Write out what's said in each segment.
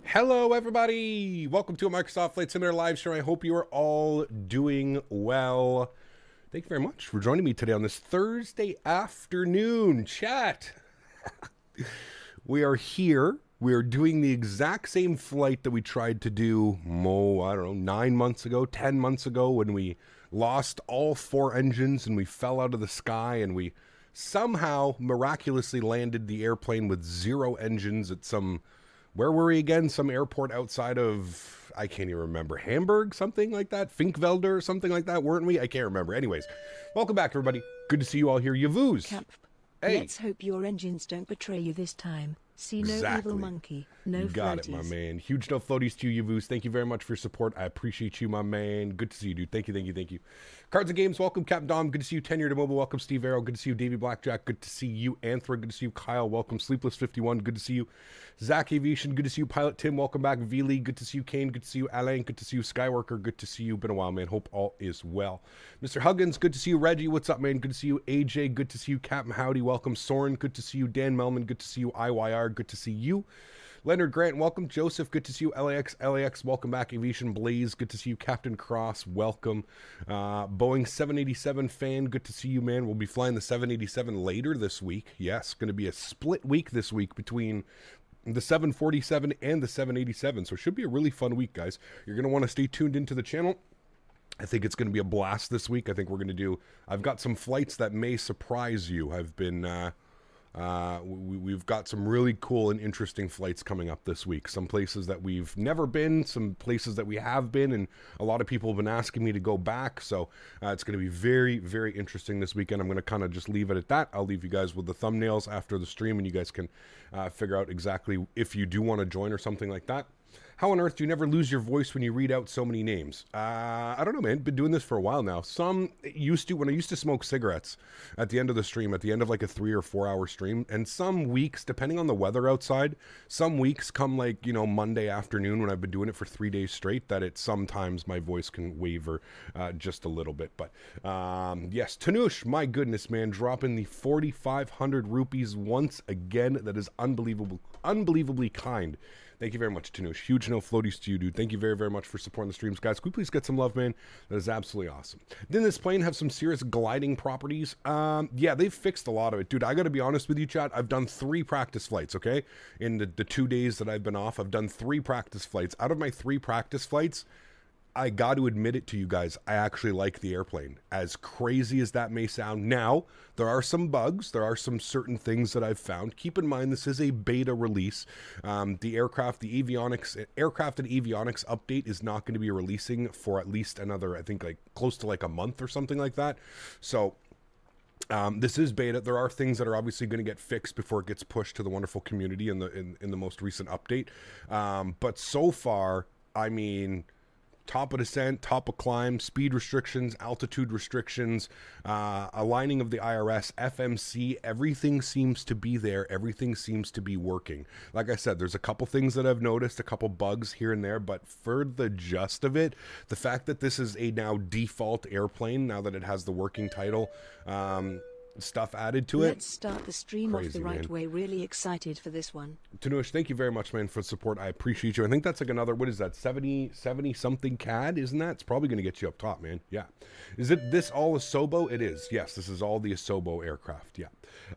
Hello, everybody. Welcome to a Microsoft Flight Simulator live stream. I hope you are all doing well. Thank you very much for joining me today on this Thursday afternoon chat. We are here. We are doing the exact same flight that we tried to do, I don't know, 9 months ago, 10 months ago, when we lost all 4 engines and we fell out of the sky and we somehow miraculously landed the airplane with 0 engines at some... Where were we again? Some airport outside of, I can't even remember, Hamburg, something like that? Finkvelder, something like that, weren't we? I can't remember. Anyways, welcome back, everybody. Good to see you all here. Yavuz. Hey. Let's hope your engines don't betray you this time. See no evil monkey, no floaties. Got it, my man. Huge no floaties to you, Yavuz. Thank you very much for your support. I appreciate you, my man. Good to see you, dude. Thank you, thank you, thank you. Cards and Games, welcome. Captain Dom, good to see you. Tenure to Mobile, welcome. Steve Arrow, good to see you. Davey Blackjack, good to see you. Anthra, good to see you. Kyle, welcome. Sleepless51, good to see you. Zach Aviation, good to see you. Pilot Tim, welcome back. V-Lee, good to see you. Kane, good to see you. Alain, good to see you. Skyworker, good to see you. Been a while, man. Hope all is well. Mr. Huggins, good to see you. Reggie, what's up, man? Good to see you. AJ, good to see you. Captain Howdy, welcome. Soren, good to see you. Dan Melman, good to see you. IYR, good to see you. Leonard Grant, welcome. Joseph, good to see you. LAX, welcome back. Aviation Blaze, good to see you. Captain Cross, welcome. Boeing 787 fan, good to see you, man. We'll be flying the 787 later this week. Yes, going to be a split week this week between the 747 and the 787, so it should be a really fun week, guys. You're going to want to stay tuned into the channel. I think it's going to be a blast this week. I think we're going to do... I've got some flights that may surprise you. I've We've got some really cool and interesting flights coming up this week. Some places that we've never been, some places that we have been, and a lot of people have been asking me to go back. So it's going to be very, very interesting this weekend. I'm going to kind of just leave it at that. I'll leave you guys with the thumbnails after the stream, and you guys can figure out exactly if you do want to join or something like that. How on earth do you never lose your voice when you read out so many names? I don't know, man. Been doing this for a while now. When I used to smoke cigarettes at the end of the stream, at the end of like a 3 or 4 hour stream. And some weeks, depending on the weather outside, some weeks come like, Monday afternoon when I've been doing it for 3 days straight, that sometimes my voice can waver just a little bit. But yes, Tanush, my goodness, man, dropping the 4,500 rupees once again. That is unbelievably kind. Thank you very much, Tanush. Huge no floaties to you, dude. Thank you very, very much for supporting the streams. Guys, can we please get some love, man? That is absolutely awesome. Didn't this plane have some serious gliding properties? Yeah, they've fixed a lot of it. Dude, I got to be honest with you, chat. I've done 3 practice flights, okay? In the 2 days that I've been off, I've done 3 practice flights. Out of my 3 practice flights, I got to admit it to you guys, I actually like the airplane. As crazy as that may sound. Now, there are some bugs. There are some certain things that I've found. Keep in mind, this is a beta release. The aircraft and avionics update is not going to be releasing for at least another, I think, like close to like a month or something like that. So this is beta. There are things that are obviously going to get fixed before it gets pushed to the wonderful community in the most recent update. But so far, I mean, top of descent, top of climb, speed restrictions, altitude restrictions, aligning of the IRS, FMC, everything seems to be there. Everything seems to be working. Like I said, there's a couple things that I've noticed, a couple bugs here and there, but for the gist of it, the fact that this is a now default airplane, now that it has the working title, stuff added to it. Let's start the stream off the right way. Really excited for this one. Tanush, thank you very much, man, for the support. I appreciate you. I think that's like another, what is that, 70 something CAD, isn't that? It's probably going to get you up top, man. Yeah. Is it this all Asobo? It is. Yes, this is all the Asobo aircraft. Yeah.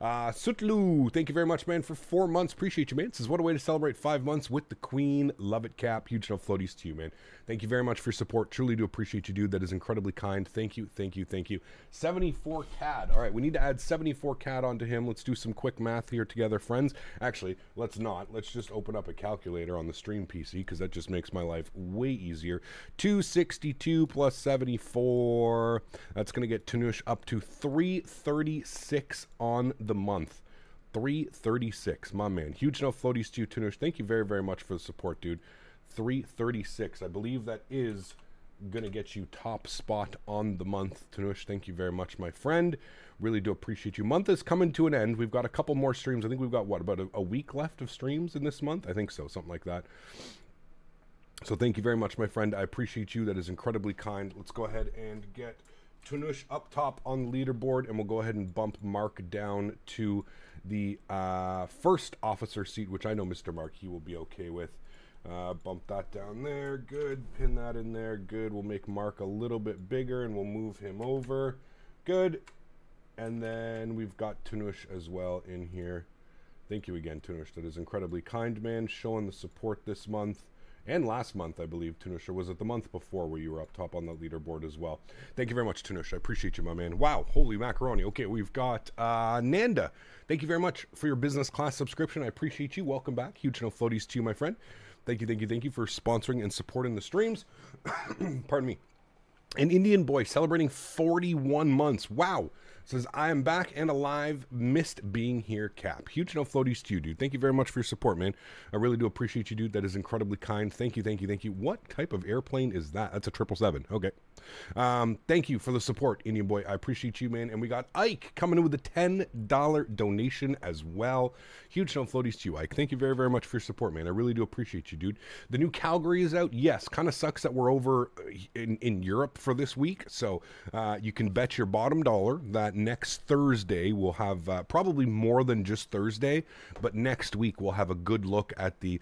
Sutlu, thank you very much, man, for 4 months. Appreciate you, man. This is what a way to celebrate 5 months with the Queen. Love it, Cap. Huge no floaties to you, man. Thank you very much for your support. Truly do appreciate you, dude. That is incredibly kind. Thank you, thank you, thank you. 74 CAD. All right, we need to add 74 CAD onto him. Let's do some quick math here together, friends. Actually, let's not. Let's just open up a calculator on the stream PC, because that just makes my life way easier. 262 plus 74. That's going to get Tanush up to 336 on the month. 336, my man. Huge no floaties to you, Tanush. Thank you very, very much for the support, dude. 336. I believe that is going to get you top spot on the month. Tanush, thank you very much, my friend. Really do appreciate you. Month is coming to an end. We've got a couple more streams. I think we've got, what, about a week left of streams in this month? I think so, something like that. So thank you very much, my friend. I appreciate you. That is incredibly kind. Let's go ahead and get Tanush up top on the leaderboard, and we'll go ahead and bump Mark down to the first officer seat, which I know Mr. Mark, he will be okay with. Bump that down there. Good. Pin that in there. Good. We'll make Mark a little bit bigger, and we'll move him over. Good. And then we've got Tanush as well in here. Thank you again, Tanush. That is incredibly kind, man. Showing the support this month. And last month, I believe, Tanush, or was it the month before where you were up top on the leaderboard as well? Thank you very much, Tanush. I appreciate you, my man. Wow, holy macaroni. Okay, we've got Nanda. Thank you very much for your business class subscription. I appreciate you. Welcome back. Huge no floaties to you, my friend. Thank you, thank you, thank you for sponsoring and supporting the streams. Pardon me. An Indian boy celebrating 41 months. Wow. Says, I am back and alive. Missed being here, Cap. Huge no floaties to you, dude. Thank you very much for your support, man. I really do appreciate you, dude. That is incredibly kind. Thank you, thank you, thank you. What type of airplane is that? That's a 777. Okay. Thank you for the support, Indian boy. I appreciate you, man. And we got Ike coming in with a $10 donation as well. Huge no floaties to you, Ike. Thank you very, very much for your support, man. I really do appreciate you, dude. The new Calgary is out. Yes, kind of sucks that we're over in Europe for this week. So you can bet your bottom dollar that next Thursday we'll have probably more than just Thursday, but next week we'll have a good look at the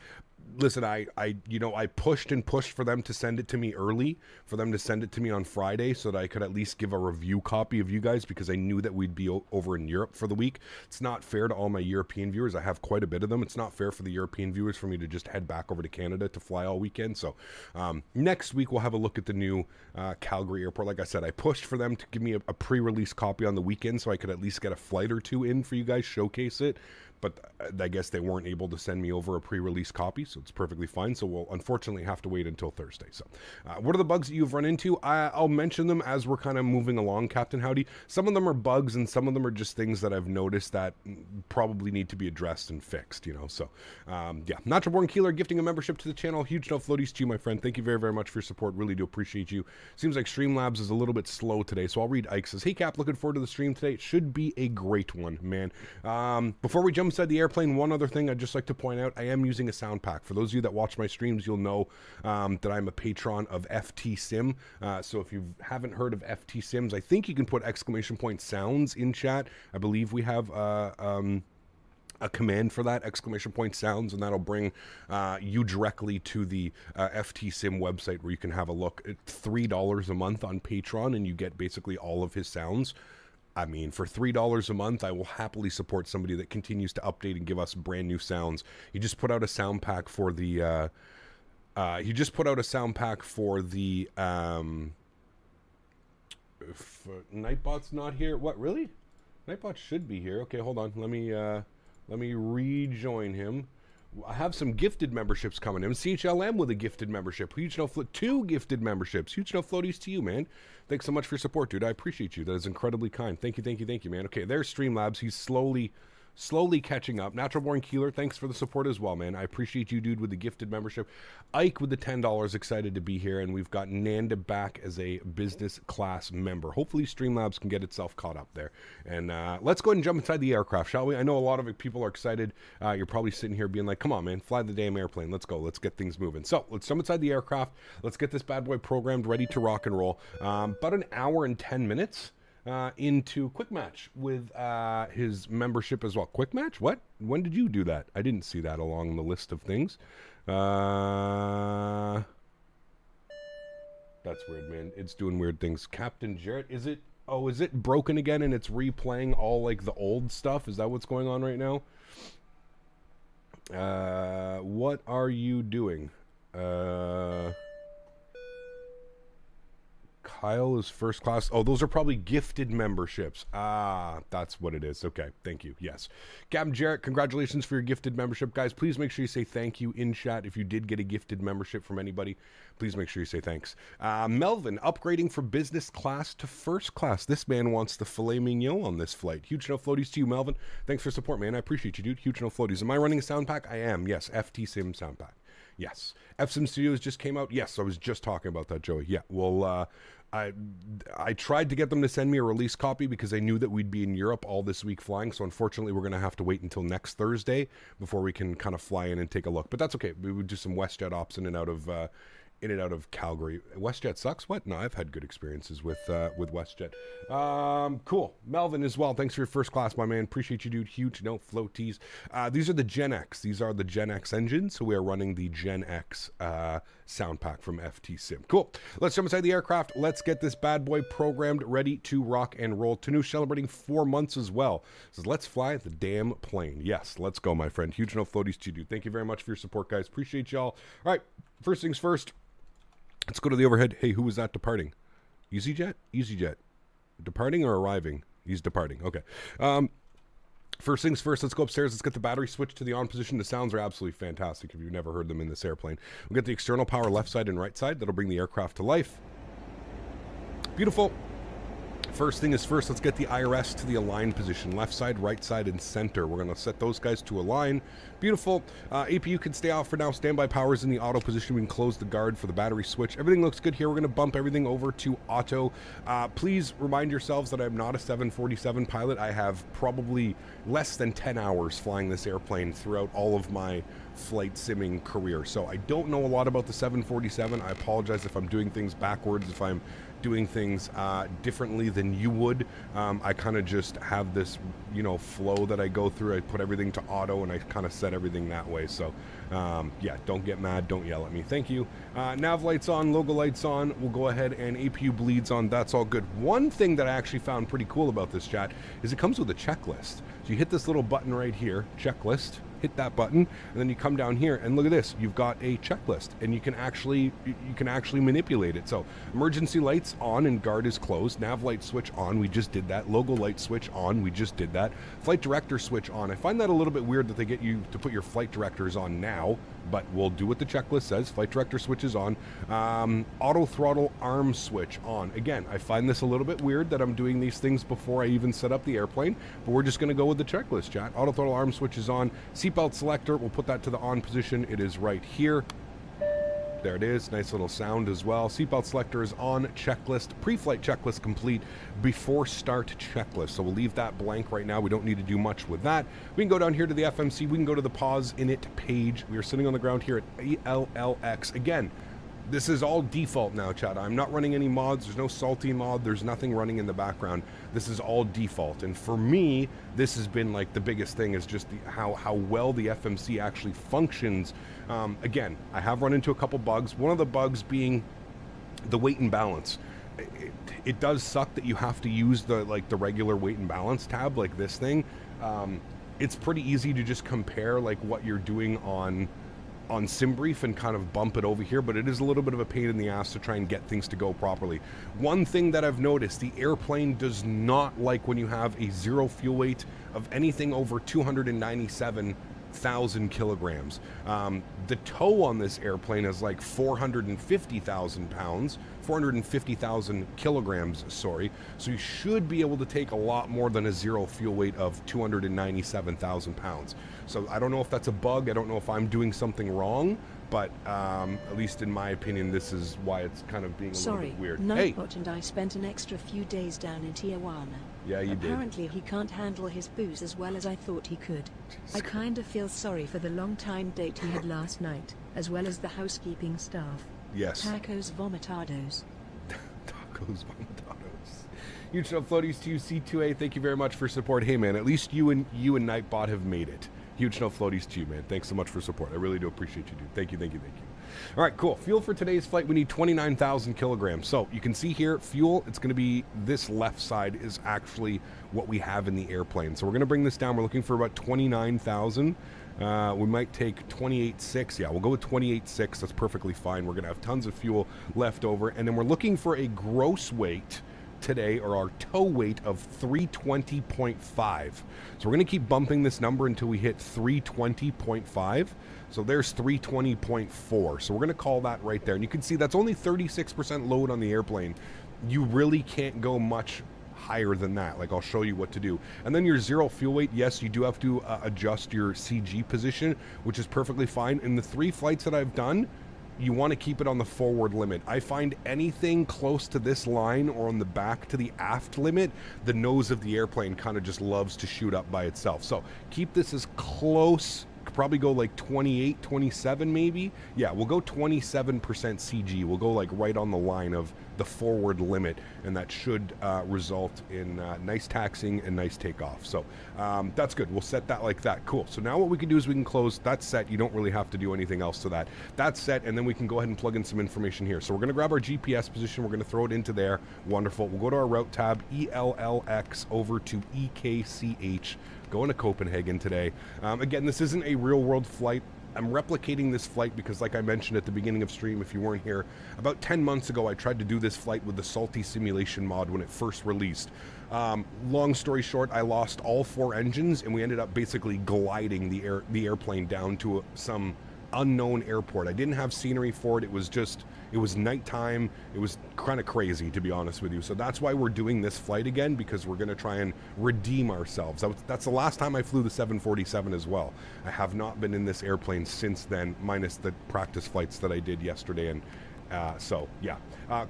listen, I pushed and pushed for them to send it to me early, for them to send it to me on Friday so that I could at least give a review copy of you guys, because I knew that we'd be over in Europe for the week. It's not fair to all my European viewers. I have quite a bit of them. It's not fair for the European viewers for me to just head back over to Canada to fly all weekend. So next week we'll have a look at the new Calgary airport. Like I said, I pushed for them to give me a pre-release copy on the weekend so I could at least get a flight or two in for you guys, showcase it. But I guess they weren't able to send me over a pre-release copy, so it's perfectly fine. So we'll unfortunately have to wait until Thursday. So what are the bugs that you've run into? I'll mention them as we're kind of moving along, Captain Howdy. Some of them are bugs, and some of them are just things that I've noticed that probably need to be addressed and fixed, you know. So, yeah. Natural Born Keeler gifting a membership to the channel. Huge no floaties to you, my friend. Thank you very, very much for your support. Really do appreciate you. Seems like Streamlabs is a little bit slow today, so I'll read Ike says, hey, Cap, looking forward to the stream today. It should be a great one, man. Before we jump inside the airplane, one other thing I'd just like to point out, I am using a sound pack. For those of you that watch my streams, you'll know that I'm a patron of FT Sim. So if you haven't heard of FT Sims, I think you can put exclamation point sounds in chat. I believe we have a command for that, exclamation point sounds, and that'll bring you directly to the FT Sim website where you can have a look. It's $3 a month on Patreon, and you get basically all of his sounds. I mean, for $3 a month, I will happily support somebody that continues to update and give us brand new sounds. He just put out a sound pack for the Nightbot's not here. What, really? Nightbot should be here. Okay, hold on. Let me rejoin him. I have some gifted memberships coming in. CHLM with a gifted membership. Huge no float, 2 gifted memberships. Huge no floaties to you, man. Thanks so much for your support, dude. I appreciate you. That is incredibly kind. Thank you, man. Okay, there's Streamlabs. He's slowly catching up. Natural Born Keeler, thanks for the support as well, man. I appreciate you, dude, with the gifted membership. Ike with the $10, excited to be here. And we've got Nanda back as a business class member. Hopefully Streamlabs can get itself caught up there. And let's go ahead and jump inside the aircraft, shall we? I know a lot of people are excited. You're probably sitting here being like, come on, man, fly the damn airplane. Let's go. Let's get things moving. So let's jump inside the aircraft. Let's get this bad boy programmed, ready to rock and roll. About an hour and 10 minutes. Into Quick Match with his membership as well. Quick Match? What? When did you do that? I didn't see that along the list of things. That's weird, man. It's doing weird things. Captain Jarrett, is it broken again and it's replaying all like the old stuff? Is that what's going on right now? What are you doing? Kyle is first class. Oh, those are probably gifted memberships. Ah, that's what it is. Okay, thank you. Yes. Captain Jarrett, congratulations for your gifted membership. Guys, please make sure you say thank you in chat. If you did get a gifted membership from anybody, please make sure you say thanks. Melvin, upgrading from business class to first class. This man wants the filet mignon on this flight. Huge no floaties to you, Melvin. Thanks for support, man. I appreciate you, dude. Huge no floaties. Am I running a sound pack? I am. Yes, FT Sim sound pack. Yes. FSim Studios just came out. Yes, I was just talking about that, Joey. Yeah, well, I tried to get them to send me a release copy because I knew that we'd be in Europe all this week flying. So unfortunately, we're going to have to wait until next Thursday before we can kind of fly in and take a look. But that's okay. We would do some WestJet ops in and out of Calgary. WestJet sucks? What? No, I've had good experiences with WestJet. Cool. Melvin as well. Thanks for your first class, my man. Appreciate you, dude. Huge no floaties. These are the Gen X. These are the Gen X engines. So we are running the Gen X sound pack from FT Sim. Cool. Let's jump inside the aircraft. Let's get this bad boy programmed, ready to rock and roll. Tanu celebrating 4 months as well. Says, let's fly the damn plane. Yes, let's go, my friend. Huge no floaties to you, dude. Thank you very much for your support, guys. Appreciate y'all. All right. First things first. Let's go to the overhead. Hey, who was that departing? EasyJet? EasyJet. Departing or arriving? He's departing. Okay. First things first, let's go upstairs. Let's get the battery switched to the on position. The sounds are absolutely fantastic if you've never heard them in this airplane. We'll get the external power left side and right side. That'll bring the aircraft to life. Beautiful. First thing is first, let's get the IRS to the align position. Left side, right side, and center. We're going to set those guys to align. Beautiful. APU can stay off for now. Standby power is in the auto position. We can close the guard for the battery switch. Everything looks good here. We're going to bump everything over to auto. Please remind yourselves that I'm not a 747 pilot. I have probably less than 10 hours flying this airplane throughout all of my flight simming career. So I don't know a lot about the 747. I apologize if I'm doing things backwards, if I'm doing things differently than you would. I kind of just have this, you know, flow that I go through. I put everything to auto and I kind of set everything that way. So yeah, don't get mad, don't yell at me. Thank you. Nav lights on, logo lights on. We'll go ahead and APU bleeds on. That's all good. One thing that I actually found pretty cool about this, chat, is it comes with a checklist. So you hit this little button right here, checklist, hit that button, and then you come down here and look at this. You've got a checklist, and you can actually manipulate it. So emergency lights on and guard is closed. Nav light switch on, we just did that. Logo light switch on, we just did that. Flight director switch on. I find that a little bit weird that they get you to put your flight directors on now, but we'll do what the checklist says. Flight director switch is on. Auto throttle arm switch on. Again, I find this a little bit weird that I'm doing these things before I even set up the airplane, but we're just going to go with the checklist, chat. Auto throttle arm switch is on. Seatbelt selector, we'll put that to the on position. It is right here. There it is. Nice little sound as well. Seatbelt selector is on. Checklist. Pre-flight checklist complete. Before start checklist. So we'll leave that blank right now. We don't need to do much with that. We can go down here to the FMC. We can go to the pause init page. We are sitting on the ground here at ALLX. Again, this is all default now, chat. I'm not running any mods. There's no salty mod. There's nothing running in the background. This is all default. And for me, this has been like the biggest thing is just how well the FMC actually functions. Again, I have run into a couple bugs. One of the bugs being the weight and balance. It does suck that you have to use the regular weight and balance tab like this thing. It's pretty easy to just compare like what you're doing on SimBrief and kind of bump it over here, but it is a little bit of a pain in the ass to try and get things to go properly. One thing that I've noticed, the airplane does not like when you have a zero fuel weight of anything over 297,000 kilograms. The tow on this airplane is like 450,000 pounds, 450,000 kilograms, sorry. So you should be able to take a lot more than a zero fuel weight of 297,000 pounds. So I don't know if that's a bug. I don't know if I'm doing something wrong, but at least in my opinion, this is why it's kind of being a little bit weird. Nightbot and I spent an extra few days down in Tijuana. Yeah, you did. Apparently he can't handle his booze as well as I thought he could. I kind of feel sorry for the long time date he had last night, as well as the housekeeping staff. Yes. Tacos vomitados. Tacos vomitados. Huge love floaties to you, C2A. Thank you very much for support. Hey man, at least you and Nightbot have made it. Huge no floaties to you, man. Thanks so much for support. I really do appreciate you, dude. Thank you, thank you, thank you. All right, cool. Fuel for today's flight, we need 29,000 kilograms. So you can see here, fuel, it's going to be this left side is actually what we have in the airplane. So we're going to bring this down. We're looking for about 29,000. We might take 28.6. Yeah, we'll go with 28.6. That's perfectly fine. We're going to have tons of fuel left over. And then we're looking for a gross weight today, or our tow weight of 320.5. So we're going to keep bumping this number until we hit 320.5. So there's 320.4. So we're going to call that right there. And you can see that's only 36% load on the airplane. You really can't go much higher than that. Like, I'll show you what to do. And then your zero fuel weight, yes, you do have to adjust your CG position, which is perfectly fine. In the 3 flights that I've done, you want to keep it on the forward limit. I find anything close to this line or on the back to the aft limit, the nose of the airplane kind of just loves to shoot up by itself. So keep this as close, probably go like 28, 27 maybe. Yeah, we'll go 27% CG. We'll go like right on the line of the forward limit, and that should result in nice taxiing and nice takeoff. So that's good. We'll set that like that. Cool. So now what we can do is we can close that set. You don't really have to do anything else to that. That's set, and then we can go ahead and plug in some information here. So we're going to grab our GPS position. We're going to throw it into there. Wonderful. We'll go to our route tab, ELLX over to EKCH. Going to Copenhagen today. Again, this isn't a real world flight. I'm replicating this flight because, like I mentioned at the beginning of stream, if you weren't here, about 10 months ago I tried to do this flight with the Salty Simulation mod when it first released. Long story short, I lost all 4 engines, and we ended up basically gliding the airplane down to some unknown airport. I didn't have scenery for it. It was nighttime. It was kind of crazy, to be honest with you. So that's why we're doing this flight again, because we're going to try and redeem ourselves. That's the last time I flew the 747 as well. I have not been in this airplane since then, minus the practice flights that I did yesterday and So, yeah.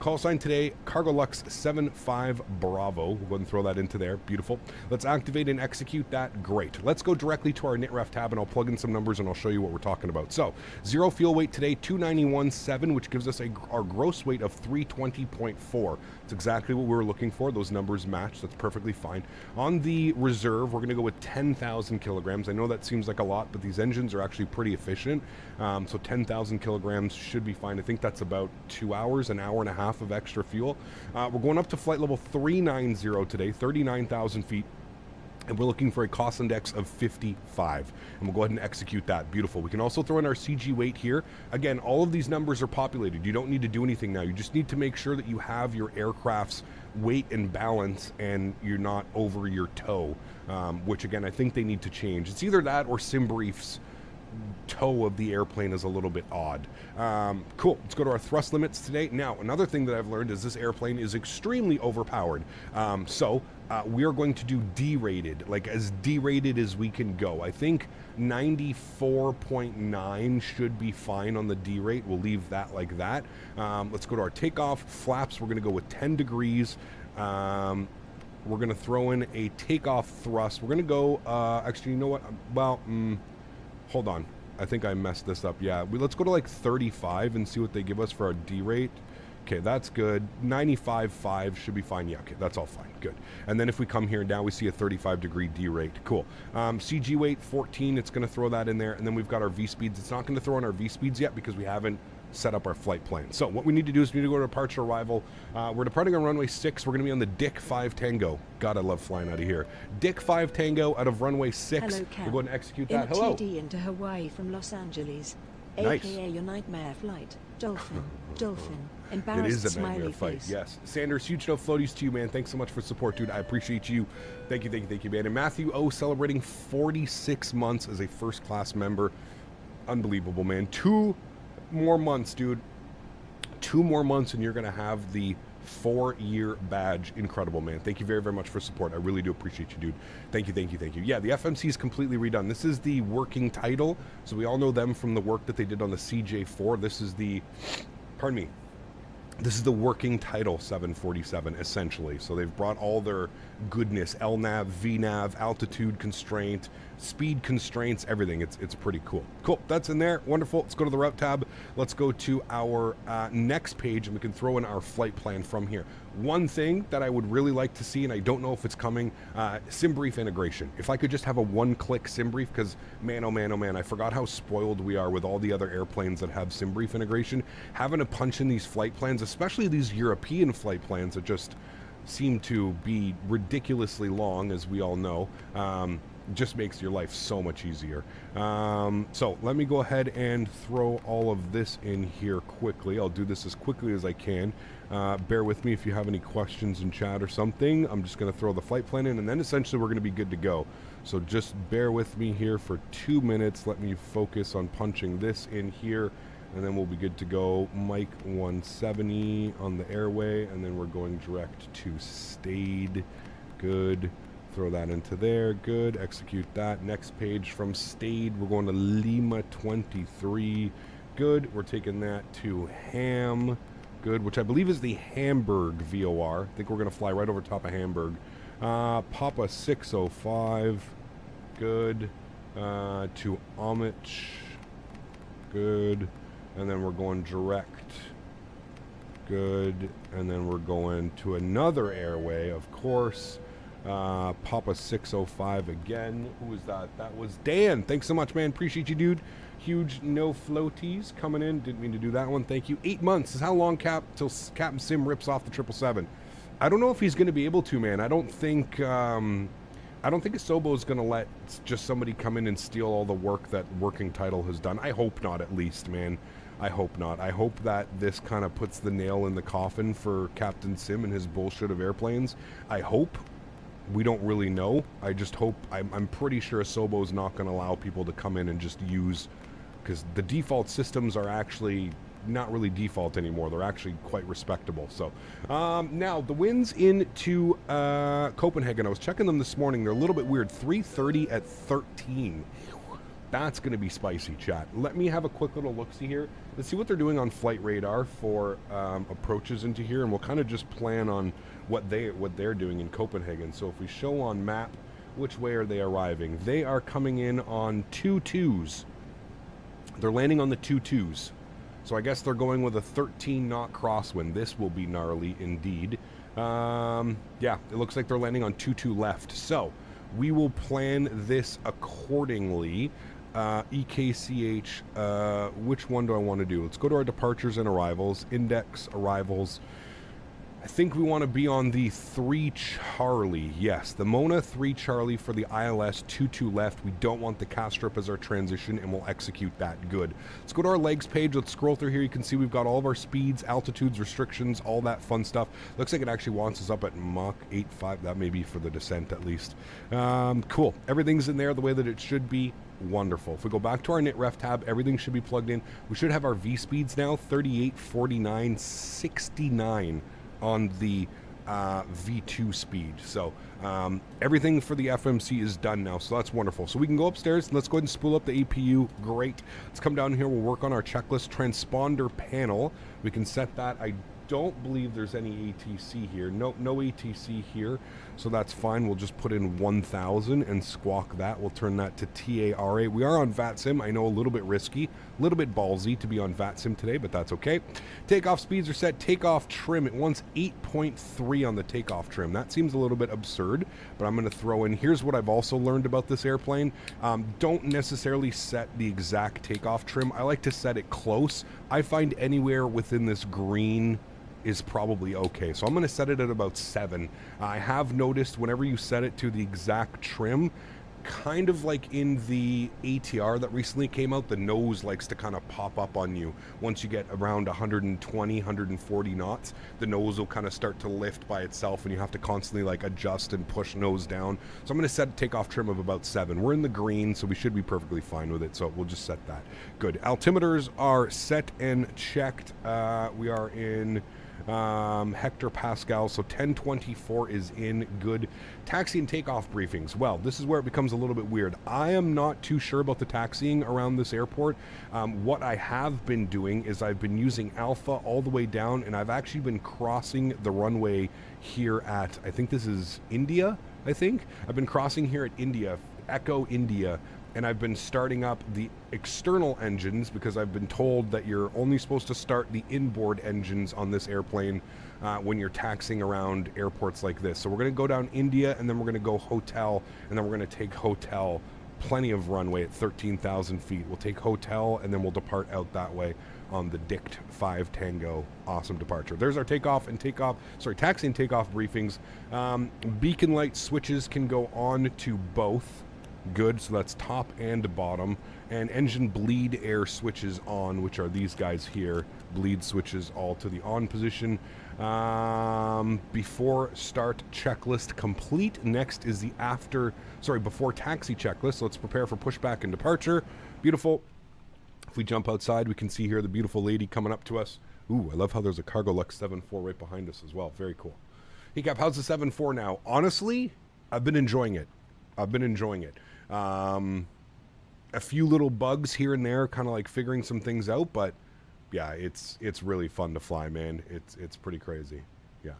Call sign today, Cargo Lux 75 Bravo. We'll go ahead and throw that into there. Beautiful. Let's activate and execute that. Great. Let's go directly to our NitRef tab, and I'll plug in some numbers, and I'll show you what we're talking about. So, zero fuel weight today, 291.7, which gives us our gross weight of 320.4. It's exactly what we were looking for. Those numbers match. That's perfectly fine. On the reserve, we're going to go with 10,000 kilograms. I know that seems like a lot, but these engines are actually pretty efficient. So 10,000 kilograms should be fine. I think that's about 2 hours, an hour and a half of extra fuel. We're going up to flight level 390 today, 39,000 feet. And we're looking for a cost index of 55. And we'll go ahead and execute that. Beautiful. We can also throw in our CG weight here. Again, all of these numbers are populated. You don't need to do anything now. You just need to make sure that you have your aircraft's weight and balance and you're not over your toe, which again, I think they need to change. It's either that or SimBrief's toe of the airplane is a little bit odd. Cool. Let's go to our thrust limits today. Now, another thing that I've learned is this airplane is extremely overpowered. So we are going to do D-rated, like as D-rated as we can go. I think 94.9 should be fine on the D-rate. We'll leave that like that. Let's go to our takeoff flaps. We're going to go with 10 degrees. We're going to throw in a takeoff thrust. We're going to go, actually, you know what? Well, hold on. I think I messed this up. Yeah, let's go to like 35 and see what they give us for our D-rate. Okay, that's good. 95.5 should be fine. Yeah, okay, that's all fine. Good. And then if we come here now, we see a 35-degree D-rate. Cool. CG weight, 14. It's going to throw that in there. And then we've got our V-speeds. It's not going to throw in our V-speeds yet because we haven't set up our flight plan. So what we need to do is we need to go to departure arrival. We're departing on runway 6. We're going to be on the Dick 5 Tango. God, I love flying out of here. Dick 5 Tango out of runway 6. Hello, Cap. We're going to execute that. Hello. TD into Hawaii from Los Angeles. Nice. AKA your nightmare flight. Dolphin. Dolphin. It Embarrassed is a nightmare fight, face. yes. Sanders, huge no floaties to you, man. Thanks so much for support, dude. I appreciate you. Thank you, man. And Matthew O celebrating 46 months as a first-class member. Unbelievable, man. 2 more months, dude. 2 more months, and you're going to have the 4-year badge. Incredible, man. Thank you very, very much for support. I really do appreciate you, dude. Thank you. Yeah, the FMC is completely redone. This is the working title, so we all know them from the work that they did on the CJ4. This is the, pardon me, this is the working title 747, essentially. So they've brought all their goodness, LNAV, VNAV, altitude constraint, speed constraints, everything. It's pretty cool. Cool, that's in there. Wonderful. Let's go to the route tab. Let's go to our next page, and we can throw in our flight plan from here. One thing that I would really like to see, and I don't know if it's coming, SimBrief integration. If I could just have a one-click SimBrief, because man, oh man, I forgot how spoiled we are with all the other airplanes that have SimBrief integration. Having to punch in these flight plans, especially these European flight plans that just seem to be ridiculously long, as we all know, just makes your life so much easier. So let me go ahead and throw all of this in here quickly. I'll do this as quickly as I can. Bear with me if you have any questions in chat or something. I'm just going to throw the flight plan in, and then essentially we're going to be good to go. So just bear with me here for 2 minutes. Let me focus on punching this in here, and then we'll be good to go. Mike 170 on the airway, and then we're going direct to Stade. Good. Throw that into there. Good. Execute that. Next page from Stade, we're going to Lima 23. Good. We're taking that to Ham. Good. Which I believe is the Hamburg VOR. I think we're going to fly right over top of Hamburg. Papa 605. Good. To Omich. Good. And then we're going direct. Good. And then we're going to another airway, of course. Papa 605 again. Who was that? That was Dan. Thanks so much, man. Appreciate you, dude. Huge no floaties coming in. Didn't mean to do that one. Thank you. 8 months is how long, Cap, till Captain Sim rips off the 777. I don't know if he's going to be able to, man. I don't think Asobo is going to let just somebody come in and steal all the work that Working Title has done. I hope not, at least, man. I hope not. I hope that this kind of puts the nail in the coffin for Captain Sim and his bullshit of airplanes. I hope. We don't really know. I just hope. I'm pretty sure Asobo is not going to allow people to come in and just use, because the default systems are actually not really default anymore. They're actually quite respectable. So now the winds into Copenhagen. I was checking them this morning. They're a little bit weird. 330 at 13. That's going to be spicy, chat. Let me have a quick little look-see here. Let's see what they're doing on flight radar for approaches into here, and we'll kind of just plan on what they're doing in Copenhagen. So if we show on map, which way are they arriving? They are coming in on 2-2s. They're landing on the 2-2s. So I guess they're going with a 13-knot crosswind. This will be gnarly indeed. Yeah, it looks like they're landing on 2-2 left. So we will plan this accordingly. EKCH, which one do I want to do? Let's go to our departures and arrivals. Index arrivals. I think we want to be on the 3 Charlie. Yes, the Mona 3 Charlie for the ILS 2-2 left. We don't want the Castrop as our transition, and we'll execute that. Good. Let's go to our legs page. Let's scroll through here. You can see we've got all of our speeds, altitudes, restrictions, all that fun stuff. Looks like it actually wants us up at Mach 8.5. That may be for the descent at least. Cool. Everything's in there the way that it should be. Wonderful. If we go back to our NitRef tab, everything should be plugged in. We should have our V speeds now, 38, 49, 69 on the V2 speed. So everything for the FMC is done now, so that's wonderful. So we can go upstairs. Let's go ahead and spool up the APU. Great. Let's come down here. We'll work on our checklist. Transponder panel. We can set that. I don't believe there's any ATC here. No ATC here, so that's fine. We'll just put in 1000 and squawk that. We'll turn that to TARA. We are on VATSIM. I know a little bit risky, a little bit ballsy to be on VATSIM today, but that's okay. Takeoff speeds are set. Takeoff trim, it wants 8.3 on the takeoff trim. That seems a little bit absurd, but I'm going to throw in, here's what I've also learned about this airplane. Don't necessarily set the exact takeoff trim. I like to set it close. I find anywhere within this green is probably okay. So I'm going to set it at about 7. I have noticed whenever you set it to the exact trim, kind of like in the ATR that recently came out, the nose likes to kind of pop up on you. Once you get around 120, 140 knots, the nose will kind of start to lift by itself, and you have to constantly like adjust and push nose down. So I'm going to set a takeoff trim of about 7. We're in the green, so we should be perfectly fine with it. So we'll just set that. Good. Altimeters are set and checked. We are in hectopascal, so 1024 is in. Good. Taxi and takeoff briefings. Well, this is where it becomes a little bit weird. I am not too sure about the taxiing around this airport. What I have been doing is I've been using Alpha all the way down, and I've actually been crossing the runway here at, I think this is India, I think. I've been crossing here at India, Echo India, and I've been starting up the external engines because I've been told that you're only supposed to start the inboard engines on this airplane when you're taxiing around airports like this. So we're going to go down India, and then we're going to go hotel, and then we're going to take hotel. Plenty of runway at 13,000 feet. We'll take hotel, and then we'll depart out that way on the Dict 5 Tango. Awesome departure. There's our taxi and takeoff briefings. Beacon light switches can go on to both. Good, so that's top and bottom. And engine bleed air switches on, which are these guys here. Bleed switches all to the on position. Before start checklist complete. Next is the before taxi checklist. Let's prepare for pushback and departure. Beautiful. If we jump outside, we can see here the beautiful lady coming up to us. Ooh, I love how there's a Cargo Lux 7.4 right behind us as well. Very cool. Hey Cap, how's the 7.4 now? Honestly, I've been enjoying it. A few little bugs here and there, kind of like figuring some things out, but yeah, it's really fun to fly, man. It's pretty crazy. Yeah.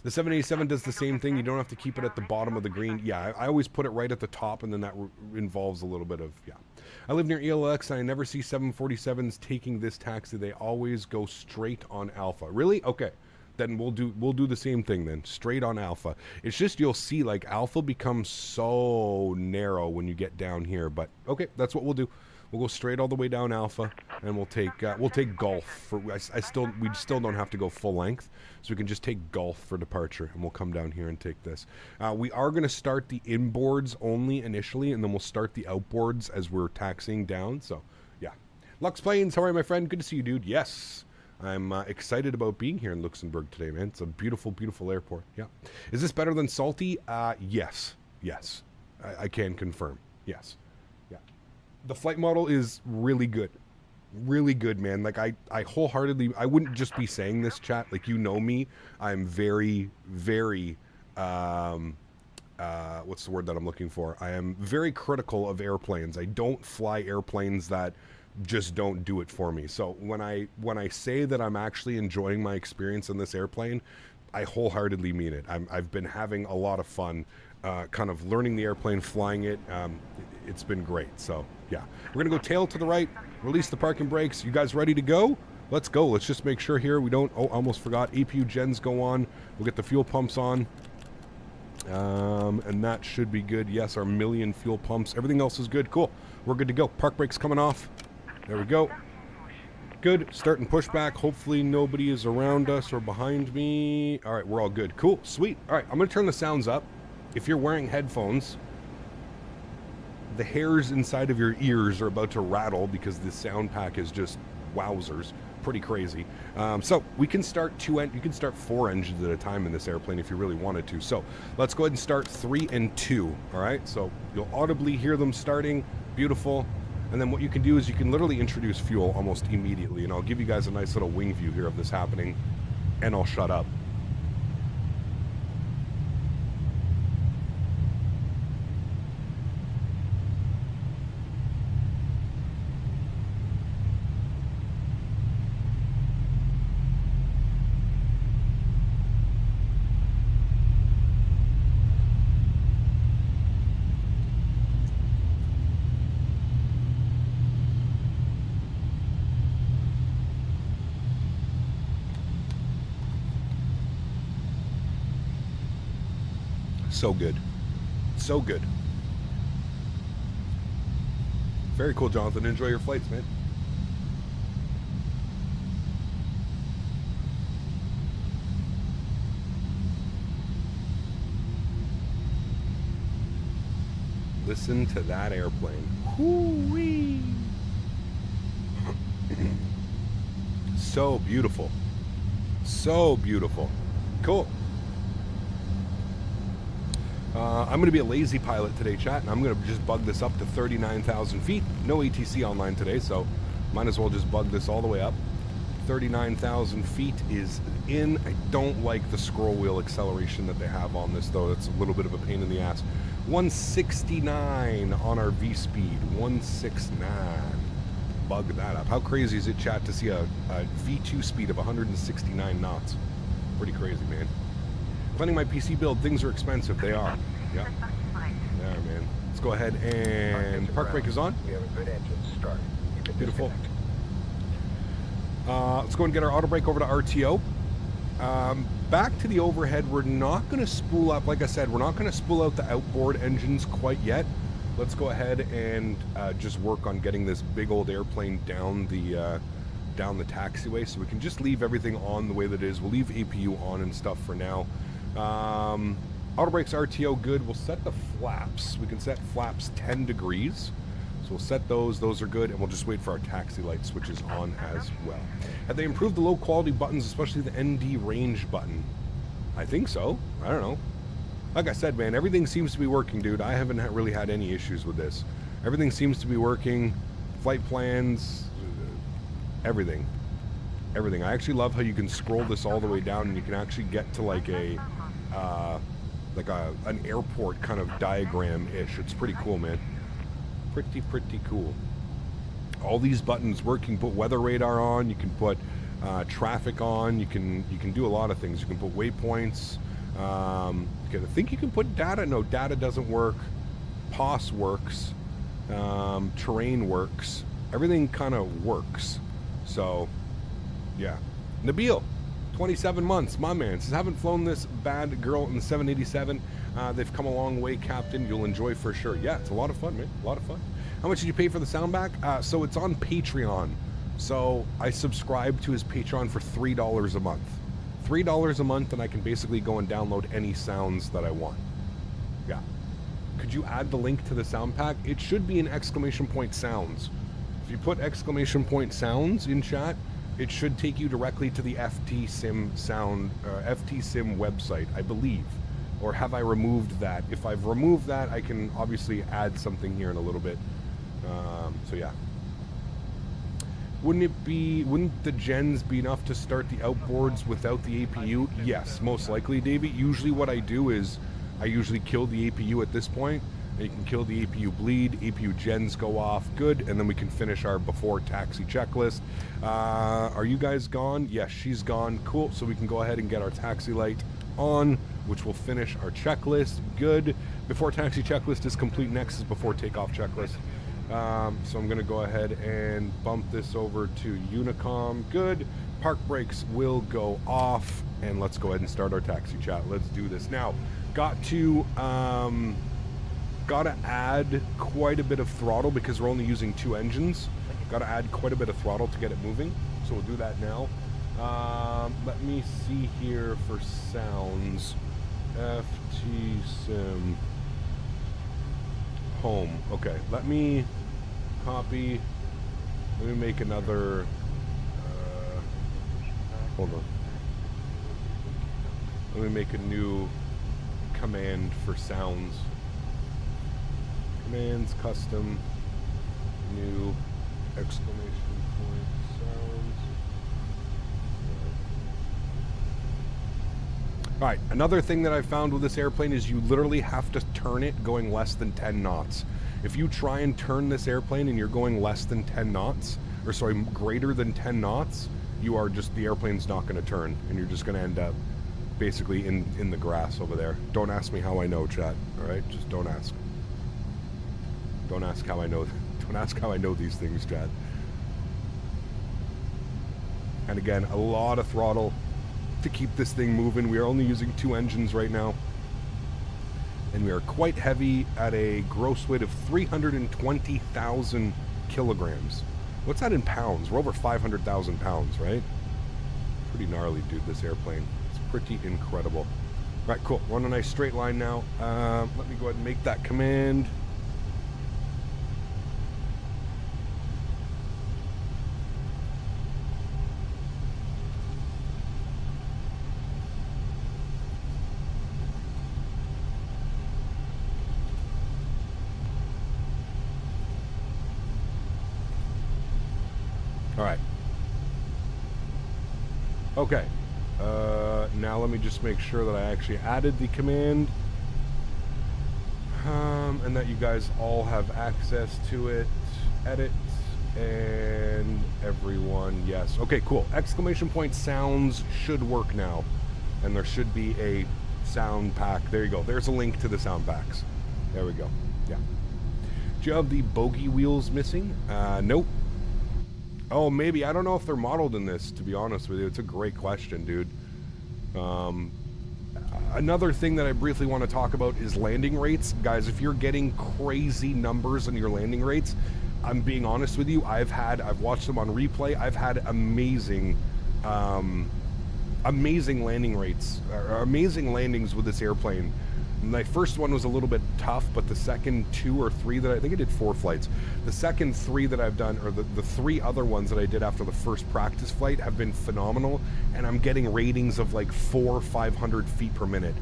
The 787 does the same thing. You don't have to keep it at the bottom of the green. Yeah, I always put it right at the top, and then that involves a little bit of, yeah. I live near ELX, and I never see 747s taking this taxi. They always go straight on Alpha. Really? Okay. Then we'll do the same thing then, straight on Alpha. It's just you'll see like Alpha becomes so narrow when you get down here, but okay, that's what we'll do. We'll go straight all the way down Alpha, and we'll take Golf we still don't have to go full length, so we can just take Golf for departure, and we'll come down here and take this. We are going to start the inboards only initially, and then we'll start the outboards as we're taxiing down. So yeah, Lux Plains, how are you, my friend? Good to see you, dude. Yes. I'm excited about being here in Luxembourg today, man. It's a beautiful, beautiful airport. Yeah. Is this better than Salty? Yes. Yes. I can confirm. Yes. Yeah. The flight model is really good. Really good, man. Like, I wholeheartedly, I wouldn't just be saying this, chat. Like, you know me. I'm very, very, what's the word that I'm looking for? I am very critical of airplanes. I don't fly airplanes that just don't do it for me. So when I say that I'm actually enjoying my experience in this airplane, I wholeheartedly mean it. I've been having a lot of fun, kind of learning the airplane, flying it. It's been great. So yeah, we're gonna go tail to the right, release the parking brakes. You guys ready to go? Let's go. Let's just make sure here we don't. Oh, almost forgot. APU gens go on. We'll get the fuel pumps on. And that should be good. Yes, our million fuel pumps. Everything else is good. Cool. We're good to go. Park brakes coming off. There we go. Good. Starting pushback. Hopefully nobody is around us or behind me. All right, we're all good. Cool. Sweet. All right, I'm going to turn the sounds up. If you're wearing headphones, the hairs inside of your ears are about to rattle because the sound pack is just wowzers. Pretty crazy. So we can start you can start 4 engines at a time in this airplane if you really wanted to. So let's go ahead and start 3 and 2. All right. So you'll audibly hear them starting. Beautiful. And then what you can do is you can literally introduce fuel almost immediately. And I'll give you guys a nice little wing view here of this happening. And I'll shut up. So good. So good. Very cool, Jonathan. Enjoy your flights, man. Listen to that airplane. Whoo-wee. So beautiful. So beautiful. Cool. I'm going to be a lazy pilot today, chat, and I'm going to just bug this up to 39,000 feet. No ATC online today, so might as well just bug this all the way up. 39,000 feet is in. I don't like the scroll wheel acceleration that they have on this, though. It's a little bit of a pain in the ass. 169 on our V-speed. 169. Bug that up. How crazy is it, chat, to see a V2 speed of 169 knots? Pretty crazy, man. Planning my PC build, things are expensive. They are. Yeah. There, man. Let's go ahead and park brake is on. We have a good engine start. Beautiful. Let's go and get our auto brake over to RTO. Back to the overhead. We're not going to spool up. Like I said, we're not going to spool out the outboard engines quite yet. Let's go ahead and just work on getting this big old airplane down the taxiway, so we can just leave everything on the way that it is. We'll leave APU on and stuff for now. Auto brakes RTO good. We'll set the flaps. We can set flaps 10 degrees. So we'll set those. Those are good. And we'll just wait for our taxi light switches on as well. Have they improved the low quality buttons, especially the ND range button? I think so. I don't know. Like I said, man, everything seems to be working, dude. I haven't really had any issues with this. Everything seems to be working. Flight plans, everything. Everything. I actually love how you can scroll this all the way down and you can actually get to like an airport kind of diagram-ish. It's pretty cool, man. Pretty cool. All these buttons work. You can put weather radar on. You can put traffic on. You can do a lot of things. You can put waypoints. I think you can put data. No, data doesn't work. POS works. Terrain works. Everything kind of works. So, yeah. Nabil, 27 months, my man. Says, haven't flown this bad girl in the 787. They've come a long way, Captain. You'll enjoy for sure. Yeah, it's a lot of fun, man. A lot of fun. How much did you pay for the sound back? So it's on Patreon. So I subscribe to his Patreon for $3 a month. $3 a month, and I can basically go and download any sounds that I want. Yeah. Could you add the link to the sound pack? It should be an exclamation point sounds. If you put exclamation point sounds in chat, it should take you directly to the FTSim website, I believe. Or have I removed that? If I've removed that, I can obviously add something here in a little bit. So yeah. Wouldn't the gens be enough to start the outboards without the APU? Yes, most likely, Davey. Usually what I do is I usually kill the APU at this point, And you can kill the APU bleed, APU gens go off, good, and then we can finish our before taxi checklist. Are you guys gone? Yes, she's gone, cool, so we can go ahead and get our taxi light on, which will finish our checklist, good. Before taxi checklist is complete, next is before takeoff checklist. So I'm gonna go ahead and bump this over to Unicom, good. Park brakes will go off, and let's go ahead and start our taxi chat. Let's do this. Now, gotta add quite a bit of throttle because we're only using 2 engines. Gotta add quite a bit of throttle to get it moving, so we'll do that now. Let me see here for sounds. FT Sim home. Okay, let me copy. Let me make another. Hold on. Let me make a new command for sounds. Commands, custom, new, exclamation point, sounds. Alright, another thing that I found with this airplane is you literally have to turn it going less than 10 knots. If you try and turn this airplane and you're going less than 10 knots, or sorry, greater than 10 knots, you are just, the airplane's not going to turn, and you're just going to end up basically in the grass over there. Don't ask me how I know, chat, alright? Just don't ask. Don't ask how I know. Don't ask how I know these things, chat. And again, a lot of throttle to keep this thing moving. We are only using 2 engines right now, and we are quite heavy at a gross weight of 320,000 kilograms. What's that in pounds? We're over 500,000 pounds, right? Pretty gnarly, dude, this airplane. It's pretty incredible. Right, cool. We're on a nice straight line now. Let me go ahead and make that command. Alright. Okay. Now let me just make sure that I actually added the command. And that you guys all have access to it. Edit. And everyone, yes. Okay, cool. Exclamation point sounds should work now. And there should be a sound pack. There you go. There's a link to the sound packs. There we go. Yeah. Do you have the bogey wheels missing? Nope. Oh, maybe. I don't know if they're modeled in this, to be honest with you. It's a great question, dude. Another thing that I briefly want to talk about is landing rates. Guys, if you're getting crazy numbers on your landing rates, I'm being honest with you, I've watched them on replay. I've had amazing landing rates, or amazing landings with this airplane. My first one was a little bit tough, but the second 2 or 3 that I think I did 4 flights. The second 3 that I've done, or the 3 other ones that I did after the first practice flight have been phenomenal, and I'm getting ratings of like 400-500 feet per minute.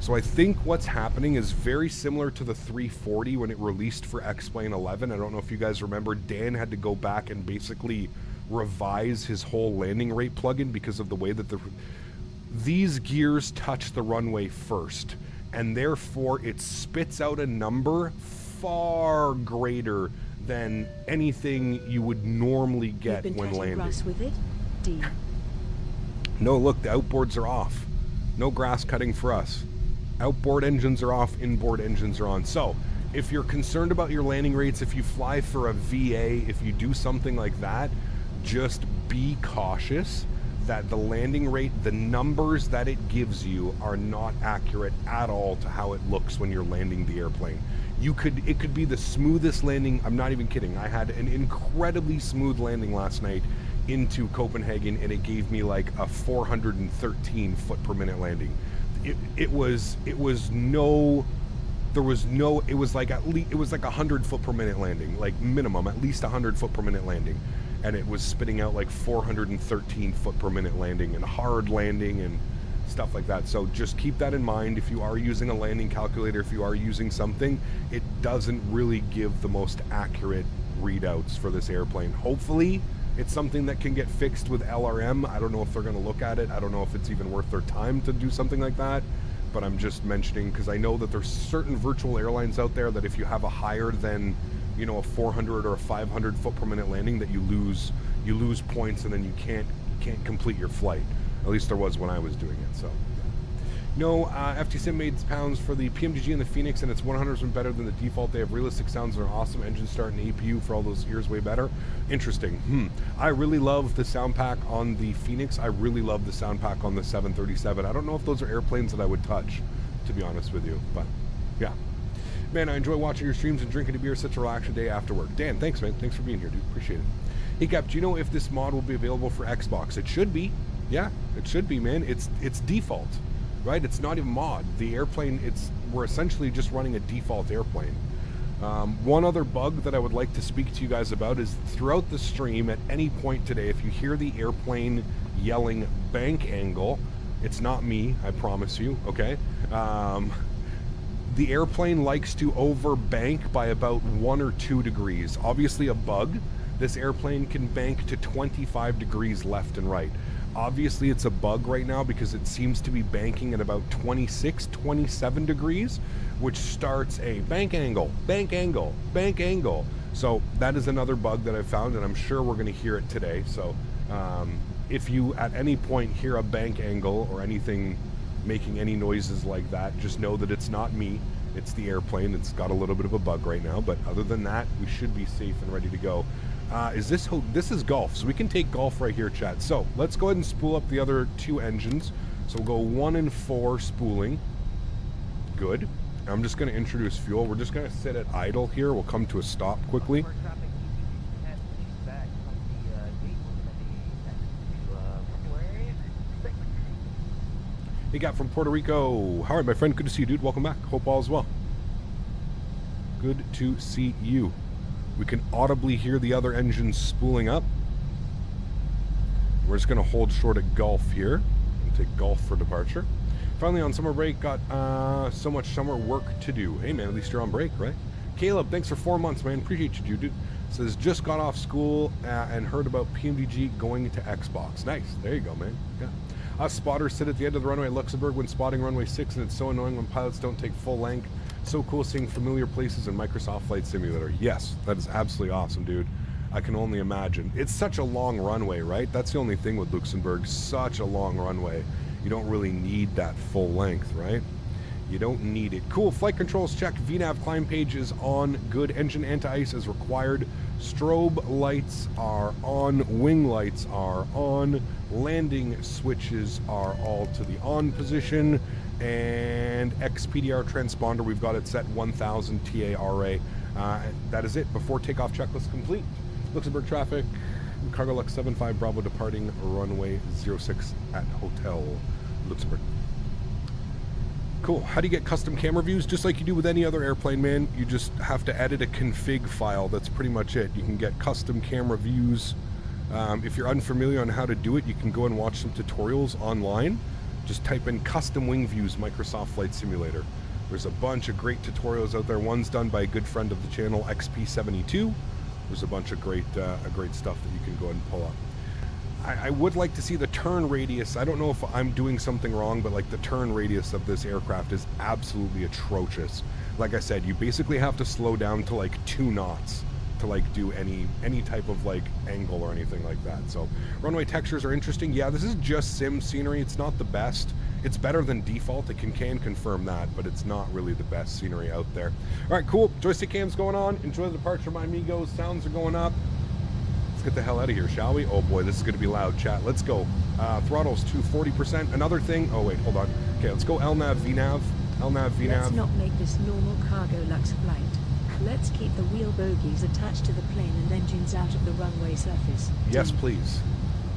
So I think what's happening is very similar to the 340 when it released for X-Plane 11. I don't know if you guys remember, Dan had to go back and basically revise his whole landing rate plugin because of the way that these gears touch the runway first. And therefore it spits out a number far greater than anything you would normally get when landing. Grass with it? D. No, look, the outboards are off. No grass cutting for us. Outboard engines are off, inboard engines are on. So, if you're concerned about your landing rates, if you fly for a VA, if you do something like that, just be cautious that the landing rate, the numbers that it gives you are not accurate at all to how it looks when you're landing the airplane. It could be the smoothest landing. I'm not even kidding. I had an incredibly smooth landing last night into Copenhagen, and it gave me like a 413 foot per minute landing. It was like 100 foot per minute landing, like minimum, at least 100 foot per minute landing. And it was spitting out like 413 foot per minute landing and hard landing and stuff like that. So just keep that in mind. If you are using a landing calculator, if you are using something, it doesn't really give the most accurate readouts for this airplane. Hopefully it's something that can get fixed with LRM. I don't know if they're going to look at it. I don't know if it's even worth their time to do something like that. but I'm just mentioning because I know that there's certain virtual airlines out there that if you have a higher than, you know, a 400 or a 500 foot per minute landing, that you lose points and then you can't complete your flight. At least there was when I was doing it. So no, FTSim made pounds for the PMDG and the Phoenix, and it's 100% better than the default. They have realistic sounds and an awesome engine start and APU for all those ears way better. Interesting. I really love the sound pack on the Phoenix. I really love the sound pack on the 737. I don't know if those are airplanes that I would touch, to be honest with you, but yeah. Man, I enjoy watching your streams and drinking a beer. Such a relaxing day after work. Dan, thanks, man. Thanks for being here, dude. Appreciate it. Hey, Cap, do you know if this mod will be available for Xbox? It should be. Yeah, it should be, man. It's default. Right, it's not even mod. The airplane, we're essentially just running a default airplane. One other bug that I would like to speak to you guys about is throughout the stream, at any point today, if you hear the airplane yelling bank angle, it's not me, I promise you, okay? The airplane likes to overbank by about 1 or 2 degrees. Obviously a bug. This airplane can bank to 25 degrees left and right. Obviously it's a bug right now because it seems to be banking at about 26, 27 degrees, which starts a bank angle, bank angle, bank angle. So that is another bug that I found, and I'm sure we're going to hear it today. So if you at any point hear a bank angle or anything making any noises like that, just know that it's not me. It's the airplane. It's got a little bit of a bug right now, but other than that, we should be safe and ready to go. This is golf, so we can take golf right here, chat. So let's go ahead and spool up the other 2 engines. So we'll go 1 and 4 spooling. Good. I'm just going to introduce fuel. We're just going to sit at idle here. We'll come to a stop quickly. Hey, Gap from Puerto Rico. How are you, my friend? Good to see you, dude. Welcome back. Hope all is well. Good to see you. We can audibly hear the other engines spooling up. We're just going to hold short at golf here and take golf for departure. Finally on summer break, got so much summer work to do. Hey man, at least you're on break, right? Caleb, thanks for 4 months, man. Appreciate you, dude. Says just got off school and heard about PMDG going to Xbox. Nice. There you go, man. Yeah. Us spotters sit at the end of the runway at Luxembourg when spotting runway 6, and it's so annoying when pilots don't take full length. So cool seeing familiar places in Microsoft Flight Simulator. Yes, that is absolutely awesome, dude. I can only imagine. It's such a long runway, right? That's the only thing with Luxembourg. Such a long runway. You don't really need that full length, right? You don't need it. Cool. Flight controls check. VNAV climb page is on. Good. Engine anti-ice is required. Strobe lights are on. Wing lights are on. Landing switches are all to the on position. And XPDR transponder, we've got it set 1000 TARA. That is it. Before takeoff checklist complete. Luxembourg traffic, cargo Lux 75 Bravo departing runway 06 at Hotel Luxembourg. Cool. How do you get custom camera views? Just like you do with any other airplane, man. You just have to edit a config file. That's pretty much it. You can get custom camera views. If you're unfamiliar on how to do it, you can go and watch some tutorials online. Just type in custom wing views Microsoft Flight Simulator. There's a bunch of great tutorials out there. One's done by a good friend of the channel, XP72. There's a bunch of great stuff that you can go ahead and pull up. I would like to see the turn radius. I don't know if I'm doing something wrong, but like the turn radius of this aircraft is absolutely atrocious. Like I said, you basically have to slow down to like 2 knots to like do any type of like angle or anything like that. So runway textures are interesting. Yeah, this is just sim scenery. It's not the best. It's better than default. It can confirm that, but it's not really the best scenery out there. All right, cool. Joystick cam's going on. Enjoy the departure, my amigos. Sounds are going up. Let's get the hell out of here, shall we? Oh boy, this is going to be loud, chat. Let's go. Throttles to 40%. Another thing. Oh wait, hold on. Okay, let's go LNAV VNAV. LNAV VNAV. Let's not make this normal cargo Lux flight. Let's keep the wheel bogies attached to the plane and engines out of the runway surface. Yes, please.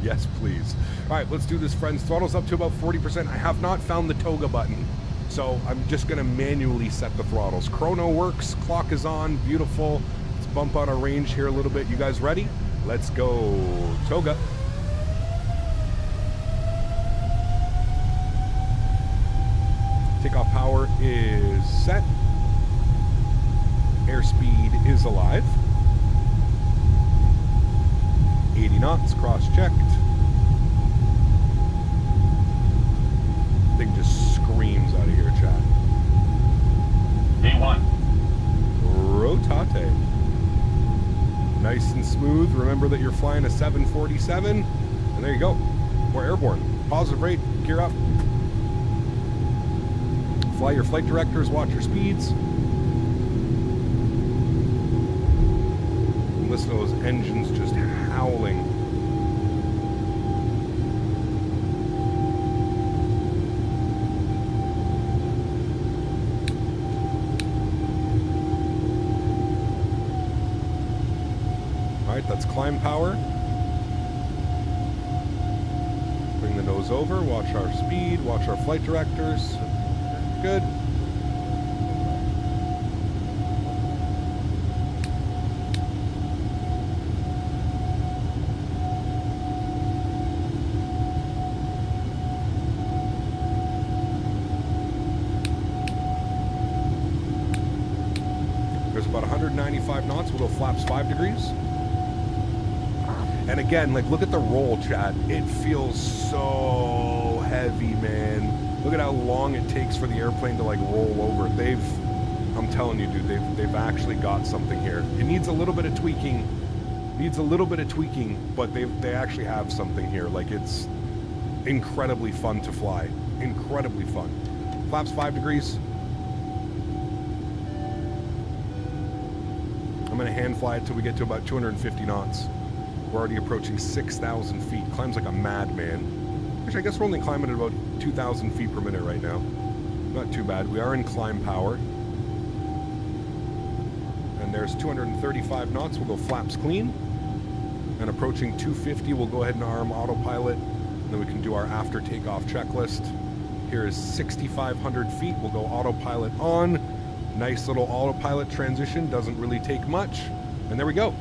Yes, please. All right, let's do this, friends. Throttle's up to about 40%. I have not found the toga button, so I'm just going to manually set the throttles. Chrono works. Clock is on. Beautiful. Let's bump out our range here a little bit. You guys ready? Let's go. Toga. Takeoff power is set. Airspeed is alive. 80 knots, cross-checked. Thing just screams out of here, smooth. Remember that you're flying a 747, and there you go. We're airborne. Positive rate, gear up. Fly your flight directors, watch your speeds. And listen to those engines just howling. That's climb power. Bring the nose over, watch our speed, watch our flight directors. Good. There's about 195 knots. We'll go flaps 5 degrees. And again, like, look at the roll, chat. It feels so heavy, man. Look at how long it takes for the airplane to, like, roll over. I'm telling you, dude, they've actually got something here. It needs a little bit of tweaking. But they actually have something here. Like, it's incredibly fun to fly. Incredibly fun. Flaps 5 degrees. I'm gonna hand fly it till we get to about 250 knots. We're already approaching 6,000 feet. Climbs like a madman. Actually, I guess we're only climbing at about 2,000 feet per minute right now. Not too bad. We are in climb power. And there's 235 knots. We'll go flaps clean. And approaching 250, we'll go ahead and arm autopilot. And then we can do our after takeoff checklist. Here is 6,500 feet. We'll go autopilot on. Nice little autopilot transition. Doesn't really take much. And there we go.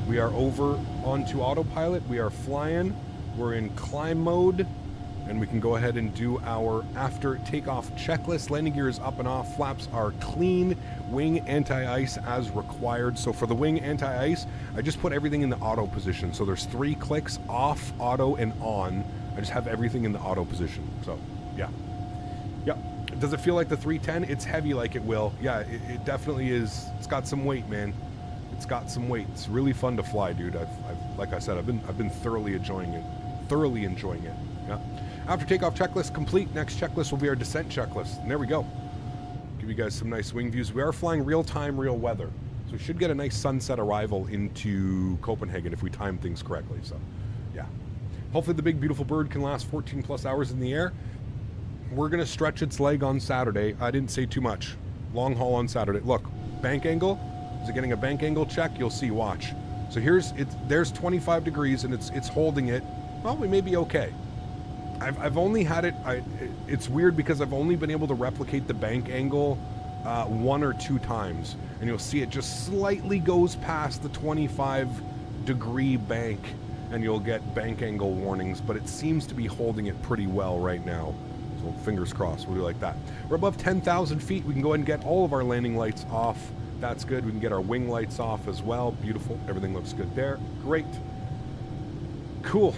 We are over onto autopilot. We are flying. We're in climb mode. And we can go ahead and do our after takeoff checklist. Landing gear is up and off. Flaps are clean. Wing anti-ice as required. So for the wing anti-ice, I just put everything in the auto position. So there's 3 clicks: off, auto, and on. I just have everything in the auto position. So, yeah. Yep. Does it feel like the 310? It's heavy like it will. Yeah, it definitely is. It's got some weight, man. It's got some weight. It's really fun to fly, dude. I've like I said, I've been thoroughly enjoying it. Yeah. After takeoff checklist complete. Next checklist will be our descent checklist. And there we go. Give you guys some nice wing views. We are flying real time, real weather. So we should get a nice sunset arrival into Copenhagen if we time things correctly. So, yeah. Hopefully the big beautiful bird can last 14 plus hours in the air. We're going to stretch its leg on Saturday. I didn't say too much. Long haul on Saturday. Look, bank angle. Is it getting a bank angle check? You'll see, watch. So there's 25 degrees and it's holding it. Well, we may be okay. I've only had it, it's weird because I've only been able to replicate the bank angle 1 or 2 times. And you'll see it just slightly goes past the 25 degree bank and you'll get bank angle warnings, but it seems to be holding it pretty well right now. So fingers crossed, we'll do like that. We're above 10,000 feet. We can go ahead and get all of our landing lights off. That's good. We can get our wing lights off as well. Beautiful. Everything looks good there. Great. Cool.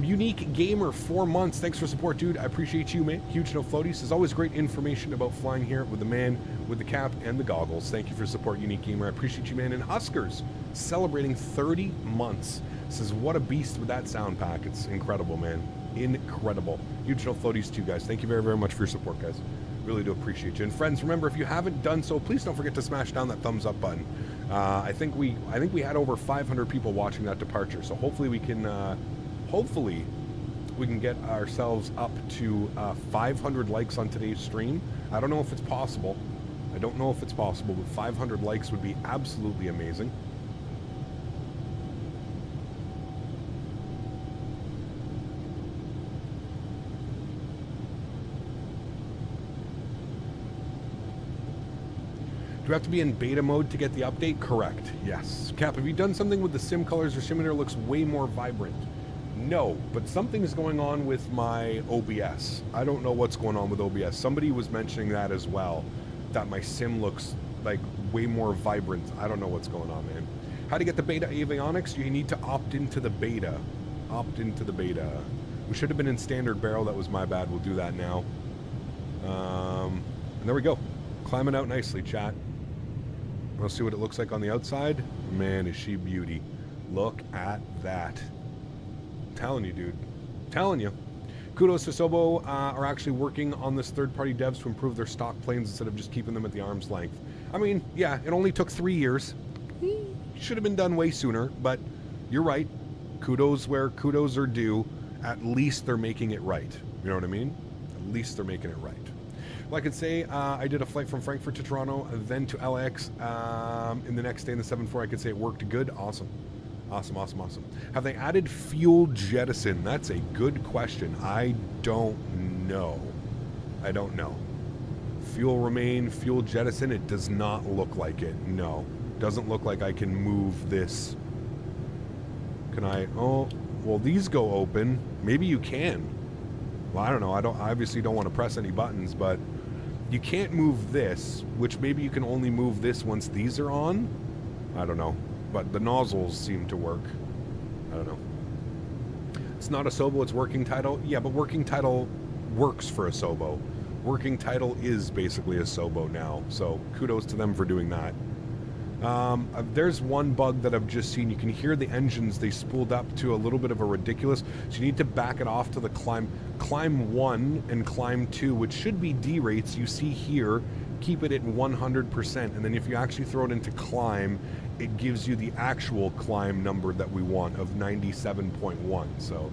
Unique Gamer, 4 months. Thanks for support, dude. I appreciate you, man. Huge no floaties. There's always great information about flying here with the man with the cap and the goggles. Thank you for support, Unique Gamer. I appreciate you, man. And Huskers, celebrating 30 months. Says, what a beast with that sound pack. It's incredible, man. Incredible. Huge no floaties too, guys. Thank you very, very much for your support, guys. Really do appreciate you. And friends, remember, if you haven't done so, please don't forget to smash down that thumbs up button. I think we had over 500 people watching that departure, so hopefully we can get ourselves up to 500 likes on today's stream. I don't know if it's possible. But 500 likes would be absolutely amazing. Do we have to be in beta mode to get the update? Correct. Yes. Cap, have you done something with the sim colors? Your simulator looks way more vibrant. No, but something is going on with my OBS. I don't know what's going on with OBS. Somebody was mentioning that as well, that my sim looks like way more vibrant. I don't know what's going on, man. How to get the beta avionics? You need to opt into the beta. Opt into the beta. We should have been in standard barrel. That was my bad. We'll do that now. And there we go. Climbing out nicely, chat. Let's see what it looks like on the outside. Man, is she a beauty. Look at that. Telling you, dude. Telling you. Kudos to Asobo are actually working on this third-party devs to improve their stock planes instead of just keeping them at the arm's length. I mean, yeah, it only took 3 years. Should have been done way sooner, but you're right. Kudos where kudos are due. At least they're making it right. You know what I mean? At least they're making it right. Well, I could say I did a flight from Frankfurt to Toronto, then to LAX. In the next day in the 7-4, I could say it worked good. Awesome. Awesome, awesome, awesome. Have they added fuel jettison? That's a good question. I don't know. I don't know. Fuel remain, fuel jettison, it does not look like it. No. Doesn't look like I can move this. Can I? Oh, well, these go open. Maybe you can. Well, I don't know. I obviously don't want to press any buttons, but you can't move this, which maybe you can only move this once these are on. I don't know. But the nozzles seem to work. I don't know. It's not Asobo, it's working title. Yeah, but working title works for Asobo. Working title is basically Asobo now, so kudos to them for doing that. There's one bug that I've just seen. You can hear the engines, they spooled up to a little bit of a ridiculous, so you need to back it off to the climb 1 and climb 2, which should be D rates. You see here, keep it at 100%, and then if you actually throw it into climb, it gives you the actual climb number that we want of 97.1. So,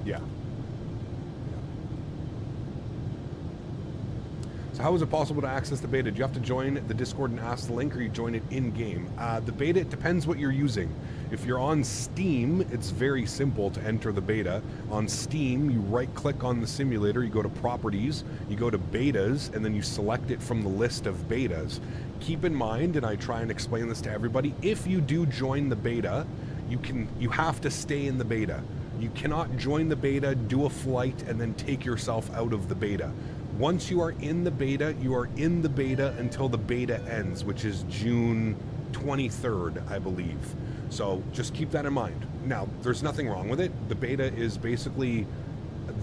yeah. So how is it possible to access the beta? Do you have to join the Discord and ask the link, or you join it in-game? The beta, it depends what you're using. If you're on Steam, it's very simple to enter the beta. On Steam, you right-click on the simulator, you go to Properties, you go to Betas, and then you select it from the list of betas. Keep in mind, and I try and explain this to everybody, if you do join the beta, you have to stay in the beta. You cannot join the beta, do a flight, and then take yourself out of the beta. Once you are in the beta, you are in the beta until the beta ends, which is June 23rd, I believe. So just keep that in mind. Now, there's nothing wrong with it. The beta is basically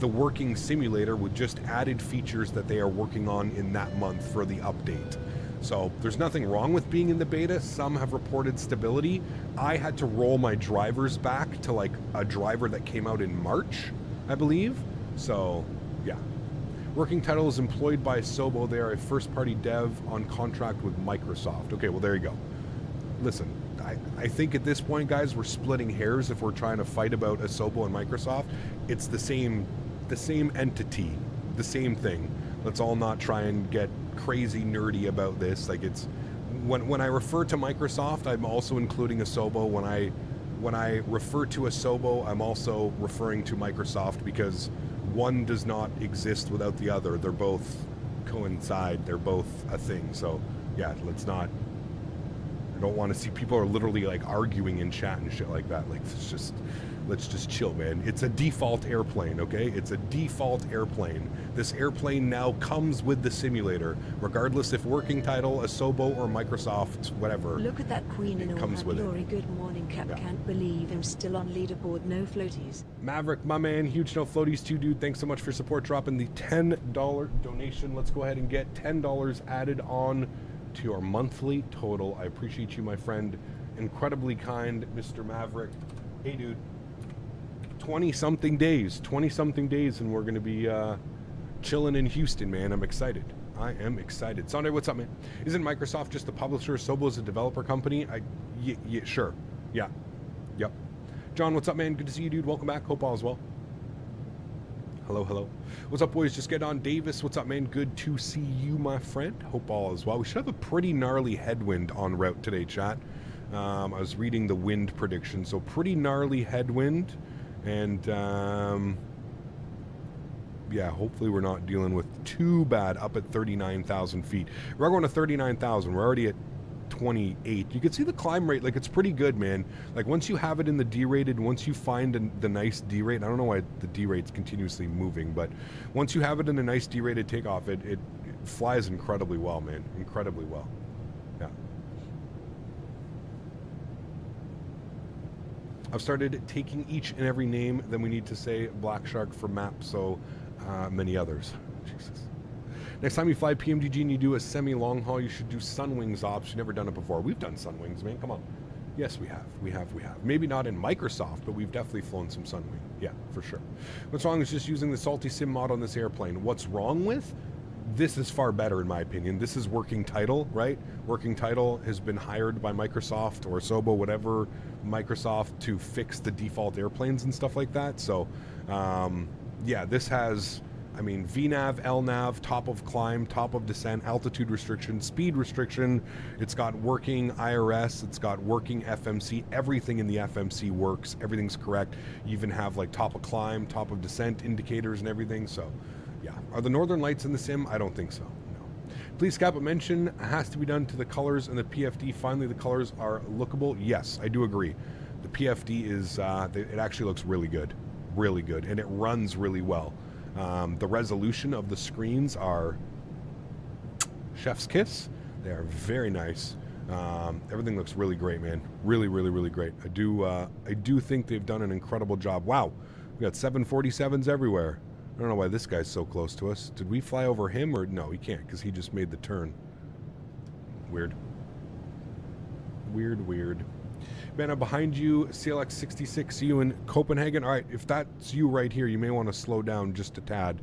the working simulator with just added features that they are working on in that month for the update. So there's nothing wrong with being in the beta. Some have reported stability. I had to roll my drivers back to like a driver that came out in March, I believe. So, yeah. Working title is employed by Asobo. They are a first-party dev on contract with Microsoft. Okay, well, there you go. Listen, I think at this point, guys, we're splitting hairs if we're trying to fight about Asobo and Microsoft. It's the same entity, the same thing. Let's all not try and get crazy nerdy about this. Like, it's when I refer to Microsoft, I'm also including Asobo. When I refer to Asobo, I'm also referring to Microsoft, because one does not exist without the other. They're both coincide. They're both a thing. So yeah, let's not. I don't want to see people are literally like arguing in chat and shit like that. Like, let's just chill, man. It's a default airplane, okay? It's a default airplane. This airplane now comes with the simulator, regardless if working title, Asobo, or Microsoft, whatever. Look at that queen in all her glory. Good morning, Cap. Yeah. Can't believe I'm still on leaderboard. No floaties. Maverick, my man, huge no floaties too, dude. Thanks so much for support. Dropping the $10 donation. Let's go ahead and get $10 added on to our monthly total. I appreciate you, my friend. Incredibly kind, Mr. Maverick. Hey, dude. 20-something days, and we're going to be chilling in Houston, man. I'm excited. I am excited. Sunday, what's up, man? Isn't Microsoft just the publisher? Asobo is a developer company? Yeah, sure. Yeah. Yep. John, what's up, man? Good to see you, dude. Welcome back. Hope all is well. Hello. What's up, boys? Just get on. Davis, what's up, man? Good to see you, my friend. Hope all is well. We should have a pretty gnarly headwind en route today, chat. I was reading the wind prediction, so pretty gnarly headwind. And, yeah, hopefully we're not dealing with too bad up at 39,000 feet. We're going to 39,000. We're already at 28. You can see the climb rate. Like, it's pretty good, man. Like, once you have it in the D-rated, once you find the nice D-rate, I don't know why the D-rate's continuously moving, but once you have it in a nice D-rated takeoff, it flies incredibly well, man. Incredibly well. Yeah. I've started taking each and every name, then we need to say Black Shark for map, so many others. Jesus. Next time you fly PMDG and you do a semi-long haul, you should do Sunwings ops. You've never done it before. We've done Sunwings, man. Come on. Yes, we have. We have. Maybe not in Microsoft, but we've definitely flown some Sunwing. Yeah, for sure. What's wrong is just using the Salty Sim mod on this airplane. What's wrong with? This is far better, in my opinion. This is Working Title, right? Working Title has been hired by Microsoft or Asobo, whatever, Microsoft, to fix the default airplanes and stuff like that. So, yeah, this has... I mean, VNAV, LNAV, top of climb, top of descent, altitude restriction, speed restriction. It's got working IRS. It's got working FMC. Everything in the FMC works. Everything's correct. You even have like top of climb, top of descent indicators and everything. So, yeah. Are the northern lights in the sim? I don't think so. No. Please, Cap, a mention has to be done to the colors and the PFD. Finally, the colors are lookable. Yes, I do agree. The PFD is, it actually looks really good. Really good. And it runs really well. The resolution of the screens are chef's kiss. They are very nice. Everything looks really great, man. Really, really, really great. I do think they've done an incredible job. Wow, we got 747s everywhere. I don't know why this guy's so close to us. Did we fly over him or no? He can't because he just made the turn. Weird. Weird. Man, I'm behind you, CLX66. See you in Copenhagen. All right, if that's you right here, you may want to slow down just a tad.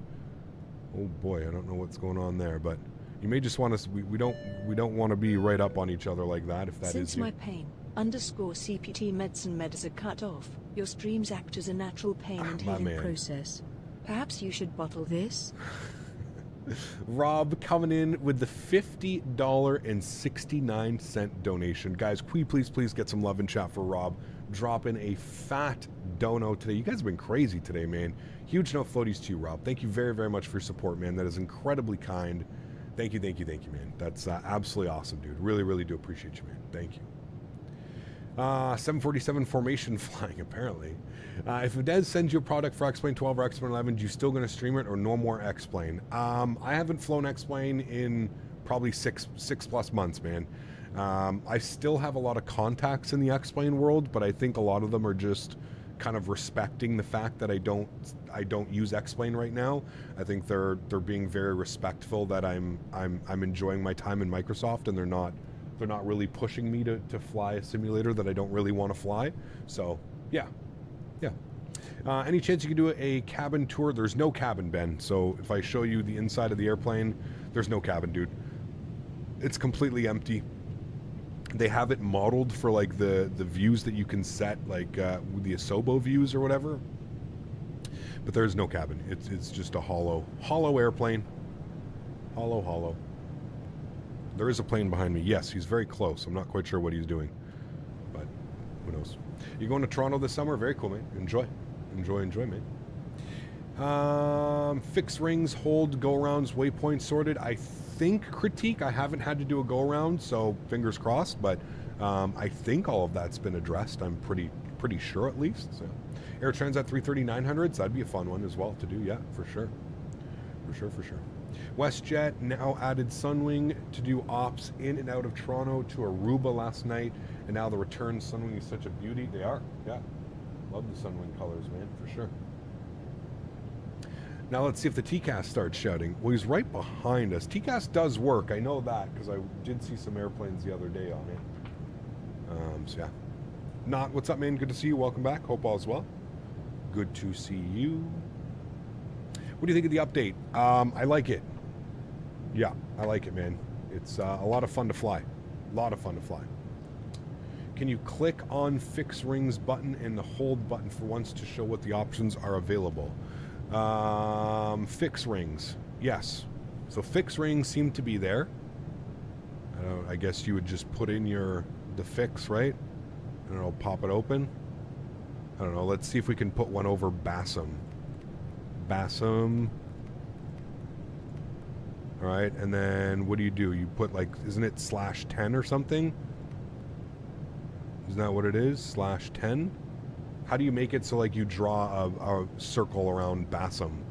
Oh boy, I don't know what's going on there, but you may just want to. We don't want to be right up on each other like that. If that is you. Since my pain _CPT medicine meds are cut off, your streams act as a natural pain and healing process. Perhaps you should bottle this. Rob coming in with the $50.69 donation. Guys, please get some love in chat for Rob. Dropping a fat dono today. You guys have been crazy today, man. Huge no floaties to you, Rob. Thank you very, very much for your support, man. That is incredibly kind. Thank you, man. That's absolutely awesome, dude. Really, really do appreciate you, man. Thank you. 747 formation flying, apparently. If Des sends you a product for X-Plane 12 or X-Plane 11, you still going to stream it or no more X-Plane? I haven't flown X-Plane in probably six plus months, man. I still have a lot of contacts in the X-Plane world, but I think a lot of them are just kind of respecting the fact that I don't use X-Plane right now. I think they're being very respectful that I'm enjoying my time in Microsoft, and they're not really pushing me to fly a simulator that I don't really want to fly. So, yeah. Any chance you can do a cabin tour? There's no cabin, Ben. So if I show you the inside of the airplane, there's no cabin, dude. It's completely empty. They have it modeled for like the views that you can set, like with the Asobo views or whatever. But there's no cabin. It's just a hollow airplane. Hollow. There is a plane behind me. Yes, he's very close. I'm not quite sure what he's doing, but who knows. You going to Toronto this summer? Very cool, man. Enjoy, man. Fix rings, hold, go-arounds, waypoints sorted. I think critique. I haven't had to do a go-around, so fingers crossed, but I think all of that's been addressed. I'm pretty sure, at least. So, Air Transat 330-900s, that'd be a fun one as well to do. Yeah, for sure. WestJet now added Sunwing to do ops in and out of Toronto to Aruba last night, and now the return Sunwing is such a beauty. They are, yeah. Love the Sunwing colors, man, for sure. Now let's see if the TCAS starts shouting. Well, he's right behind us. TCAS does work, I know that, because I did see some airplanes the other day on it. So yeah. Not, what's up, man? Good to see you. Welcome back. Hope all's well. Good to see you. What do you think of the update? I like it. Yeah, I like it, man. It's a lot of fun to fly. Can you click on Fix Rings button and the Hold button for once to show what the options are available? Fix Rings. Yes. So Fix Rings seem to be there. I guess you would just put in the fix, right? And it'll pop it open. I don't know. Let's see if we can put one over Bassam. All right, and then what do? You put like, isn't it /10 or something? Isn't that what it is? /10? How do you make it so like you draw a circle around Bassam?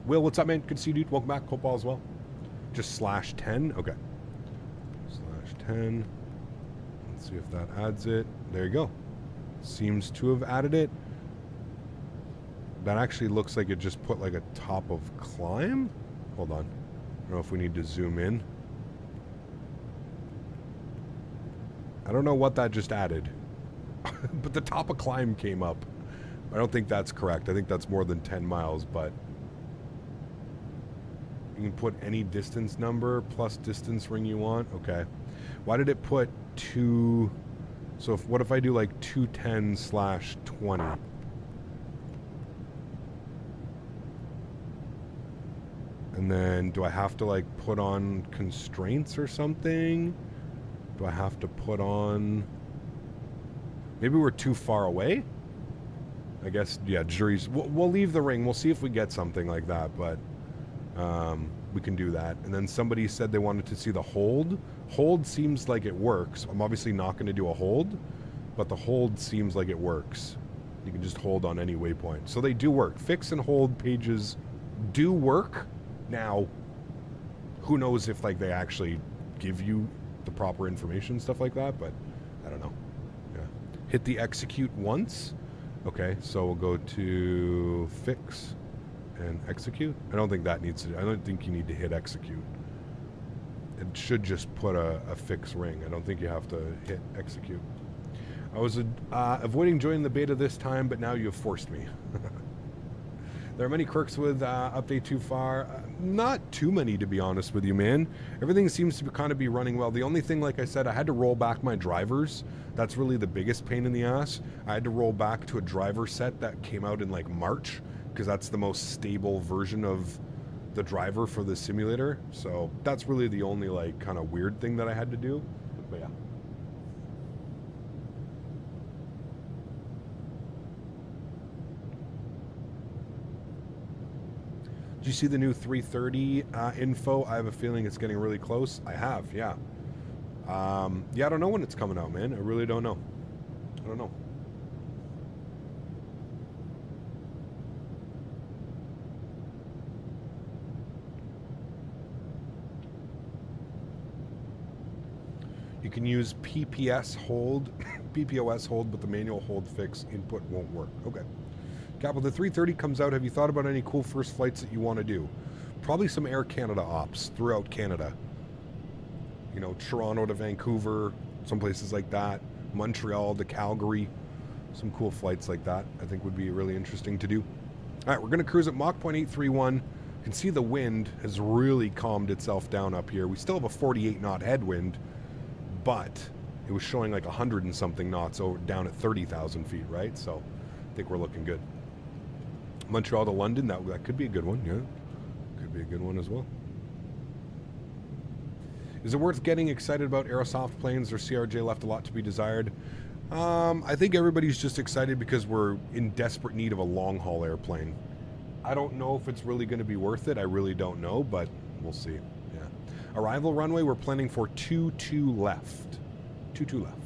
Will, what's up, man? Good to see you, dude. Welcome back. Hope all is well. Just /10? Okay. /10. Let's see if that adds it. There you go. Seems to have added it. That actually looks like it just put like a top of climb. Hold on. I don't know if we need to zoom in. I don't know what that just added. But the top of climb came up. I don't think that's correct. I think that's more than 10 miles, but you can put any distance number plus distance ring you want. Okay. Why did it put 2? So what if I do like 210/20? And then do I have to like put on constraints or something? Do I have to put on... Maybe we're too far away? I guess, yeah, juries... We'll leave the ring. We'll see if we get something like that, but we can do that. And then somebody said they wanted to see the hold. Hold seems like it works. I'm obviously not going to do a hold, but the hold seems like it works. You can just hold on any waypoint. So they do work. Fix and hold pages do work. Now, who knows if like they actually give you the proper information, stuff like that, but I don't know. Yeah. Hit the execute once. Okay, so we'll go to fix and execute. I don't think that needs to, I don't think you need to hit execute. It should just put a fix ring. I don't think you have to hit execute. I was avoiding joining the beta this time, but now you have forced me. There are many quirks with update too far. Not too many, to be honest with you, man. Everything seems to kind of be running well. The only thing, like I said, I had to roll back my drivers. That's really the biggest pain in the ass. I had to roll back to a driver set that came out in like March, because that's the most stable version of the driver for the simulator. So that's really the only like kind of weird thing that I had to do. But yeah. Did you see the new 330 info? I have a feeling it's getting really close. I have, yeah. Yeah, I don't know when it's coming out, man. I really don't know. I don't know. You can use PPS hold, PPOS hold, but the manual hold fix input won't work. Okay. Cap, when the 330 comes out, have you thought about any cool first flights that you want to do? Probably some Air Canada ops throughout Canada. You know, Toronto to Vancouver, some places like that. Montreal to Calgary. Some cool flights like that I think would be really interesting to do. All right, we're going to cruise at Mach 0.831. You can see the wind has really calmed itself down up here. We still have a 48 knot headwind, but it was showing like 100 and something knots over down at 30,000 feet, right? So I think we're looking good. Montreal to London, that could be a good one, yeah. Could be a good one as well. Is it worth getting excited about Aerosoft planes, or CRJ left a lot to be desired? I think everybody's just excited because we're in desperate need of a long-haul airplane. I don't know if it's really going to be worth it. I really don't know, but we'll see. Yeah. Arrival runway, we're planning for 22 left. 22 left.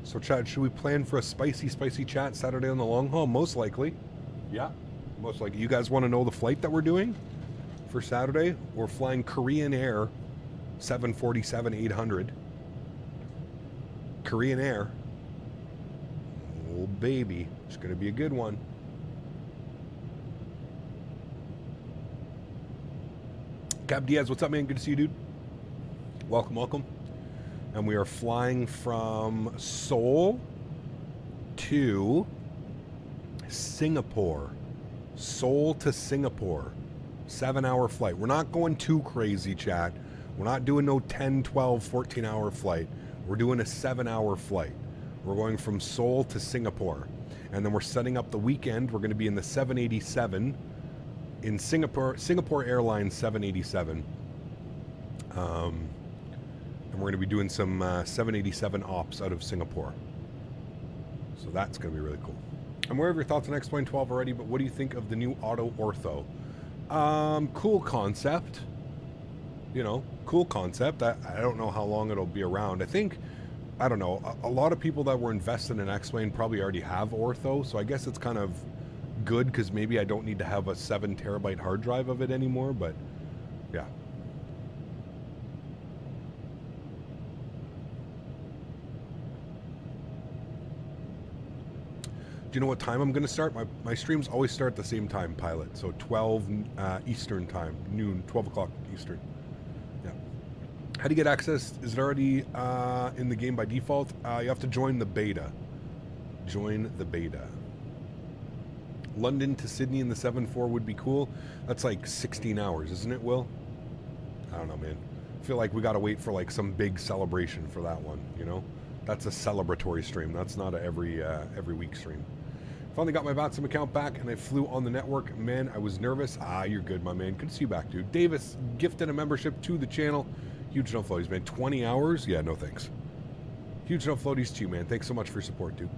So, Chad, should we plan for a spicy chat Saturday on the long haul? Most likely. Yeah, most likely. You guys want to know the flight that we're doing for Saturday? We're flying Korean Air 747-800. Korean Air. Oh, baby. It's going to be a good one. Cap Diaz, what's up, man? Good to see you, dude. Welcome, welcome. And we are flying from Seoul to Singapore. Seoul to Singapore. 7-hour flight. We're not going too crazy, chat. We're not doing no 10, 12, 14-hour flight. We're doing a 7-hour flight. We're going from Seoul to Singapore. And then we're setting up the weekend. We're going to be in the 787 in Singapore Airlines 787. And we're going to be doing some 787 ops out of Singapore. So that's going to be really cool. I'm aware of your thoughts on X-Plane 12 already, but what do you think of the new auto ortho? Cool concept. You know, cool concept. I don't know how long it'll be around. I think, I don't know, a lot of people that were invested in X-Plane probably already have ortho, so I guess it's kind of good because maybe I don't need to have a 7 terabyte hard drive of it anymore, but yeah. Do you know what time I'm going to start? My streams always start at the same time, Pilot. So 12 Eastern time, noon, 12 o'clock Eastern. Yeah. How do you get access? Is it already in the game by default? You have to join the beta. Join the beta. London to Sydney in the 7.4 would be cool. That's like 16 hours, isn't it, Will? I don't know, man. I feel like we got to wait for like some big celebration for that one, you know? That's a celebratory stream. That's not a every week stream. Finally got my Vatsum account back and I flew on the network. Man, I was nervous. You're good, my man. Good to see you back, dude. Davis gifted a membership to the channel. Huge no floaties, man. 20 hours? Yeah, no thanks. Huge no floaties to you, man. Thanks so much for your support, dude.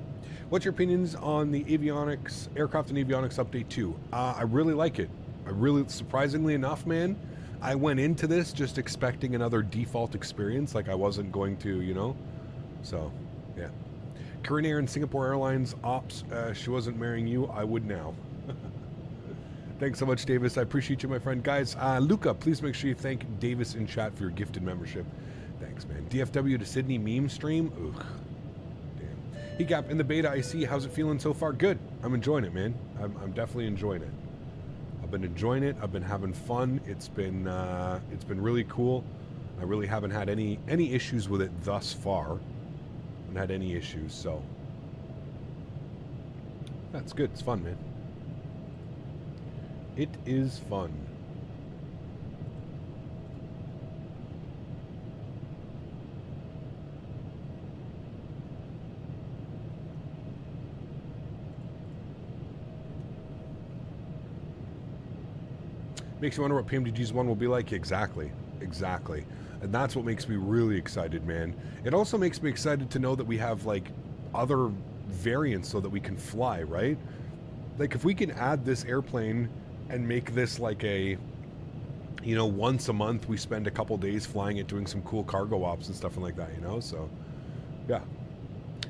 What's your opinions on the avionics, aircraft and avionics update 2? I really like it. I really, surprisingly enough, man, I went into this just expecting another default experience, like I wasn't going to, you know? So, yeah. Korean Air and Singapore Airlines ops, she wasn't marrying you, I would now. Thanks so much, Davis. I appreciate you, my friend. Guys, Luca, please make sure you thank Davis in chat for your gifted membership. Thanks, man. DFW to Sydney meme stream? Ugh. Damn. Gap in the beta, I see. How's it feeling so far? Good. I'm enjoying it, man. I'm definitely enjoying it. I've been enjoying it. I've been having fun. It's been really cool. I really haven't had any issues with it thus far. Had any issues, so that's good. It's fun, man. It is fun. Makes you wonder what PMDG's one will be like. Exactly. And that's what makes me really excited, man. It also makes me excited to know that we have, like, other variants so that we can fly, right? Like, if we can add this airplane and make this like a, you know, once a month we spend a couple days flying it, doing some cool cargo ops and stuff like that, you know? So, yeah.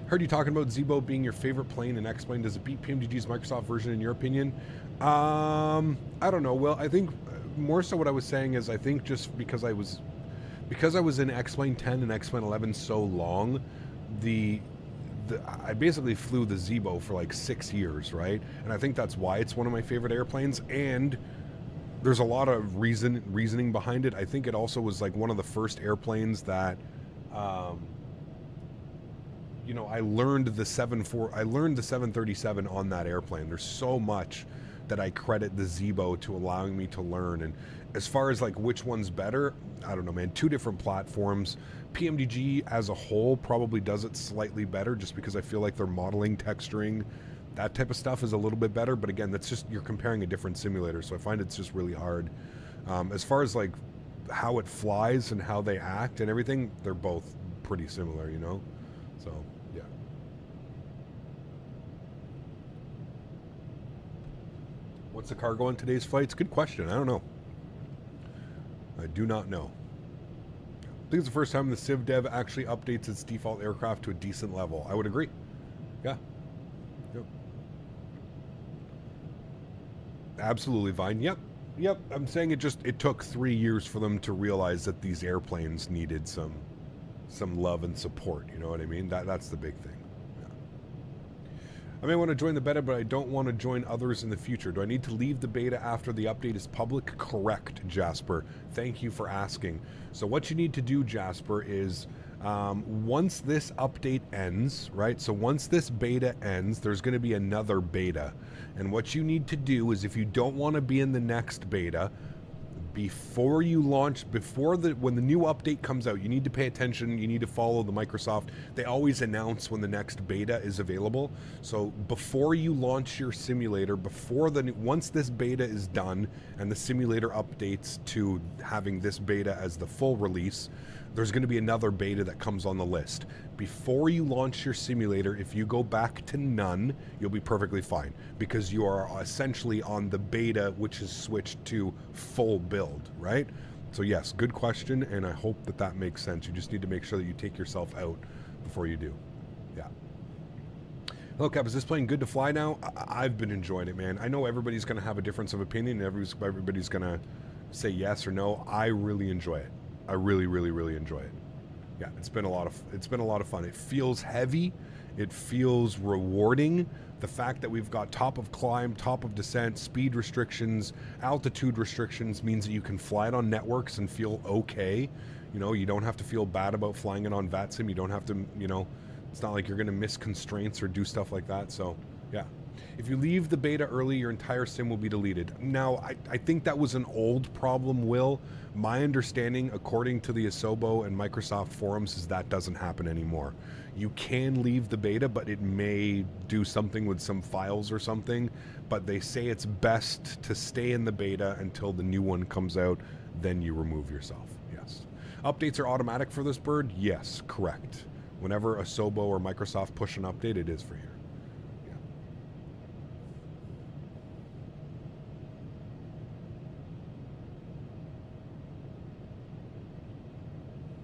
Heard you talking about Zibo being your favorite plane in X-Plane. Does it beat PMDG's Microsoft version in your opinion? I don't know. Well, I think more so what I was saying is I think just because I was in X-Plane 10 and X-Plane 11 so long, I basically flew the Zibo for like 6 years, right? And I think that's why it's one of my favorite airplanes. And there's a lot of reasoning behind it. I think it also was like one of the first airplanes that, you know, I learned the 737 on that airplane. There's so much that I credit the Zibo to allowing me to learn. And as far as like which one's better, I don't know, man. 2 different platforms. PMDG as a whole probably does it slightly better just because I feel like their modeling, texturing, that type of stuff is a little bit better. But again, that's just, you're comparing a different simulator. So I find it's just really hard. As far as like how it flies and how they act and everything, they're both pretty similar, you know? So, yeah. What's the cargo on today's flights? Good question. I don't know. I do not know. I think it's the first time the Civ Dev actually updates its default aircraft to a decent level. I would agree. Yeah. Yep. Absolutely, Vine. Yep. I'm saying it took 3 years for them to realize that these airplanes needed some love and support. You know what I mean? That's the big thing. I may want to join the beta, but I don't want to join others in the future. Do I need to leave the beta after the update is public? Correct, Jasper. Thank you for asking. So what you need to do, Jasper, is once this update ends, right? So once this beta ends, there's going to be another beta. And what you need to do is, if you don't want to be in the next beta, before you launch, when the new update comes out, you need to pay attention. You need to follow the Microsoft. They always announce when the next beta is available. So before you launch your simulator, once this beta is done and the simulator updates to having this beta as the full release, there's going to be another beta that comes on the list. Before you launch your simulator, if you go back to none, you'll be perfectly fine, because you are essentially on the beta, which is switched to full build, right? So yes, good question, and I hope that that makes sense. You just need to make sure that you take yourself out before you do. Yeah. Hello, Cap. Is this plane good to fly now? I've been enjoying it, man. I know everybody's going to have a difference of opinion. Everybody's going to say yes or no. I really enjoy it. I really, really, really enjoy it. Yeah, it's been a lot of fun. It feels heavy. It feels rewarding. The fact that we've got top of climb, top of descent, speed restrictions, altitude restrictions means that you can fly it on networks and feel okay. You know, you don't have to feel bad about flying it on VATSIM. You don't have to, you know, it's not like you're going to miss constraints or do stuff like that. So, yeah. If you leave the beta early, your entire sim will be deleted. Now, I think that was an old problem, Will. My understanding, according to the Asobo and Microsoft forums, is that doesn't happen anymore. You can leave the beta, but it may do something with some files or something. But they say it's best to stay in the beta until the new one comes out, then you remove yourself. Yes. Updates are automatic for this bird? Yes, correct. Whenever Asobo or Microsoft push an update, it is for here.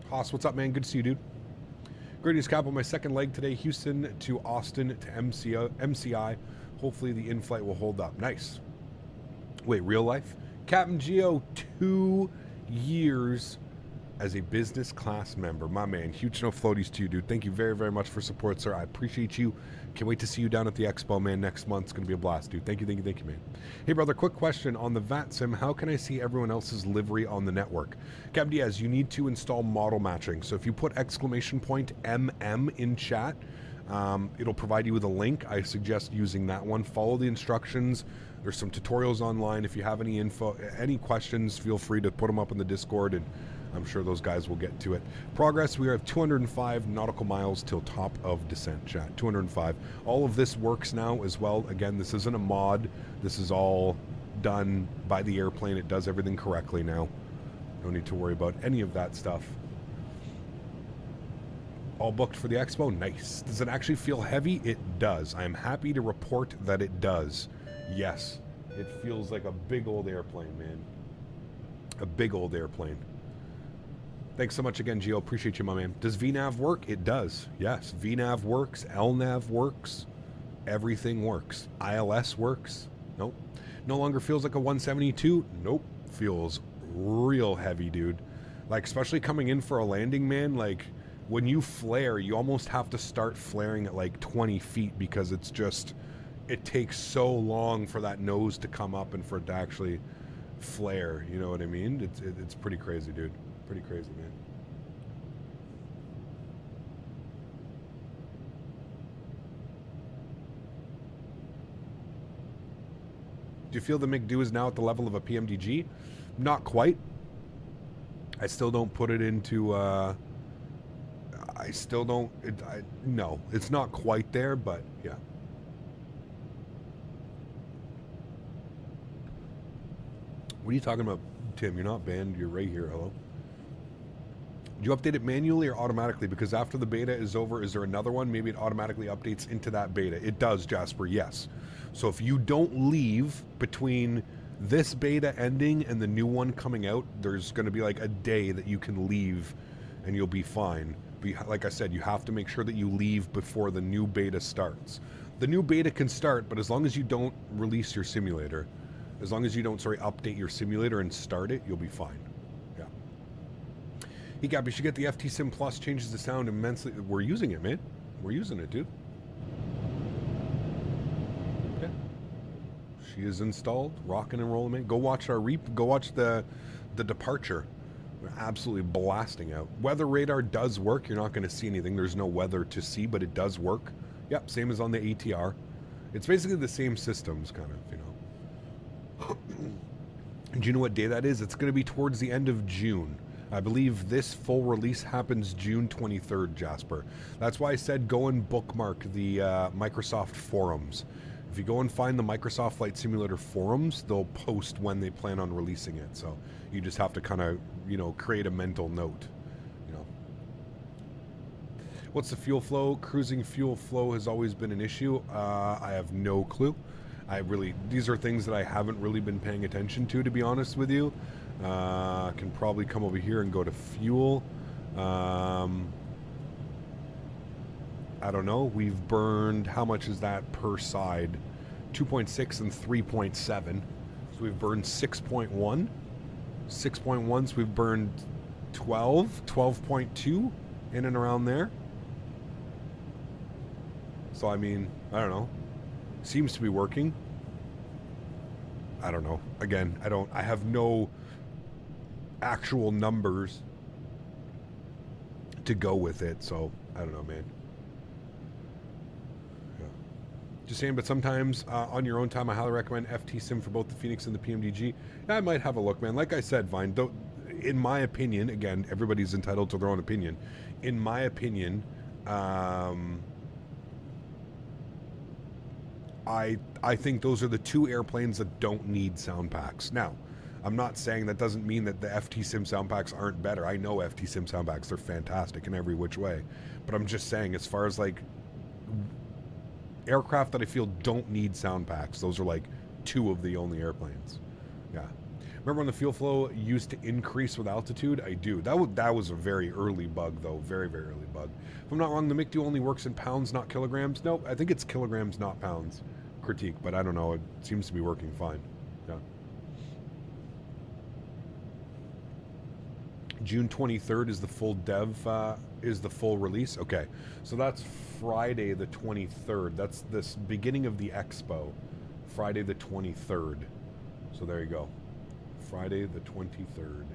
Haas, what's up, man? Good to see you, dude. Greatest cap on my second leg today. Houston to Austin to MCI. Hopefully the in-flight will hold up. Nice. Wait, real life? Captain Geo, 2 years as a business class member. My man, huge no floaties to you, dude. Thank you very, very much for support, sir. I appreciate you. Can't wait to see you down at the expo, man, next month. It's going to be a blast, dude. Thank you, man. Hey, brother, quick question. On the VATSIM, how can I see everyone else's livery on the network? Captain Diaz, you need to install model matching. So if you put !MM in chat, it'll provide you with a link. I suggest using that one. Follow the instructions. There's some tutorials online. If you have any info, any questions, feel free to put them up in the Discord, and I'm sure those guys will get to it. Progress, we have 205 nautical miles till top of descent, chat. 205. All of this works now as well. Again, this isn't a mod. This is all done by the airplane. It does everything correctly now. No need to worry about any of that stuff. All booked for the expo? Nice. Does it actually feel heavy? It does. I am happy to report that it does. Yes. It feels like a big old airplane, man. A big old airplane. Thanks so much again, Gio. Appreciate you, my man. Does VNAV work? It does. Yes. VNAV works. LNAV works. Everything works. ILS works. Nope. No longer feels like a 172? Nope. Feels real heavy, dude. Like, especially coming in for a landing, man, like, when you flare, you almost have to start flaring at like 20 feet because it's just, it takes so long for that nose to come up and for it to actually flare. You know what I mean? It's pretty crazy, dude. Pretty crazy, man. Do you feel the McDo is now at the level of a PMDG? Not quite. I still don't put it into, I still don't, no, it's not quite there, but yeah. What are you talking about, Tim? You're not banned, you're right here, hello? Do you update it manually or automatically? Because after the beta is over, is there another one? Maybe it automatically updates into that beta. It does, Jasper, yes. So if you don't leave between this beta ending and the new one coming out, there's going to be like a day that you can leave and you'll be fine. But like I said, you have to make sure that you leave before the new beta starts. The new beta can start, but as long as you don't release your simulator, as long as you don't, update your simulator and start it, you'll be fine. Yeah. Hey, Gab, you should get the FT Sim Plus. Changes the sound immensely. We're using it, man. We're using it, dude. Okay. She is installed, rocking and rolling, man. Go watch our go watch the departure. We're absolutely blasting out. Weather radar does work. You're not going to see anything. There's no weather to see, but it does work. Yep, same as on the ATR. It's basically the same systems, kind of, you know. And do you know what day that is? It's going to be towards the end of June. I believe this full release happens June 23rd, Jasper. That's why I said go and bookmark the Microsoft forums. If you go and find the Microsoft Flight Simulator forums, they'll post when they plan on releasing it. So you just have to kind of, you know, create a mental note, you know. What's the fuel flow? Cruising fuel flow has always been an issue. I have no clue. These are things that I haven't really been paying attention to be honest with you. Can probably come over here and go to fuel. I don't know. We've burned, how much is that per side? 2.6 and 3.7. So we've burned 6.1. 6.1, so we've burned 12, 12.2 in and around there. So, I mean, I don't know. Seems to be working. I don't know. Again, I have no actual numbers to go with it, so I don't know, man. Yeah. Just saying, but sometimes on your own time, I highly recommend FT Sim for both the Phoenix and the PMDG. Yeah, I might have a look, man. Like I said, Vine, though, in my opinion, again, everybody's entitled to their own opinion. In my opinion, I think those are the two airplanes that don't need sound packs. Now, I'm not saying that doesn't mean that the FT Sim sound packs aren't better. I know FT Sim sound packs, they're fantastic in every which way. But I'm just saying, as far as like aircraft that I feel don't need sound packs, those are like two of the only airplanes. Yeah. Remember when the fuel flow used to increase with altitude? I do. That was a very early bug, though. Very, very early bug. If I'm not wrong, the MICDO only works in pounds, not kilograms. Nope, I think it's kilograms, not pounds. Critique, but I don't know. It seems to be working fine. Yeah. June 23rd is the full is the full release. Okay, so that's Friday the 23rd. That's this beginning of the expo. Friday the 23rd. So there you go. Friday the 23rd.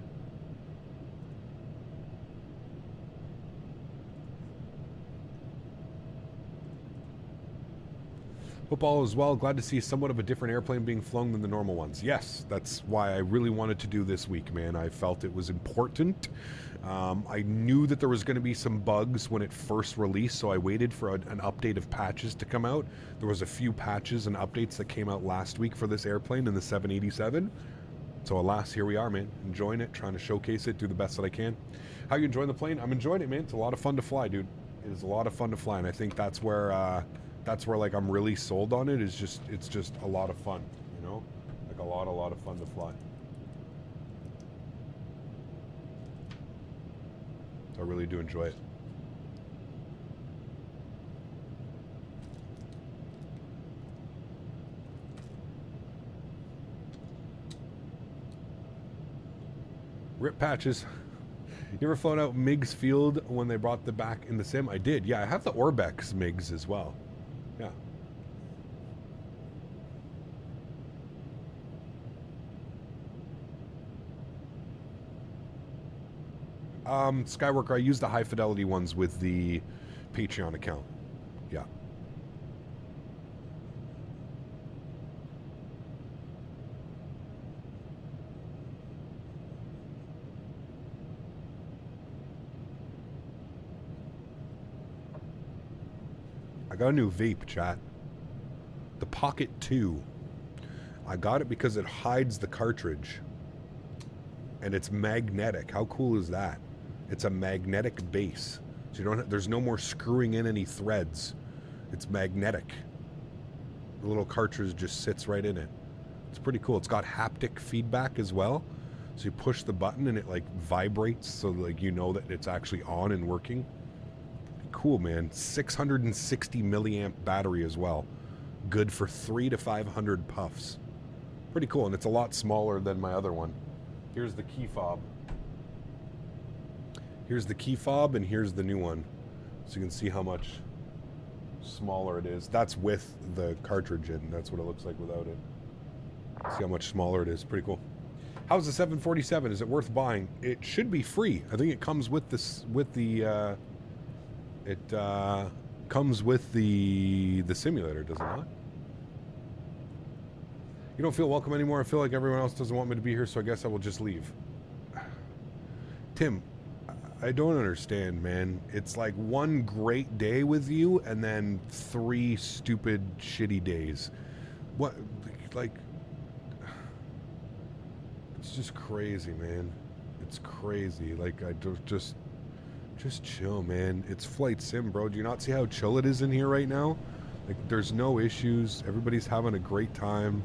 Football as well. Glad to see somewhat of a different airplane being flown than the normal ones. Yes, that's why I really wanted to do this week, man. I felt it was important. I knew that there was going to be some bugs when it first released, so I waited for an update of patches to come out. There was a few patches and updates that came out last week for this airplane in the 787. So alas, here we are, man. Enjoying it, trying to showcase it, do the best that I can. How you enjoying the plane? I'm enjoying it, man. It's a lot of fun to fly, dude. It is a lot of fun to fly, and I think that's where like I'm really sold on it. It's just a lot of fun, you know, like a lot of fun to fly. So I really do enjoy it. Rip patches. You ever flown out Miggs Field when they brought the back in the sim? I did. Yeah, I have the Orbex Miggs as well. Yeah. Skyworker, I use the high fidelity ones with the Patreon account. Yeah. I got a new vape, chat. The Pocket 2. I got it because it hides the cartridge. And it's magnetic. How cool is that? It's a magnetic base. So you don't there's no more screwing in any threads. It's magnetic. The little cartridge just sits right in it. It's pretty cool. It's got haptic feedback as well. So you push the button and it like vibrates so like you know that it's actually on and working. Cool, man. 660 milliamp battery as well. Good for 300 to 500 puffs. Pretty cool, and it's a lot smaller than my other one. Here's the key fob. Here's the key fob, and here's the new one. So you can see how much smaller it is. That's with the cartridge in. That's what it looks like without it. See how much smaller it is. Pretty cool. How's the 747? Is it worth buying? It should be free. I think it comes with this It comes with the simulator, does it not? You don't feel welcome anymore. I feel like everyone else doesn't want me to be here, so I guess I will just leave. Tim, I don't understand, man. It's like one great day with you and then 3 stupid, shitty days. What, like, it's just crazy, man. It's crazy. Like, I don't just chill, man. It's flight sim, bro. Do you not see how chill it is in here right now? Like, there's no issues. Everybody's having a great time.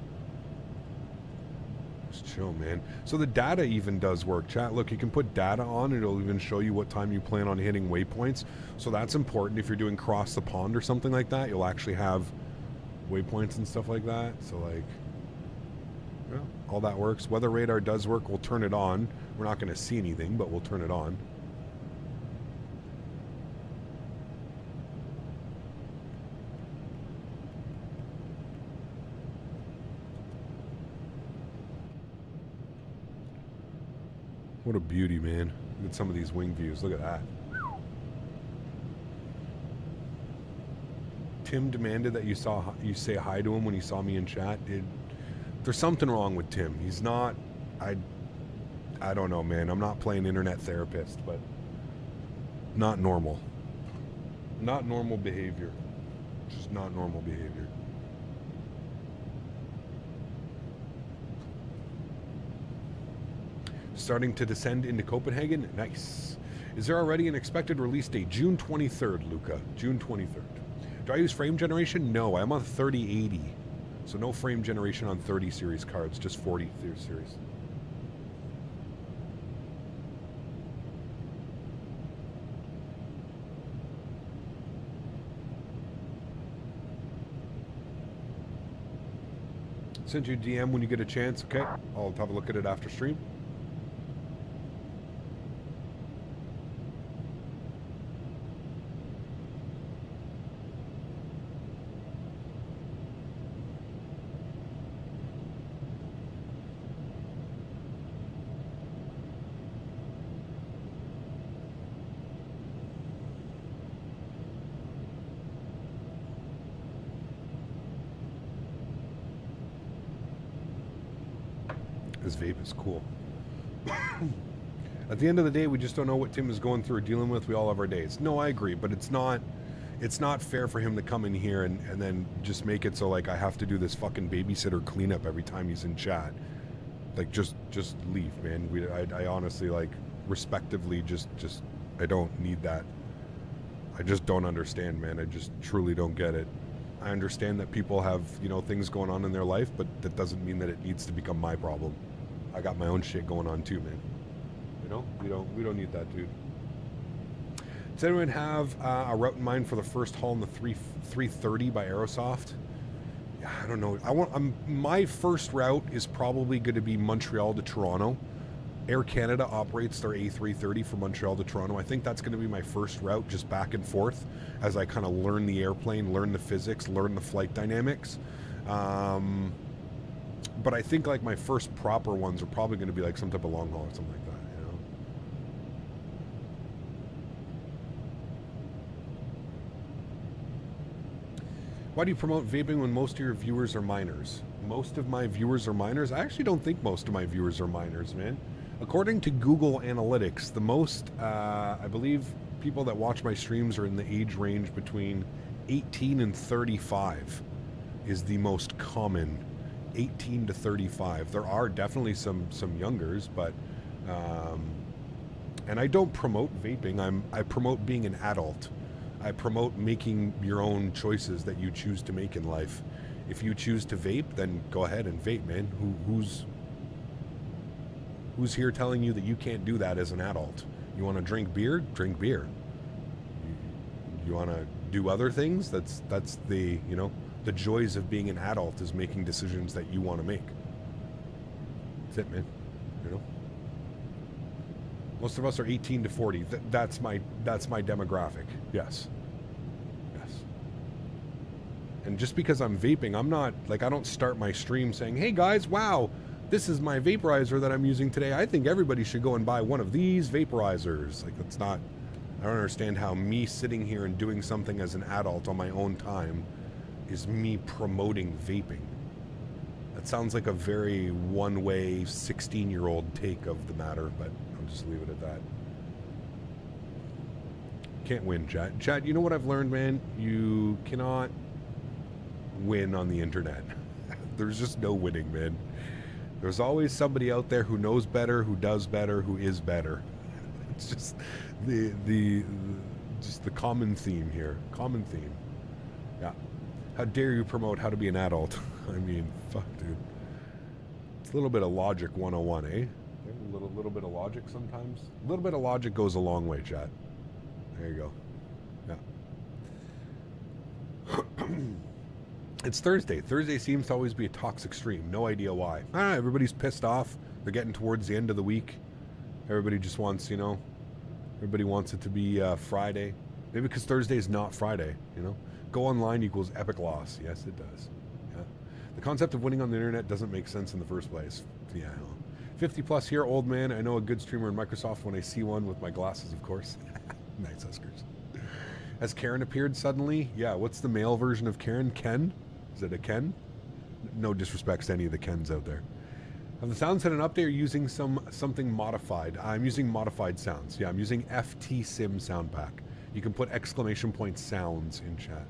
Just chill, man. So the data even does work, chat. Look, you can put data on, and it'll even show you what time you plan on hitting waypoints. So that's important. If you're doing cross the pond or something like that, you'll actually have waypoints and stuff like that. So, like, yeah, all that works. Weather radar does work. We'll turn it on. We're not going to see anything, but we'll turn it on. What a beauty, man. Look at some of these wing views. Look at that. Tim demanded that you say hi to him when he saw me in chat. There's something wrong with Tim. He's not... I don't know, man. I'm not playing internet therapist, but not normal. Not normal behavior. Just not normal behavior. Starting to descend into Copenhagen? Nice. Is there already an expected release date? June 23rd, Luca. June 23rd. Do I use frame generation? No, I'm on 3080. So no frame generation on 30 series cards, just 40 series. Send you a DM when you get a chance, okay? I'll have a look at it after stream. This vape is cool. At the end of the day, we just don't know what Tim is going through or dealing with. We all have our days. No, I agree, but it's not fair for him to come in here and then just make it so, like, I have to do this fucking babysitter cleanup every time he's in chat. Like, just leave, man. I honestly, like, respectively, just I don't need that. I just don't understand, man. I just truly don't get it. I understand that people have, you know, things going on in their life, but that doesn't mean that it needs to become my problem. I got my own shit going on too, man. You know, we don't need that, dude. Does anyone have a route in mind for the first haul in the 330 by Aerosoft? Yeah, I don't know. My first route is probably going to be Montreal to Toronto. Air Canada operates their A330 from Montreal to Toronto. I think that's going to be my first route, just back and forth, as I kind of learn the airplane, learn the physics, learn the flight dynamics. But I think, like, my first proper ones are probably going to be like some type of long haul or something like that, you know? Why do you promote vaping when most of your viewers are minors? Most of my viewers are minors? I actually don't think most of my viewers are minors, man. According to Google Analytics, the most, I believe, people that watch my streams are in the age range between 18 and 35 is the most common. 18 to 35. There are definitely some youngers, but and I don't promote vaping. I promote being an adult. I promote making your own choices that you choose to make in life. If you choose to vape, then go ahead and vape, man. Who's here telling you that you can't do that as an adult? You want to drink beer? Drink beer. You want to do other things? That's the, you know, the joys of being an adult is making decisions that you want to make. That's it, man. You know? Most of us are 18 to 40. That's my demographic. Yes. Yes. And just because I'm vaping, I'm not, like, I don't start my stream saying, hey guys, wow, this is my vaporizer that I'm using today. I think everybody should go and buy one of these vaporizers. Like, that's not, I don't understand how me sitting here and doing something as an adult on my own time is me promoting vaping. That sounds like a very one-way 16-year-old take of the matter, but I'll just leave it at that. Can't win, chat. Chat, you know what I've learned, man? You cannot win on the internet. There's just no winning, man. There's always somebody out there who knows better, who does better, who is better. It's just the common theme here. Common theme. Yeah. How dare you promote how to be an adult? I mean, fuck, dude. It's a little bit of logic 101, eh? A little bit of logic sometimes. A little bit of logic goes a long way, chat. There you go. Yeah. It's Thursday. Thursday seems to always be a toxic stream. No idea why. Everybody's pissed off. They're getting towards the end of the week. Everybody just wants, you know, everybody wants it to be Friday. Maybe because Thursday is not Friday, you know. Go online equals epic loss. Yes, it does. Yeah. The concept of winning on the internet doesn't make sense in the first place. Yeah. 50 plus here, old man. I know a good streamer in Microsoft when I see one with my glasses, of course. Nice, Huskers. Has Karen appeared suddenly? Yeah, what's the male version of Karen? Ken? Is it a Ken? No disrespects to any of the Kens out there. Have the sounds had an update or using something modified? I'm using modified sounds. Yeah, I'm using FT Sim sound pack. You can put exclamation point sounds in chat.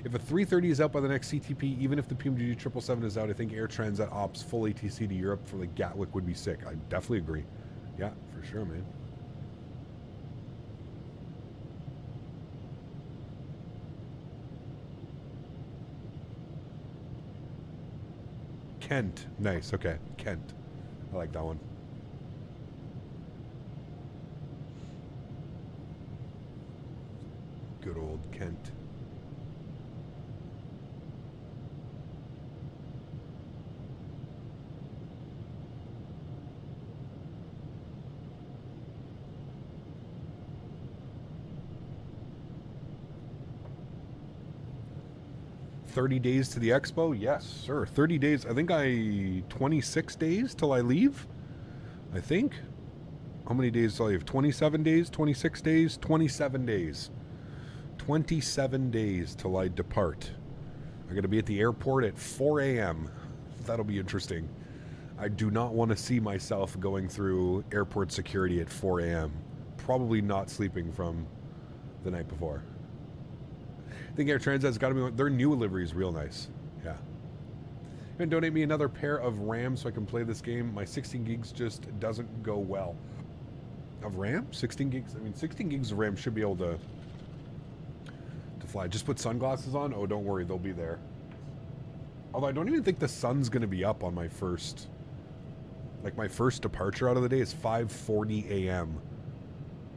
If a 330 is out by the next CTP, even if the PMGG 777 is out, I think Air Transat Ops full ATC to Europe for like Gatwick would be sick. I definitely agree. Yeah, for sure, man. Kent. Nice. Okay. Kent. I like that one. Good old Kent. $30 days to the expo? Yes, sir. 30 days. I think 26 days till I leave. I think. How many days till I leave? 27 days? 26 days? 27 days. 27 days till I depart. I got to be at the airport at 4 a.m. That'll be interesting. I do not want to see myself going through airport security at 4 a.m. Probably not sleeping from the night before. I think Air Transat's got to be, their new livery is real nice. Yeah. You can donate me another pair of RAM so I can play this game. My 16 gigs just doesn't go well. Of RAM? 16 gigs? I mean, 16 gigs of RAM should be able to fly. Just put sunglasses on? Oh, don't worry, they'll be there. Although I don't even think the sun's going to be up on my first... Like, my first departure out of the day is 5:40 a.m.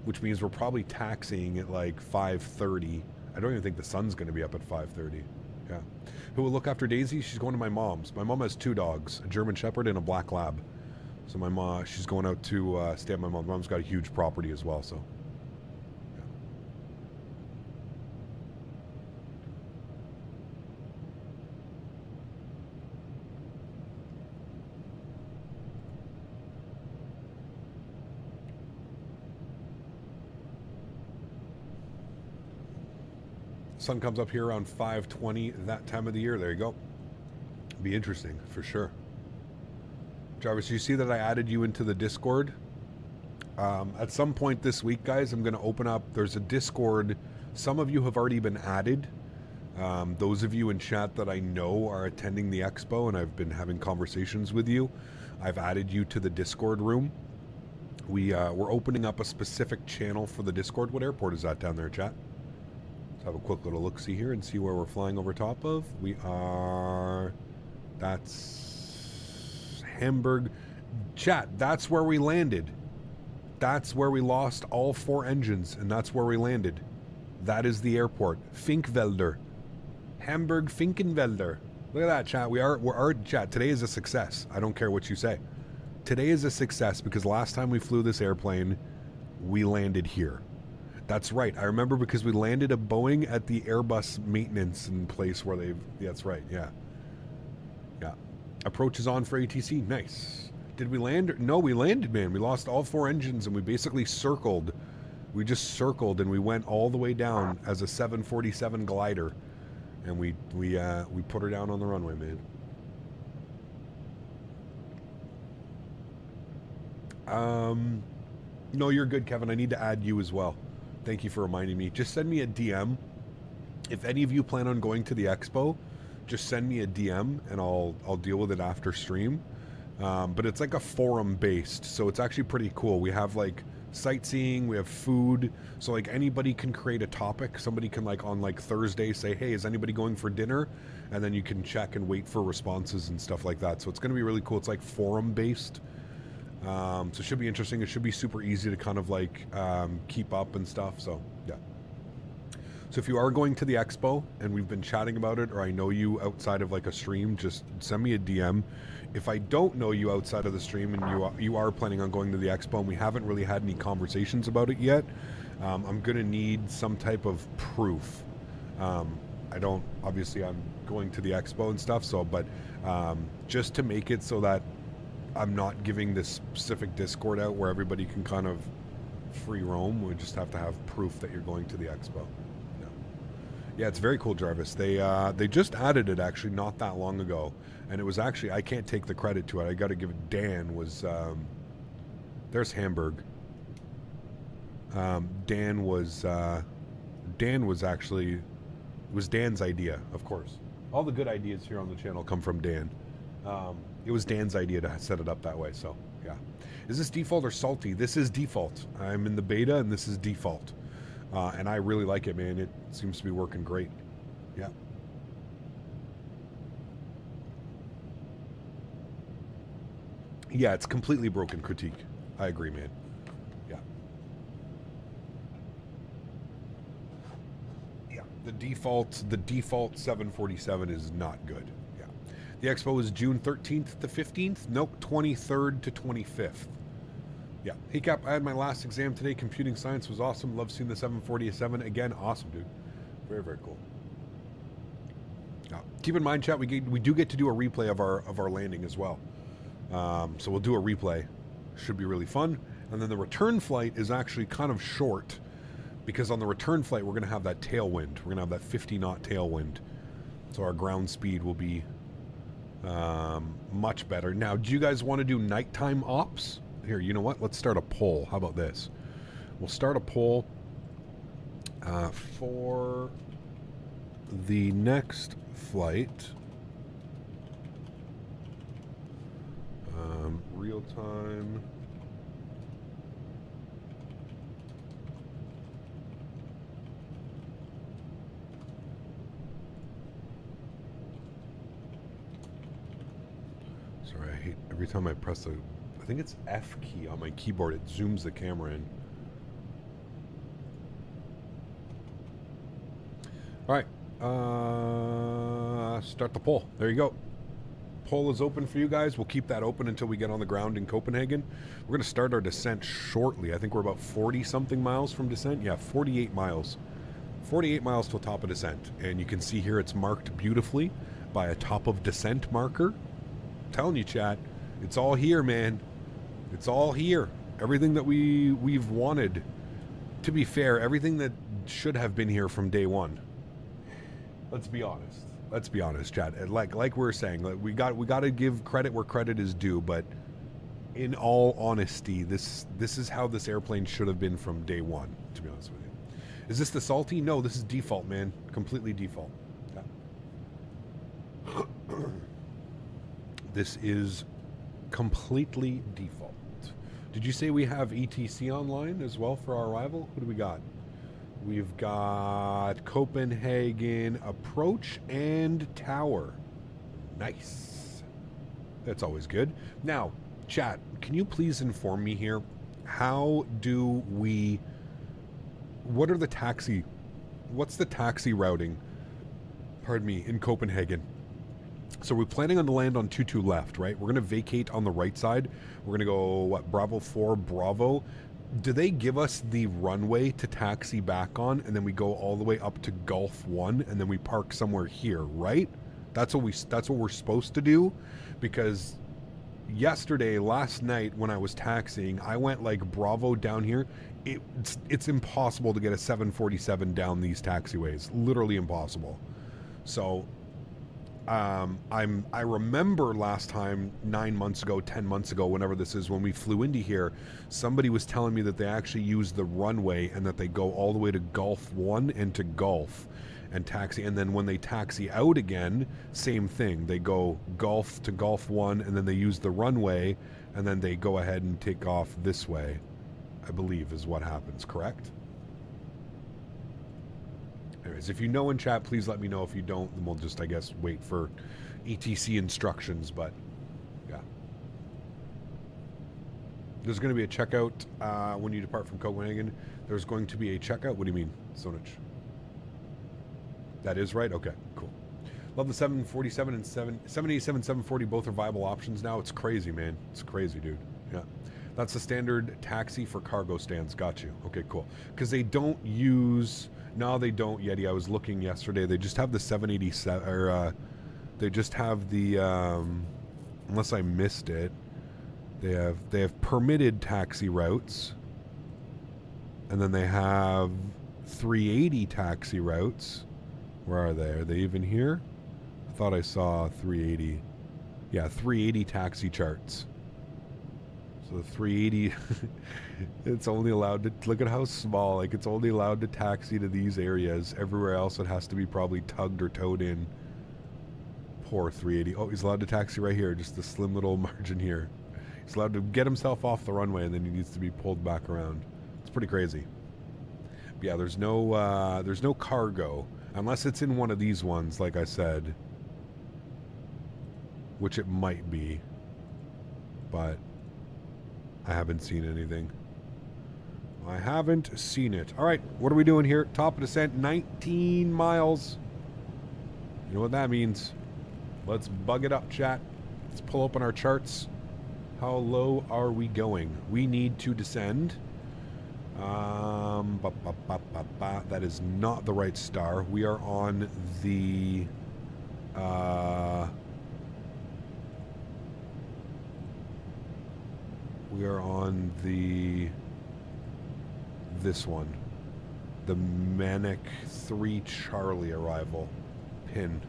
Which means we're probably taxiing at, like, 5:30. I don't even think the sun's going to be up at 5:30. Yeah. Who will look after Daisy? She's going to my mom's. My mom has 2 dogs, a German Shepherd and a Black Lab. So my mom, she's going out to stay at my mom. Mom's got a huge property as well, so. Yeah. Sun comes up here around 5:20 that time of the year. There you go. Be interesting for sure. Jarvis, you see that I added you into the Discord? At some point this week, guys, I'm going to open up. There's a Discord. Some of you have already been added. Those of you in chat that I know are attending the expo and I've been having conversations with you, I've added you to the Discord room. We're opening up a specific channel for the Discord. What airport is that down there, chat? Let's have a quick little look-see here and see where we're flying over top of. We are... That's... Hamburg. Chat, that's where we landed. That's where we lost all 4 engines, and that's where we landed. That is the airport. Finkenwälder. Hamburg Finkenwälder. Look at that, chat. We're chat. Today is a success. I don't care what you say. Today is a success because last time we flew this airplane, we landed here. That's right. I remember because we landed a Boeing at the Airbus maintenance and place where they've... That's right, yeah. Yeah. Approach is on for ATC. Nice. Did we land? No, we landed, man. We lost all 4 engines and we basically circled. We just circled and we went all the way down as a 747 glider. And we put her down on the runway, man. No, you're good, Kevin. I need to add you as well. Thank you for reminding me. Just send me a DM. If any of you plan on going to the expo, just send me a DM and I'll deal with it after stream. But it's like a forum based, so it's actually pretty cool. We have like sightseeing, we have food. So like anybody can create a topic. Somebody can like on like Thursday say, hey, is anybody going for dinner? And then you can check and wait for responses and stuff like that. So it's going to be really cool. It's like forum based. So it should be interesting. It should be super easy to kind of like keep up and stuff. So yeah. So if you are going to the expo and we've been chatting about it, or I know you outside of like a stream, just send me a DM. If I don't know you outside of the stream and you are planning on going to the expo and we haven't really had any conversations about it yet, I'm going to need some type of proof. Obviously I'm going to the expo and stuff, so, but just to make it so that I'm not giving this specific Discord out where everybody can kind of free roam, we just have to have proof that you're going to the expo. Yeah, it's very cool, Jarvis. They just added it actually not that long ago, and it was actually, I can't take the credit to it. I got to give it. Dan was there's Hamburg. Dan was actually, it was Dan's idea, of course. All the good ideas here on the channel come from Dan. It was Dan's idea to set it up that way. So yeah, is this default or salty? This is default. I'm in the beta, and this is default. And I really like it, man. It seems to be working great. Yeah. Yeah, it's completely broken critique. I agree, man. Yeah. Yeah. The default 747 is not good. Yeah. The expo is June 13th to 15th. Nope, 23rd to 25th. Yeah. Hey, Cap, I had my last exam today. Computing science was awesome. Love seeing the 747 again. Awesome, dude. Very, very cool. Keep in mind, chat, we do get to do a replay of our landing as well. So we'll do a replay. Should be really fun. And then the return flight is actually kind of short because on the return flight, we're going to have that tailwind. We're going to have that 50-knot tailwind. So our ground speed will be much better. Now, do you guys want to do nighttime ops? Here, you know what? Let's start a poll. How about this? We'll start a poll for the next flight. Real time. Sorry, I hate every time I press the, I think it's F key on my keyboard, it zooms the camera in. All right, start the poll. There you go. Poll is open for you guys. We'll keep that open until we get on the ground in Copenhagen. We're going to start our descent shortly. I think we're about 40-something miles from descent. Yeah, 48 miles. 48 miles till top of descent. And you can see here it's marked beautifully by a top of descent marker. I'm telling you, chat, it's all here, man. It's all here. Everything that we've wanted. To be fair, everything that should have been here from day one. Let's be honest. Let's be honest, chat. Like we were saying, like we got to give credit where credit is due. But in all honesty, this is how this airplane should have been from day one. To be honest with you, is this the salty? No, this is default, man. Completely default. Yeah. This is completely default. Did you say we have ETC online as well for our arrival? Who do we got? We've got Copenhagen approach and tower. Nice. That's always good. Now, chat, can you please inform me here? How do we... What are the taxi... What's the taxi routing? Pardon me, in Copenhagen. So we're planning on to land on 22 left, right? We're going to vacate on the right side. We're going to go, what, Bravo 4, Bravo. Do they give us the runway to taxi back on, and then we go all the way up to Gulf 1, and then we park somewhere here, right? That's what we're supposed to do, because last night when I was taxiing, I went like Bravo down here. It's impossible to get a 747 down these taxiways, literally impossible. So I remember last time, 9 months ago, 10 months ago, whenever this is, when we flew into here, somebody was telling me that they actually use the runway and that they go all the way to Gulf 1 and to Gulf and taxi. And then when they taxi out again, same thing. They go Gulf to Gulf 1 and then they use the runway and then they go ahead and take off this way. I believe is what happens, correct? Anyways, if you know in chat, please let me know. If you don't, then we'll just, I guess, wait for ETC instructions, but yeah. There's going to be a checkout when you depart from Copenhagen. There's going to be a checkout. What do you mean, Sonich? That is right? Okay, cool. Love the 747 and 787, 740. Both are viable options now. It's crazy, man. It's crazy, dude. Yeah. That's the standard taxi for cargo stands. Got you. Okay, cool. Because they don't use... No, they don't, Yeti. I was looking yesterday. They just have the 787... Or, they just have the... unless I missed it. They have permitted taxi routes. And then they have 380 taxi routes. Where are they? Are they even here? I thought I saw 380. Yeah, 380 taxi charts. So the 380, it's only allowed to, look at how small, like it's only allowed to taxi to these areas. Everywhere else it has to be probably tugged or towed in. Poor 380. Oh, he's allowed to taxi right here, just a slim little margin here. He's allowed to get himself off the runway and then he needs to be pulled back around. It's pretty crazy. But yeah, there's no cargo. Unless it's in one of these ones, like I said. Which it might be. But I haven't seen anything. I haven't seen it. Alright, what are we doing here? Top of descent, 19 miles. You know what that means. Let's bug it up, chat. Let's pull open our charts. How low are we going? We need to descend. That is not the right star. We are on the... we are on the... this one. The Manic 3 Charlie arrival. Pin.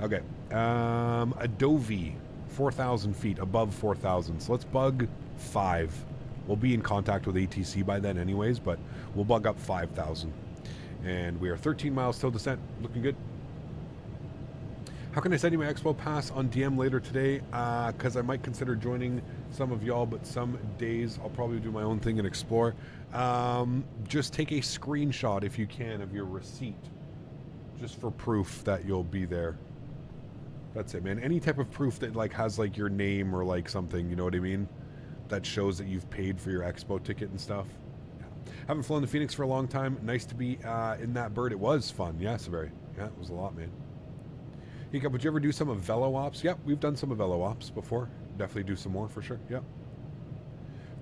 Okay. Adobe. 4,000 feet. Above 4,000. So let's bug 5. We'll be in contact with ATC by then anyways, but we'll bug up 5,000. And we are 13 miles till descent. Looking good. How can I send you my Expo Pass on DM later today? Because I might consider joining some of y'all, but some days I'll probably do my own thing and explore. Just take a screenshot, if you can, of your receipt. Just for proof that you'll be there. That's it, man. Any type of proof that like has like your name or like something, you know what I mean? That shows that you've paid for your expo ticket and stuff. Yeah. Haven't flown the Phoenix for a long time. Nice to be in that bird. It was fun. Yeah, Severi. Yeah, it was a lot, man. Hiccup, would you ever do some of Velo Ops? Yep, we've done some of Velo Ops before. Definitely do some more for sure. Yep.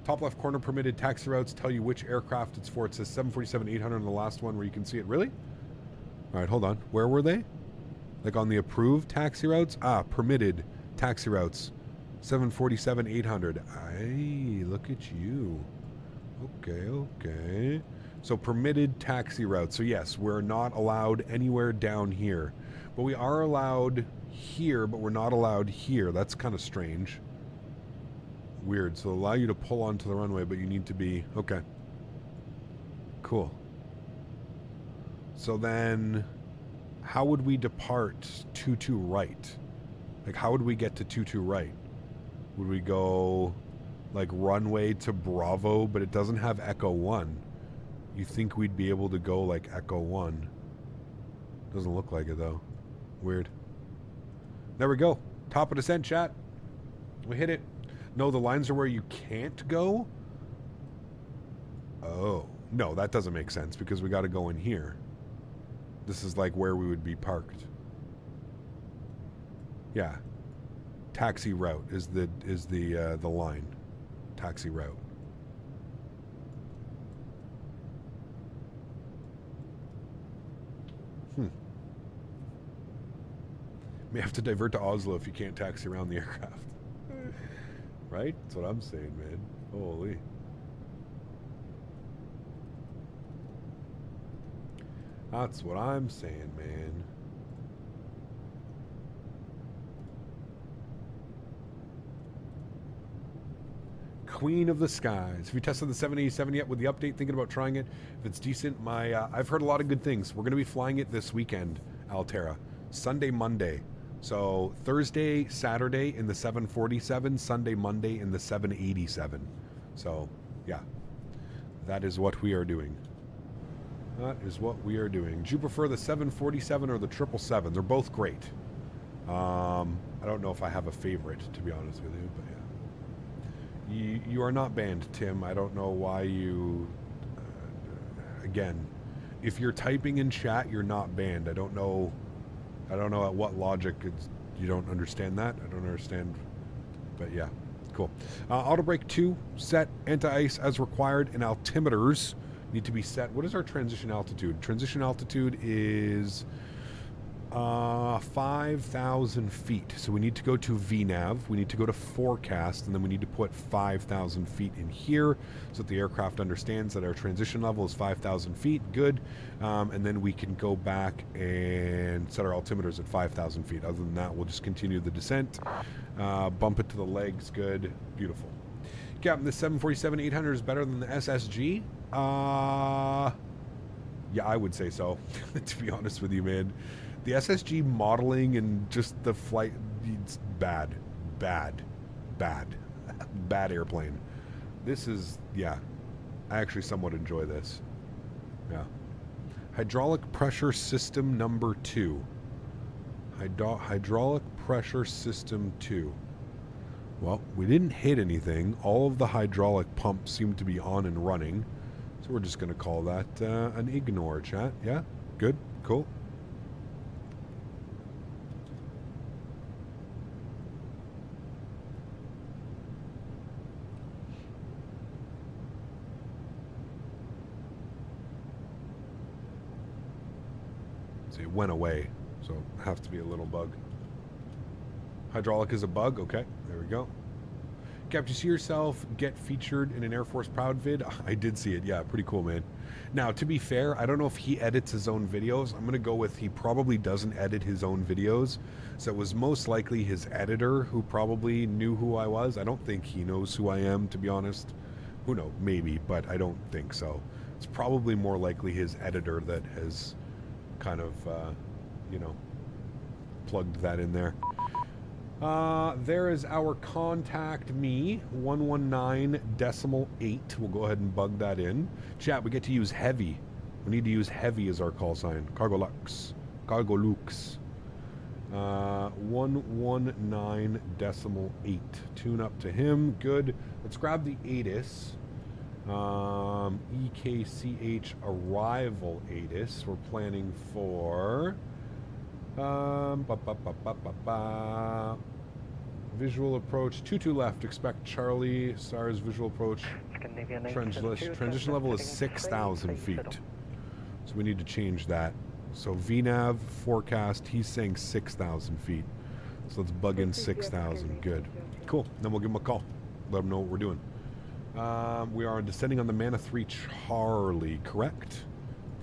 Top left corner, permitted taxi routes. Tell you which aircraft it's for. It says 747-800 on the last one where you can see it. Really? All right, hold on. Where were they? Like on the approved taxi routes? Permitted taxi routes. 747-800. Aye, look at you. Okay, okay. So permitted taxi routes. So yes, we're not allowed anywhere down here. But we are allowed here, but we're not allowed here. That's kind of strange. Weird. So they'll allow you to pull onto the runway, but you need to be... Okay. Cool. So then... how would we depart 22 right? Like, how would we get to 22 right? Would we go, like, runway to Bravo, but it doesn't have Echo 1? You think we'd be able to go, like, Echo 1? Doesn't look like it, though. Weird. There we go. Top of descent, chat. We hit it. No, the lines are where you can't go? Oh. No, that doesn't make sense, because we got to go in here. This is like where we would be parked. Yeah. Taxi route is the line. Taxi route. May have to divert to Oslo if you can't taxi around the aircraft. Right? That's what I'm saying, man. Holy. That's what I'm saying, man. Queen of the Skies. Have you tested the 787 yet with the update? Thinking about trying it. If it's decent, I've heard a lot of good things. We're going to be flying it this weekend, Altera. Sunday, Monday. So Thursday, Saturday in the 747, Sunday, Monday in the 787. So, yeah. That is what we are doing. That is what we are doing. Do you prefer the 747 or the 777? They're both great. I don't know if I have a favorite, to be honest with you, but yeah. You are not banned, Tim. I don't know why you... again, if you're typing in chat, you're not banned. I don't know at what logic you don't understand that. I don't understand, but yeah, cool. Auto brake 2 set, anti-ice as required, and altimeters need to be set. What is our transition altitude? Transition altitude is 5,000 feet. So we need to go to VNAV, we need to go to forecast, and then we need to put 5,000 feet in here so that the aircraft understands that our transition level is 5,000 feet. Good. And then we can go back and set our altimeters at 5,000 feet. Other than that, we'll just continue the descent. Bump it to the legs. Good. Beautiful. Captain, the 747-800 is better than the SSG? Yeah, I would say so, to be honest with you, man. The SSG modeling and just the flight, it's bad airplane. This is, yeah, I actually somewhat enjoy this. Yeah. Hydraulic pressure system number 2. Hydraulic pressure system 2. Well, we didn't hit anything. All of the hydraulic pumps seem to be on and running. So we're just going to call that an ignore, chat. Yeah? Good? Cool. See, it went away, so have to be a little bug. Hydraulic is a bug. Okay, there we go. Cap, you see yourself get featured in an Air Force Proud vid? I did see it. Yeah, pretty cool, man. Now, to be fair, I don't know if he edits his own videos. I'm going to go with he probably doesn't edit his own videos. So it was most likely his editor who probably knew who I was. I don't think he knows who I am, to be honest. Who knows? Maybe, but I don't think so. It's probably more likely his editor that has kind of, you know, plugged that in there. There is our contact me, 119.8. We'll go ahead and bug that in. Chat, we get to use heavy. We need to use heavy as our call sign. Cargo Lux. 119.8. Tune up to him. Good. Let's grab the ATIS. EKCH arrival ATIS. We're planning for... visual approach 22 left, expect Charlie. SARS visual approach transition level is 6,000 feet, so we need to change that. So VNAV forecast, he's saying 6,000 feet, so let's bug in 6,000. Good, cool. Then we'll give him a call, let him know what we're doing. We are descending on the Mana 3 Charlie, correct?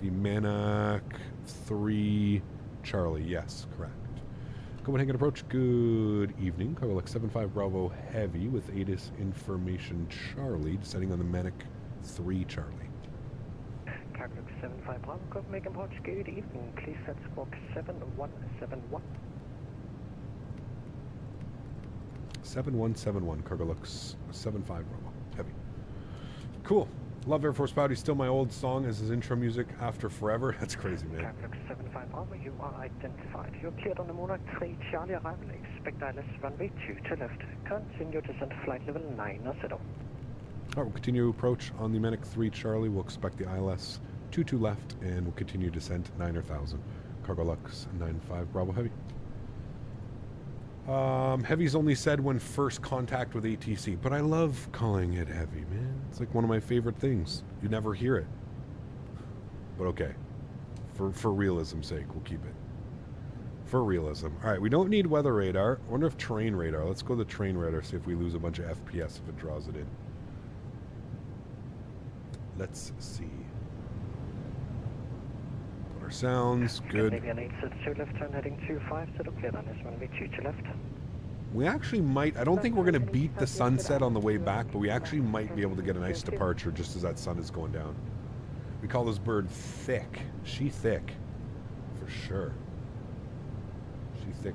The Mana 3 Charlie, yes, correct. Copenhagen approach, good evening. Carl Alex 75 Bravo Heavy with ATIS information Charlie, descending on the Manic 3 Charlie. Carl Alex 75 Bravo, Copenhagen approach, good evening. Please set squawk 7171. 7171, Cargo Lux 75 Bravo Heavy. Cool. Love Air Force Powder. Still my old song as his intro music after forever. That's crazy, man. Captain 75 Bravo, you are identified. You're cleared on the Monarch 3 Charlie arrival. Expect ILS runway 2 to left. Continue descent flight level 9 or settle. Alright, we'll continue approach on the Manic 3 Charlie. We'll expect the ILS 22 left, and we'll continue descent 9 or 1,000. Cargo Lux 95 Bravo Heavy. Heavy's only said when first contact with ATC, but I love calling it heavy, man. It's like one of my favorite things. You never hear it. But okay. For realism's sake, we'll keep it. For realism. Alright, we don't need weather radar. I wonder if terrain radar. Let's go to the terrain radar, see if we lose a bunch of FPS if it draws it in. Let's see. Put our sounds. Good. Maybe an 862 left turn heading 25, settle cleared on this runway 2 to left. We actually might, I don't think we're going to beat the sunset on the way back, but we actually might be able to get a nice departure just as that sun is going down. We call this bird thick. She thick. For sure. She thick.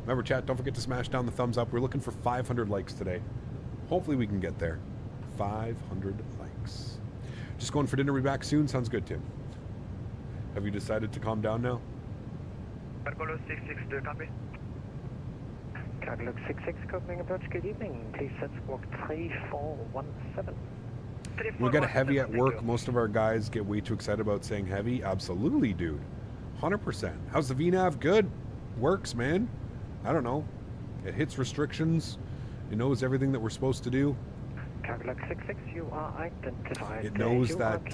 Remember, chat, don't forget to smash down the thumbs up. We're looking for 500 likes today. Hopefully we can get there. 500 likes. Just going for dinner. Be back soon. Sounds good, Tim. Have you decided to calm down now? Cargo 662, copy. Cargo 66, Copenhagen approach, good evening. Please set squawk 3417. We got a heavy at work. Most of our guys get way too excited about saying heavy. Absolutely, dude. 100%. How's the VNAV? Good. Works, man. I don't know. It hits restrictions. It knows everything that we're supposed to do. Cargo 66, you are identified. It knows that,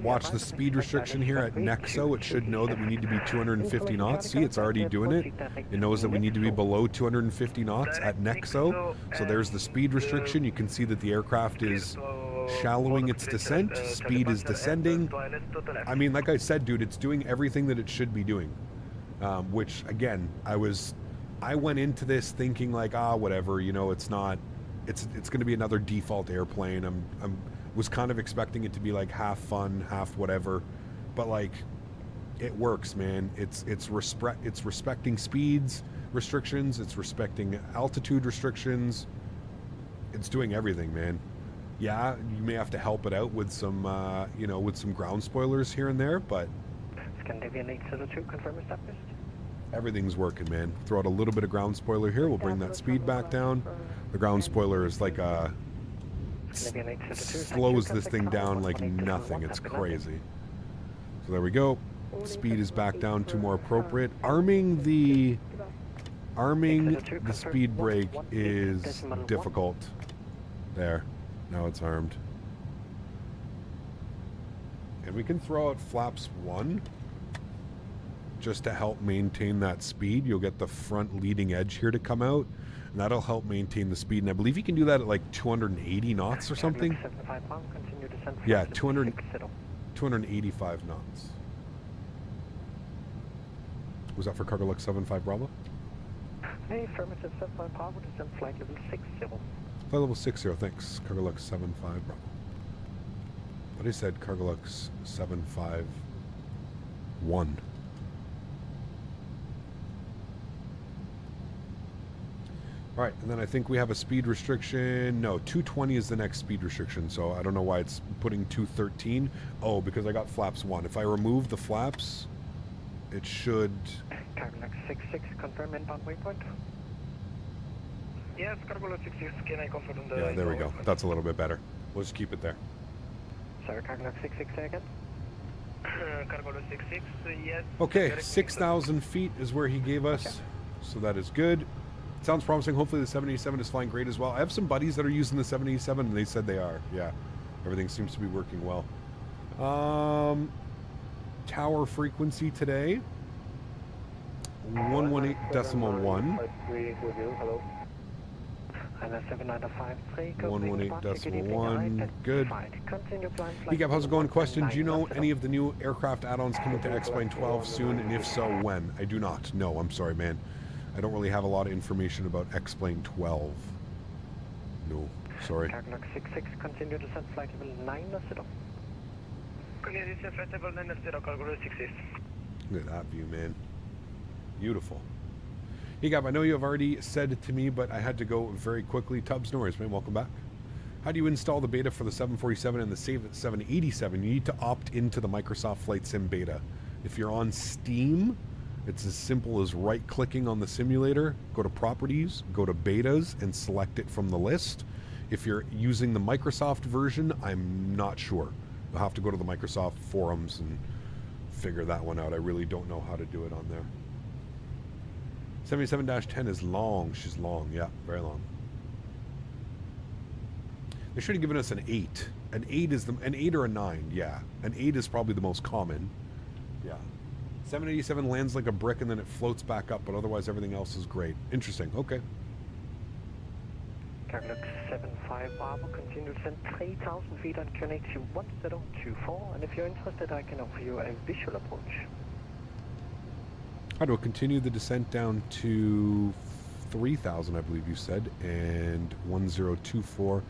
watch the speed restriction here at Nexo. It should know that we need to be 250 knots. See, it's already doing it. It knows that we need to be below 250 knots at Nexo. So there's the speed restriction. You can see that the aircraft is shallowing its descent. Speed is descending. I mean, like I said, dude, it's doing everything that it should be doing. Which, again, I went into this thinking like, whatever, you know, it's not... It's going to be another default airplane. Was kind of expecting it to be like half fun, half whatever, but like it works, man. It's respecting speeds restrictions. It's respecting altitude restrictions. It's doing everything, man. Yeah, you may have to help it out with some with some ground spoilers here and there, but Scandinavian 802, confirm established. Everything's working, man. Throw out a little bit of ground spoiler here. We'll bring that speed back down. The ground spoiler is like slows this thing down like nothing. It's crazy. So there we go. Speed is back down to more appropriate. Arming the speed brake is difficult. There. Now it's armed. And we can throw out flaps 1. Just to help maintain that speed. You'll get the front leading edge here to come out, and that'll help maintain the speed. And I believe you can do that at like 280 knots or something. Yeah, 285 knots. Was that for Cargo Lux 75 Bravo? Hey, affirmative 75 Bravo, descent flight level 60. Flight level 60, thanks. Cargo Lux 75 Bravo. But I said Cargo Lux 751. All right, and then I think we have a speed restriction. No, 220 is the next speed restriction, so I don't know why it's putting 213. Oh, because I got flaps 1. If I remove the flaps, it should... Cargo 66, confirm inbound waypoint. Yes, Cargo 66, can I confirm the... Yeah, there we go. That's a little bit better. We'll just keep it there. Sorry, Cargo 66, say again? Cargo 66, yes. Okay, 6,000 feet is where he gave us, okay. So that is good. Sounds promising. Hopefully the 787 is flying great as well. I have some buddies that are using the 787 and they said they are. Yeah. Everything seems to be working well. Tower frequency today. 118.1. 118.1. Good. Hegab, how's it going? Question, do you know any of the new aircraft add-ons coming to X-Plane 12 soon? And if so, when? I do not. No, I'm sorry, man. I don't really have a lot of information about X-Plane 12. No, sorry. Cargo 66, continue descent flight level 9, zero. Continue descent flight level 9, zero, Cargo 66. Look at that view, man. Beautiful. Hey, Gab, I know you have already said it to me, but I had to go very quickly. Tubbs, no worries, man. Welcome back. How do you install the beta for the 747 and the 787? You need to opt into the Microsoft Flight Sim beta. If you're on Steam... It's as simple as right-clicking on the simulator, go to Properties, go to Betas, and select it from the list. If you're using the Microsoft version, I'm not sure. You'll have to go to the Microsoft forums and figure that one out. I really don't know how to do it on there. 77-10 is long. She's long. Yeah, very long. They should have given us an 8. An 8 is an 8 or a 9. Yeah, an 8 is probably the most common. Yeah. 787 lands like a brick and then it floats back up, but otherwise everything else is great. Interesting. Okay. Cargo 75 Bravo, continue to send 3,000 feet on QNH 1024, and if you're interested, I can offer you a visual approach. All right, we'll continue the descent down to 3,000, I believe you said, and 1024.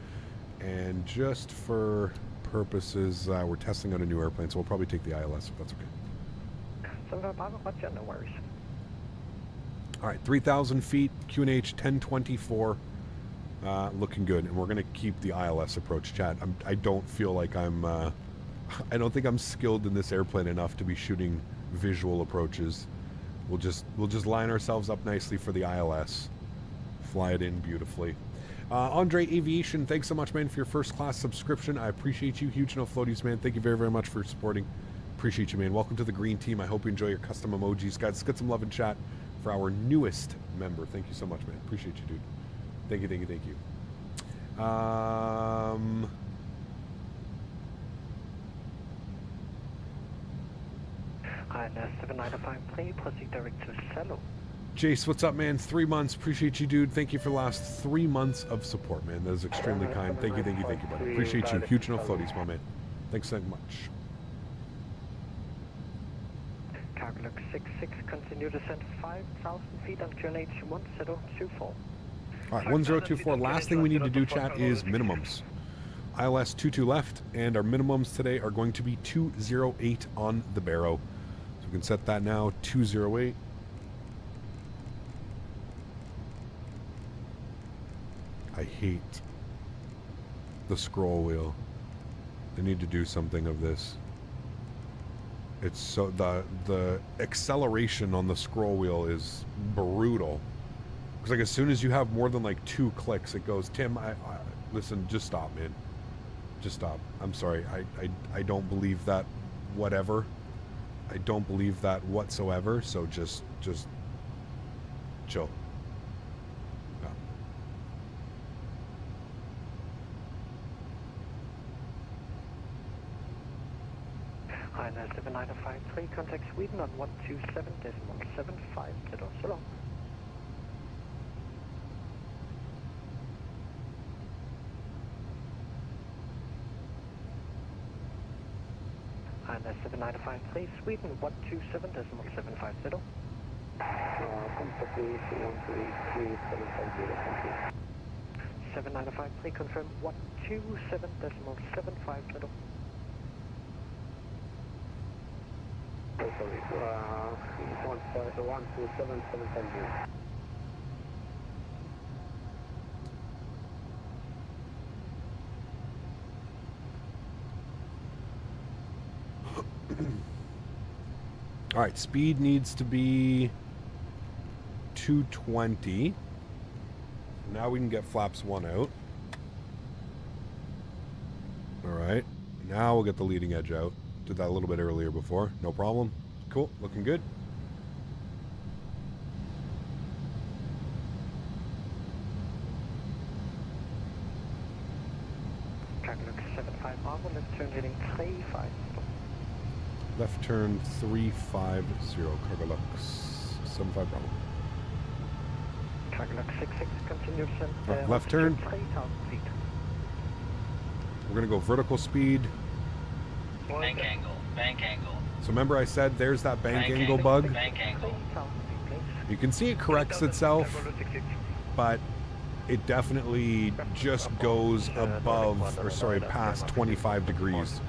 And just for purposes, we're testing out a new airplane, so we'll probably take the ILS if that's okay. No worries. All right, 3,000 feet, QNH 1024. Looking good, and we're going to keep the ILS approach, chat. I don't feel like I'm... I don't think I'm skilled in this airplane enough to be shooting visual approaches. We'll just line ourselves up nicely for the ILS. Fly it in beautifully. Andre Aviation, thanks so much, man, for your first class subscription. I appreciate you. Huge no floaties, man. Thank you very, very much for supporting. Appreciate you, man. Welcome to the green team. I hope you enjoy your custom emojis. Guys, let's get some love in chat for our newest member. Thank you so much, man. Appreciate you, dude. Thank you, thank you, thank you. ILS 7953, proceed direct to Salo. Jace, what's up, man? 3 months. Appreciate you, dude. Thank you for the last 3 months of support, man. That is extremely kind. Thank you, thank you, thank you, buddy. Appreciate you. Huge no floaties, my man. Thanks so much. Cargo Lux 66, continue descent 5,000 feet on QNH 1024. All right, 1024. Last thing we need to do, chat, is minimums. ILS 22 left, and our minimums today are going to be 208 on the Barrow. So we can set that now, 208. I hate the scroll wheel. They need to do something of this. It's so the acceleration on the scroll wheel is brutal. Because like as soon as you have more than like 2 clicks, it goes, Tim, I listen, just stop, man. Just stop. I'm sorry. I don't believe that whatever. I don't believe that whatsoever. So just chill. ILS 7953, contact Sweden on 127.750. So long. ILS 7953, Sweden 127.750. 7953, confirm 127.750. Sorry, 127.750. All right, speed needs to be 220. Now we can get flaps 1 out. All right, now we'll get the leading edge out. Did that a little bit earlier before. No problem. Cool. Looking good. Cargo Lux 75 Bravo, left turn heading 35. Left turn 350. Cargo Lux 75 Bravo. Cargo Lux 66, continue descent. Right, left turn. 3,000 feet. We're going to go vertical speed. Bank angle, bank angle. So remember I said there's that bank angle bug? Bank angle. 3,000 feet, please. You can see it corrects itself, but it definitely just goes above, or sorry, past 25 degrees.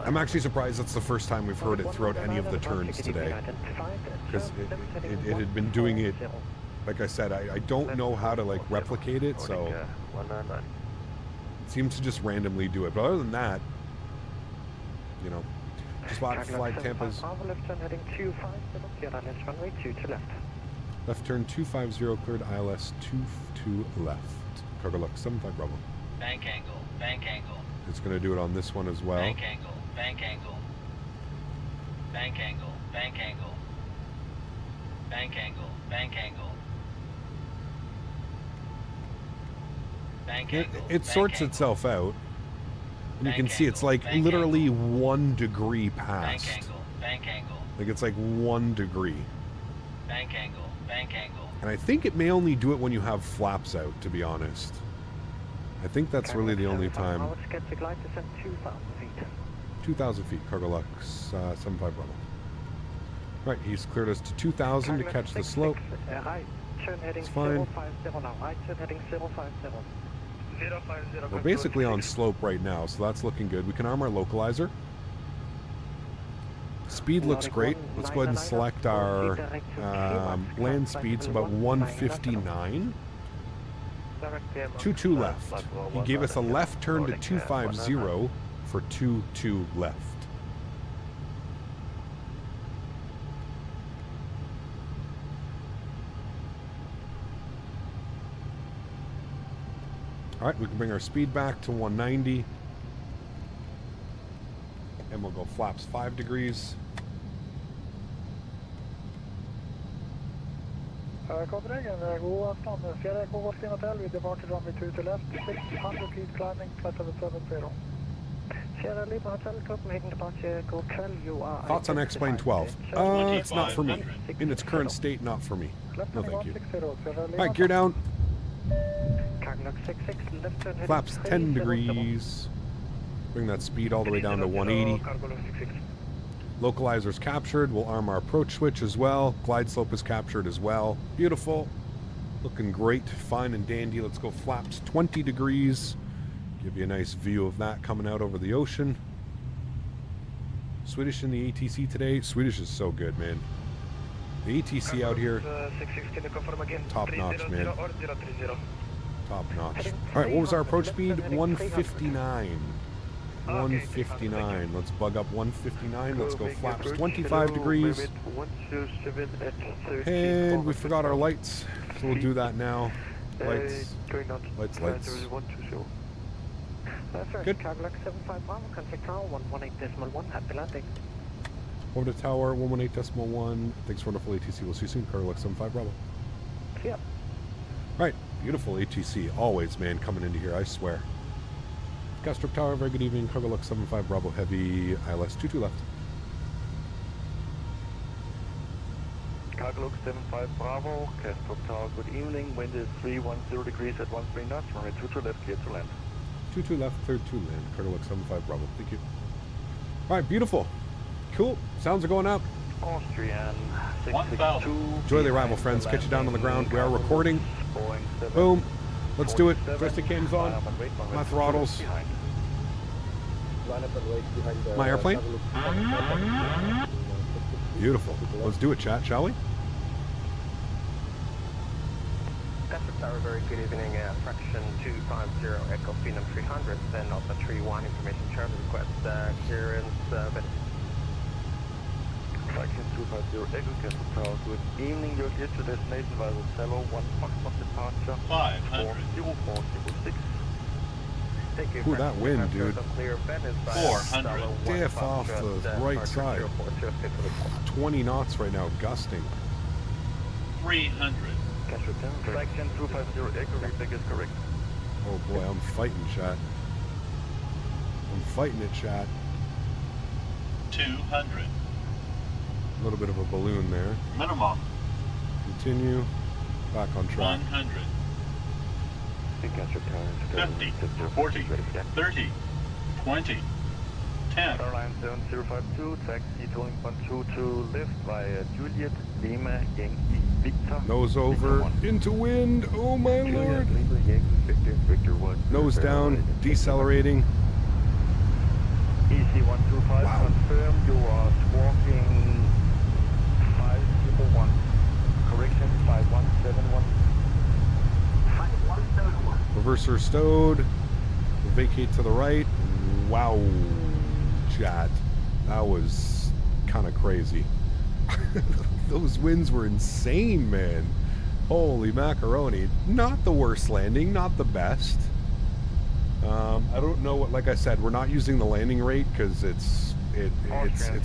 I'm actually surprised that's the first time we've heard it throughout any of the turns today. Because it had been doing it, like I said, I don't know how to like replicate it, so it seems to just randomly do it. But other than that, you know, just watch flight Tampa's. Left turn heading 250, cleared ILS runway 2 to left. Left turn 250, cleared ILS 22 left. Cargo Lux 75 Bravo. Bank angle, bank angle. It's going to do it on this one as well. Bank angle, bank angle. Bank angle, bank angle. Bank angle, bank angle. Bank angle. It sorts itself out. And you can see it's like literally 1 degree past. Bank angle, bank angle. Like it's like 1 degree. Bank angle, bank angle. And I think it may only do it when you have flaps out, to be honest. I think that's really the only time. Let's get the glide descent 2,000 feet. 2,000 feet, Cargo Lux 75 Bravo. Right, he's cleared us to 2,000 to catch the slope. Right, turn heading It's fine. 050 now. Right, turn heading 050. 050. We're basically on slope right now, so that's looking good. We can arm our localizer. Speed looks great. Let's go ahead and select our land speed, so about 159. 22 left. He gave us a left turn to 250 for 22 left. All right, we can bring our speed back to 190. And we'll go flaps 5 degrees. Copenhagen, go afton, fjärde Kovarstin Hotel, we departed runway 2 to left, 600 feet climbing, flight 770. Sierra Lima Hotel, Copenhagen departure, go 12, you are... Thoughts on X-Plane 12? It's not for me. In its current state, not for me. No, thank you. All right, gear down. Flaps 10 degrees. Bring that speed all the way down to 180. Localizer's captured. We'll arm our approach switch as well. Glide slope is captured as well. Beautiful. Looking great. Fine and dandy. Let's go flaps 20 degrees. Give you a nice view of that coming out over the ocean. Swedish in the ATC today. Swedish is so good, man. The ATC out here, top notch, man. Top notch. All right, what was our approach speed? 159. 159. Let's bug up 159. Let's go flaps 25 degrees. And we forgot our lights, so we'll do that now. Lights. Lights, lights. Good. Over to tower, 118.1. Thanks for wonderful ATC. We'll see you soon. Karl, 75 Bravo. Yep. Right, beautiful ATC. Always, man, coming into here, I swear. Castrop Tower, very good evening. Cargo Lux 75 Bravo Heavy, ILS 22 left. Cargo Lux 75 Bravo, Castrop Tower, good evening. Wind is 310 degrees at 13 knots. Runway 22 left, clear to land. 22 left, third 2 land. Cargo Lux 75 Bravo. Thank you. All right, beautiful. Cool. Sounds are going up. Austrian 662. Enjoy the arrival, friends. Catch you down on the ground. We are recording. Boom. Let's do it. Joystick cams on. My throttles. My airplane. Beautiful. Let's do it, chat, shall we? Castrop Tower, very good evening. Fraction 250 Echo Phenom 300, then Alpha 31 information chart request clearance. Fraction 250 Echo Castrop Tower, good evening. You're here to destination via the Cello 1 Foxtrot departure. 500. 40466. Thank you. Ooh, that wind, dude. 400. Diff off the right side. 20 knots right now, gusting. 300. Fraction 250 Echo, refig is correct. Oh boy, I'm fighting, chat. I'm fighting it, chat. 200. A little bit of a balloon there. Minimum. Continue. Back on track. 100. 50. 40. 30. 20. 10. Airline 7052, taxi tolling 122 left via Juliet, Lima, Yankee, Victor. Nose over, into wind, oh my lord. Nose down, decelerating. EC125, Wow. confirm you are squawking 501. Correction 5171. 5171. Reverser stowed. We'll vacate to the right. Wow, chat. That was kind of crazy. Those winds were insane, man. Holy macaroni. Not the worst landing, not the best. I don't know what, like I said, we're not using the landing rate because it's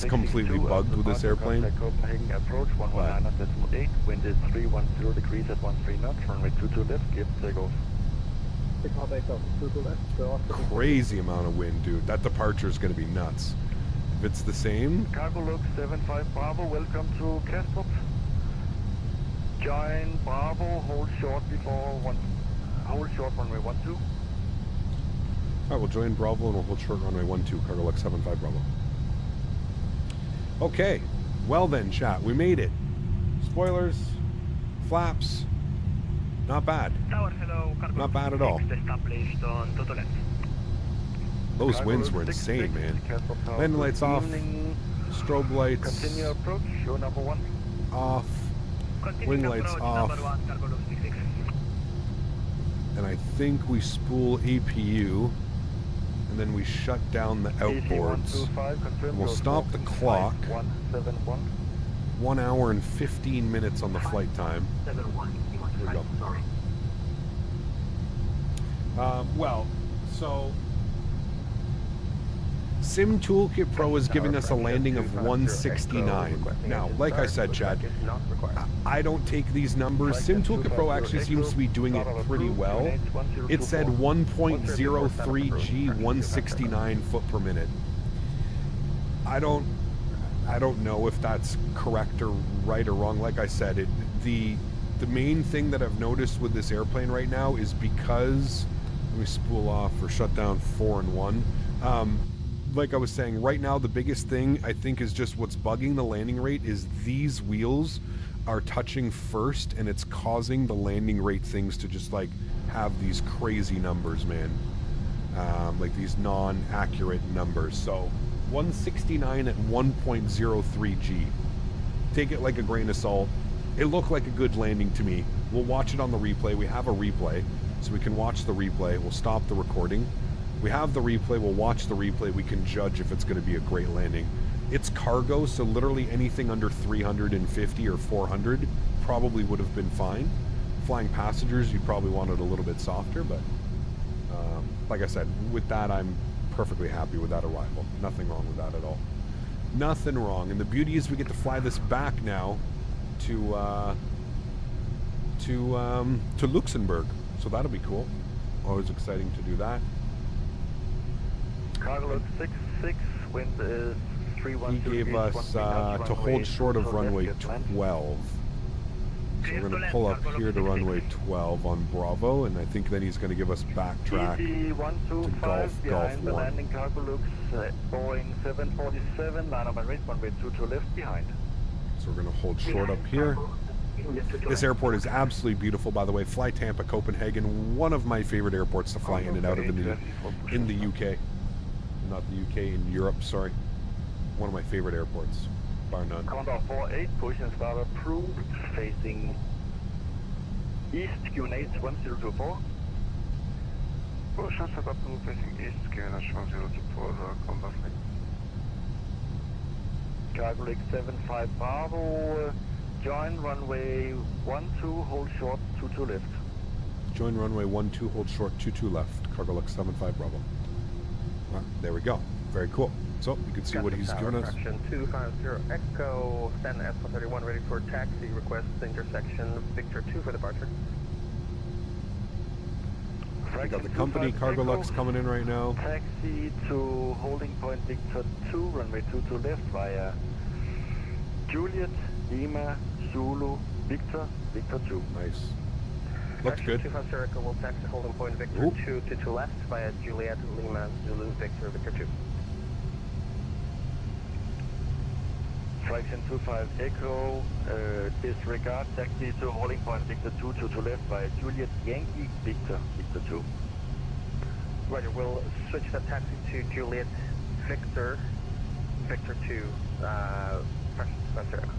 completely bugged with this airplane. Copenhagen approach 119.8, wind is 310 degrees at 13 knots, runway 22 left, give takeoff. Crazy amount of wind, dude. That departure is going to be nuts. If it's the same. Cargo Lux 75 Bravo, welcome to Castevens. Join Bravo, hold short runway 12. Alright, we'll join Bravo and we'll hold short runway 12, Cargo Lux 75 Bravo. Okay, well then, chat, we made it. Spoilers, flaps, not bad. Not bad at all. Those winds were insane, man. Landing lights off, strobe lights Continue approach, show number 1. off, wing lights off. And I think we spool APU, and then we shut down the outboards. And we'll stop the clock. 1 hour and 15 minutes on the flight time. Here we go. Well, so Sim Toolkit Pro is giving us a landing of 169. Now, like I said, Chad, I don't take these numbers. Sim Toolkit Pro actually seems to be doing it pretty well. It said 1.03 G, 169 foot per minute. I don't know if that's correct or right or wrong. Like I said, the main thing that I've noticed with this airplane right now is because, let me spool off or shut down 4 and 1. Like I was saying, right now the biggest thing I think is just what's bugging the landing rate is these wheels are touching first, and it's causing the landing rate things to just like have these crazy numbers, man. Like these non-accurate numbers. So 169 at 1.03 G. Take it like a grain of salt. It looked like a good landing to me. We'll watch it on the replay. We have a replay, so we can watch the replay. We'll stop the recording. We have the replay. We'll watch the replay. We can judge if it's going to be a great landing. It's cargo, so literally anything under 350 or 400 probably would have been fine. Flying passengers, you probably want it a little bit softer, but like I said, with that, I'm perfectly happy with that arrival. Nothing wrong with that at all. Nothing wrong. And the beauty is we get to fly this back now to Luxembourg. So that'll be cool. Always exciting to do that. Cargo 66, wind is 312. He gave us to hold short of runway 12. So we're going to pull up here to runway 12 on Bravo, and I think then he's going to give us backtrack to Golf 1. The landing cargo looks Boeing 747, line up and rate, runway 22 left behind. So we're going to hold short up here. This airport is absolutely beautiful, by the way. Fly Tampa, Copenhagen, one of my favorite airports to fly in and out of in the UK. Not the UK, in Europe, sorry. One of my favorite airports, bar none. Condor 48, position start approved, facing east, QNH 1024. Position start approved, facing east, QNH 1024, Condor flight. Cargo Lake 75 Bravo, join runway 12, hold short, 22 left. Join runway 12, hold short, 22 left. Cargo Lake 75 Bravo. There we go. Very cool. So you can see what he's given us. Fraction 250 Echo, send S131 ready for taxi. Request intersection Victor 2 for departure. We got the company Cargo Lux coming in right now. Taxi to holding point Victor 2, runway 22 left via Juliet, Lima, Zulu, Victor, Victor 2. Nice. Looks good. 250 Echo will taxi holding point Victor 2 to left via Juliet, Lima, Zulu, Victor, Victor 2. Fraction 25 Echo, disregard taxi to holding point Victor 2 to left via Juliet, Yankee, Victor, Victor 2. Roger, we'll switch that taxi to Juliet, Victor, Victor 2, fraction 250 Echo.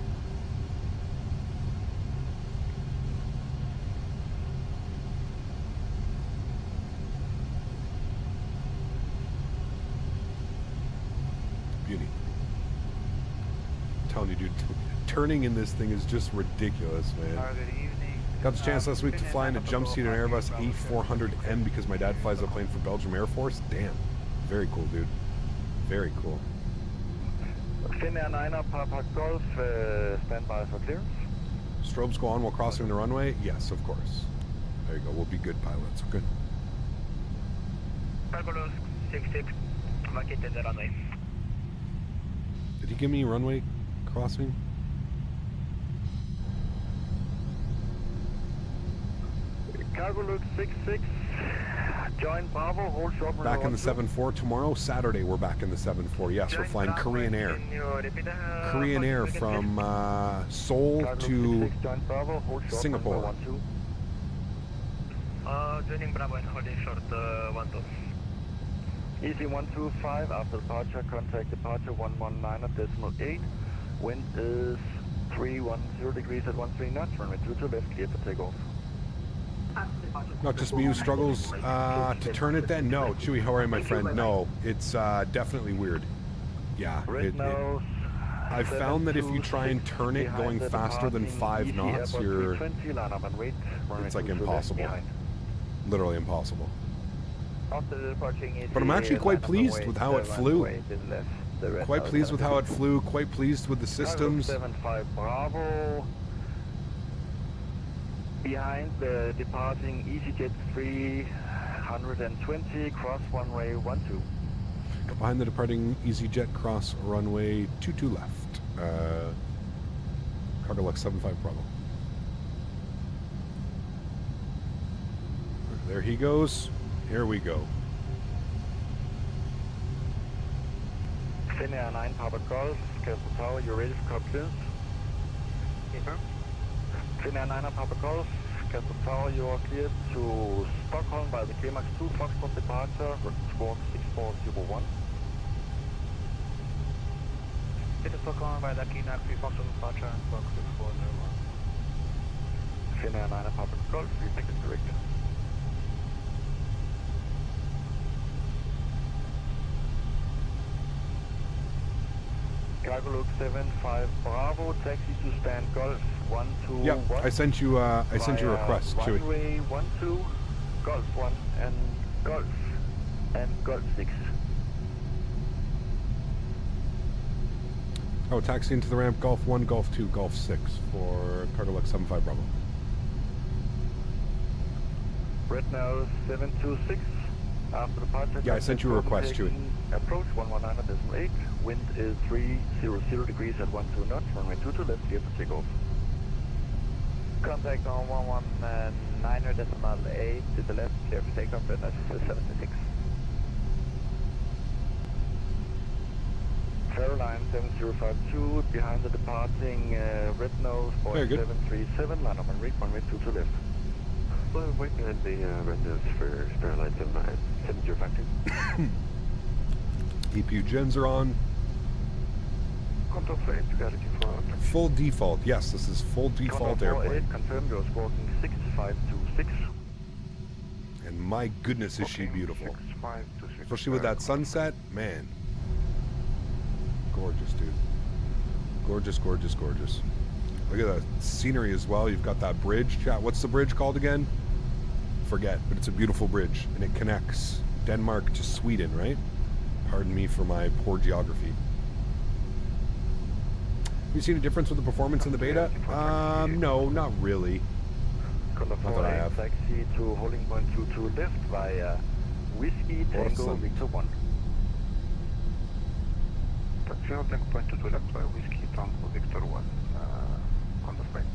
Beauty. I'm telling you, dude, turning in this thing is just ridiculous, man. Got the chance last week to fly in a jump seat in an Airbus A400M because my dad flies a plane for Belgium Air Force. Damn. Very cool, dude. Very cool. Finnair 9er, Papa Golf, stand by for clearance. Strobes go on while crossing the runway? Yes, of course. There you go. We'll be good pilots. Good. Cargo 66, vacated the runway. Did he give me runway crossing? Cargo Luke 66, join Bravo, hold short. Back in the 7-4 tomorrow, Saturday. We're back in the 7-4. Yes, we're flying Korean Air. Korean Air from Seoul to Singapore. Joining Bravo and holding short 12. Easy 125 after departure, contact departure 119.8. Wind is 310 degrees at 13 knots, runway 22 left, clear for takeoff. Not just me who struggles to turn it then? No. Chewy, how are you, my friend? No. It's definitely weird. Yeah. I've found that if you try and turn it going faster than 5 knots, it's like impossible. Literally impossible. But I'm actually quite pleased with how it flew. Quite pleased with how it flew. Quite pleased with the systems. 75 Bravo. Behind the departing EasyJet 320, cross runway 12. Behind the departing EasyJet, cross runway 22 left. Cargo Lux 75 Bravo. There he goes. Here we go. Finnair 9 Papa Golf, Castle Tower, you're ready for clearance? Finnair 9 Papa Golf, Castle Tower, you are cleared to Stockholm by the KMAX 2 Foxtrot departure, squawk 6401. It is Stockholm by the KMAX 3 Foxtrot departure, squawk 6401. Finnair 9 Papa Golf, we think it's correct. Cargo Luke 75 Bravo, taxi to stand Golf 121. Yeah, I sent you a request, Chewy. Runway 12, Golf 1 and Golf 6. Oh, taxi into the ramp, Golf 1, Golf 2, Golf 6 for Cargo Lux 75 Bravo. Red now 726. After departure. Yeah, I sent you a request, Chewy. Approach 119.8. Wind is 300 degrees at 12 knots. Runway 22 left, clear for takeoff. Contact on 119.8 to the left, clear for takeoff, and that's 76. Caroline 7052, behind the departing red nose, Boeing 737, line up and read, runway 22 left. Well, I'm waiting on the red nose for spare lights in my 7052. EPU gens are on. Control plane, strategy for Full default. Yes, this is full default airplane. Confirmed you're squawking 6526. And my goodness, is she beautiful. 6526. Especially with that sunset, man. Gorgeous, dude. Gorgeous, gorgeous, gorgeous. Look at the scenery as well. You've got that bridge. Chat, what's the bridge called again? Forget, but it's a beautiful bridge. And it connects Denmark to Sweden, right? Pardon me for my poor geography. Have you seen a difference with the performance in the beta? No, not really. Not that I have. Taxi to holding point 22 left via Whiskey Tango Victor 1. Taxi holding point 22 left via Whiskey Tango Victor 1. On the plane.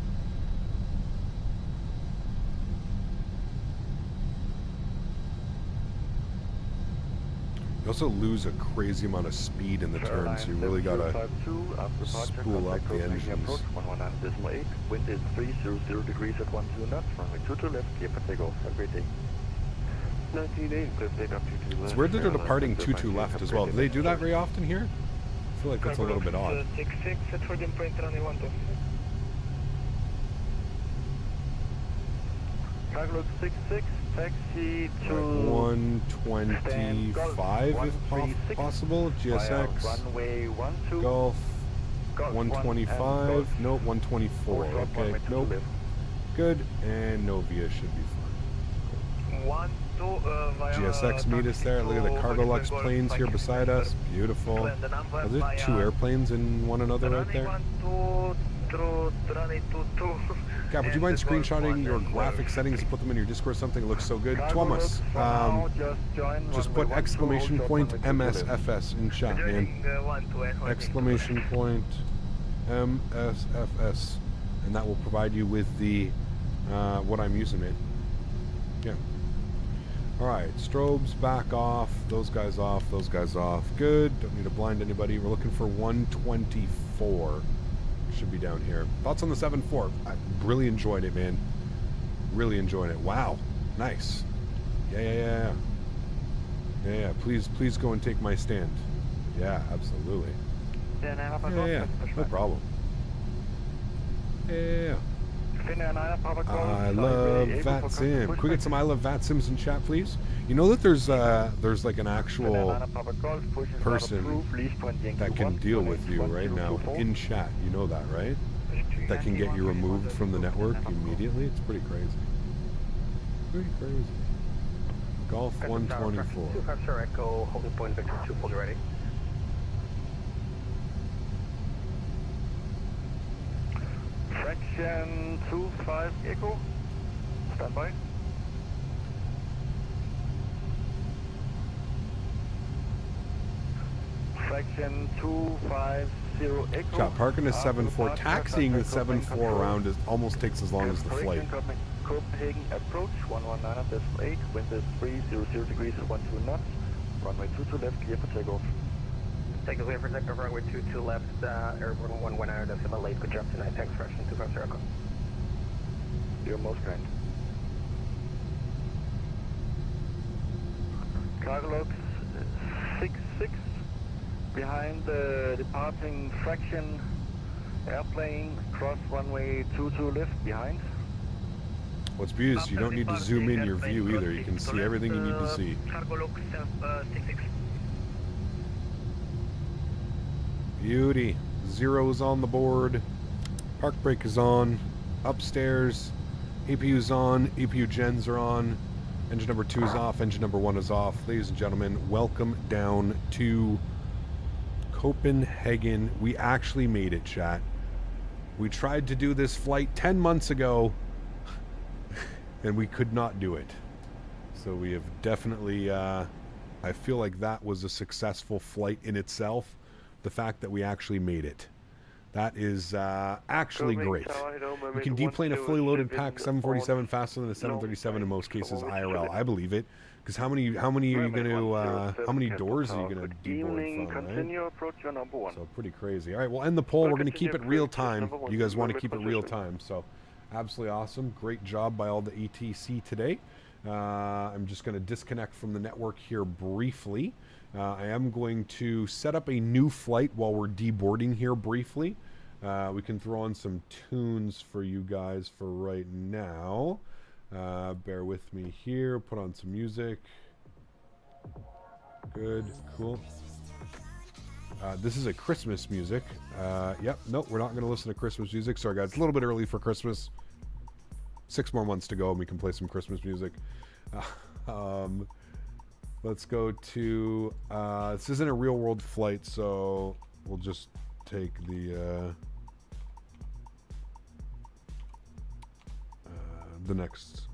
You also lose a crazy amount of speed in the turn, so you really gotta spool up the engines. 119.8. Wind is 300 degrees at 12 knots. Runway 22 left, clear for takeoff. Have a great day. 19.8, clear takeoff 22 left. It's weird that they're departing 22 left as well. Do they do that very often here? I feel like that's a little bit odd. 66 at holding point runway 12. Cargo 66, taxi to 125 if possible. GSX. Runway 12. Golf 125. Nope, 124. Okay, nope. Good, and Novia should be fine. GSX meet us there. Look at the Cargo Lux planes here beside us. Beautiful. Are there two airplanes in one another right there? Cap, would you mind screenshotting your graphic settings and put them in your Discord or something? It looks so good. Thomas, just put exclamation point MSFS in chat, man. Exclamation point MSFS. And that will provide you with the what I'm using, man. Yeah. Alright, strobes back off. Those guys off. Those guys off. Good. Don't need to blind anybody. We're looking for 124. Should be down here. Thoughts on the 7.4? I really enjoyed it, man. Really enjoyed it. Wow. Nice. Yeah. Please go and take my stand. Yeah, absolutely. Yeah. No problem. Yeah. I love VatSim. Can we get some I love VatSims in chat, please? You know that there's like an actual person that can deal with you right now in chat. You know that, right? That can get you removed from the network immediately. It's pretty crazy. Pretty crazy. Golf 124. 250 Echo, holding point Victor 2, fully ready. Fraction 25 Echo, stand by. Fraction 250 Echo. Shot parking is 7-4. Taxiing the 7-4 around almost takes as long as the flight. Copenhagen approach 119.8. Wind is 300 degrees 12 knots. Runway 22 left, clear for takeoff. Take a clear for takeoff, runway 22 left, airborne 19.8. Good job tonight. Thanks, fraction 250 Echo. You're most kind. Cargo logs 66 behind the departing fraction airplane, cross runway 22 left behind. What's beautiful is you don't need to zoom in your view either. You can see everything you need to see. Cargo log 66. Beauty. Zero's on the board. Park brake is on. Upstairs. APU's on. APU gens are on. Engine number 2 is off. Engine number 1 is off. Ladies and gentlemen, welcome down to Copenhagen. We actually made it, chat. We tried to do this flight 10 months ago, and we could not do it. So we have definitely, I feel like that was a successful flight in itself. The fact that we actually made it. That is actually great. We can deplane a fully loaded pack 747 faster than a 737 in most cases IRL. I believe it. Because how many are you going to, how many doors are you going to deboard from, right? So pretty crazy. All right, we'll end the poll. We're going to keep it real time. You guys want to keep it real time. So absolutely awesome. Great job by all the ETC today. I'm just going to disconnect from the network here briefly. I am going to set up a new flight while we're deboarding here briefly. We can throw on some tunes for you guys for right now. Bear with me here. Put on some music. Good. Cool. This is a Christmas music. Yep. Nope. We're not going to listen to Christmas music. Sorry, guys. It's a little bit early for Christmas. 6 more months to go and we can play some Christmas music. Let's go to... this isn't a real-world flight, so we'll just take the next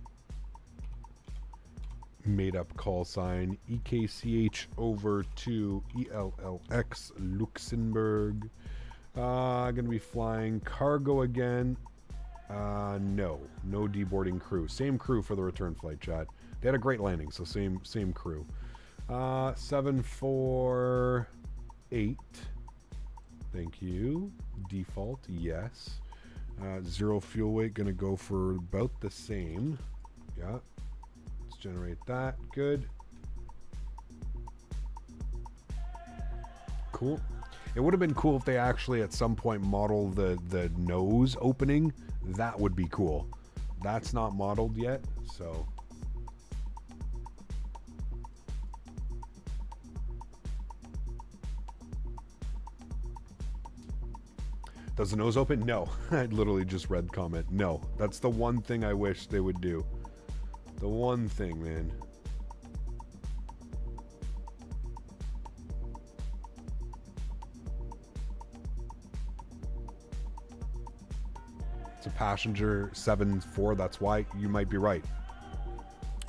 made-up call sign. EKCH over to ELLX Luxembourg. Going to be flying cargo again. No deboarding crew. Same crew for the return flight, chat. They had a great landing, so same crew. 748. Thank you. Default, yes. 0 fuel weight, gonna go for about the same. Yeah. Let's generate that. Good. Cool. It would have been cool if they actually at some point model the nose opening. That would be cool. That's not modeled yet, so... Does the nose open? No. I literally just read comment. No. That's the one thing I wish they would do. The one thing, man. It's a passenger 7-4. That's why you might be right.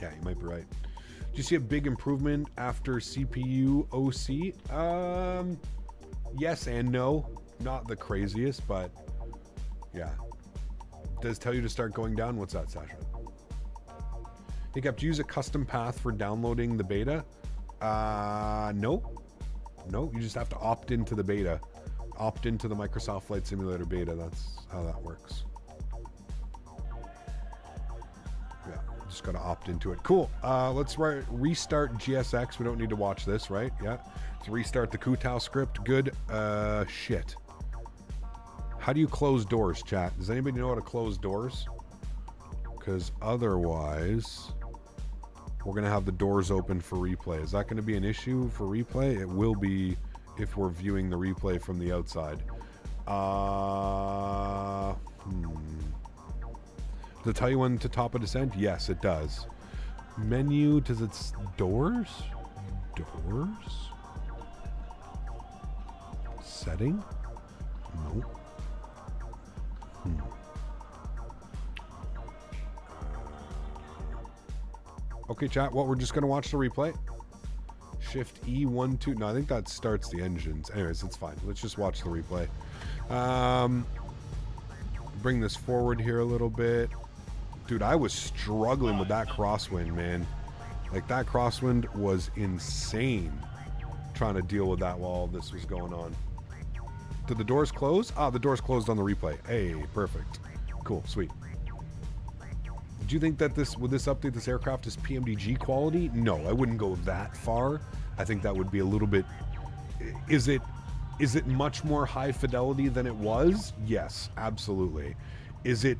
Yeah, you might be right. Do you see a big improvement after CPU OC? Yes and no. Not the craziest, but yeah. Does tell you to start going down? What's that, Sasha? Hiccup, do you use a custom path for downloading the beta? No. No, you just have to opt into the beta. Opt into the Microsoft Flight Simulator beta. That's how that works. Yeah, just got to opt into it. Cool. Let's restart GSX. We don't need to watch this, right? Yeah. Let's restart the Kutao script. Good. Shit. How do you close doors, chat? Does anybody know how to close doors? Because otherwise, we're going to have the doors open for replay. Is that going to be an issue for replay? It will be if we're viewing the replay from the outside. Does it tell you when to top a descent? Yes, it does. Menu, does it... Doors? Doors? Setting? Nope. Okay, chat. Well, we're just going to watch the replay. Shift E, 1, 2. No, I think that starts the engines. Anyways, it's fine. Let's just watch the replay. Bring this forward here a little bit. Dude, I was struggling with that crosswind, man. Like, that crosswind was insane trying to deal with that while all this was going on. Did the doors close? Ah, the doors closed on the replay. Hey, perfect. Cool, sweet. Do you think that would this update this aircraft is PMDG quality? No, I wouldn't go that far. I think that would be a little bit... Is it much more high fidelity than it was? Yes, absolutely. Is it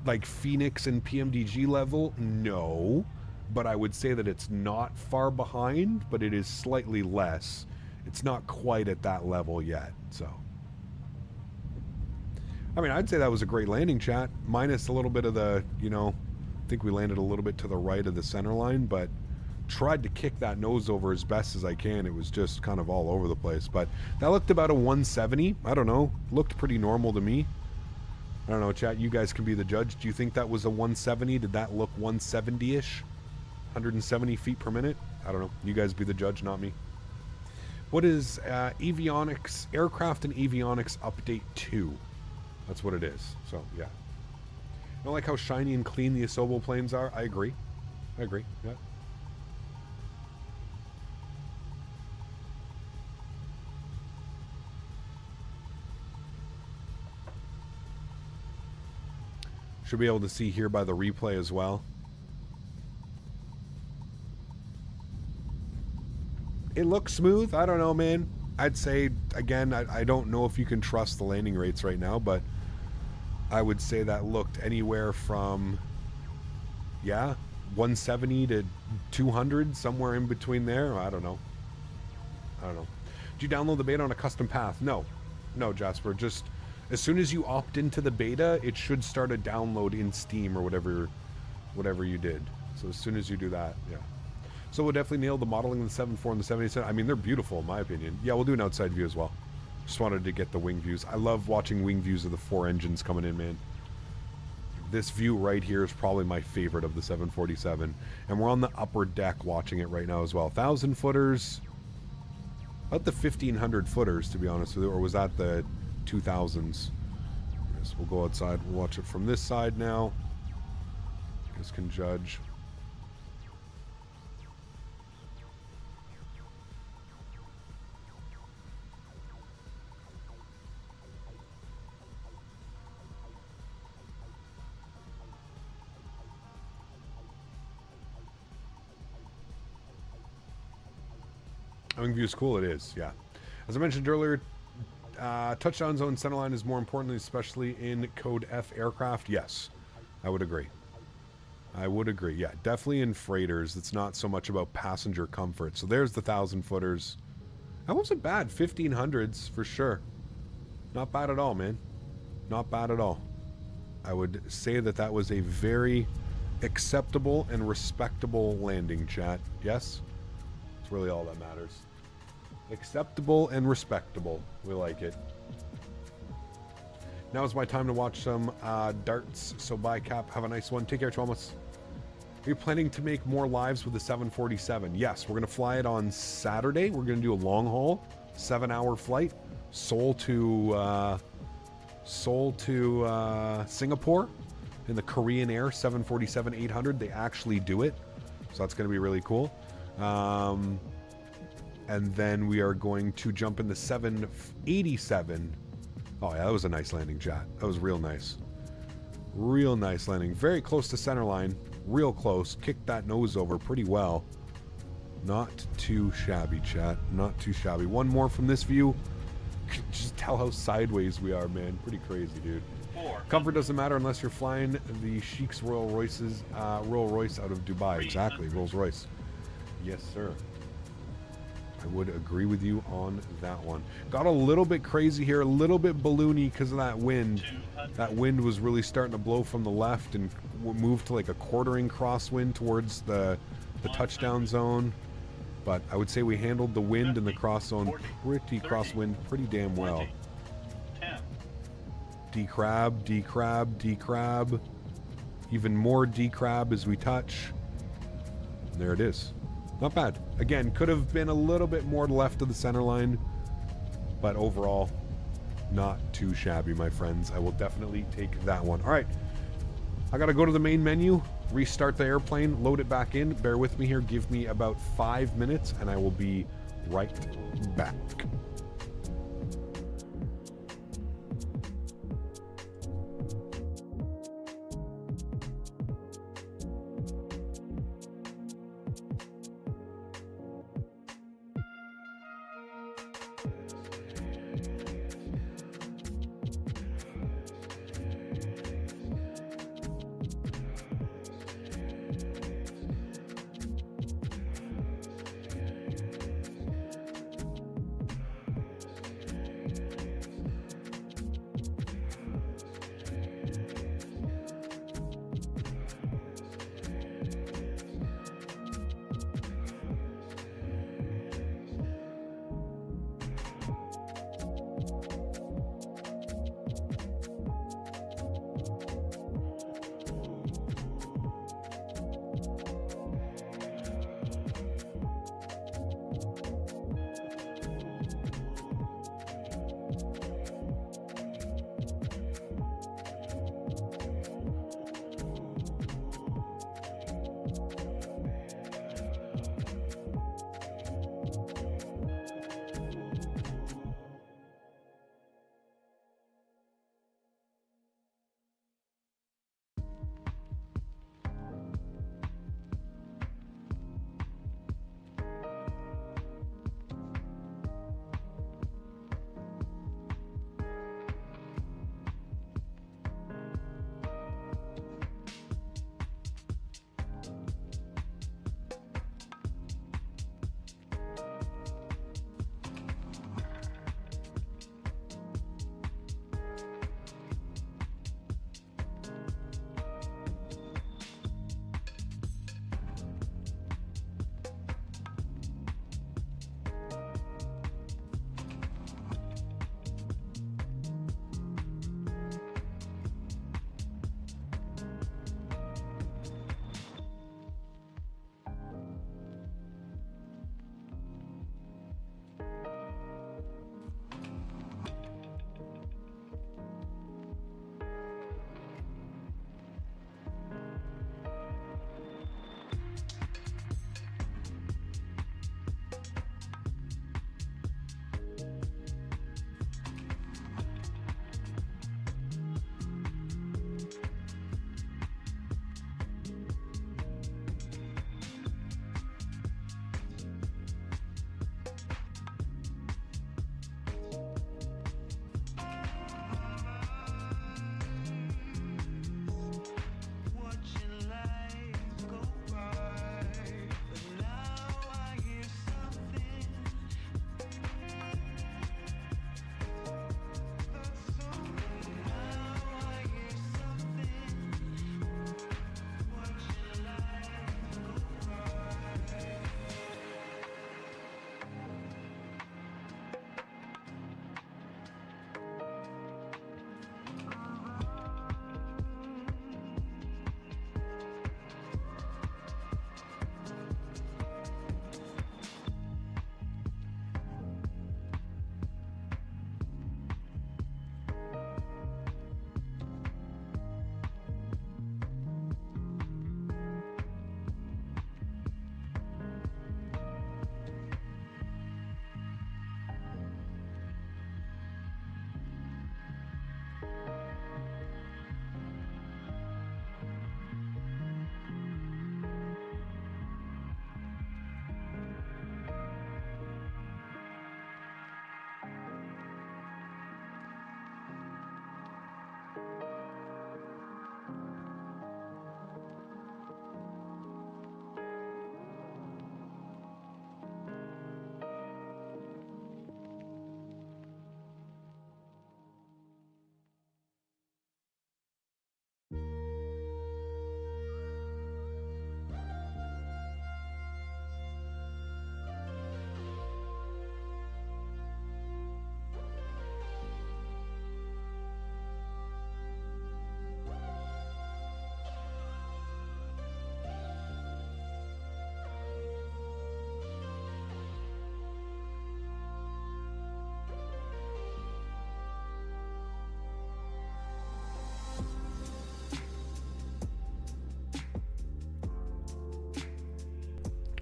like Phoenix and PMDG level? No, but I would say that it's not far behind, but it is slightly less. It's not quite at that level yet, so... I mean, I'd say that was a great landing, chat. Minus a little bit of the, you know, I think we landed a little bit to the right of the center line, but tried to kick that nose over as best as I can. It was just kind of all over the place. But that looked about a 170. I don't know. Looked pretty normal to me. I don't know, chat. You guys can be the judge. Do you think that was a 170? Did that look 170-ish? 170 feet per minute? I don't know. You guys be the judge, not me. What is avionics, aircraft and avionics update 2? That's what it is. So, yeah. I don't like how shiny and clean the Asobo planes are. I agree. I agree. Yeah. Should be able to see here by the replay as well. It looks smooth. I don't know, man. I'd say, again, I don't know if you can trust the landing rates right now, but I would say that looked anywhere from, yeah, 170 to 200, somewhere in between there. I don't know. I don't know. Did you download the beta on a custom path? No. No, Jasper. Just as soon as you opt into the beta, it should start a download in Steam or whatever you did. So as soon as you do that, yeah. So we'll definitely nail the modeling of the 7.4 and the 787. I mean, they're beautiful in my opinion. Yeah, we'll do an outside view as well. Just wanted to get the wing views. I love watching wing views of the 4 engines coming in, man. This view right here is probably my favorite of the 747. And we're on the upper deck watching it right now as well. 1,000 footers. About the 1,500 footers, to be honest with you. Or was that the 2,000s? Yes, we'll go outside. We'll watch it from this side now. You guys can judge. Wing view is cool. It is, yeah. As I mentioned earlier, touchdown zone centerline is more importantly, especially in Code F aircraft. Yes, I would agree. I would agree. Yeah, definitely in freighters. It's not so much about passenger comfort. So there's the 1,000 footers. That wasn't bad. 1,500s for sure. Not bad at all, man. Not bad at all. I would say that that was a very acceptable and respectable landing, chat. Yes? It's really all that matters. Acceptable and respectable. We like it. Now is my time to watch some darts. So bye, Cap. Have a nice one. Take care, Thomas. Are you planning to make more lives with the 747? Yes, we're going to fly it on Saturday. We're going to do a long haul, 7-hour flight, Seoul to Singapore in the Korean Air 747-800. They actually do it, so that's going to be really cool. And then we are going to jump in the 787. Oh yeah, that was a nice landing, chat. That was real nice. Real nice landing. Very close to center line. Real close. Kicked that nose over pretty well. Not too shabby, chat. Not too shabby. One more from this view. could just tell how sideways we are, man. Pretty crazy, dude. 4. Comfort doesn't matter unless you're flying the Sheik's Royal Royce out of Dubai. Exactly, Rolls Royce. Yes, sir. I would agree with you on that one. Got a little bit crazy here, a little bit balloony because of that wind. That wind was really starting to blow from the left and moved to like a quartering crosswind towards the touchdown zone. But I would say we handled the wind and the cross zone crosswind pretty damn well. 10. D-crab, D-crab, D-crab. Even more D-crab as we touch. And there it is. Not bad. Again, could have been a little bit more left of the center line, but overall, not too shabby, my friends. I will definitely take that one. All right, I gotta go to the main menu, restart the airplane, load it back in. Bear with me here. Give me about 5 minutes, and I will be right back.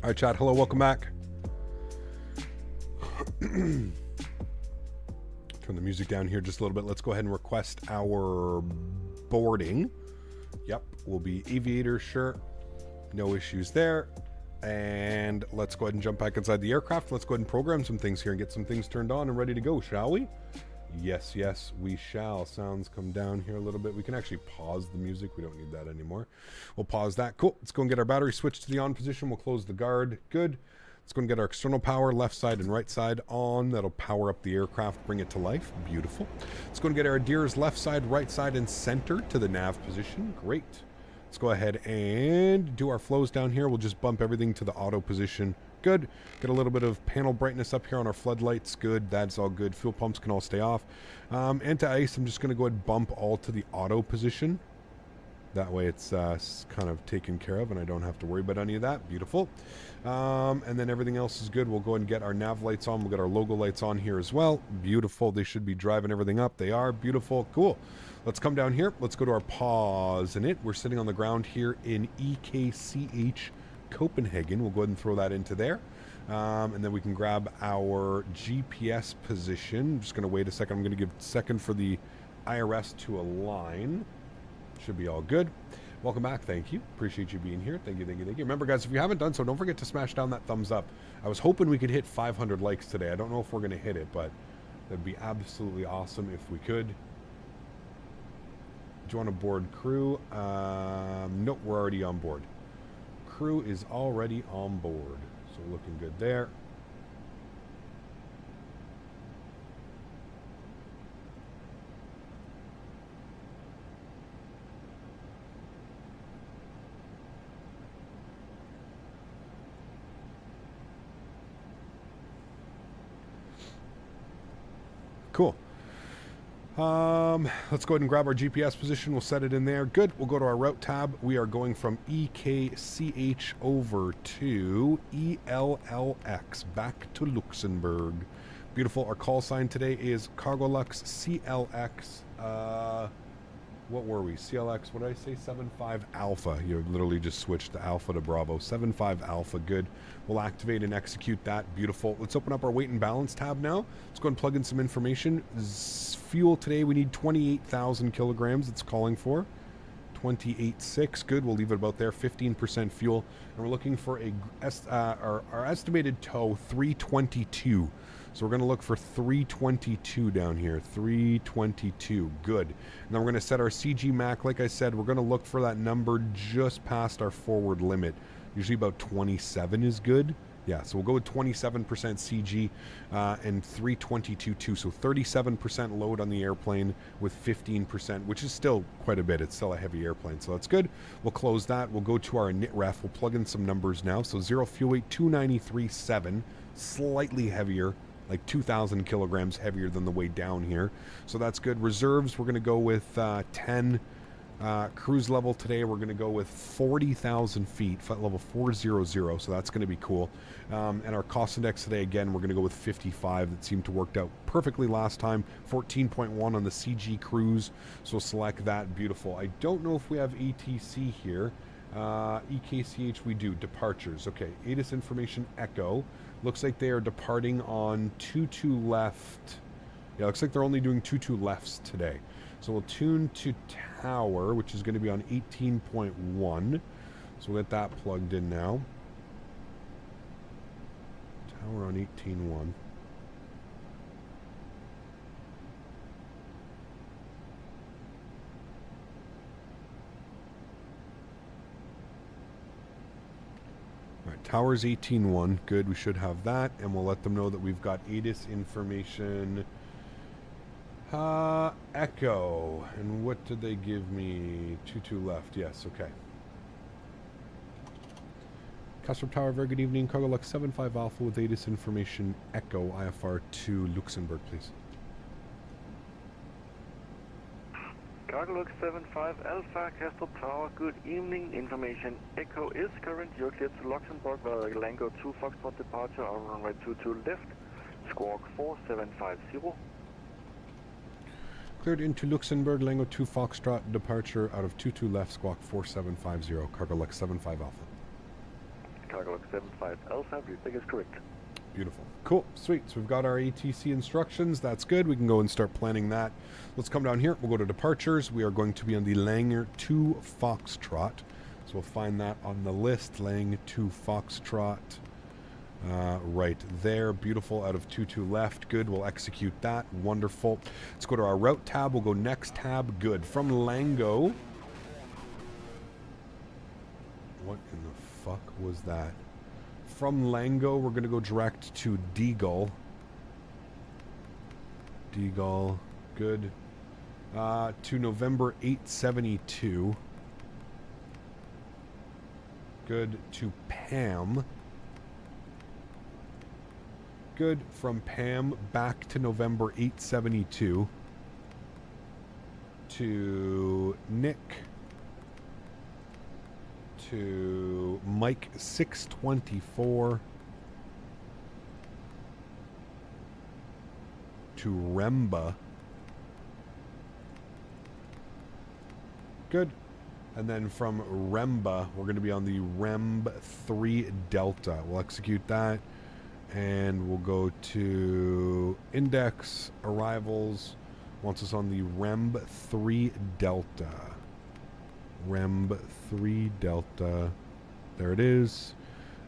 All right, chat. Hello, welcome back. Turn the music down here just a little bit. Let's go ahead and request our boarding. Yep, we'll be aviator, sure. No issues there. And let's go ahead and jump back inside the aircraft. Let's go ahead and program some things here and get some things turned on and ready to go, shall we? Yes, yes, we shall. Sounds come down here a little bit. We can actually pause the music. We don't need that anymore. We'll pause that. Cool. Let's go and get our battery switched to the on position. We'll close the guard. Good. Let's go and get our external power, left side and right side on. That'll power up the aircraft, bring it to life. Beautiful. Let's go and get our gears left side, right side, and center to the nav position. Great. Let's go ahead and do our flows down here. We'll just bump everything to the auto position. Good. Get a little bit of panel brightness up here on our floodlights. Good. That's all good. Fuel pumps can all stay off. Anti-ice, I'm just going to go ahead and bump all to the auto position. That way it's kind of taken care of and I don't have to worry about any of that. Beautiful. And then everything else is good. We'll go and get our nav lights on. We'll get our logo lights on here as well. Beautiful. They should be driving everything up. They are. Beautiful. Cool. Let's come down here. Let's go to our pause in it. We're sitting on the ground here in EKCH Copenhagen. We'll go ahead and throw that into there. And then we can grab our GPS position. I'm just going to wait a second. I'm going to give a second for the IRS to align. Should be all good. Welcome back. Thank you. Appreciate you being here. Thank you, thank you, thank you. Remember, guys, if you haven't done so, don't forget to smash down that thumbs up. I was hoping we could hit 500 likes today. I don't know if we're going to hit it, but that'd be absolutely awesome if we could. Do you want to board crew? Nope, we're already on board. Crew is already on board. So looking good there. Cool. Let's go ahead and grab our GPS position. We'll set it in there. Good. We'll go to our route tab. We are going from EKCH over to ELLX, back to Luxembourg. Beautiful. Our call sign today is Cargolux CLX. What were we? CLX, what did I say? 75 Alpha. You literally just switched the Alpha to Bravo. 75 Alpha, good. We'll activate and execute that. Beautiful. Let's open up our weight and balance tab now. Let's go and plug in some information. Fuel today, we need 28,000 kilograms. It's calling for 28.6. Good. We'll leave it about there. 15% fuel. And we're looking for our estimated tow, 322. So we're going to look for 322 down here. 322. Good. And then we're going to set our CG Mac. Like I said, we're going to look for that number just past our forward limit. Usually about 27 is good. Yeah, so we'll go with 27% CG and 322.2. So 37% load on the airplane with 15%, which is still quite a bit. It's still a heavy airplane, so that's good. We'll close that. We'll go to our init ref. We'll plug in some numbers now. So 0 fuel weight, 293.7. Slightly heavier, like 2,000 kilograms heavier than the way down here. So that's good. Reserves, we're going to go with 10. Cruise level today, we're going to go with 40,000 feet, flight level 400, so that's going to be cool. And our cost index today, again, we're going to go with 55. That seemed to work out perfectly last time. 14.1 on the CG cruise, so select that. Beautiful. I don't know if we have ATC here. EKCH we do. Departures. Okay, ATIS information echo. Looks like they are departing on 22 left. Yeah, looks like they're only doing 22 lefts today. So we'll tune to tower, which is going to be on 18.1. So we'll get that plugged in now. Tower on 18.1. Alright, tower's 18.1. Good, we should have that. And we'll let them know that we've got ATIS information. Echo. And what did they give me? 22 left. Yes, okay. Customer Tower, very good evening. Cargo Lux 75 Alpha with ATIS information. Echo IFR to Luxembourg, please. Cargo Lux 75 Alpha, Castle Tower, good evening. Information Echo is current. You're cleared to Luxembourg via Lango 2 Foxtrot departure on runway 22 left. Squawk 4750. Cleared into Luxembourg, Lango 2 Foxtrot, departure out of 22 left, squawk 4750, Cargo Lux 75 Alpha. Cargo looks 75 Alpha, reading is correct. Beautiful. Cool. Sweet. So we've got our ATC instructions. That's good. We can go and start planning that. Let's come down here. We'll go to departures. We are going to be on the Langer 2 Foxtrot. So we'll find that on the list. Lang 2 Foxtrot. Right there. Beautiful. Out of 22 left. Good. We'll execute that. Wonderful. Let's go to our route tab. We'll go next tab. Good. From Lango. What in the fuck was that? From Lango, we're going to go direct to Deagle. Deagle. Good. To November 872. Good. To Pam. Good. From Pam back to November 872. To Nick. To Mike 624. To Remba. Good. And then from Remba, we're going to be on the Remb 3 Delta. We'll execute that. And we'll go to Index, Arrivals. Wants us on the Remb 3 Delta. Remb 3 Delta. There it is.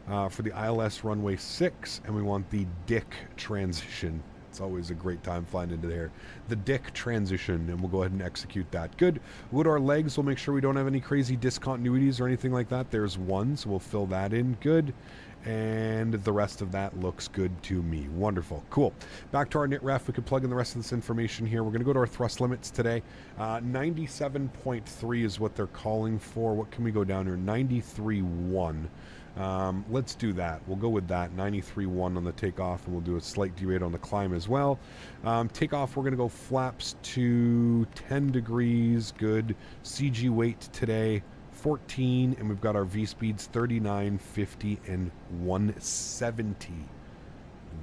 For the ILS runway 6. And we want the Dick transition. It's always a great time flying into there. The Dick transition, and we'll go ahead and execute that. Good. We'll go to our legs. We'll make sure we don't have any crazy discontinuities or anything like that. There's one, so we'll fill that in. Good. And the rest of that looks good to me. Wonderful. Cool. Back to our NITREF. We could plug in the rest of this information here. We're going to go to our thrust limits today. 97.3 is what they're calling for. What can we go down here? 93.1. Let's do that. We'll go with that. 93.1 on the takeoff, and we'll do a slight derate on the climb as well. Takeoff, we're going to go flaps to 10 degrees. Good. CG weight today, 14, and we've got our V speeds 39, 50, and 170.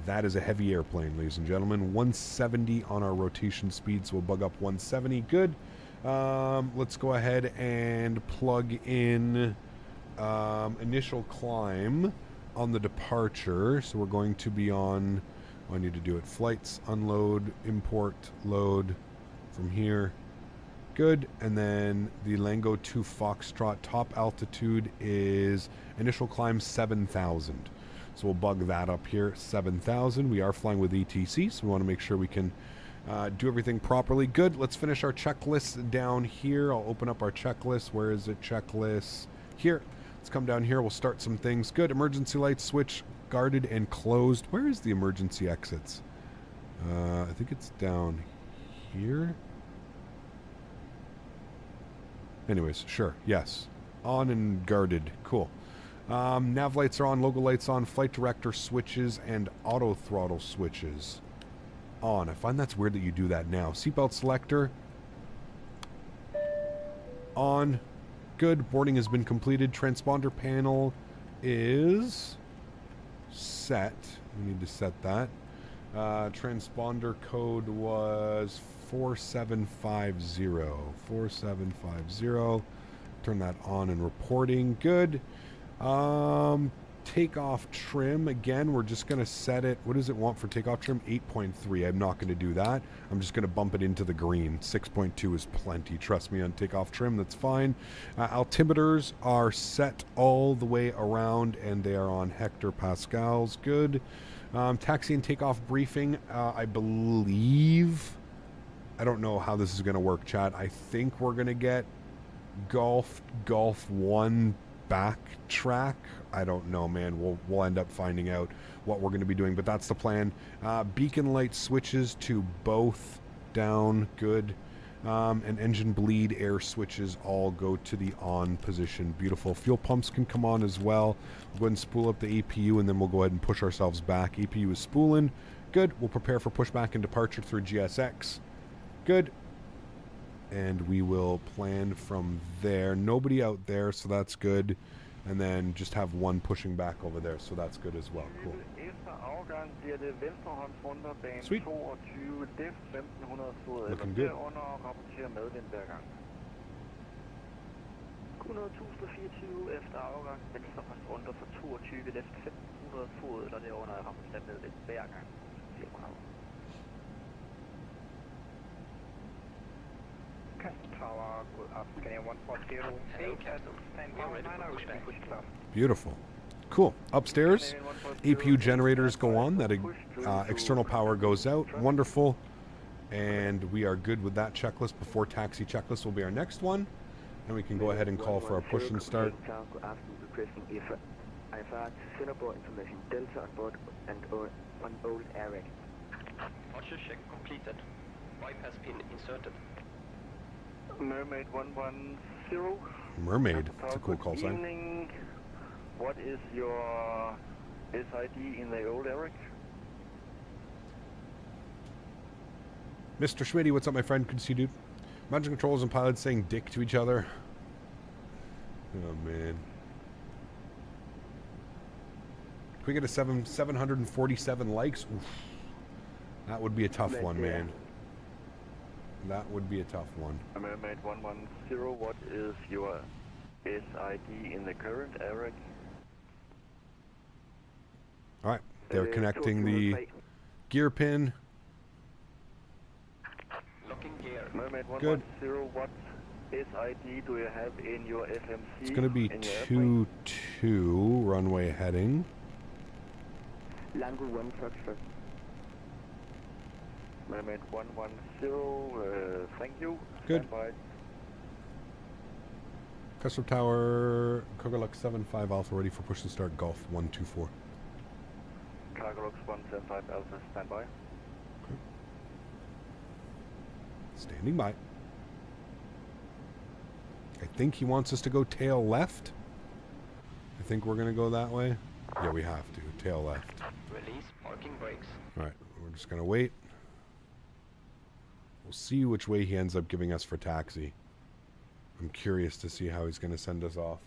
That is a heavy airplane, ladies and gentlemen. 170 on our rotation speed, so we'll bug up 170. Good. Let's go ahead and plug in initial climb on the departure. So we're going to be on, I need to do it, flights, unload, import, load from here. Good. And then the Lango 2 Foxtrot top altitude is initial climb 7,000. So we'll bug that up here, 7,000. We are flying with ETC, so we want to make sure we can do everything properly. Good. Let's finish our checklist down here. I'll open up our checklist. Where is it? Checklist here. Let's come down here. We'll start some things. Good. Emergency lights switch guarded and closed. Where is the emergency exits? I think it's down here. Anyways, sure. Yes. On and guarded. Cool. Nav lights are on, logo lights on, flight director switches, and auto throttle switches on. I find that's weird that you do that now. Seatbelt selector on. Good. Boarding has been completed. Transponder panel is set. We need to set that. Transponder code was 4750. 4750. Turn that on and reporting. Good. Takeoff trim. Again, we're just going to set it. What does it want for takeoff trim? 8.3. I'm not going to do that. I'm just going to bump it into the green. 6.2 is plenty. Trust me on takeoff trim. That's fine. Altimeters are set all the way around, and they are on hectopascals. Good. Taxi and takeoff briefing. I believe... I don't know how this is going to work, chat. I think we're going to get Golf 1 backtrack. I don't know, man. We'll end up finding out what we're going to be doing, but that's the plan. Beacon light switches to both down. Good. And engine bleed air switches all go to the on position. Beautiful. Fuel pumps can come on as well. We'll go ahead and spool up the APU, and then we'll go ahead and push ourselves back. APU is spooling. Good. We'll prepare for pushback and departure through GSX. Good. And we will plan from there. Nobody out there, so that's good. And then just have one pushing back over there, so that's good as well. Cool. Sweet. Looking good. 100.024 efter afgang, men I kommer under for 22 left 500 fod, eller derovre, når jeg rammer standet lidt hver gang. 400. Tower, good afternoon, 140. Beautiful. Cool. Upstairs, APU generators go on. That external power goes out. Wonderful. And we are good with that checklist. Before taxi checklist will be our next one. And we can go ahead and call for our push and start. Information Delta on board and on old Erin. Archer check completed. Bypass pin inserted. Mermaid 110. Mermaid. That's a cool call sign. Evening. What is your SID in the old Eric? Mr. Smitty, what's up, my friend? Good to see you, dude. Imagine controllers and pilots saying dick to each other. Oh, man. Can we get a 747 likes? Oof. That would be a tough one, man. That would be a tough one. Mermaid 110, what is your SID in the current Eric? Alright, they're connecting the gear pin. Locking gear. Mermaid 110, what SID do you have in your FMC? It's going to be 2-2 runway heading. Lango 1 Foxtrot. Mermaid 110, thank you. Good. Standby. Custom Tower, Kogaluk 75 Alpha ready for push and start, Golf 124. Cargolux 175 Alpha, standby. Okay. Standing by. I think he wants us to go tail left. I think we're going to go that way. Yeah, we have to. Tail left. Release parking brakes. Alright, we're just going to wait. We'll see which way he ends up giving us for taxi. I'm curious to see how he's going to send us off.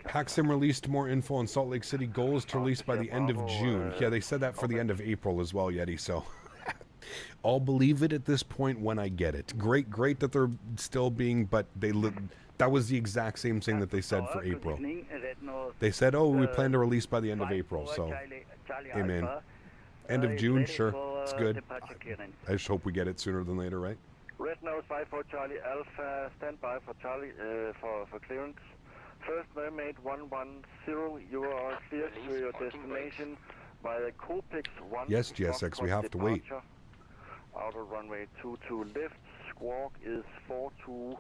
PackSim released more info on Salt Lake City. Goals to release by the end of June. Yeah, they said that for the end of April as well, Yeti, so I'll believe it at this point when I get it. Great that they're still being, but that was the exact same thing that they said for April. They said, oh, we plan to release by the end of April, so amen. End of June, sure, it's good. I just hope we get it sooner than later, right? Red Nose 54 Charlie Alpha, standby for Charlie for clearance. First Mermaid 110, you are clear to your destination by the Copex 1. Yes, GSX, we have to wait. Outer runway 22 left, squawk is 42,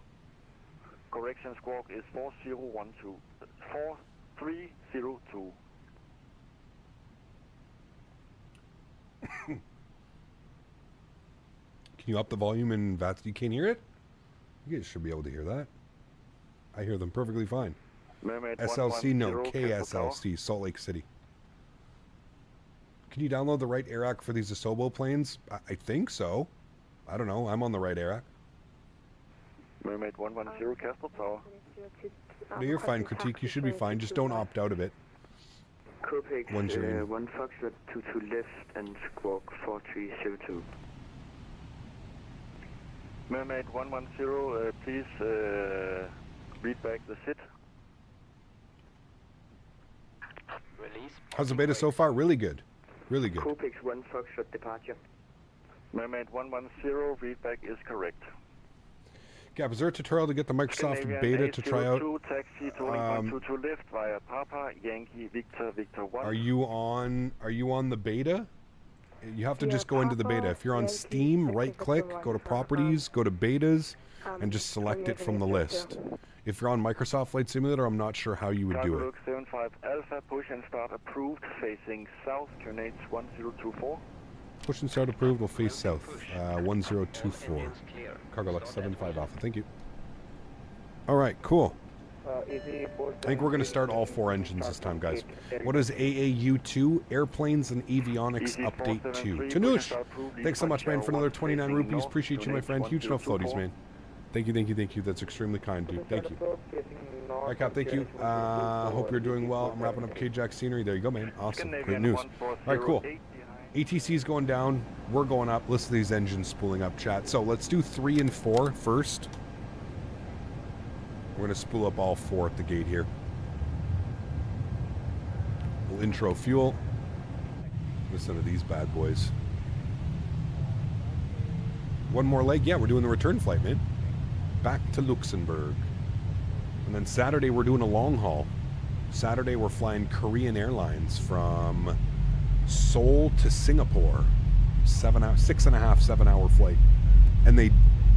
correction squawk is 4012, 4302. Can you up the volume in VATS? You can't hear it? You guys should be able to hear that. I hear them perfectly fine. Mermaid SLC, no, 110, KSLC, Salt Lake City. Can you download the right ARAC for these Asobo planes? I think so. I don't know. I'm on the right ARAC. Mermaid 110, Castle Tower. No, you're fine, Critique. You should be fine. Just don't opt out of it. Copex 1 Foxtrot 22 left and squawk 4302. Mermaid 110, please read back the SID. Release. How's the beta so far? Really good. Really good. Copex 1 Foxtrot departure. Mermaid 110, read back is correct. Gab, is there a tutorial to get the Microsoft beta to try out? Taxi to 122 left via Papa Yankee Victor Victor 1. Are you on the beta? You have to just go into the beta. If you're on Steam, right-click, go to Properties, go to Betas, and just select it from the list. If you're on Microsoft Flight Simulator, I'm not sure how you would do it. 75 Alpha, push and start approved, facing south, coordinates 1024. Push and start approved, will face south, 1024. Cargo Lux 75 Alpha, thank you. Alright, cool. I think we're going to start all 4 engines this time, guys. What is AAU2? Airplanes and Avionics Update 2. Tanush, thanks so much, man, for another 29 rupees. Appreciate you, my friend. Huge enough floaties, man. Thank you. That's extremely kind, dude. Thank you. All right, Cap, thank you. Hope you're doing well. I'm wrapping up K-Jack scenery. There you go, man. Awesome. Great news. All right, cool. ATC's going down. We're going up. Listen to these engines spooling up, chat. So let's do 3 and 4 first. We're going to spool up all 4 at the gate here. We'll intro fuel. Listen to these bad boys. One more leg. Yeah, we're doing the return flight, man. Back to Luxembourg. And then Saturday, we're doing a long haul. Saturday, we're flying Korean Airlines from Seoul to Singapore. 6.5, 7 hour flight. And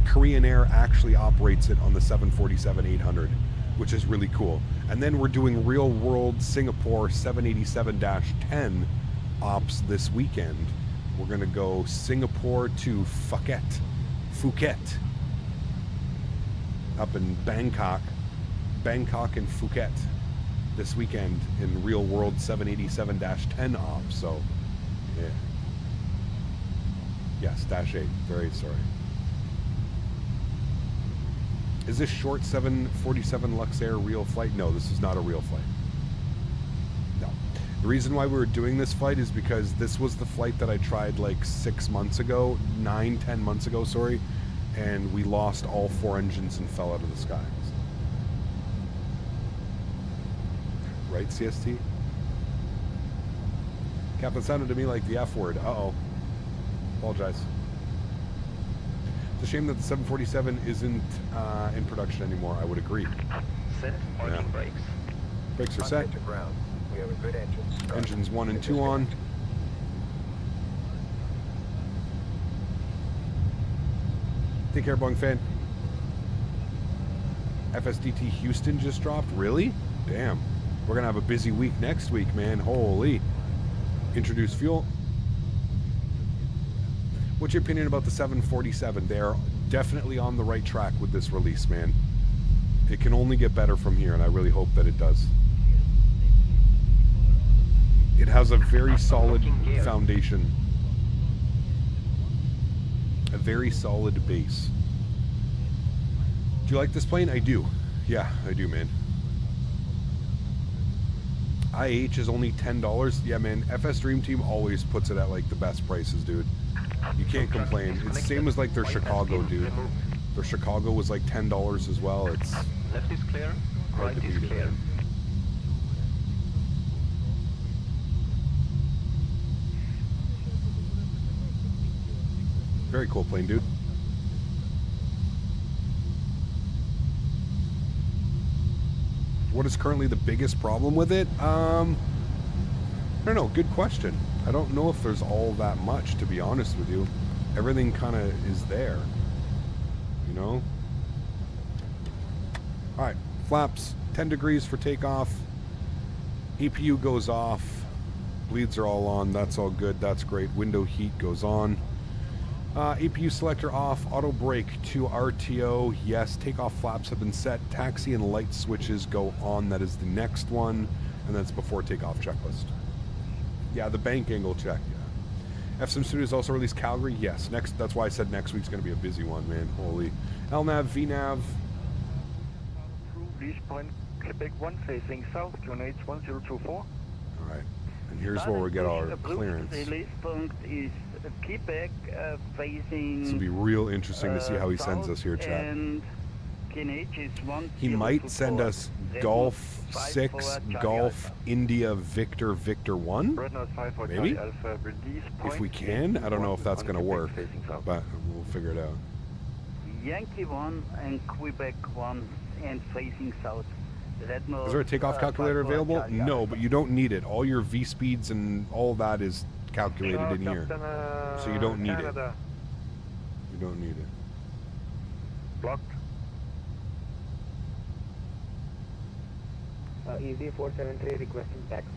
Korean Air actually operates it on the 747-800, which is really cool. And then we're doing real world Singapore 787-10 ops this weekend. We're going to go Singapore to Phuket. Up in Bangkok and Phuket this weekend in real world 787-10 ops. So, yeah. Yes, -8. Very sorry. Is this short 747 Luxair real flight? No, this is not a real flight. No. The reason why we were doing this flight is because this was the flight that I tried like 10 months ago, sorry, and we lost all 4 engines and fell out of the sky. Right, CST? Captain sounded to me like the F word. Uh-oh. Apologize. It's a shame that the 747 isn't in production anymore. I would agree. Set marking brakes. Brakes are set. To ground. We have a good engine. Engines 1 and 2 on. Take care, Boeing fan. FSDT Houston just dropped. Really? Damn. We're going to have a busy week next week, man. Holy. Introduce fuel. What's your opinion about the 747? They're definitely on the right track with this release, man. It can only get better from here, and I really hope that it does. It has a very solid foundation. A very solid base. Do you like this plane? I do. Yeah, I do, man. IH is only $10. Yeah, man. FS Dream Team always puts it at like the best prices, dude. You can't complain. It's the same as like their Chicago, dude. Their Chicago was like $10 as well. It's left is clear, right is clear. Very cool plane, dude. What is currently the biggest problem with it? I don't know. Good question. I don't know if there's all that much, to be honest with you. Everything kind of is there, you know? All right, flaps, 10 degrees for takeoff. APU goes off. Bleeds are all on. That's all good. That's great. Window heat goes on. APU selector off. Auto brake to RTO. Yes, takeoff flaps have been set. Taxi and light switches go on. That is the next one. And that's before takeoff checklist. Yeah, the bank angle check, yeah. FSIM Studios also released Calgary. Yes, next. That's why I said next week's going to be a busy one, man. Holy. LNAV, VNAV. Reach point Quebec 1 facing south, QNH 1024. All right. And here's where we get our clearance. Release point is Quebec facing. This will be real interesting to see how he sends us here, chat. And QNH is 1024. He might send us Golf 6, Golf, India, Victor, Victor 1? Maybe? If we can. I don't know if that's going to work, but we'll figure it out. Yankee 1 and Quebec 1 and facing south. Is there a takeoff calculator available? No, but you don't need it. All your V speeds and all that is calculated in here. So you don't need it. You don't need it. Blocked. EZ473 requesting taxi.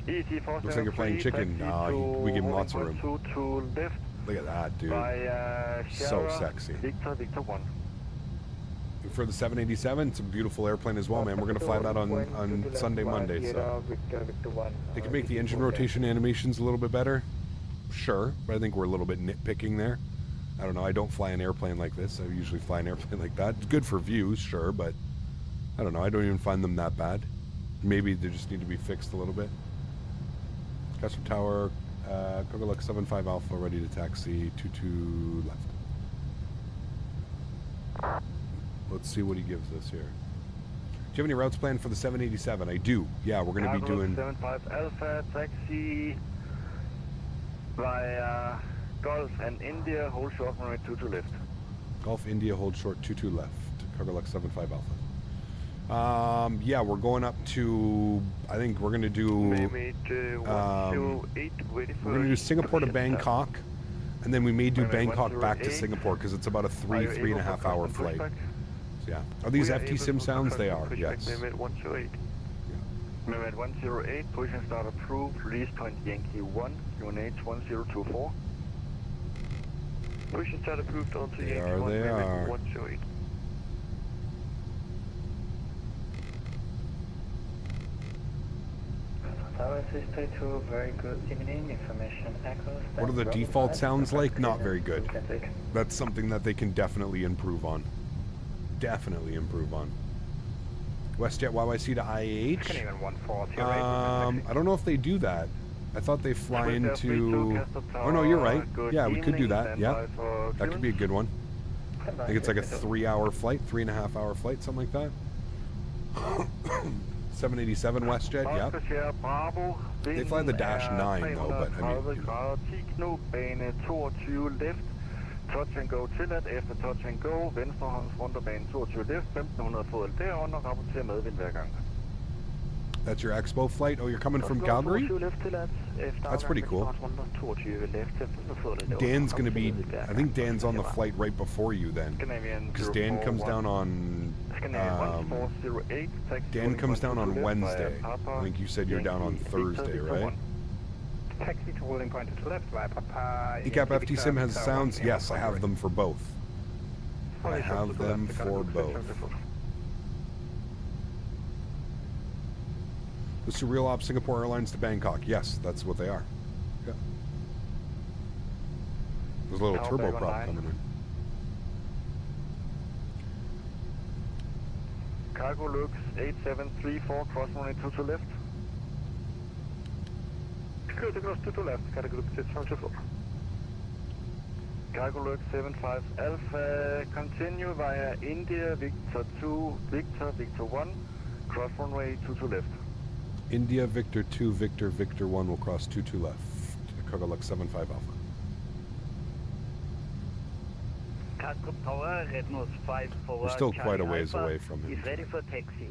EZ473. Looks like you're playing chicken. We give him lots of room. To left. Look at that, dude. By, so sexy. Victor 1. For the 787, it's a beautiful airplane as well, man. We're going to fly that on Sunday, Monday. So they can make the engine rotation animations a little bit better. Sure, but I think we're a little bit nitpicking there. I don't know. I don't fly an airplane like this. I usually fly an airplane like that. It's good for views, sure, but I don't know. I don't even find them that bad. Maybe they just need to be fixed a little bit. Custom Tower, Coca 75 Alpha, ready to taxi, 22 left. Let's see what he gives us here. Do you have any routes planned for the 787? I do. Yeah, we're going to be doing... 75 Alpha, taxi via Gulf and India, hold short, runway 22 left. Gulf, India, hold short, 22 left. Cargo Lux 75 Alpha. Yeah, we're going up to, I think we're going to do... we're going to do Singapore to Bangkok, and then we may do Bangkok back to Singapore, because it's about a 3.5 hour flight. So, yeah. Are these FT Sim sounds? They are, yes. Mehmet 108. Mehmet 108, position start approved, release point Yankee 1, UNH 1024. Position start approved onto Yankee 1, Mehmet 108. AlwaysFlying, very good evening, information echoes. What are the default sounds like? Not very good. That's something that they can definitely improve on. Definitely improve on. WestJet YYC to IAH. I don't know if they do that. I thought they fly into... Oh no, you're right. Yeah, we could do that. Yeah, that could be a good one. I think it's like a 3-hour flight, 3.5 hour flight, something like that. 787 WestJet, yeah. They fly the Dash 9 though, but I mean... Touch and go tilladt, efter touch and go, venstrehånds runderbane 22 left, 1500 fod derunder, rapporter medvind hver gang. That's your expo flight? Oh, you're coming from Calgary? That's pretty cool. Dan's going to be, I think Dan's on the flight right before you then. Because Dan comes down on, Dan comes down on Wednesday. I think you said you're down on Thursday, right? Taxi to holding point to left via Papa. ECAP FT Sim has sounds? Yes, I have them for both. I have them for both. This is Real Op Singapore Airlines to Bangkok. Yes, that's what they are. Yeah. There's a little turboprop coming in. Cargo Lux 8734, cross runway 22 left. Good, across 22 left, Cargo Lux 624. Cargo Lux 75 Alpha, continue via India, Victor 2, Victor, Victor 1, cross runway 22 left. India, Victor 2, Victor, Victor 1 will cross 22 left. Cargo Lux 75 Alpha. Cargo Tower, Red Nose 5 forward. We're still quite a ways away from him. He's ready for taxi.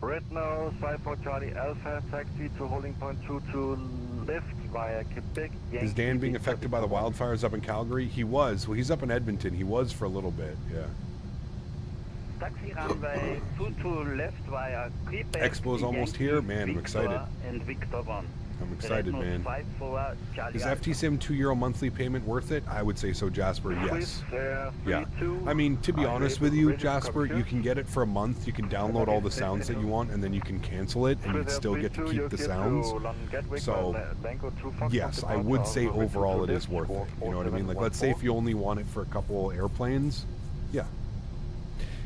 Red Nose 5 for Charlie Alpha, taxi to holding point 22 left via Quebec. Is Dan being affected by the wildfires up in Calgary? He was. Well, he's up in Edmonton. He was for a little bit, yeah. Taxi runway 22 left via Quebec. Expo's almost here. Man, I'm excited. And Victor 1. I'm excited, man. Is FT Sim €2 monthly payment worth it? I would say so, Jasper. Yes. Yeah. I mean, to be honest with you, Jasper, you can get it for a month. You can download all the sounds that you want, and then you can cancel it, and you'd still get to keep the sounds. So, yes, I would say overall it is worth it. You know what I mean? Like, let's say if you only want it for a couple airplanes, yeah.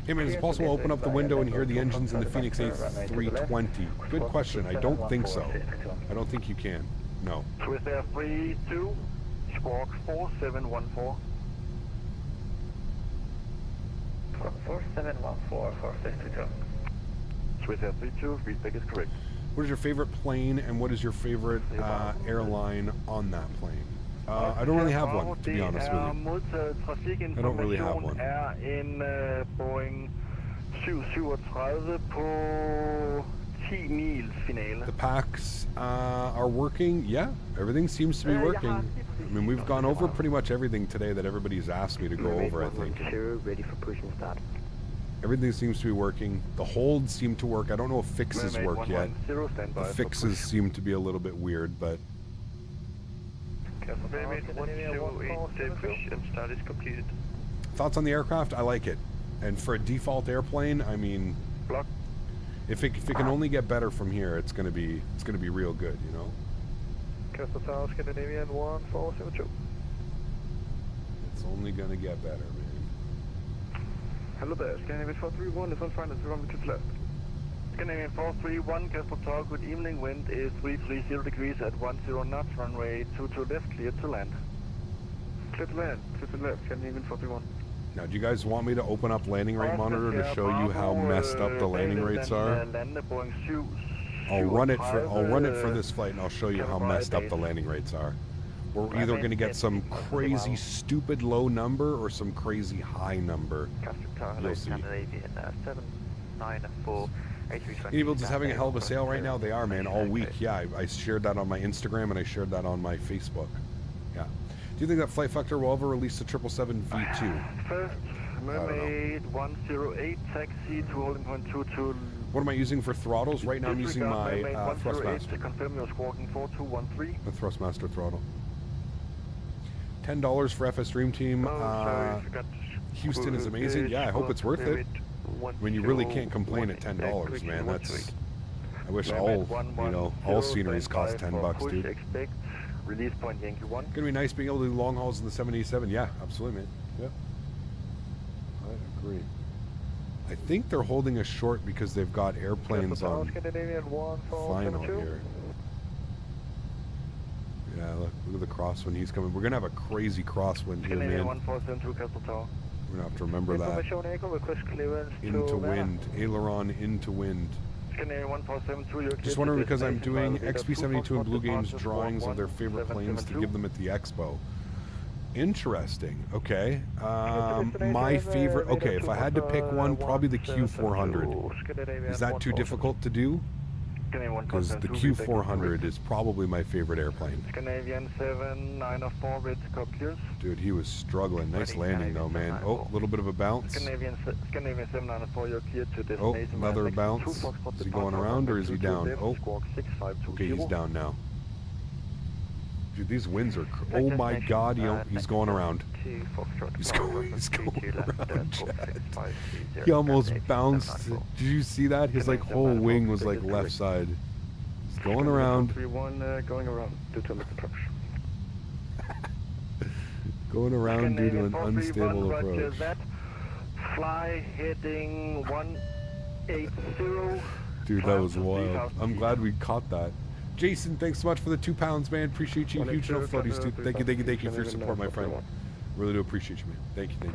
Hey man, is it possible to open up the window and hear the engines in the Phoenix A320? Good question. I don't think so. I don't think you can. No. Swiss Air 32, Squawk 4714. 4714 for 52. Swiss Air 32, feedback is correct. What is your favorite plane and what is your favorite airline on that plane? I don't really have one, to be honest with you. I don't really have one. En Boeing 737 på 10 mils finale. The packs are working. Yeah, everything seems to be working. I mean, we've gone over pretty much everything today that everybody's asked me to go over, I think. Ready for push and start. Everything seems to be working. The holds seem to work. I don't know if fixes work yet. The fixes seem to be a little bit weird, but... Push and start is completed. Thoughts on the aircraft? I like it. And for a default airplane, I mean, if it can only get better from here, it's gonna be real good, you know. Castle Tower, Scandinavian 1472. It's only gonna get better, man. Hello there, Scandinavian 431 is on final, runway 2 left. Scandinavian 431, Castle Tower, good evening, wind is 330 degrees at 10 knots, runway 22 left, clear to land. Clear to land, clear to left, Scandinavian 431. Now, do you guys want me to open up landing rate monitor to show you how messed up the landing rates are? I'll run it for this flight, and I'll show you how messed up the landing rates are. We're either going to get some crazy stupid low number or some crazy high number. You'll see. Enables is having a hell of a sale right now. They are, man, all week. Yeah, I shared that on my Instagram and I shared that on my Facebook. Yeah. Do you think that Flight Factor will ever release the 777 V2? First, Mermaid 108, taxi to holding point 22. What am I using for throttles? Right now I'm using my Thrustmaster. Confirm you're squawking 4213. The Thrustmaster throttle. $10 for FS Dream Team. Houston is amazing. Yeah, I hope it's worth it. When you really can't complain at $10, man. That's. I wish all sceneries cost $10, dude. Release point Yankee 1. Gonna be nice being able to do long hauls in the 787. Yeah, absolutely, man. Yeah. I agree. I think they're holding us short because they've got airplanes on final here. Yeah, look at the crosswind he's coming. We're gonna have a crazy crosswind here, man. We're gonna have to remember that. Into wind, aileron into wind. Just wondering because I'm doing XP72 and Blue Games drawings of their favorite planes to give them at the expo. Interesting. Okay. My favorite. Okay, if I had to pick one, probably the Q400. Is that too difficult to do? Because the Q400 is probably my favorite airplane. Scandinavian 7904, red clears. Dude, he was struggling. Nice landing though, man. Oh, a little bit of a bounce. Scandinavian 7904, you're clear to destination. Oh, another bounce. Is he going around or is he down? Oh, okay, he's down now. Dude, these winds are. Oh my God, he's going around. He's going around, Chad. He almost bounced. Did you see that? His like whole wing was like left side. He's going around. Going around due to approach. Going around due to an unstable approach. Fly heading 180. Dude, that was wild. I'm glad we caught that. Jason, thanks so much for the £2, man. Appreciate you. Huge enough floaties, dude. Thank you for your support, my friend. Really do appreciate you, man. Thank you.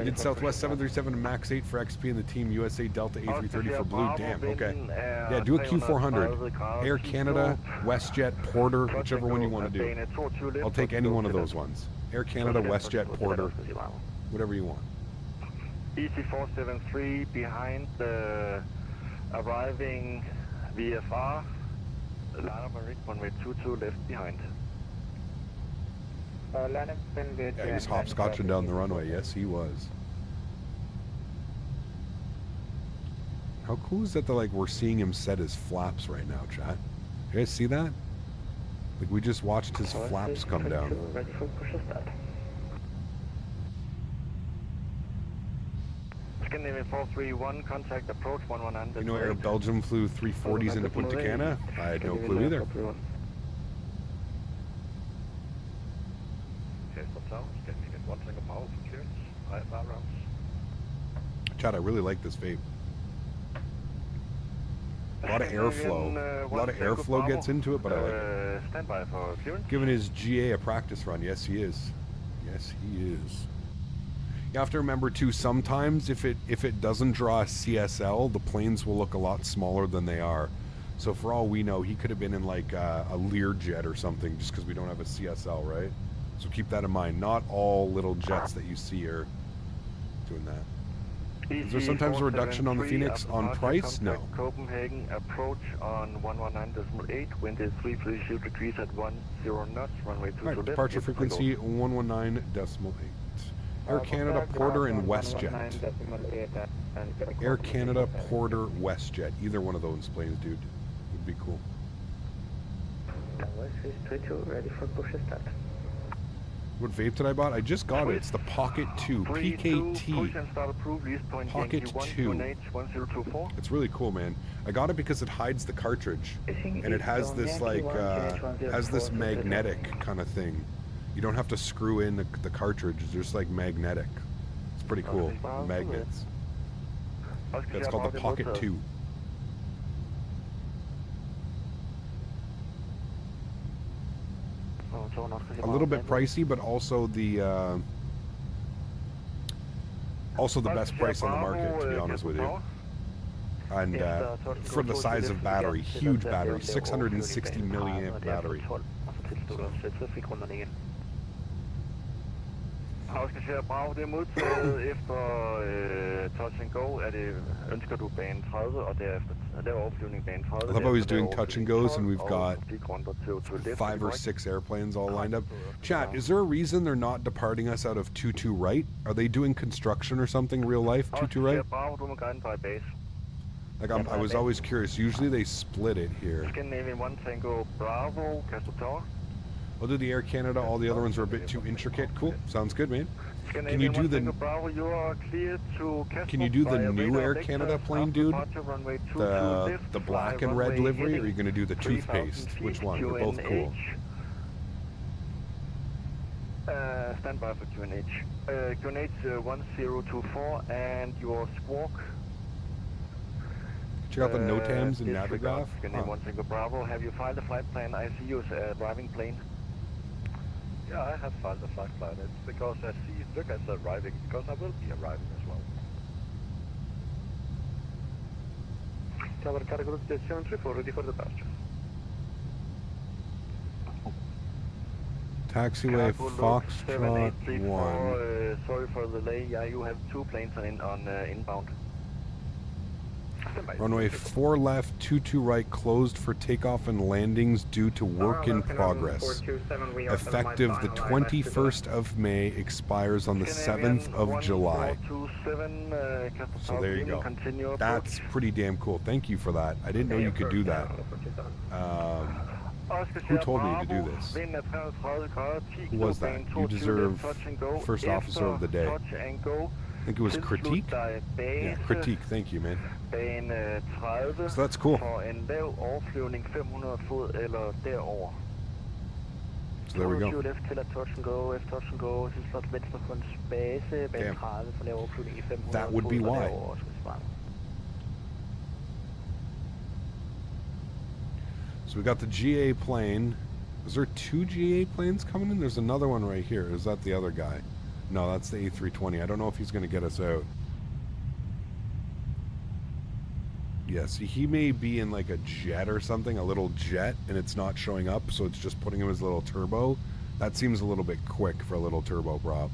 Mid Southwest 737 MAX 8 for XP and the Team USA Delta A330 for Blue. Damn, okay. Yeah, do a Q400. Air Canada, WestJet, Porter, whichever one you want to do. I'll take any one of those ones. Air Canada, WestJet, Porter, whatever you want. EC473 behind the arriving VFR. Lana Marie, runway 22 left behind. Yeah, he was hopscotching down the runway. Yes, he was. How cool is that? We're seeing him set his flaps right now, chat. You guys see that? Like we just watched his flaps come down. Scandinavian 431, contact approach 119. You know, Air Belgium flew 340s into Punta Cana? I had no clue either. Chad, I really like this vape. A lot of airflow. A lot of airflow gets into it, but I like it. Stand by for clearance. Giving his GA a practice run. Yes, he is. Yes, he is. You have to remember too, sometimes if it doesn't draw a CSL, the planes will look a lot smaller than they are. So for all we know, he could have been in like a Learjet or something just because we don't have a CSL, right? So keep that in mind. Not all little jets that you see are doing that. Is there sometimes a reduction on the Phoenix on price? No. Copenhagen approach on 119.8, wind is 330 degrees at 10 knots, runway 22 left. Departure frequency 119.8. Air Canada, Porter, and WestJet. Air Canada, Porter, WestJet. Either one of those planes, dude. Would be cool. Ready for push start. What vape did I bought? I just got it. It's the Pocket 2. PKT. Pocket 2. It's really cool, man. I got it because it hides the cartridge. And it has this, like, has this magnetic kind of thing. You don't have to screw in the cartridge. It's just like magnetic. It's pretty cool. Magnets. Yeah, it's called the Pocket 2. A little bit pricey, but also the best price on the market, to be honest with you. And for the size of battery, huge battery, 660 milliamp battery. Afskasser Bravo, det er modtaget efter touch and go. Ønsker du bane 30 og derefter lave overflyvning bane 30. I love how he's doing touch and goes, and we've got 5 or 6 airplanes all lined up. Chat, is there a reason they're not departing us out of 22 right? Are they doing construction or something real life, 22 right? Like I was always curious. Usually they split it here. Scandinavian 1 Tango Bravo, Castro Tower. We'll do the Air Canada. All the other ones are a bit too intricate. Cool. Sounds good, man. Can you do the new Air Canada plane, dude? The black and red livery, or are you gonna do the toothpaste? Which one? They're both cool. Stand by for QNH. QNH 1024 and your squawk. Check out the NOTAMs and Navigraph. One Tango Bravo. Have you filed a flight plan? I see you as a driving plane. Yeah, I have filed a flight plan. It's because I see it look as arriving, because I will be arriving as well. Tower cargo station 34 ready for departure. Taxiway Foxtrot 1. Sorry for the delay. Yeah, you have 2 planes on inbound. Runway 4 left, 22 right, closed for takeoff and landings due to work in progress. Effective the 21st of May, expires on the 7th of July. So there you go. That's pretty damn cool. Thank you for that. I didn't know you could do that. Who told me to do this? Who was that? You deserve First Officer of the Day. I think it was Critique? Yeah, Critique. Thank you, man. So that's cool. So there we go. Damn. That would be why. So we got the GA plane. Is there 2 GA planes coming in? There's another one right here. Is that the other guy? No, that's the A320. I don't know if he's going to get us out. Yes, he may be in like a jet or something, a little jet, and it's not showing up, so it's just putting him as a little turbo. That seems a little bit quick for a little turbo prop.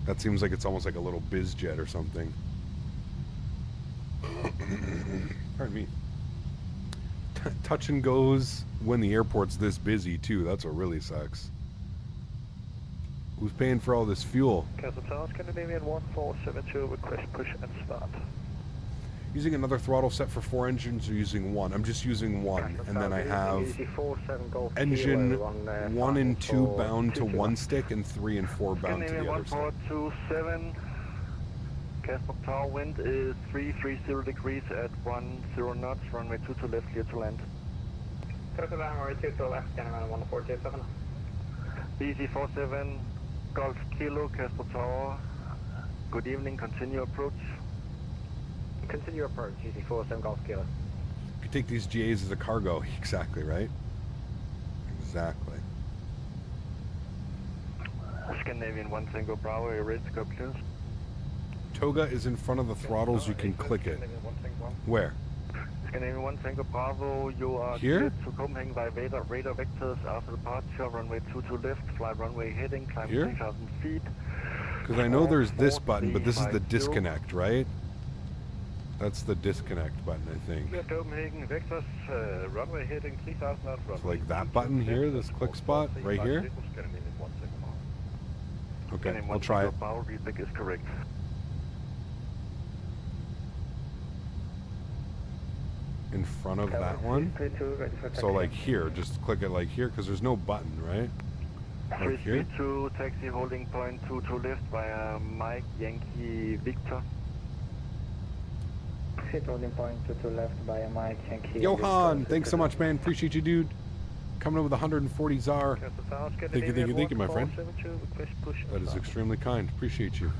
That seems like it's almost like a little biz jet or something. Pardon me. Touch and goes when the airport's this busy too. That's what really sucks. Who's paying for all this fuel? Castle Tower, Scandinavian 1472, request push and start. Using another throttle set for 4 engines or using 1? I'm just using 1, and then I have engine 1 and 2 bound to one stick and 3 and 4 bound to the other stick. 1427, Castle Tower, wind is 330 degrees at 10 knots, runway 22 left, clear to land. Runway 22 left, Canada 1427. BC47, Golf Kilo, Castle Tower. Good evening, continue approach. Continue approach, GC47 Golf Kilo. You could take these GAs as a cargo, exactly, right? Exactly. Scandinavian 1 Tango Bravo, are you ready to go, please? Toga is in front of the throttles, you can click it. Where? Scandinavian 1 Tango Bravo, you are here to Copenhagen by radar vectors after departure, runway 22 left, fly runway heading, climb 3,000 feet. Because I know there's this button, but this is the disconnect, right? That's the disconnect button, I think. Copenhagen vectors, runway heading 3,000 out. It's like that button here, this click spot right here. Okay, I'll try it. Is correct. In front of that one. So like here, just click it like here, because there's no button, right? Like here. 332, taxi holding point 22 left via Mike Yankee Victor. Holding point 22 left via Mike Yankee. Johan, thanks so much, man. Appreciate you, dude. Coming in with 140 ZAR. Thank you, my friend. That is extremely kind. Appreciate you.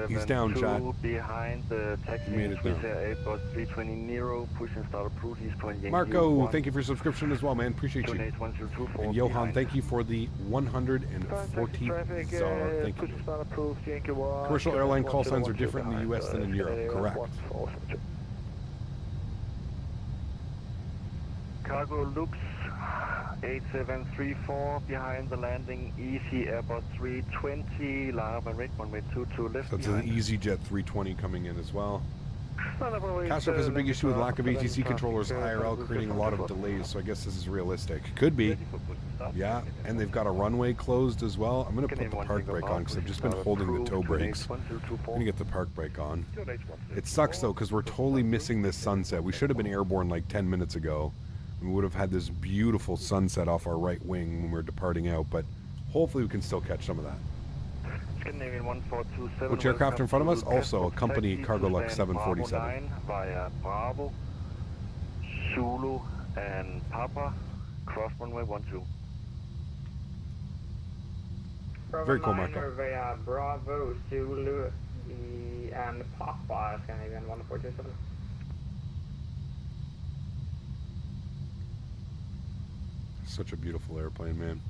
He's down, chat. Behind the taxi. He made it down. Airbus 320 Nero, pushing start approach, East Point Yankee. Marco, thank you for your subscription as well, man. Appreciate you. And Johan, thank you for the 140 ZAR. Thank you. Commercial airline call signs are different in the US than in Europe. Correct. Cargo Lux 8734 behind the landing, easy Airbus 320, line up and rate, runway 22 left. So it's an EasyJet 320 coming in as well. Castevens has a big issue with lack of ATC controllers IRL, creating a lot of delays, so I guess this is realistic. Could be. Yeah, and they've got a runway closed as well. I'm going to put the park brake on because I've just been holding the toe brakes. I'm going to get the park brake on. It sucks though because we're totally missing this sunset. We should have been airborne like 10 minutes ago. We would have had this beautiful sunset off our right wing when we were departing out, but hopefully we can still catch some of that. Which aircraft in front of us? Also a company Cargo Lux 747. Via Bravo, Zulu, and Papa, cross runway 12. Very cool, Marco. Via Bravo, Zulu, and Papa, Scandinavian 1427. Such a beautiful airplane, man.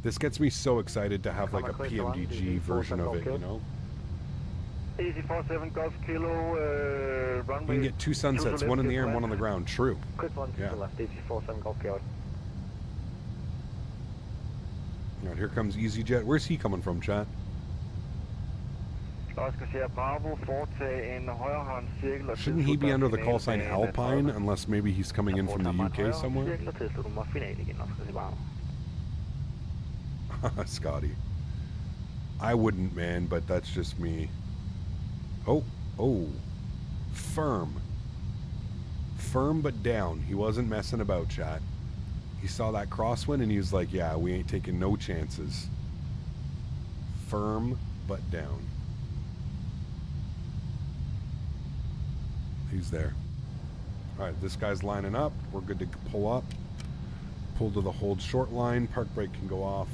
This gets me so excited to have like a PMDG version of it, you know? Easy 47 Golf Kilo, runway. We can get two sunsets, one in the air and one on the ground. True. Quick one to yeah. the left, Easy 47 Golf Kilo. All right, here comes EasyJet. Where's he coming from, chat? Shouldn't he be under the call sign Alpine, unless maybe he's coming in from the UK somewhere? Scotty. I wouldn't, man, but that's just me. Oh, firm. Firm but down. He wasn't messing about, chat. He saw that crosswind and he was like, yeah, we ain't taking no chances. Firm but down. He's there. All right, this guy's lining up. We're good to pull up. Pull to the hold short line. Park brake can go off.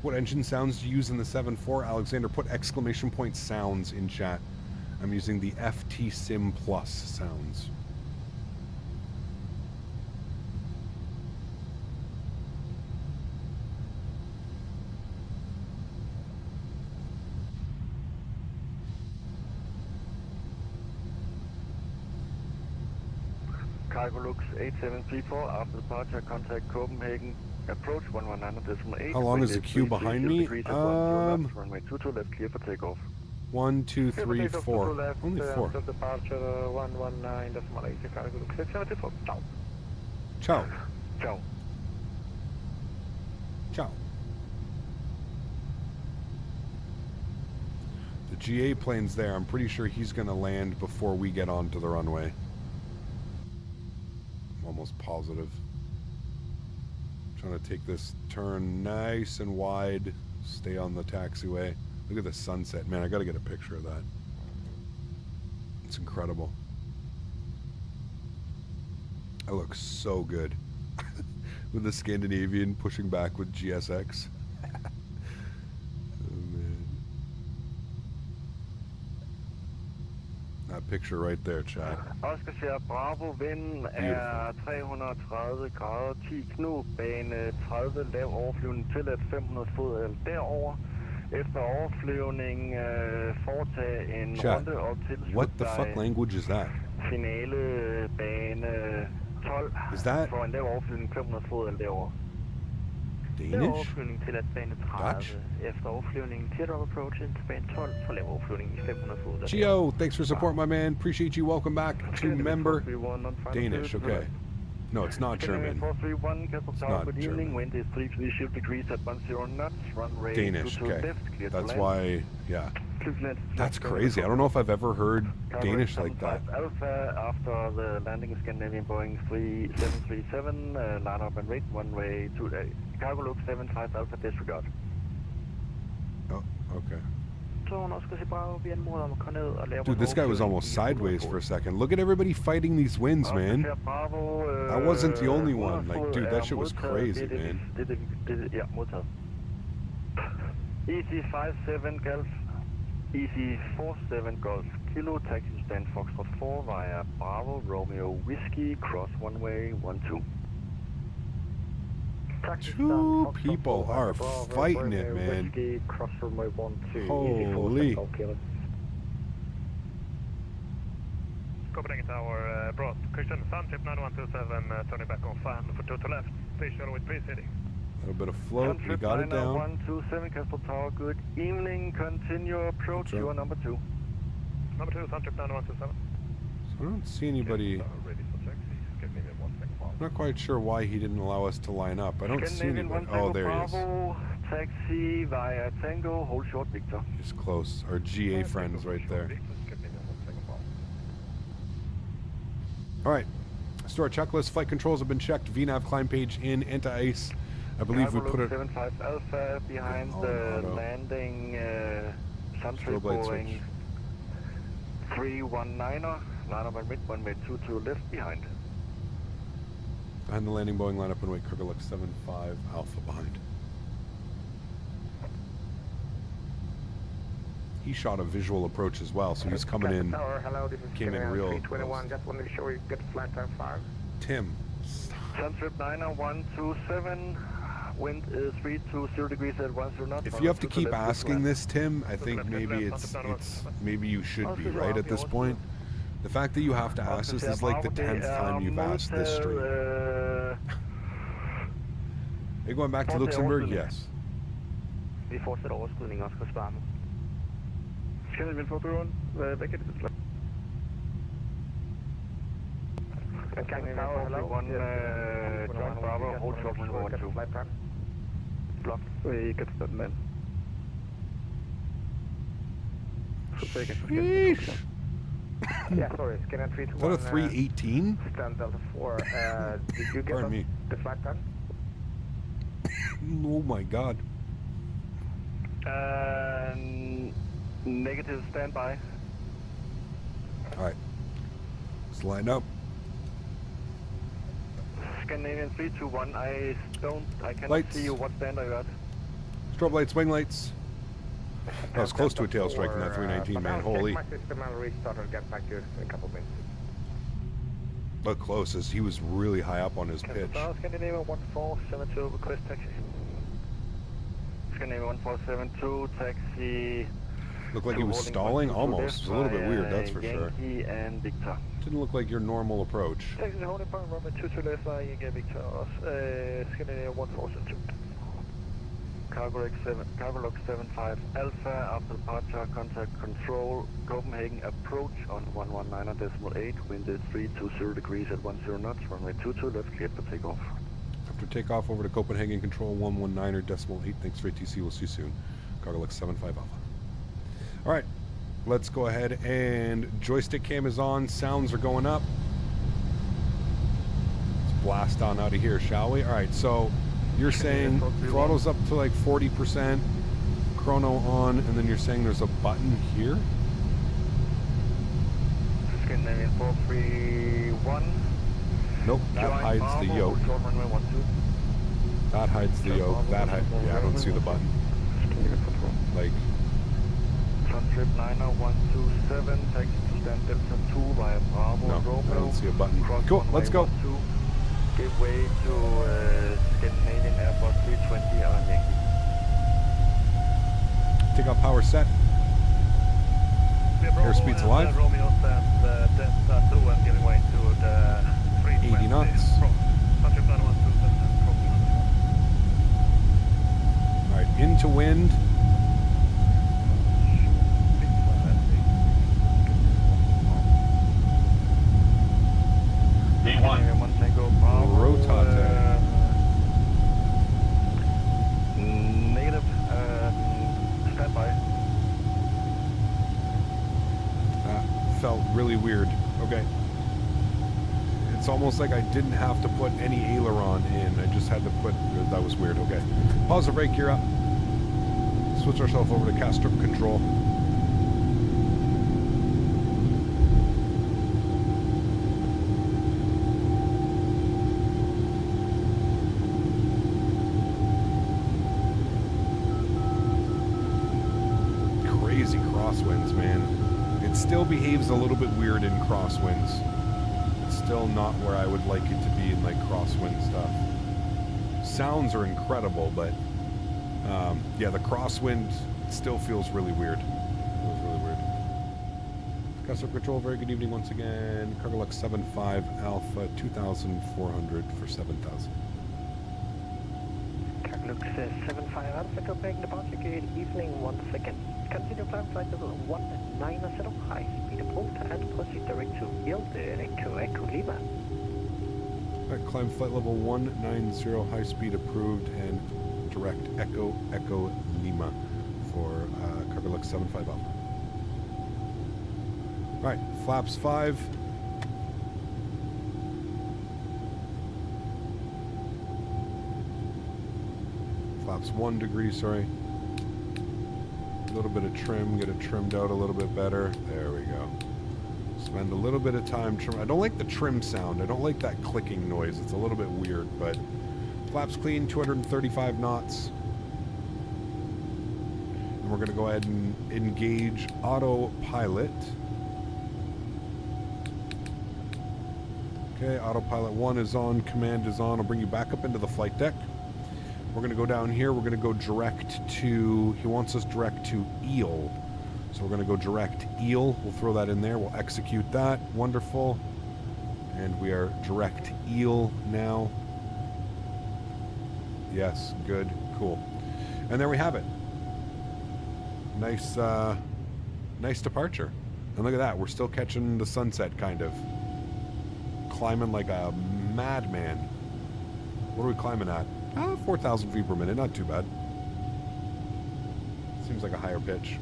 What engine sounds do you use in the 7.4? Alexander, put exclamation point sounds in chat. I'm using the FT Sim Plus sounds. Cargo Lux 8734, after departure, contact Copenhagen, approach 119.8. How long is the queue behind me? Runway 22 left, clear for takeoff. 1, 2, 3, 4. Only 4. Departure 119.8, Cargo Lux 8734. Ciao. Ciao. Ciao. Ciao. The GA plane's there. I'm pretty sure he's going to land before we get onto the runway. Almost positive. Trying to take this turn nice and wide, stay on the taxiway. Look at the sunset, man. I got to get a picture of that. It's incredible. I look so good with the Scandinavian pushing back with GSX. That picture right there, chat. Oscar siger Bravo, vind er 330 grader, 10 knop, bane 30, lav overflyvning tilladt 500 fod eller derover. Efter overflyvning foretage en runde og tilslut. What the fuck language is that? Finale bane 12. Is that for en lav overflyvning 500 fod eller derover. Danish? Overflyvning til at bane 30. Efter overflyvning til approach til bane 12 for lav overflyvning i 500 fod. Gio, thanks for support, my man. Appreciate you. Welcome back to member. Danish, okay. No, it's not German. It's not German. Danish, okay. That's why, yeah. That's crazy. I don't know if I've ever heard Danish like that. Alpha after the landing Scandinavian Boeing 737, line up and rate, runway 2, Cargo Lux 75 Alpha disregard. Oh, okay. Dude, this guy was almost sideways for a second. Look at everybody fighting these winds, man. I wasn't the only one. Like, dude, that shit was crazy, man. Ja, modtaget. Easy 57 Golf, Easy 47 Golf, Kilo, taxi stand Foxtrot 4 via Bravo, Romeo, Whiskey, cross one-way, 1-2. Two people are fighting it, man. Holy. Copenhagen Tower, brought Christian, Sunship 9127, turning back on fan for 2 to left, please show with pre-city. A little bit of float, we got it down. 127 Castle Tower, good evening, continue approach, you are number 2. Number 2, Sunship 9127. So I don't see anybody. I'm not quite sure why he didn't allow us to line up. I don't see anybody. Oh, there he is. Taxi via Tango, hold short Victor. He's close. Our GA friend's right there. All right. Store checklist. Flight controls have been checked. VNAV climb page in. Anti-ice. I believe we put it. 75 Alpha behind the landing. Suntrip Boeing 319er. Line up and mid, 1-way 22 left behind. Behind the landing Boeing, line up and wait. Lux 75 Alpha behind. He shot a visual approach as well, so he's coming in. Hello, this is came in real. 321. Just wanted to show you get flight time 5. Tim. Suntrip 9127. Wind is 320 degrees at 10 knots. If you have to keep asking this, Tim, I think maybe maybe you should be right at this point. The fact that you have to ask this is like the 10th time you've asked this stream. Are you going back to Luxembourg? Yes. Vi fortsætter overskydning også for Sparmo. Skal vi få brugeren? Hvad kan det betyde? John Bravo, hold short when 1-2. Block. We get that man. Sheesh. Yeah, sorry, scanner 321. Is that a 318? Stand Delta 4. Did you get the flight time? Oh my god. Negative standby. Alright. Let's line up. Scandinavian 321, I cannot lights. see you. What stand are you at? Strobe lights, wing lights. That was close to a tail strike in that 319, man. Holy. My system and restart and get back to you in a couple minutes. But close, as he was really high up on his pitch. Scandinavian 1472, request taxi. Scandinavian 1472, taxi. Looked like he was stalling, almost. It was a little bit weird, that's for sure. Yankee and Victor. Didn't look like your normal approach. Taxi holding point, runway 22 left, Yankee and Victor. Scandinavian 1472. Cargo Lux 75 Alpha, after departure, contact control, Copenhagen approach on 119.8, wind is 320 degrees at 10 knots, runway 22 left, cleared for takeoff. After takeoff over to Copenhagen control 119.8, thanks for ATC, we'll see you soon. Cargo Lux 75 Alpha. Alright, let's go ahead and joystick cam is on, sounds are going up. Let's blast on out of here, shall we? Alright, so you're saying throttle's up to like 40%, chrono on, and then you're saying there's a button here? Scandinavian 431. Nope, that hides the yoke. That hides the yoke. That hides. Yeah, I don't see the button. Like. Suntrip 90127, taxi to stand Delta 2 via Bravo. No, I don't see a button. Cool, let's go. Give way to Scandinavian Airport 320 on Yankee. Take off power set. Airspeed's alive. Romeo stands Delta 2 and giving way to the 320. 80 knots. Alright, into wind. Rotate. Negative. Standby. That felt really weird. Okay. It's almost like I didn't have to put any aileron in. I just had to put... That was weird. Okay. Pause the brake gear up. Switch ourselves over to cast strip control. crosswinds, man. It still behaves a little bit weird in crosswinds. It's still not where I would like it to be in like crosswind stuff. Sounds are incredible, but yeah, the crosswind still feels really weird. Feels really weird. Customer Control, very good evening once again. Cargo Lux 75 Alpha 2,400 for 7,000. Cargo Lux 75 Alpha Copenhagen departure, good evening once again. Continue climb flight level 190, high speed approved and proceed direct to yield Echo Lima. Alright, climb flight level 190, high speed approved and direct Echo Lima for Cargo Lux 75 Alpha. Alright, flaps 5. Flaps 1 degree, sorry. A little bit of trim, get it trimmed out a little bit better. There we go. Spend a little bit of time trim. I don't like the trim sound. I don't like that clicking noise. It's a little bit weird, but flaps clean, 235 knots. And we're going to go ahead and engage autopilot. Okay, autopilot 1 is on, command is on. I'll bring you back up into the flight deck. We're going to go down here. We're going to go direct to, he wants us direct to Eel. So we're going to go direct Eel. We'll throw that in there. We'll execute that. Wonderful. And we are direct Eel now. Yes, good, cool. And there we have it. Nice, nice departure. And look at that. We're still catching the sunset, kind of. Climbing like a madman. What are we climbing at? 4,000 feet per minute, not too bad. Seems like a higher pitch.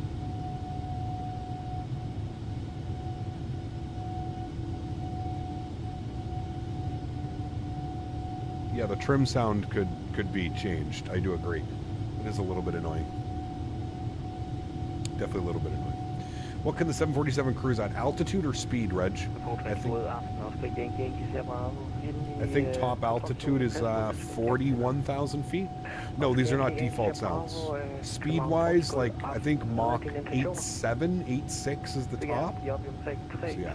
Yeah, the trim sound could be changed. I do agree. It is a little bit annoying. Definitely a little bit annoying. What can the 747 cruise at? Altitude or speed, Reg? I think top altitude is 41,000 feet. No, these are not default sounds. Speed-wise, like, I think Mach 8.7, 8.6 is the top. So, yeah.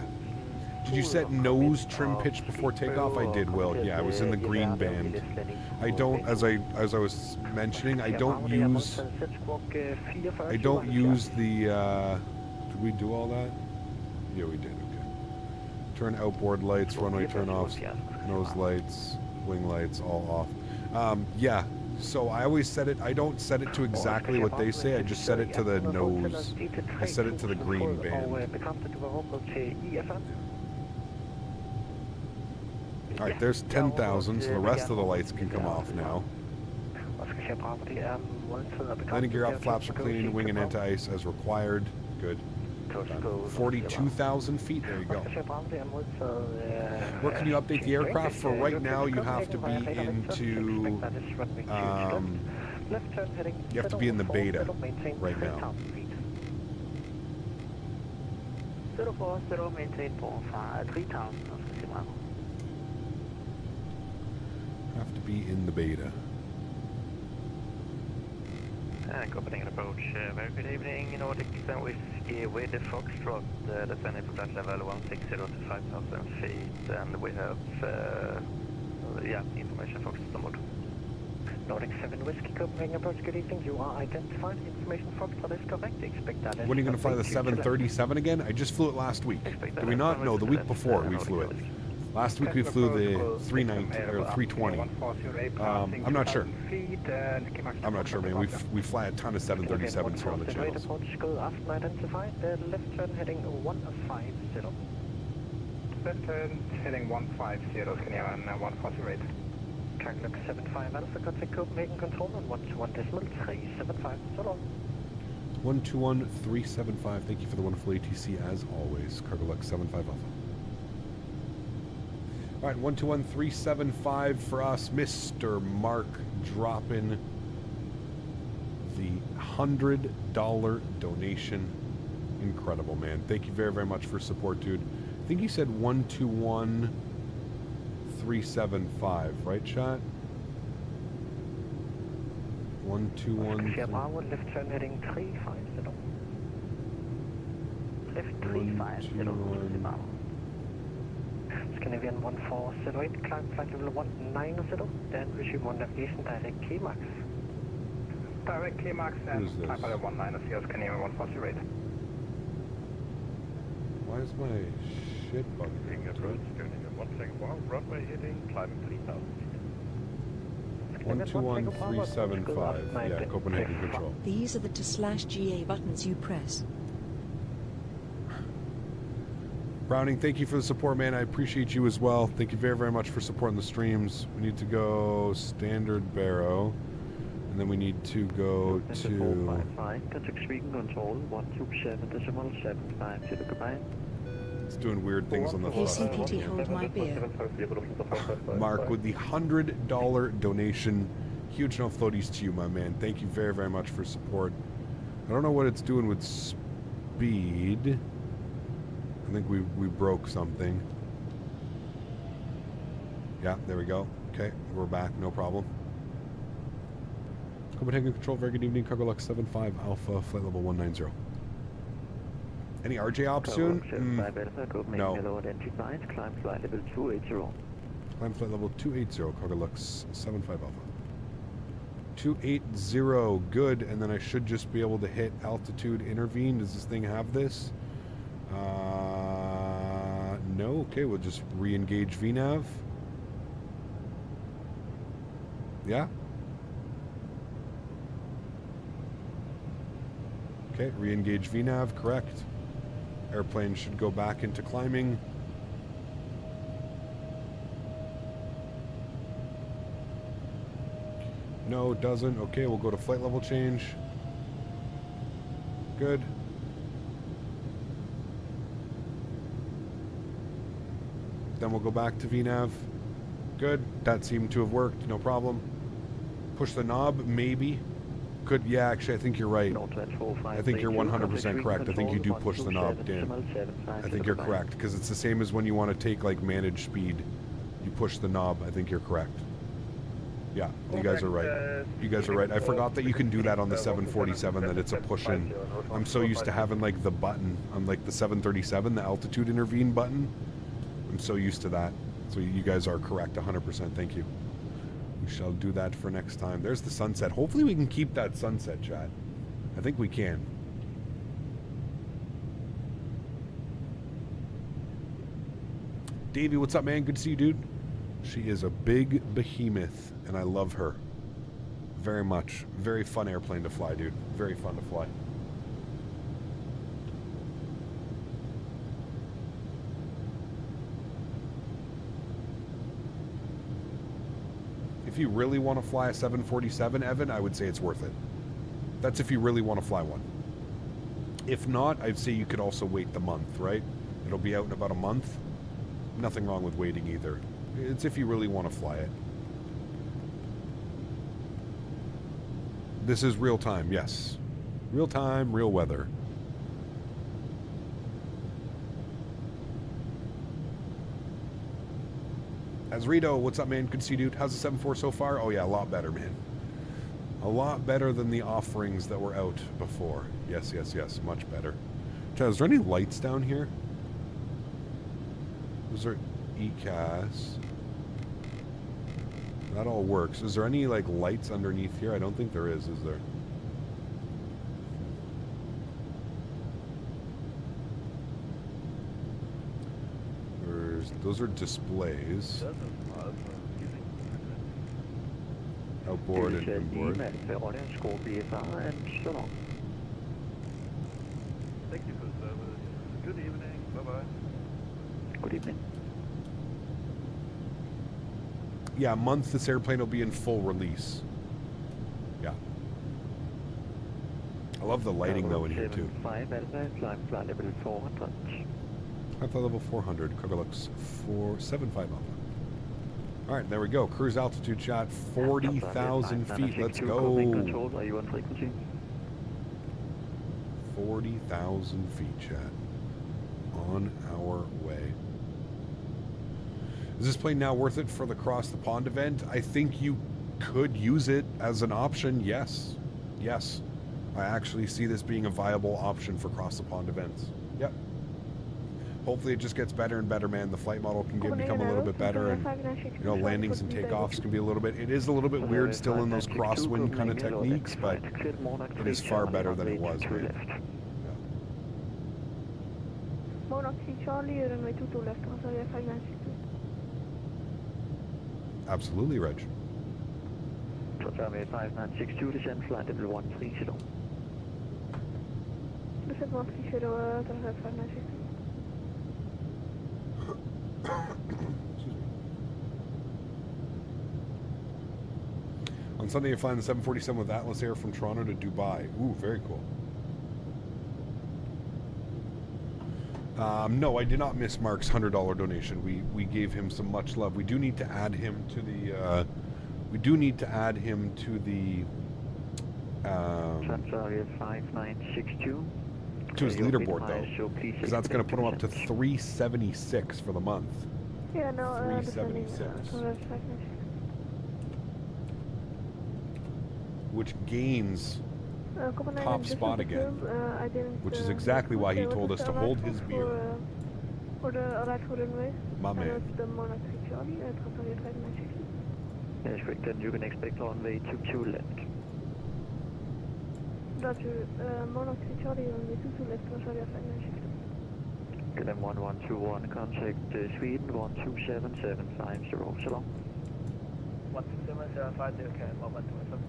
Did you set nose trim pitch before takeoff? I did, Will. Yeah, I was in the green band. I don't, as I was mentioning, I don't use the, did we do all that? Yeah, we did, okay. Turn outboard lights, runway turn-offs, nose lights, wing lights, all off. Yeah, so I always set it, I don't set it to exactly what they say, I just set it to the nose. I set it to the green band. Alright, there's 10,000, so the rest of the lights can come off now. Landing gear up, flaps are clean, wing and anti-ice as required. Good. 42,000 feet, there you go. Where can you update the aircraft? For right now, you have to be into, you have to be in the beta right now. 040, maintain for 3,000. Have to be in the beta. Copenhagen approach, very good evening. Nordic Whiskey with the Foxtrot, descending from flight level 160 to 5,000 feet, and we have, yeah, information Foxtrot on board. Nordic 7 Whiskey Copenhagen approach, good evening. You are identified. Information Foxtrot is correct. Expect that. When are you going to fly the 737 again? I just flew it last week. Did we not? No, the week before we flew it. Last week we flew the 390 or 320. I'm not sure. I'm not sure, man. We fly a ton of 737s here on the channels. Left turn heading 150. Left turn heading 150. Can you have 148? Cargo Lux 75 Alpha, contact Copenhagen control on 121.375. So long. 121.375. Thank you for the wonderful ATC as always. Cargo Lux 75 Alpha. All right, 121.375 for us. Mr. Mark dropping the $100 donation. Incredible, man. Thank you very, very much for support, dude. I think he said 121.375, right, chat? 121. Left turn heading 350. left 350 Simao. Scandinavian 1408, climb flight level 190 and resume on navigation direct K-Max. Direct K-Max and climb flight level 190, Scandinavian 1408. Why is my shit Being approach, turning at 1 second wow, runway heading, climbing 3,000 feet. 121375, yeah, Copenhagen control. These are the to/GA buttons you press. Browning, thank you for the support, man. I appreciate you as well. Thank you very, very much for supporting the streams. We need to go standard barrow, and then we need to go to... It's doing weird things on the thrust. ACPT, hold my beer. Mark with the $100 donation. Huge no floaties to you, my man. Thank you very, very much for support. I don't know what it's doing with speed. I think we broke something. Yeah, there we go. Okay, we're back, no problem. Copenhagen control, very good evening. Cargo Lux 75 Alpha, flight level 190. Any RJ ops soon? No. Climb flight level 280. Climb flight level 280, Cargo Lux 75 Alpha. 280, good, and then I should just be able to hit altitude intervene. Does this thing have this? No. Okay, we'll just re-engage VNAV. Yeah. Okay, re-engage VNAV, correct. Airplane should go back into climbing. No, it doesn't. Okay, we'll go to flight level change. Good. Then we'll go back to VNAV. Good. That seemed to have worked. No problem. Push the knob, maybe. Could, yeah, actually, I think you're right. I think you're 100% correct. I think you do push the knob, Dan. I think you're correct, because it's the same as when you want to take, like, managed speed. You push the knob. I think you're correct. Yeah, you guys are right. You guys are right. I forgot that you can do that on the 747, that it's a push-in. I'm so used to having, like, the button on, like, the 737, the altitude intervene button. I'm so used to that. So you guys are correct 100%. Thank you. We shall do that for next time. There's the sunset. Hopefully we can keep that sunset, chat. I think we can. Davey, what's up, man? Good to see you, dude. She is a big behemoth, and I love her very much. Very fun airplane to fly, dude. Very fun to fly. If you really want to fly a 747, Evan, I would say it's worth it. That's if you really want to fly one. If not, I'd say you could also wait the month, right? It'll be out in about a month. Nothing wrong with waiting either. It's if you really want to fly it. This is real time, yes. Real time, real weather. Azrito, what's up, man? Good to see you, dude. How's the 7.4 so far? Oh, yeah, a lot better, man. A lot better than the offerings that were out before. Yes, yes, yes, much better. Chad, is there any lights down here? Those are ECAS. That all works. Is there any, like, lights underneath here? I don't think there is there? Those are displays. Outboard and inboard. Thank you for the service. Good evening. Bye-bye. Good evening. Yeah, a month this airplane will be in full release. Yeah. I love the lighting though in here too. Flight level 400. Flight level 400, Cargo Lux 475 Alpha. Alright, there we go. Cruise altitude shot, 40,000 feet. Let's go. 40,000 feet, chat. On our way. Is this plane now worth it for the Cross the Pond event? I think you could use it as an option, yes. Yes. I actually see this being a viable option for Cross the Pond events. Yep. Hopefully it just gets better and better, man. The flight model can become a little bit better, and landings and takeoffs can be a little bit. It is a little bit weird still in those crosswind kind of techniques, but it is far better than it was, man. Absolutely, Reg. Runway 5962, descend flight level 130. Descend 130, runway 5962. On Sunday, you're flying the 747 with Atlas Air from Toronto to Dubai. Ooh, very cool. No, I did not miss Mark's $100 donation. We gave him some much love. We do need to add him to the. Transfer 5962. To his leaderboard though, because that's going to put him up to 376 for the month. Yeah, no, 376. Which gains top spot again, which is exactly why he told us to hold his beer. My man. Yes, then you can expect runway 22 left. KLM 1121, contact Sweden 127750, so long. 127750, KLM 1127.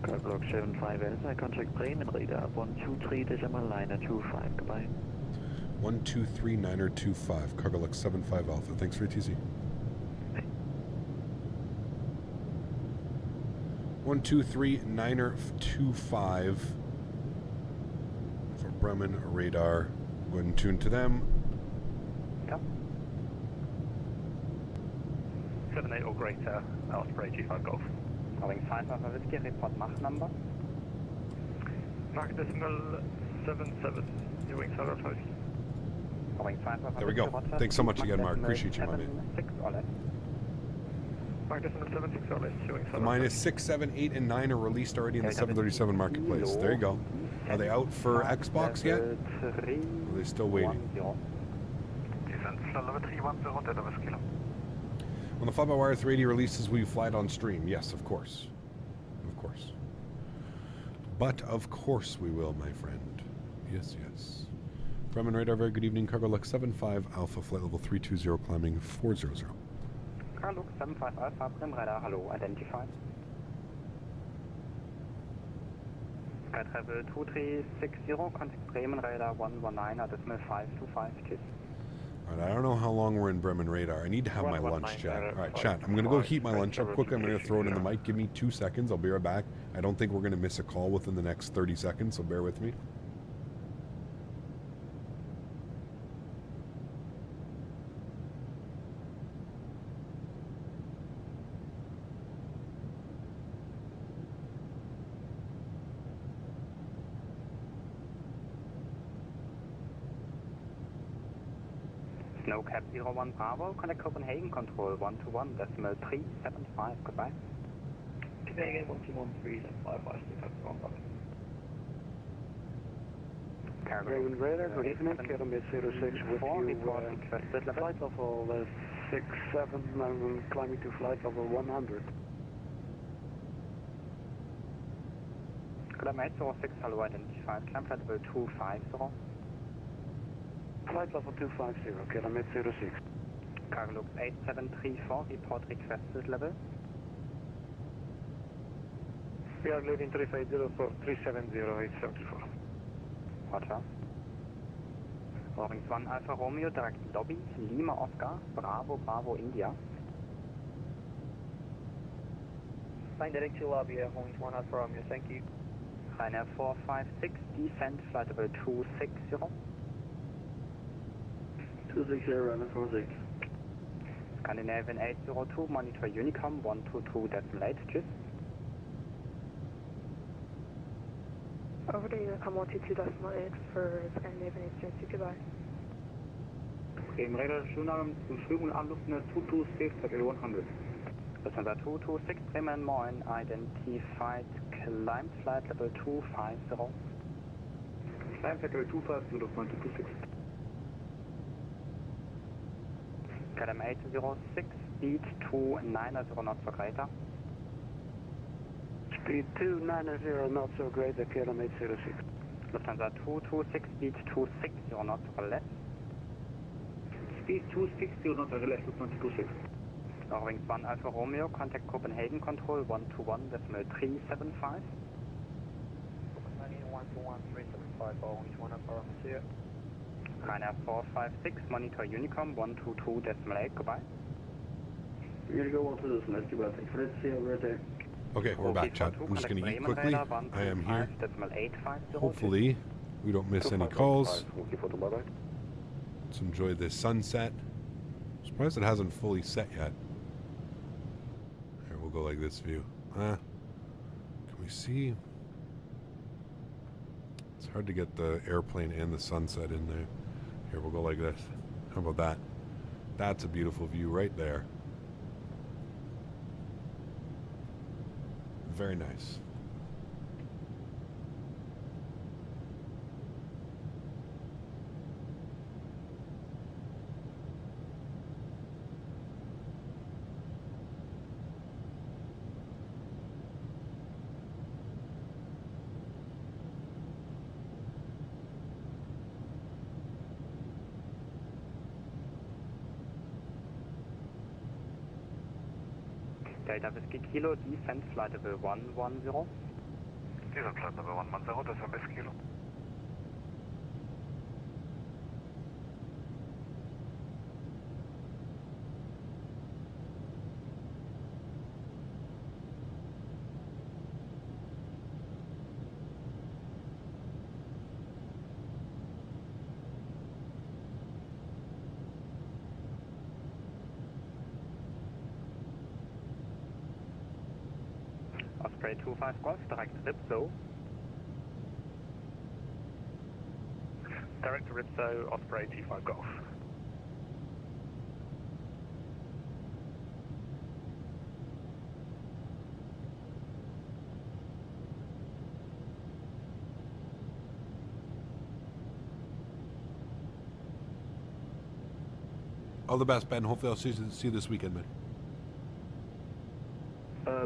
Carl block 75 Alpha, contact Bremen radar 123 decimal liner 25, goodbye. 123 Niner 25, cargo Lux 75 Alpha. Thanks for your TC. 123 Niner 25 for Bremen radar. Go ahead and tune to them. Yep. 78 or greater, Osprey G5 Golf. Having 5 Alpha Whiskey, report Mach number. Mach decimal 77, New Wings Southern House. There we go. Thanks so much again, Mark. Appreciate you, my man. Mach decimal 76 or less, New Wings The Southern minus 6, 7, 8, and 9 are released already in the 737 marketplace. There you go. Are they out for Xbox yet? Or are they still waiting? When the Fly-by-Wire 380 releases, will you fly it on stream? Yes, of course. Of course. But of course we will, my friend. Yes, yes. Bremen radar, very good evening. Cargo Lux 75 Alpha, flight level 320, climbing 400. Carlo 75 Alpha, Bremen radar, hello, identified. Sky travel 2360, contact Bremen radar 119 at decimal 525, cheers. Alright, I don't know how long we're in Bremen radar. I need to have my lunch, chat. Alright, chat, I'm going to go heat my lunch up quick. I'm going to throw it in the mic. Give me 2 seconds. I'll be right back. I don't think we're going to miss a call within the next 30 seconds, so bear with me. Snow Cap 01 Bravo, connect Copenhagen Control 121, decimal 375, goodbye. Copenhagen 121.375, Raven radar, good evening, Kilometer 06 with you, flight level 67, I'm climbing to flight level 100. Kilometer 06, hello, identified, climb flight level 250. Flight level 250, kilometer 06. Cargo 8734, report requested level. We are leaving 350 for 370874. Roger. Roving 1 Alpha Romeo, direct lobby, Lima Oscar, Bravo, Bravo, India. Fine, direct to lobby, Roving 1 Alpha Romeo, thank you. Ryanair 456, descent, flight level 260. 260, Ryanair 46. Scandinavian 802, monitor Unicom 122.8, cheers. Over to Unicom 122.8 for Scandinavian 802, goodbye. Bremen radar, Schönalarm, Befriedigung Anluft 226, Level 100. Passenger 226, Bremen, Moin, identified, climbed flight level 250. Climb level 250, 226. KLM 806, speed 290 knots for Greater. Speed 290 knots or greater, KLM 806. Lufthansa 226, speed 260 knots for left. Speed 260 knots or left, Lufthansa 26. Wings 1 Alfa Romeo, contact Copenhagen control 121.375. Copenhagen 121.375, Boeing 1 Alfa Romeo. Ryanair 456, monitor Unicom 122.8, goodbye. Unigo 122.8, goodbye, thanks for that, see you right there. Okay, we're back, chat. I'm just going to eat quickly. I am here. Hopefully, we don't miss any calls. Let's enjoy this sunset. Surprised it hasn't fully set yet. Here, we'll go like this view. Can we see? It's hard to get the airplane and the sunset in there. Here, we'll go like this. How about that? That's a beautiful view right there. Very nice. Delta Whiskey Kilo, descent flight level 110. Descent flight level 110, das ist Whiskey Kilo. Osprey 25 Golf, direct to Ripso. Direct to Ripso, Osprey 25 Golf. All the best, Ben. Hopefully I'll see you this weekend, man.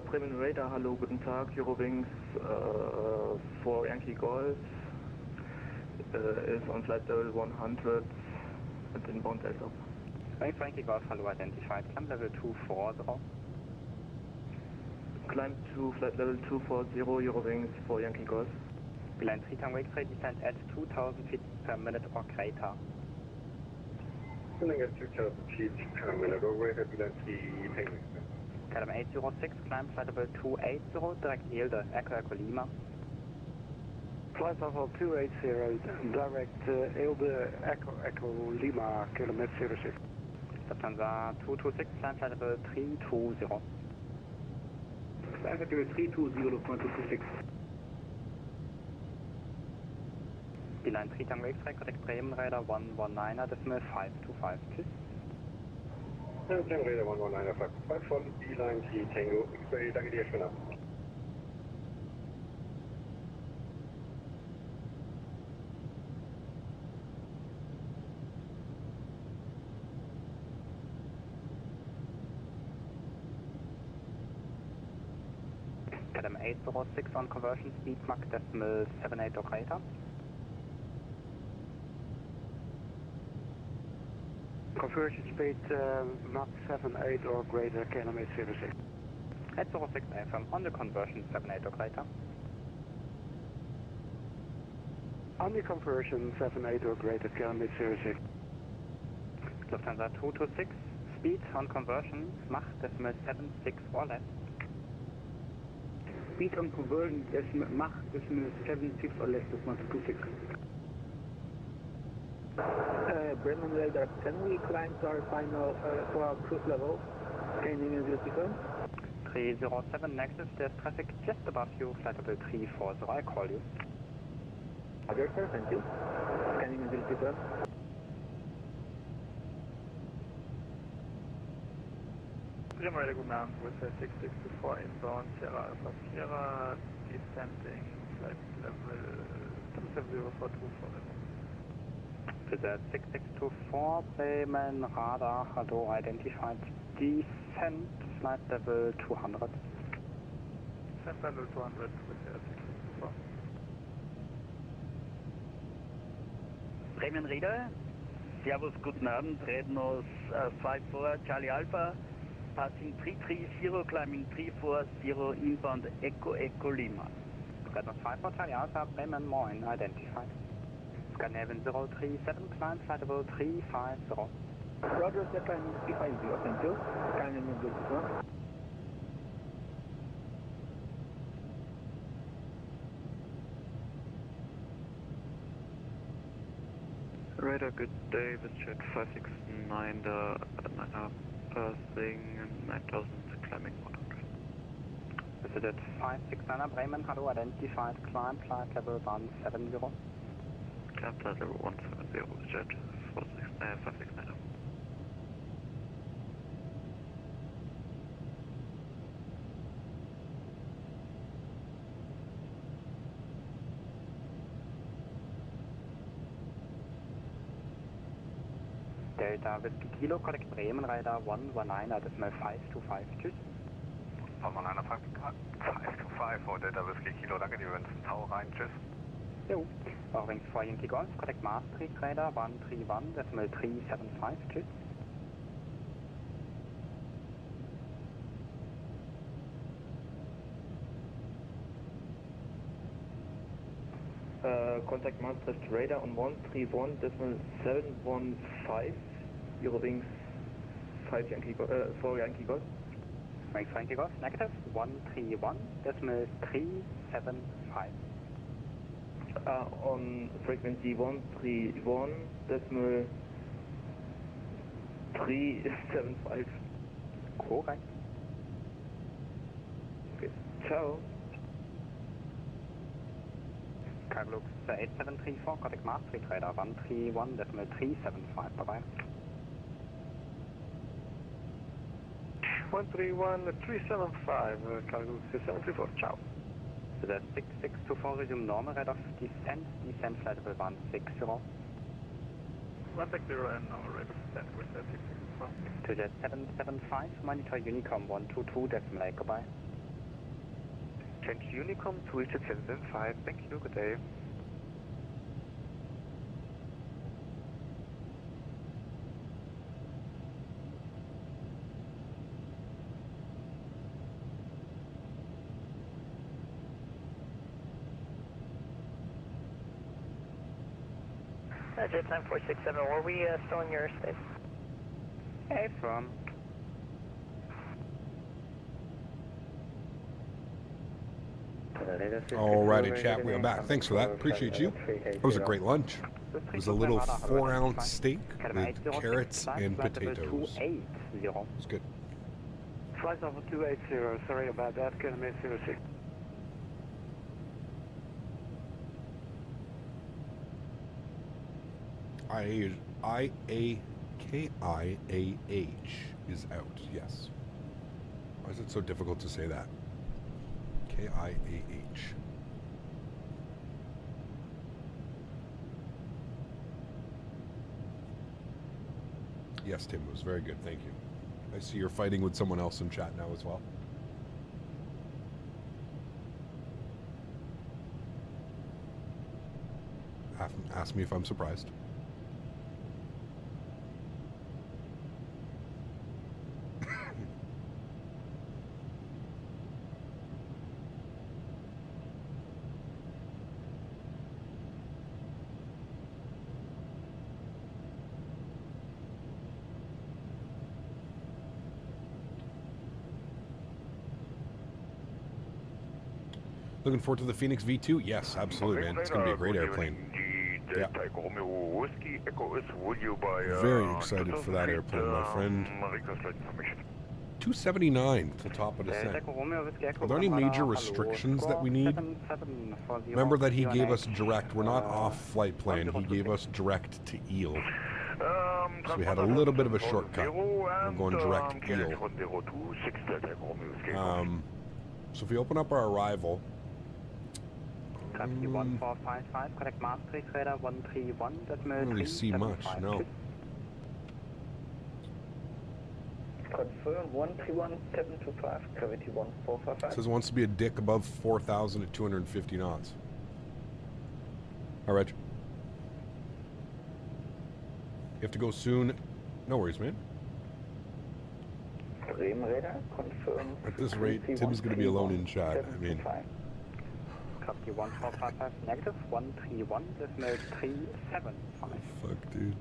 Bremen Radar, hallo, guten Tag, Eurowings 4 Yankee Golf is on flight level 100 and inbound Delta. Wings Yankee Golf, hello, identified, climb level 240. Climb to flight level 240, Eurowings 4 Yankee Golf. Beeline 3 tango X-ray, descent at 2000 feet per minute or greater. Descending at 2000 feet per minute or greater, Beeline 3 tango X-ray. KLM 806, climb flight level 280, direct Childerz, Echo Echo Lima. Flight level 280, direct Childerz, Echo Echo Lima, KLM 806. Lufthansa 226, climb flight level 320. Climb flight level 320, Lufthansa 226. Beeline 3 tango X-ray, contact Bremen Radar 119.525, tschüss. Tango Radar 119.525 von Beeline 3 Tango X-ray, danke dir, schönen Abend. KLM 806 on conversion speed Mach 78 or greater. Conversion speed Mach 78 or greater, KLM 806. 806 affirm on the conversion 78 or greater. On the conversion 78 or greater, KLM 806. Lufthansa 226, speed on conversion Mach 76 or less. Speed on conversion Mach 76 or less, Lufthansa 226. Bremen Radar, can we climb to our final for our cruise level? Scanning is beautiful. 307 Nexus, there's traffic just above you, flight level 340, I call you. Roger, sir, thank you. Scanning is beautiful. Bremen Radar, good man, with 664 inbound, Sierra Alpha Sierra, descending flight level 270 for 240. To the 6624 Bremen radar, hello, identified descent, flight level 200. Descent level 200 with the 6624. Bremen Radar, Servus, guten Abend, reden aus 54 Charlie Alpha, passing 330, climbing 340, inbound Echo Echo Lima. Redner 54 Charlie Alpha, Bremen, moin, identified. Scandinavian 037, climb, flight level 350. Roger, set climbing 350, thank you. Scandinavian good as well. Radar, good day, this jet 569, 9.5 passing, 9000 climbing 100. Visited 569 Bremen, hello, identified, climb, flight level 170. Climb flight level 170, jet 569. Delta Whiskey Kilo, correct Bremen, radar 119, decimal 525, tschüss. 119, 525 for Delta Whiskey Kilo, danke, die Wünschen, Tau rein, tschüss. Jo, Wings 4 Yankee Golf, correct Maastricht, radar 131, decimal 375, tschüss. Contact Maastricht radar on 131, decimal 715, Eurowings 5 Yankee Golf, 4 Yankee Golf. Wings 4 Yankee Golf, negative, 131, decimal 375. On frequency 131, decimal 375. Correct. Okay, ciao. Carlux 8734, contact Maastricht radar 131, decimal 375, bye-bye. 131, 375, Carl 734, ciao. To the 6624, resume normal radar descent flight level 160. 160 and normal radar descent with the 6624. To the 775, monitor Unicom 122, decimal 8, goodbye. Change Unicom to reach at 775, thank you, good day. Jet 9467, were we still in your space? Hey, from. Alrighty, chat, we are back. Tthanks for that. Appreciate you. It was a great lunch. It was a little 4-ounce steak with carrots and potatoes. It was good. Flight level 280, sorry about that, Kilometer 06. IAKIAH is out, yes. Why is it so difficult to say that? KIAH. Yes, Tim, it was very good, thank you. I see you're fighting with someone else in chat now as well. Ask me if I'm surprised. Looking forward to the Phoenix V2? Yes, absolutely, man. It's going to be a great airplane. Yeah. Very excited for that airplane, my friend. 279 to top of descent. Are there any major restrictions that we need? Remember that he gave us direct. We're not off flight plan. He gave us direct to Eel. So we had a little bit of a shortcut. We're going direct Eel. So if we open up our arrival, Copy 1455, correct Maastricht radar 131, I don't really see much, no. Confirm 131725, gravity 1455. Says it wants to be a dick above 4,000 at 250 knots. All right. You have to go soon. No worries, man. Radar, confirm. At this rate, Tim's going to be alone in chat. I mean, Copy 1455, negative 131.375. fuck, dude.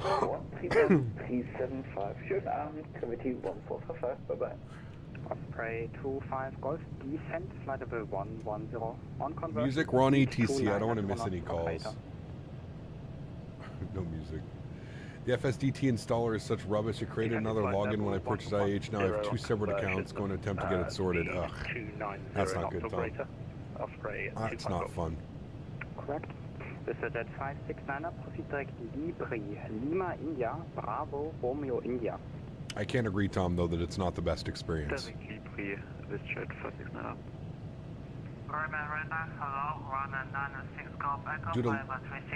131.375. Schönen Abend, gravity 1455. Bye-bye. Osprey 25 Golf, descent, flight level 110. On conversion. Music, we're on ATC. I don't want to miss any calls. No music. The FSDT installer is such rubbish. I created another login when I purchased IH. Now I have two separate accounts. Going to attempt to get it sorted. Ugh. That's not good, Tom. That's not fun. Correct. This is at 569er, proceed direct Libre, Lima, India, Bravo, Romeo, India. I can't agree, Tom, though, that it's not the best experience. Libre, this jet 569.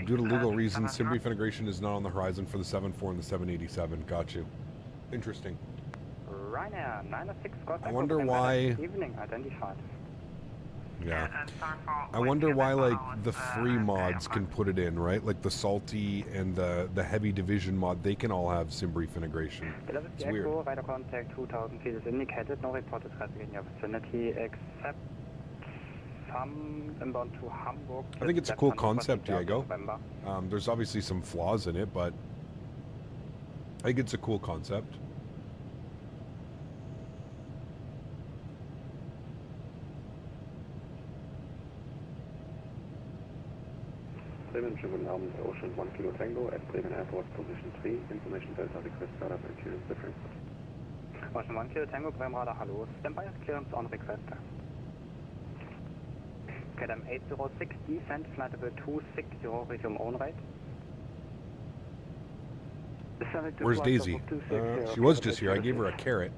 Due to legal reasons, SimBrief integration is not on the horizon for the 74 and the 787. Got you. Interesting. Ryanair 906 Golf. I wonder why. Evening identified. Yeah. I wonder why, like, the free mods can put it in, right? Like the salty and the heavy division mod, they can all have SimBrief integration. It's weird. Radar contact 2000 feet is indicated. No reported traffic in your vicinity except some inbound to Hamburg. I think it's a cool concept, Diego. There's obviously some flaws in it, but I think it's a cool concept. Bremen, schönen Abend, Ocean 1 Kilo Tango at Bremen Airport, position 3, information Delta request radar and clearance difference. Ocean 1 Kilo Tango, Bremen radar, hello, standby clearance on request. KLM 806, descent, flight level 260, resume on rate. Where's Daisy? She was just here. I gave her a carrot.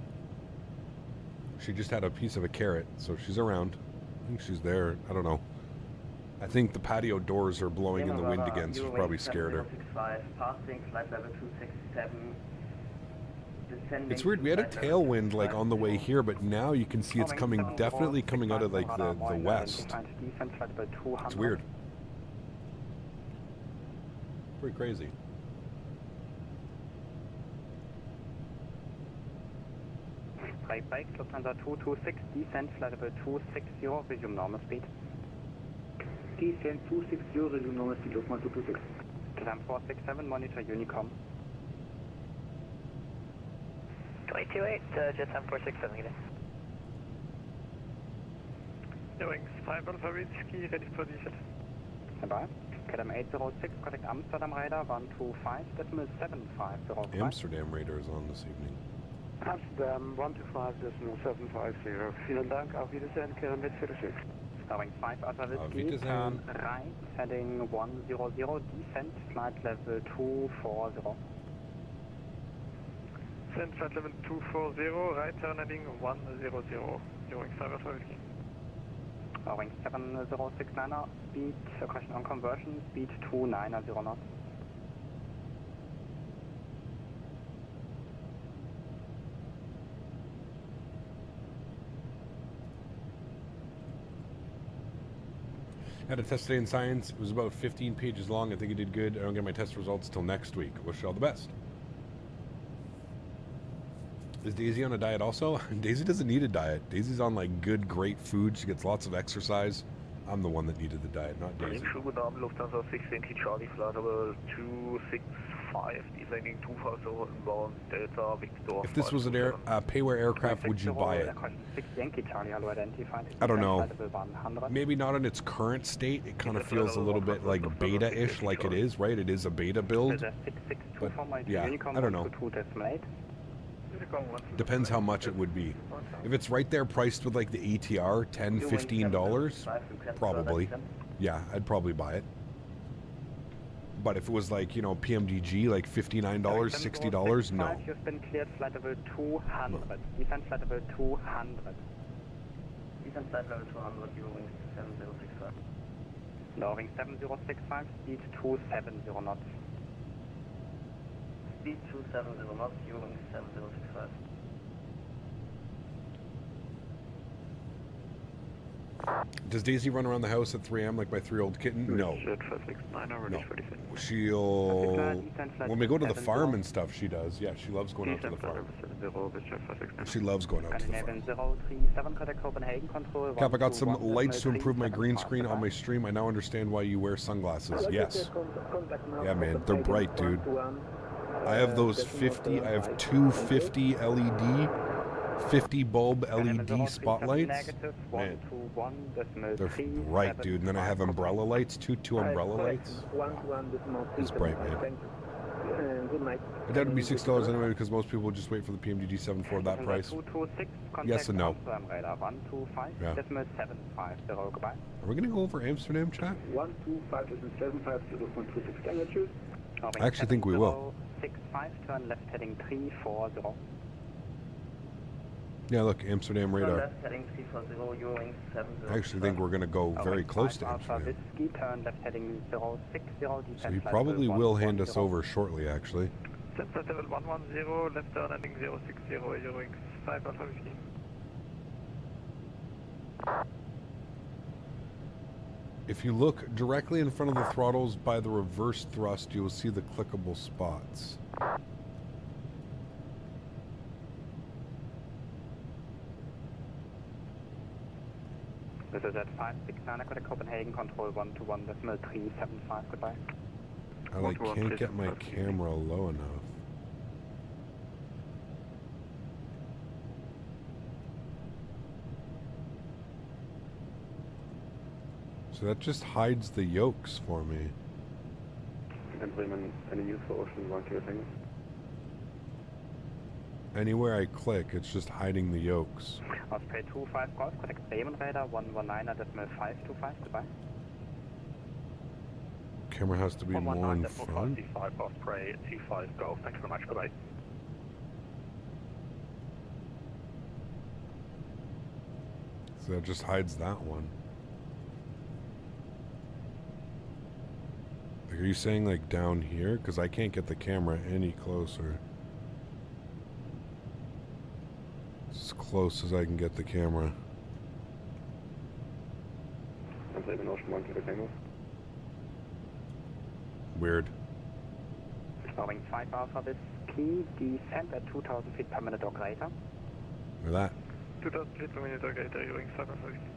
She just had a piece of a carrot, so she's around. I think she's there. I don't know. I think the patio doors are blowing in the wind again, so she probably scared her. Passing, flight level 267. It's weird. We had a tailwind like on the way here, but now you can see it's coming, definitely coming out of like the west. It's weird. Pretty crazy. Right bike, Lufthansa 226, descent, flight level 260, resume normal speed. Descent 260, resume normal speed, Lufthansa 226. KLM 467, monitor Unicom. 228, jet 467, get in. Wings 5 Alpha Whiskey, ready for descent. Bye. KLM 806, contact Amsterdam radar 125.750. Amsterdam radar is on this evening. Amsterdam 125.750. Vielen Dank, auf Wiedersehen, KLM 806. Starring 5 Alpha Whiskey, turn right, heading 100, descent, flight level 240. Descent flight level 240, right turn heading 100, Wings 5 Alpha Whiskey. Wings 7069er, speed, question on conversion, speed 290 knots. Had a test today in science. It was about 15 pages long. I think it did good. I don't get my test results till next week. Wish you all the best. Is Daisy on a diet also? Daisy doesn't need a diet. Daisy's on like good, great food. She gets lots of exercise. I'm the one that needed the diet, not Daisy. Lufthansa 680 Charlie, flight level 265, descending 2000 inbound, Delta, Victor. If this was an payware aircraft, would you buy it? I don't know. Maybe not in its current state. It kind of feels a little bit like beta-ish, like it is, right? It is a beta build. But yeah, I don't know. Depends how much it would be. If it's right there priced with like the ATR, $10, $15, probably. Yeah, I'd probably buy it. But if it was like, you know, PMDG, like $59, $60, no. You've been cleared flight level 200. Descent flight level 200. descent flight level 200, Eurowings 7065. Lowering 7065, speed 270 knots. Speed 270 knots, Eurowings 7065. Does Daisy run around the house at 3 a.m. like my 3-year-old kitten? No. No. She'll... When we go to the farm and stuff, she does. Yeah, she loves going out to the farm. She loves going out to the farm. Cap, I got some lights to improve my green screen on my stream. I now understand why you wear sunglasses. Yes. Yeah, man. They're bright, dude. I have those 50... I have 250 LED... 50 bulb LED spotlights. Man, they're bright, dude. And then I have umbrella lights, two umbrella lights. It's bright, man. I doubt it'd be $6 anyway because most people just wait for the PMDG 7.4 that price. Yes and no. Yeah. Are we gonna go over Amsterdam, chat? 125.750.26 I actually think we will. 65, turn left heading 340. Yeah, look, Amsterdam radar. Left heading 340, Eurowings 70. I actually think we're going to go very close to Amsterdam. Turn left heading 060, So he probably will hand us over shortly, actually. Descent level 110, left turn ending 060, Eurowings 5 Alpha 15. If you look directly in front of the throttles by the reverse thrust, you will see the clickable spots. This is at 569, I got a Copenhagen control 121.375, goodbye. I can't get my camera low enough. So that just hides the yolks for me. And Bremen, any use for Ocean 1 Kilo Tango? Anywhere I click, it's just hiding the yolks. Osprey 25 Golf, contact Bremen radar 119.525, goodbye. Camera has to be more in front. 5 Osprey 25 Golf, thanks very much, goodbye. So that just hides that one. Like, are you saying like down here? Because I can't get the camera any closer. As close as I can get the camera. Weird. Boeing 5 Alpha Whiskey, descent at 2,000 feet per minute or greater. Look at that. 2,000 feet per minute or greater, Eurowings 5 Alpha Whiskey.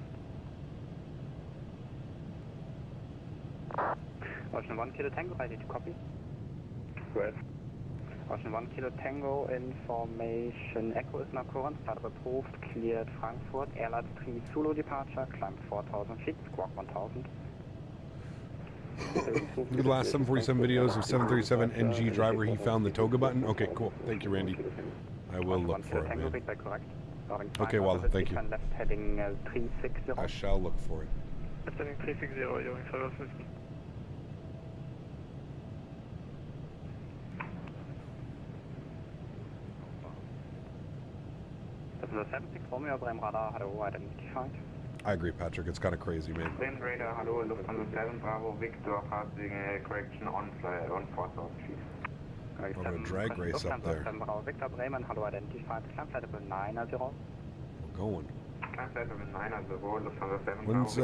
Ocean 1 Kilo Tango, ready to copy. Go ahead. Ocean 1 Kilo Tango, information Echo is now current, startup approved, cleared Frankfurt, Airlight 3 Zulu departure, climb 4,000 feet, squawk 1,000. Look at the last 747 videos of 737 NG driver, he found the toga button. Okay, cool. Thank you, Randy. I will look for it, man. Okay, well, thank you. Left heading 360. I shall look for it. Left heading 360, Eurowings 5 Alpha Whiskey. This is a 76 Romeo Bremen radar, hello, identified. I agree, Patrick. It's kind of crazy, man. Bremen radar, hello, Lufthansa 7 Bravo Victor, passing correction on 4,000 feet. I'm going to drag race up there. Lufthansa 7 Bravo Victor, Bremen, hello, identified. Climb flight level 900. We're going. Climb flight level 900, Lufthansa 7 When's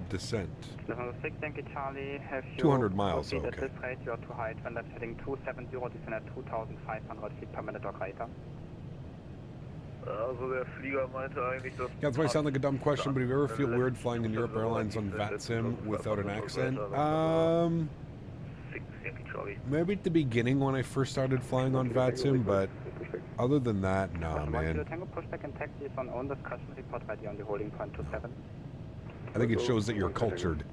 descent? Lufthansa 6 Yankee Charlie, have you 200 miles, proceed okay. at this rate, you are too high, turn left heading 270, descend at 2,500 feet per minute or greater. Also der Flieger meinte eigentlich, dass... Yeah, this might sound like a dumb question, but do you ever feel weird flying in Europe Airlines on VATSIM without an accent? Maybe at the beginning when I first started flying on VATSIM, but other than that, nah, man. I think it shows that you're cultured.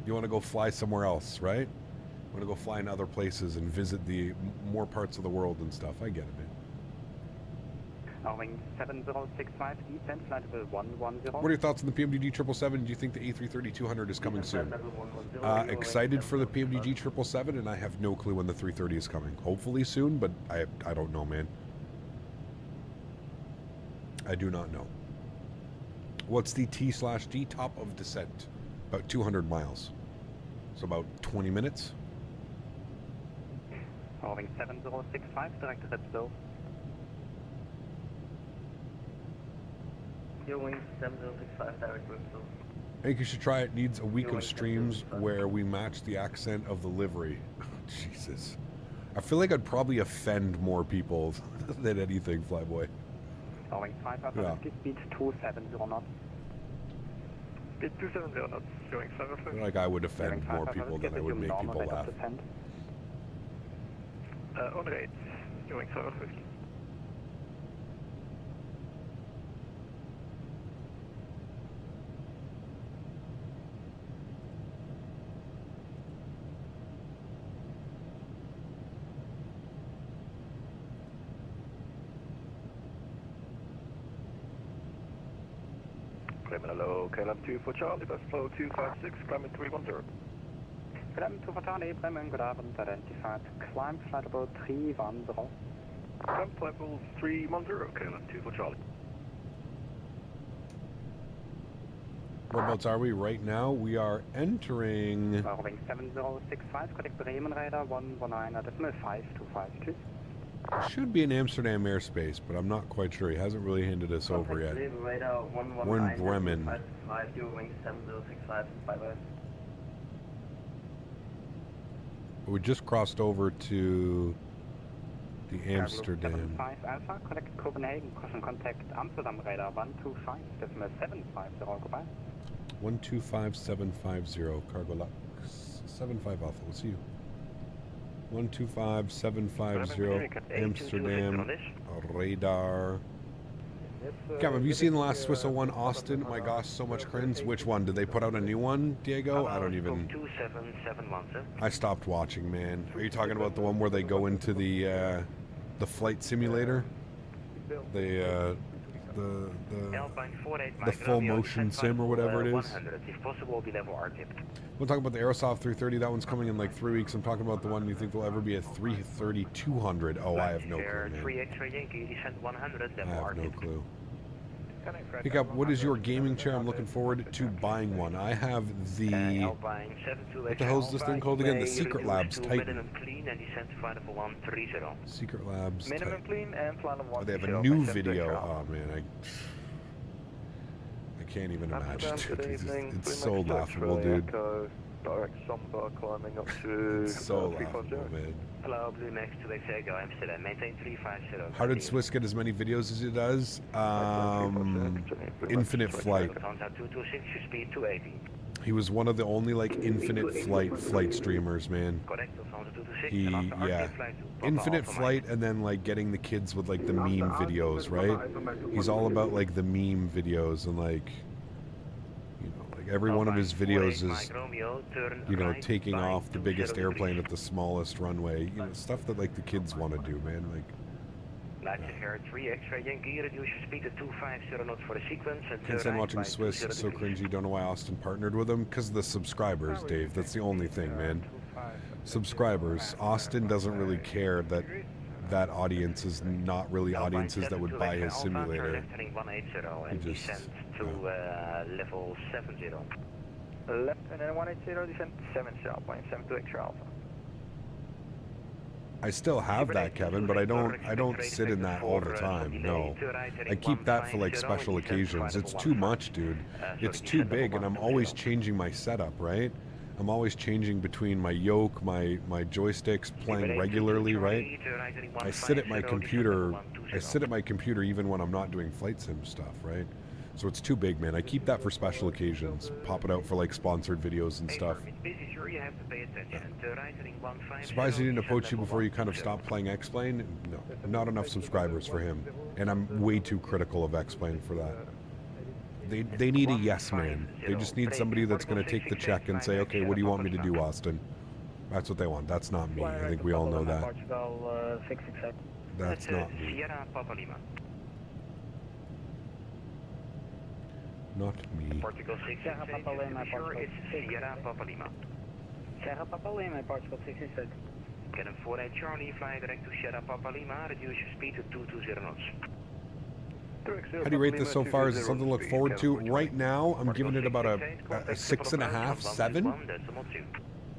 You want to go fly somewhere else, right? You want to go fly in other places and visit the more parts of the world and stuff. I get it, man. Boeing 7065, descent flight level 110. What are your thoughts on the PMDG 777? Do you think the A330-200 is coming soon? Excited for the PMDG 777, and I have no clue when the 330 is coming. Hopefully soon, but I don't know, man. I do not know. What's the T/D? Top of descent. About 200 miles. So about 20 minutes. Holding 7065, direct red slow. Wing 7065, direct red slow. I think you should try it. Needs a week of streams where we match the accent of the livery. Jesus. I feel like I'd probably offend more people than anything, Flyboy. Holding 550, speed 270 knots. Speed 270 knots, going 750. I feel like I would offend more people than I would make people laugh. On rate, going 750. Climbing hello, KLM2 for Charlie, best flow 256, climbing 310. KLM2 for Charlie, Bremen, good afternoon, identified, climb flight about 310. Climb flight level 310, KLM2 for Charlie. Whereabouts are we right now? We are entering... Wing 7065, correct Bremen radar 119.525. Should be in Amsterdam airspace, but I'm not quite sure. He hasn't really handed us over yet. We're in Bremen. Wing 7065, bye-bye. We just crossed over to the Amsterdam. 5 Alpha, connect Copenhagen, crossing contact Amsterdam radar 125.75, goodbye. 125750, cargo Lux 75 Alpha, we'll see you. 125750, Amsterdam, radar. Cam, have you seen the last Swiss 01 Austin? My gosh, so much cringe. Which one? Did they put out a new one, Diego? I don't even... 2771, sir. I stopped watching, man. Are you talking about the one where they go into the flight simulator? The full motion sim or whatever it is? If possible, be level R-tipped. We'll talk about the Aerosoft 330. That one's coming in like 3 weeks. I'm talking about the one you think will ever be a 330-200. Oh, I have no clue, man. 3 X-ray Yankee, descent 100, I level have no R-tipped. clue. Pick up, what is your gaming chair? I'm looking forward to buying one. I have the... What the hell is this thing called again? The Secret Labs Titan. Secret Labs Minimum clean and flight of 130. Oh, they have a new video. Oh, man, I can't even imagine. It's so laughable, dude. Direct Somber climbing up to... It's so laughable, man. Hello, Blue Max 2 Go Amsterdam, maintain 350. How did Swiss get as many videos as he does? Infinite Flight. He was one of the only like Infinite Flight streamers, man. Yeah. Infinite Flight, and then like getting the kids with like the meme videos, right? He's all about like the meme videos, and like, you know, like every one of his videos is, you know, taking off the biggest airplane at the smallest runway, you know, stuff that like the kids want to do, man. Like, Lacasse 3 X-ray Yankee, reduce your speed to 250 knots for the sequence. Can't stand watching Swiss, it's so cringy. Don't know why Austin partnered with him. Because of the subscribers, Dave. That's the only thing, man. Subscribers. Austin doesn't really care that that audience is not really audiences that would buy his simulator. He just... level 70. Left and then 180, descent 70.72 extra alpha. I still have that, Kevin, but I don't sit in that all the time. No, I keep that for like special occasions. It's too much, dude. It's too big, and I'm always changing my setup, right? I'm always changing between my yoke, my joysticks, playing regularly, right? I sit at my computer. I sit at my computer even when I'm not doing flight sim stuff, right? So it's too big, man. I keep that for special occasions. Pop it out for like sponsored videos and stuff. Surprised he didn't approach you before you kind of stopped playing X-Plane? No, not enough subscribers for him. And I'm way too critical of X-Plane for that. They need a yes man. They just need somebody that's going to take the check and say, okay, what do you want me to do, Austin? That's what they want. That's not me. I think we all know that. That's not me. Not me. Portugal 6 Sierra Papa Lima, sure it's Sierra Papa Lima. Sierra Papa Lima, Portugal 66. Get him 48 Charlie, fly direct to Sierra Papa Lima, reduce your speed to 220 knots. How do you rate this so far? Is it something to look forward to? Right now, I'm giving it about a 6.5, 7.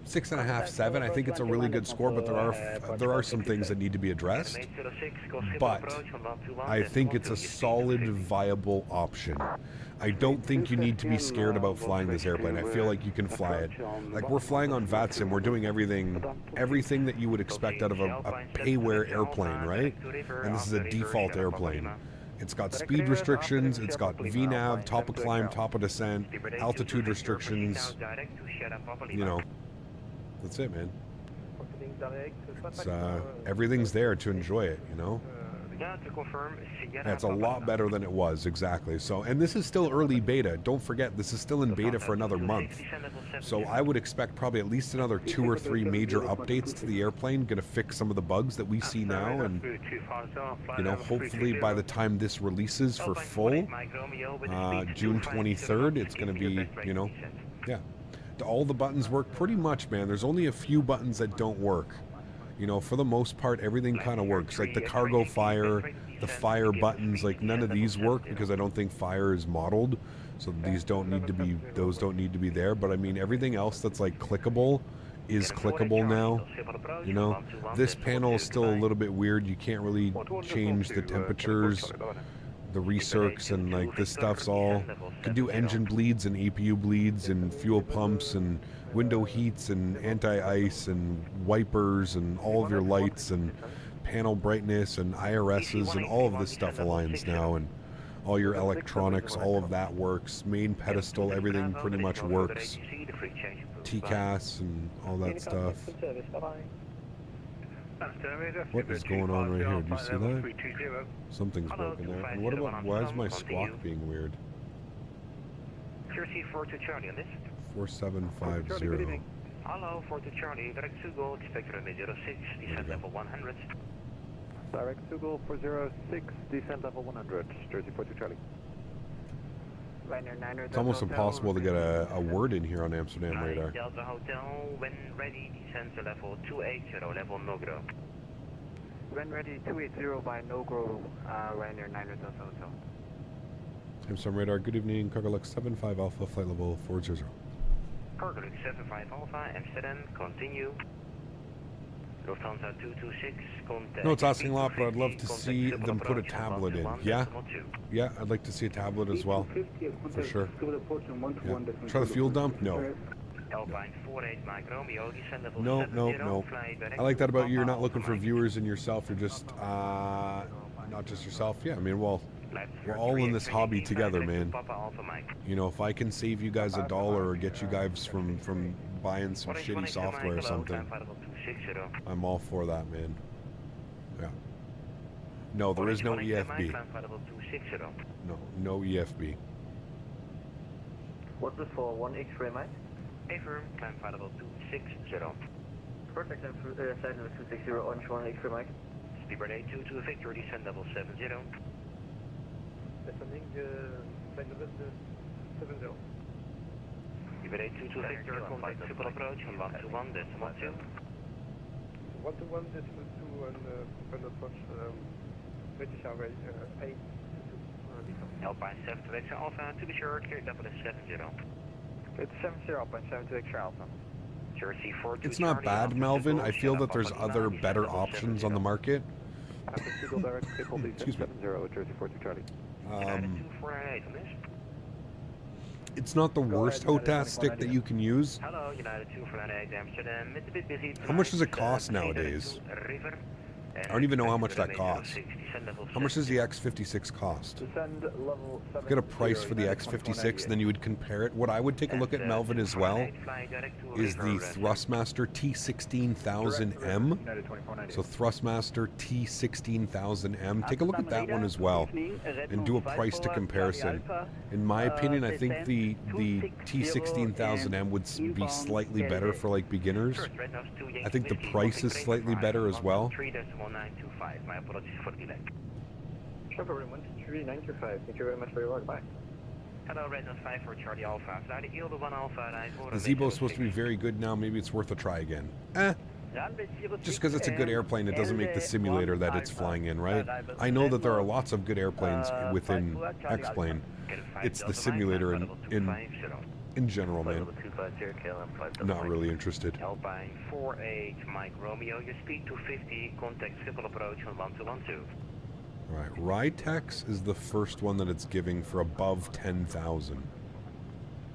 6.5, 7. I think it's a really good score, but there are some things that need to be addressed. But I think it's a solid, viable option. I don't think you need to be scared about flying this airplane. I feel like you can fly it. Like, we're flying on VATSIM. We're doing everything that you would expect out of a payware airplane, right? And this is a default airplane. It's got speed restrictions, it's got VNAV, top of climb, top of descent, altitude restrictions. You know, that's it, man. It's, everything's there to enjoy it, you know? Yeah, it's a lot better than it was, exactly. So, and this is still early beta. Don't forget, this is still in beta for another month. So I would expect probably at least another 2 or 3 major updates to the airplane, going to fix some of the bugs that we see now, and, you know, hopefully by the time this releases for full, June 23rd, it's going to be, you know, yeah. All the buttons work pretty much, man. There's only a few buttons that don't work. You know, for the most part, everything kind of works. Like the cargo fire, the fire buttons, like none of these work because I don't think fire is modeled. So these don't need to be, those don't need to be there. But I mean, everything else that's like clickable is clickable now. You know, this panel is still a little bit weird. You can't really change the temperatures, the recircs, and like this stuff's all, can do engine bleeds and APU bleeds and fuel pumps and window heats and anti-ice and wipers and all of your lights and panel brightness and IRSs and all of this stuff aligns now, and all your electronics, all of that works. Main pedestal, everything pretty much works. TCAS and all that stuff. What is going on right here? Do you see that? Something's broken there. And what about, why is my squawk being weird? 4750. Hello, 42 Charlie, direct to go, expect runway 06, descent level 100. Direct to go 406, descent level 100, Jersey 42 Charlie. It's almost impossible to get a word in here on Amsterdam radar. Delta Hotel, when ready, descent to level 280, level no grow. When ready, 280 by no grow, Ryanair 900 Delta Hotel. Amsterdam radar, good evening, Cargo Lux 75 Alpha, flight level 40. Cargo Lux 75 Alpha, Amsterdam, continue. Lufthansa 226, contact. No, it's asking a lot, but I'd love to see them put a tablet in. Yeah? Yeah, I'd like to see a tablet as well. For sure. Yeah. Try the fuel dump? No. No, no, no. I like that about you. You're not looking for viewers and yourself. You're just, not just yourself. Yeah, I mean, well, we're all in this hobby together, man. You know, if I can save you guys $1 or get you guys from buying some shitty software or something, I'm all for that, man. Yeah. No, there is no EFB. No, no EFB. What was for 1 X-ray, Mike? Affirm, climb flight level 260. Perfect, and side level 260, orange 1 X-ray, Mike. Speedbird 82 to Victor, descent level 70. Descending, side level 70. Speedbird 82 to Victor, contact triple approach on 121, decimal 2. 121, decimal 2, and triple approach, British Airways 8. Alpine 72 X Alpha, to be sure, clear double is 70. It's 70 Alpine, 72 X Alpha. Jersey 42 It's not bad, Melvin. I feel that there's other better options on the market. Excuse me. Jersey 42 Charlie. It's not the worst HOTAS stick that you can use. Hello, United 248 Amsterdam. It's a bit busy. How much does it cost nowadays? I don't even know how much that costs. How much does the X56 cost? Get a price for the X56, and then you would compare it. What I would take a look at, Melvin, as well, is the Thrustmaster T16000M. So Thrustmaster T16000M. Take a look at that one as well, and do a price to comparison. In my opinion, I think the T16000M would be slightly better for like beginners. I think the price is slightly better as well. 1925. My apologies for the delay. Sure, 3925. Thank you very much for your work. Bye. Hello, Redness 5 for Charlie Alpha. Flight Yield 1 Alpha. The Zebo's supposed to be very good now. Maybe it's worth a try again. Just because it's a good airplane, it doesn't make the simulator that it's flying in, right? I know that there are lots of good airplanes within X-Plane. It's the simulator in general, man. Not really interested. Alpine 48 Mike Romeo, your speed 250, contact Schiphol approach on 1212. Right, Ritex is the first one that it's giving for above 10,000.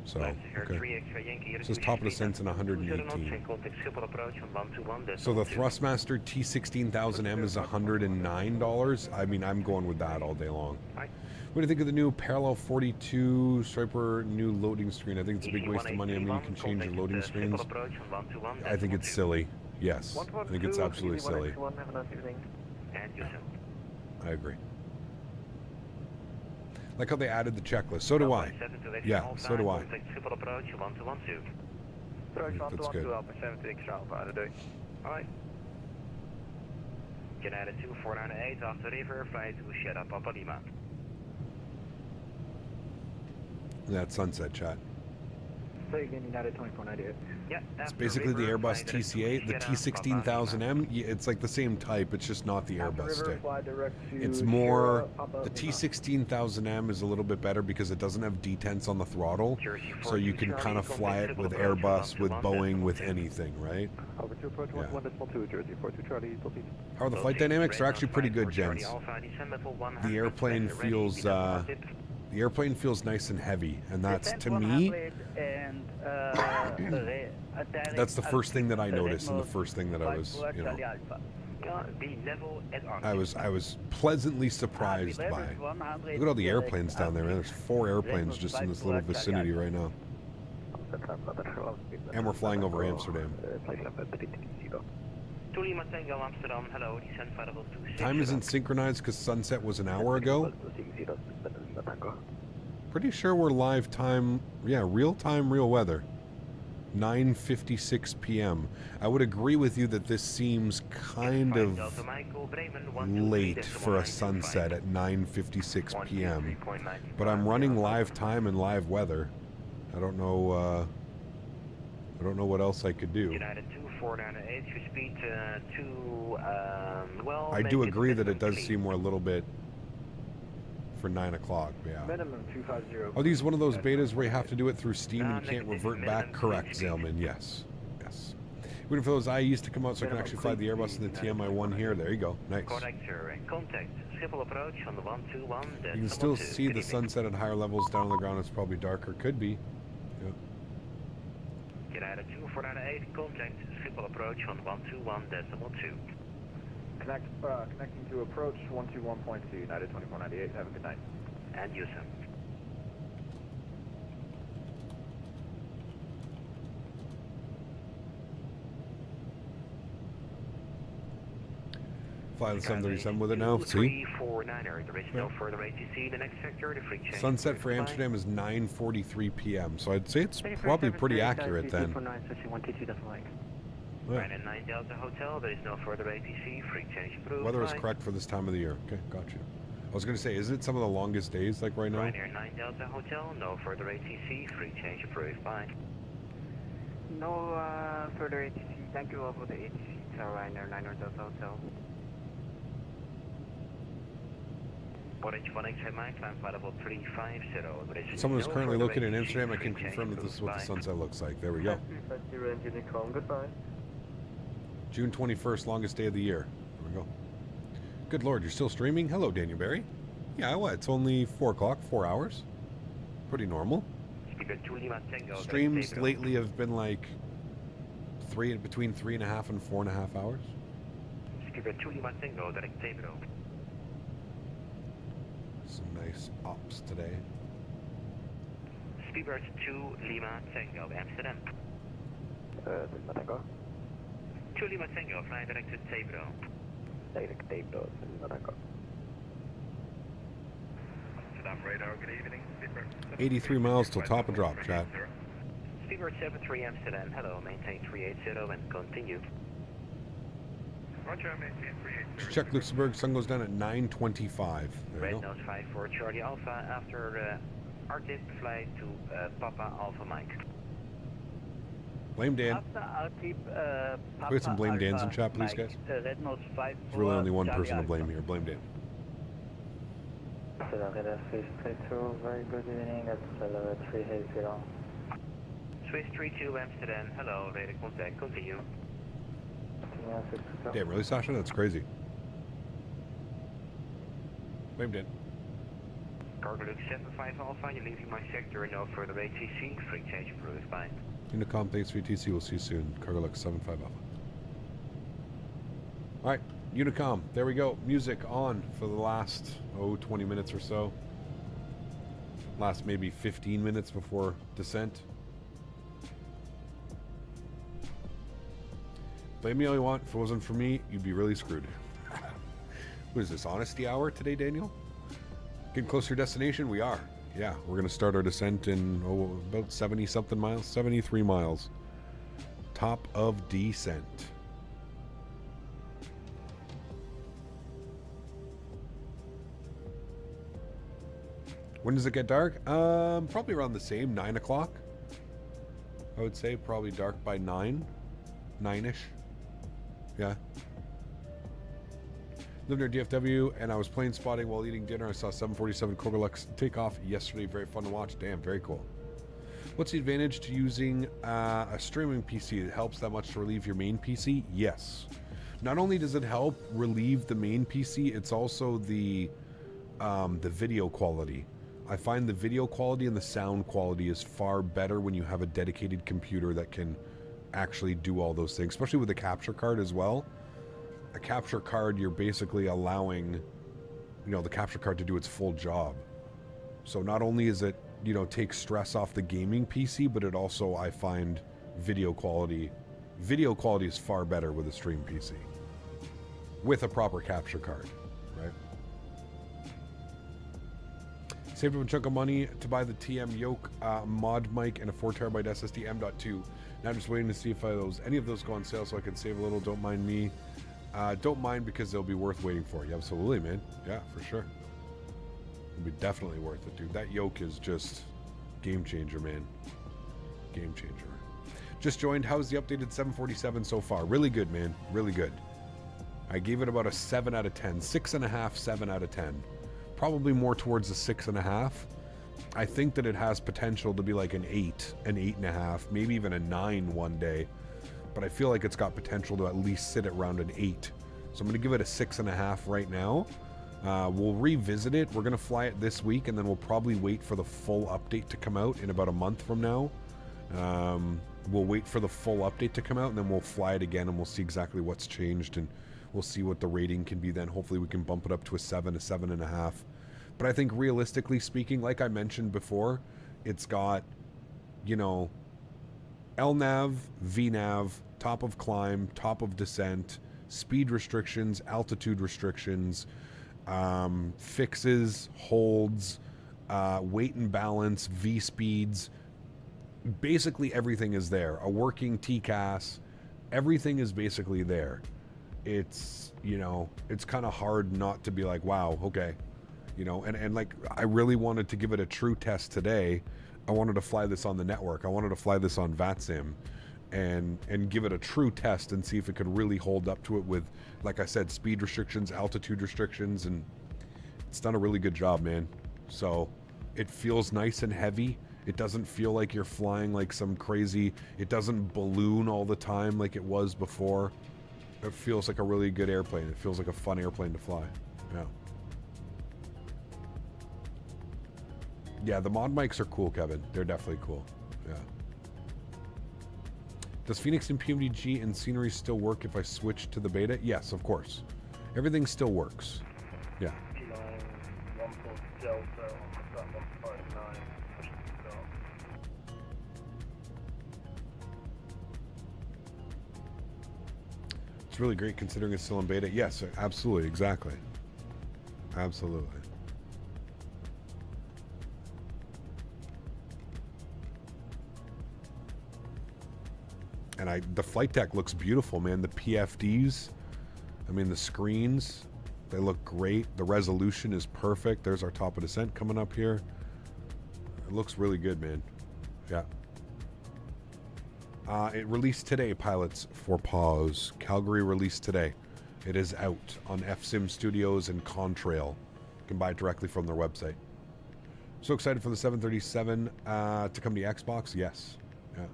So, okay. This is top of the sense in 118. So the Thrustmaster T16000M is $109. I mean, I'm going with that all day long. What do you think of the new Parallel 42 Striper new loading screen? I think it's a big waste of money. I mean, you can change your loading screens. I think it's silly. Yes, I think it's absolutely silly. I agree. Like how they added the checklist. So do I. Yeah, so do I. That's good. Alright. United 2498 after river, flight to Sierra Papa Lima. That sunset chat. Say again, United 2498. Yeah, it's basically the Airbus TCA, the T16000M. It's like the same type, it's just not the Airbus stick. It's more, the T16000M is a little bit better because it doesn't have detents on the throttle, so you can kind of fly it with Airbus, with Boeing, with anything, right? Yeah. How are the flight dynamics? They're actually pretty good, gents. The airplane feels nice and heavy, and that's, to me, that's the first thing that I noticed, and the first thing that I was, you know, I was pleasantly surprised by. Look at all the airplanes down there, man. There's 4 airplanes just in this little vicinity right now. And we're flying over Amsterdam. Time isn't synchronized because sunset was an hour ago. Pretty sure we're live time, yeah, real time, real weather. 9:56 p.m. I would agree with you that this seems kind of late for a sunset at 9:56 p.m. But I'm running live time and live weather. I don't know what else I could do. United 2498, your speed well, I do agree that it does seem we're a little bit for 9 o'clock, yeah. Minimum 250. Are these one of those betas where you have to do it through Steam and you can't revert back? Correct, Zalman, yes. Yes. Waiting for those IEs to come out so I can actually fly the Airbus and the TMI-1 here. There you go. Nice. Contact Schiphol approach on the 121. You can still see the sunset at higher levels. Down on the ground it's probably darker. Could be. Yeah. United 2498, contact Schiphol approach on 121.2. Connecting to approach 121.2, United 2498. Have a good night. And you, sir. Fly the 737 with it now. See? There is no further ATC. The next sector, the free change. Sunset for Amsterdam is 9:43 p.m. So I'd say it's probably pretty accurate then. Right at 9 Delta Hotel, there is no further ATC, free change approved. Weather is correct for this time of the year. Okay, got you. I was going to say, isn't it some of the longest days like right now? Ryanair 9 Delta Hotel, no further ATC, free change approved. Bye. No further ATC. Thank you over the ATC. So Ryanair 9 Delta Hotel. Orange 1XM, climb flight level 350. Someone who's currently located in Amsterdam, I can confirm that this is what the sunset looks like. There we go. Goodbye. June 21st, longest day of the year. There we go. Good Lord, you're still streaming? Hello, Daniel Barry. Yeah, what? It's only 4 o'clock, 4 hours. Pretty normal. Streams lately have been like between 3.5 and 4.5 hours. Some nice ops today. Speedbird 2 Lima Tango, Amsterdam. Lima Tango. 2 Lima Tango, fly direct to Tabro. Direct Tabro, Lima Tango. Radar, good evening. Speedbird 83 miles till top of drop, chat. Speedbird 73 Amsterdam, hello, maintain 380 and continue. Roger, maintain 380. Check Luxembourg, sun goes down at 9:25. There you go. Red nose 54 Charlie Alpha after RTIP flight to Papa Alpha Mike. Blame Dan. We get some blame Dans in chat, please, guys. There's really only one person to blame here. Blame Dan. Very good evening. That's 380. Swiss 32 Amsterdam. Hello, radar contact. Continue. Damn, really, Sasha? That's crazy. Blame Dan. Cargo Luke 75 Alpha, you're leaving my sector, no further ATC, free change approved, fine. Unicom, thanks for TC, we'll see you soon. Cargo Luke 75 Alpha. Alright, Unicom, there we go. Music on for the last, 20 minutes or so. Last maybe 15 minutes before descent. Blame me all you want. If it wasn't for me, you'd be really screwed. What is this, honesty hour today, Daniel? Getting closer to destination? We are. Yeah, we're going to start our descent in about 70-something miles. 73 miles. Top of descent. When does it get dark? Probably around the same, 9 o'clock. I would say probably dark by 9. 9-ish. Yeah. Lived near DFW, and I was plane spotting while eating dinner. I saw 747 Kogalux take off yesterday. Very fun to watch. Damn, very cool. What's the advantage to using a streaming PC? It helps that much to relieve your main PC? Yes. Not only does it help relieve the main PC, it's also the video quality. I find the video quality and the sound quality is far better when you have a dedicated computer that can actually do all those things, especially with the capture card as well. A capture card, you're basically allowing, the capture card to do its full job. So not only is it, take stress off the gaming PC, but it also, I find, video quality is far better with a stream PC. With a proper capture card, right? Saved up a chunk of money to buy the TM yoke mod mic and a 4TB SSD M.2. Now I'm just waiting to see if any of those go on sale so I can save a little. Don't mind me. Don't mind because they'll be worth waiting for. Yeah, absolutely, man. Yeah, for sure. It'll be definitely worth it, dude. That yoke is just game changer, man. Game changer. Just joined. How's the updated 747 so far? Really good, man. Really good. I gave it about a 7 out of 10. 6.5, 7 out of 10. Probably more towards a 6.5. I think that it has potential to be like an 8, an 8.5, maybe even a 9 one day. But I feel like it's got potential to at least sit at around an 8. So I'm going to give it a 6.5 right now. We'll revisit it. We're going to fly it this week, and then we'll probably wait for the full update to come out in about a month from now. We'll wait for the full update to come out, and then we'll fly it again, and we'll see exactly what's changed, and we'll see what the rating can be then. Hopefully we can bump it up to a 7, a 7.5. But I think realistically speaking, like I mentioned before, it's got, LNAV, VNAV, top of climb, top of descent, speed restrictions, altitude restrictions, fixes, holds, weight and balance, V speeds. Basically everything is there. A working TCAS, everything is basically there. It's, it's kind of hard not to be like, wow, okay. And like, I really wanted to give it a true test today. I wanted to fly this on the network. I wanted to fly this on VATSIM and give it a true test and see if it could really hold up to it with, like I said, speed restrictions, altitude restrictions, and it's done a really good job, man. So it feels nice and heavy. It doesn't feel like you're flying like some crazy, it doesn't balloon all the time like it was before. It feels like a really good airplane. It feels like a fun airplane to fly. Yeah. Yeah, the mod mics are cool, Kevin. They're definitely cool. Yeah. Does Phoenix and PMDG and scenery still work if I switch to the beta? Yes, of course. Everything still works. Yeah. It's really great considering it's still in beta. Yes, absolutely, exactly. Absolutely. And the flight deck looks beautiful, man. The PFDs, I mean, the screens, they look great. The resolution is perfect. There's our top of descent coming up here. It looks really good, man. Yeah. It released today, pilots for pause. Calgary released today. It is out on FSim Studios and Contrail. You can buy it directly from their website. So excited for the 737 to come to Xbox? Yes. Yeah.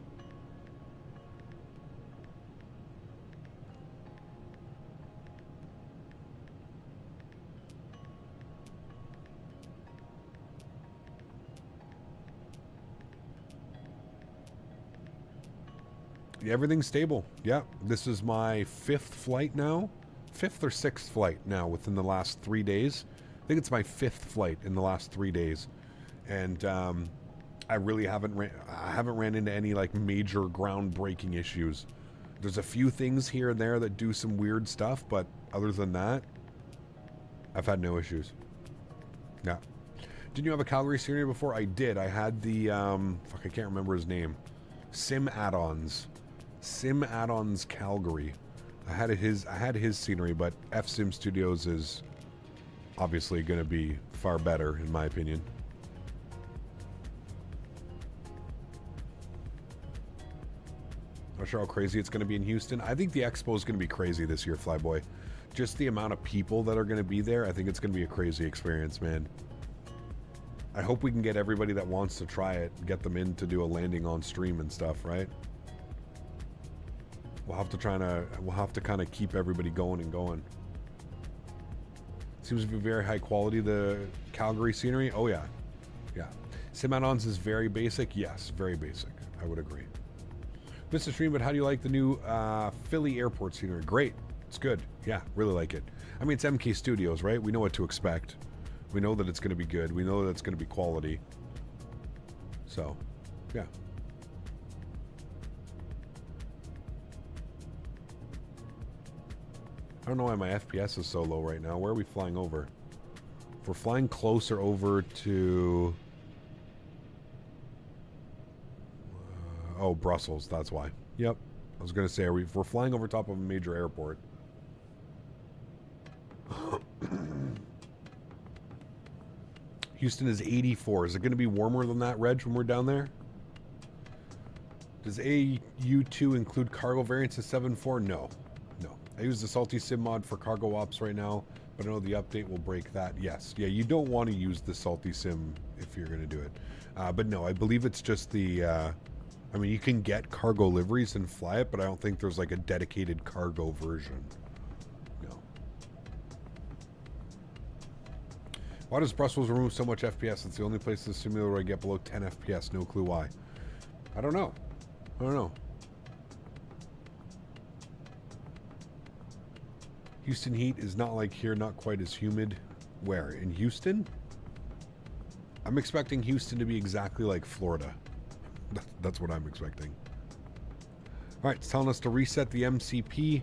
Everything's stable. Yeah, this is my 5th flight now. 5th or 6th flight now within the last 3 days. I think it's my 5th flight in the last 3 days. And I really haven't ran into any like major groundbreaking issues. There's a few things here and there that do some weird stuff, but other than that, I've had no issues. Yeah. Didn't you have a Calgary scenery before? I did. I had the fuck, I can't remember his name. Sim Add-ons Calgary. I had his scenery, but FSim Studios is obviously going to be far better in my opinion. Not sure how crazy it's going to be in Houston. I think the expo is going to be crazy this year, Flyboy. Just the amount of people that are going to be there, I think it's going to be a crazy experience, man. I hope we can get everybody that wants to try it, get them in to do a landing on stream and stuff, right? We'll have to kind of keep everybody going and going. Seems to be very high quality, the Calgary scenery. Oh yeah. Yeah. Sim add-ons is very basic. Yes, very basic. I would agree. Missed the stream, but how do you like the new Philly airport scenery? Great. It's good. Yeah, really like it. I mean, it's MK Studios, right? We know what to expect. We know that it's going to be good. We know that it's going to be quality. So, yeah. I don't know why my FPS is so low right now. Where are we flying over? If we're flying closer over to... oh, Brussels. That's why. Yep. I was going to say, if we're flying over top of a major airport... Houston is 84. Is it going to be warmer than that, Reg, when we're down there? Does AAU2 include cargo variants of 7.4? No. No. I use the Salty Sim mod for cargo ops right now, but I know the update will break that. Yes. Yeah, you don't want to use the Salty Sim if you're going to do it. But no, I believe it's just the... I mean, you can get cargo liveries and fly it, but I don't think there's like a dedicated cargo version. Why does Brussels remove so much FPS? It's the only place in the simulator where I get below 10 FPS. No clue why. I don't know. I don't know. Houston heat is not like here, not quite as humid. Where? In Houston? I'm expecting Houston to be exactly like Florida. That's what I'm expecting. Alright, it's telling us to reset the MCP.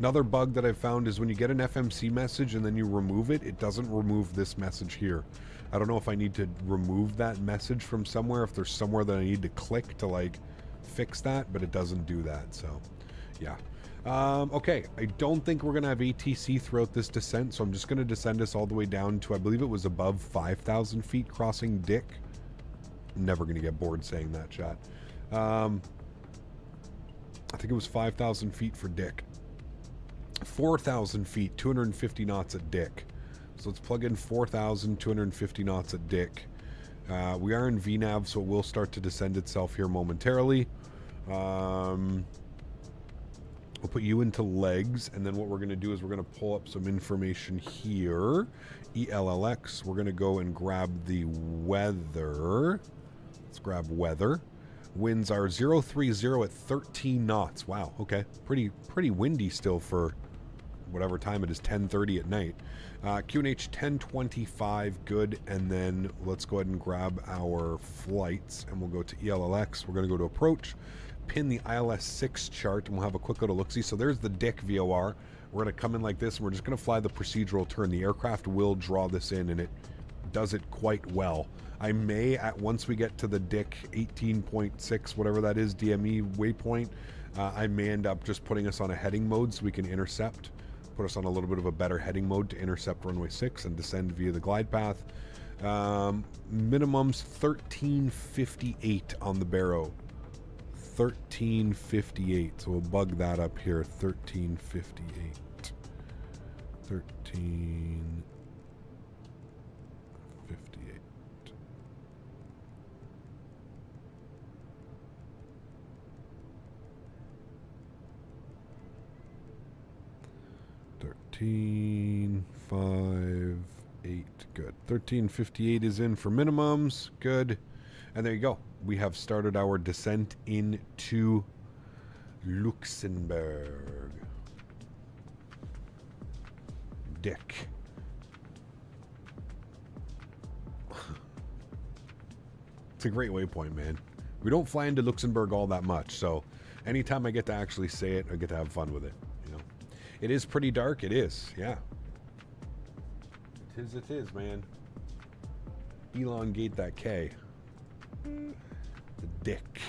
Another bug that I found is when you get an FMC message and then you remove it, it doesn't remove this message here. I don't know if I need to remove that message from somewhere, if there's somewhere that I need to click to like fix that, but it doesn't do that, so yeah. Okay, I don't think we're going to have ATC throughout this descent, so I'm just going to descend us all the way down to, I believe it was above 5,000 feet crossing Dick. I'm never going to get bored saying that, chat. I think it was 5,000 feet for Dick. 4,000 feet, 250 knots at Dick. So let's plug in 4,250 knots at Dick. We are in VNAV, so it will start to descend itself here momentarily. We'll put you into legs, and then what we're going to do is we're going to pull up some information here. ELLX, we're going to go and grab the weather. Let's grab weather. Winds are 030 at 13 knots. Wow, okay. Pretty windy still for whatever time it is, 10:30 at night. QNH 1025, good. And then let's go ahead and grab our flights, and we'll go to ELLX. We're going to go to approach, pin the ILS6 chart, and we'll have a quick little look-see. So there's the Dick VOR. We're going to come in like this, and we're just going to fly the procedural turn. The aircraft will draw this in, and it does it quite well. I may, once we get to the Dick 18.6, whatever that is, DME waypoint, I may end up just putting us on a heading mode so we can intercept, put us on a little bit of a better heading mode to intercept runway 6 and descend via the glide path. Minimum's 1358 on the barrow. 1358. So we'll bug that up here. 1358. 1358. Good. 1358 is in for minimums. Good. And there you go. We have started our descent into Luxembourg. Dick. It's a great waypoint, man. We don't fly into Luxembourg all that much, so anytime I get to actually say it, I get to have fun with it. You know, it is pretty dark. It is, yeah. It is, man. Elongate that K. The dick.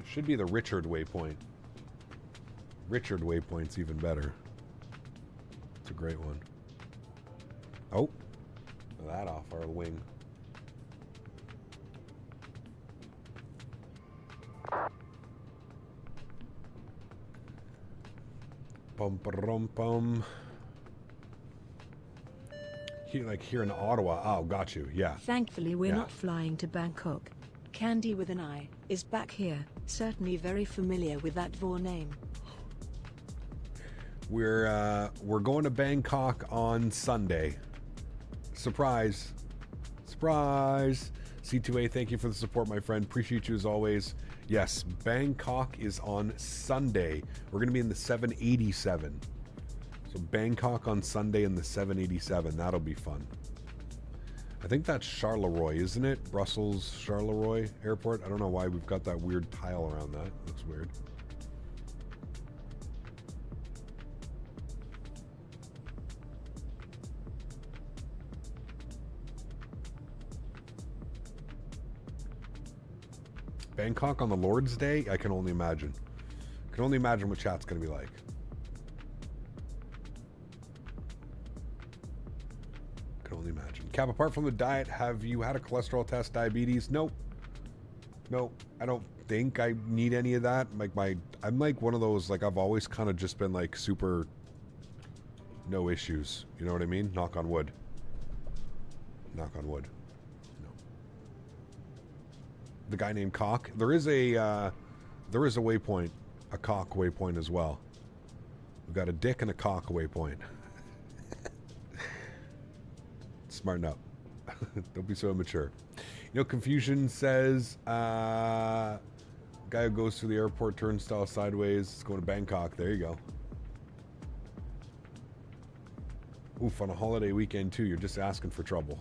Should be the Richard waypoint. Richard waypoint's even better. It's a great one. Oh, that off our wing. Bum bum bum. Here in Ottawa. Oh, got you. Yeah. Thankfully, we're not flying to Bangkok. Candy with an I is back here. Certainly very familiar with that Vor name. We're going to Bangkok on Sunday. Surprise. Surprise. C2A, thank you for the support, my friend. Appreciate you as always. Yes, Bangkok is on Sunday. We're going to be in the 787. So Bangkok on Sunday in the 787. That'll be fun. I think that's Charleroi, isn't it? Brussels Charleroi Airport. I don't know why we've got that weird tile around that. Looks weird. Bangkok on the Lord's Day? I can only imagine. I can only imagine what chat's going to be like. Can only imagine. Cap, apart from the diet, have you had a cholesterol test, diabetes? Nope. Nope. I don't think I need any of that. I'm like one of those, like I've always kind of just been like super no issues. You know what I mean? Knock on wood. Knock on wood. The guy named Koch. There is a waypoint, a Koch waypoint as well. We've got a Dick and a Koch waypoint. Smarten up. Don't be so immature. You know, Confusion says guy who goes through the airport turnstile sideways is going to Bangkok. There you go. Oof, on a holiday weekend too. You're just asking for trouble.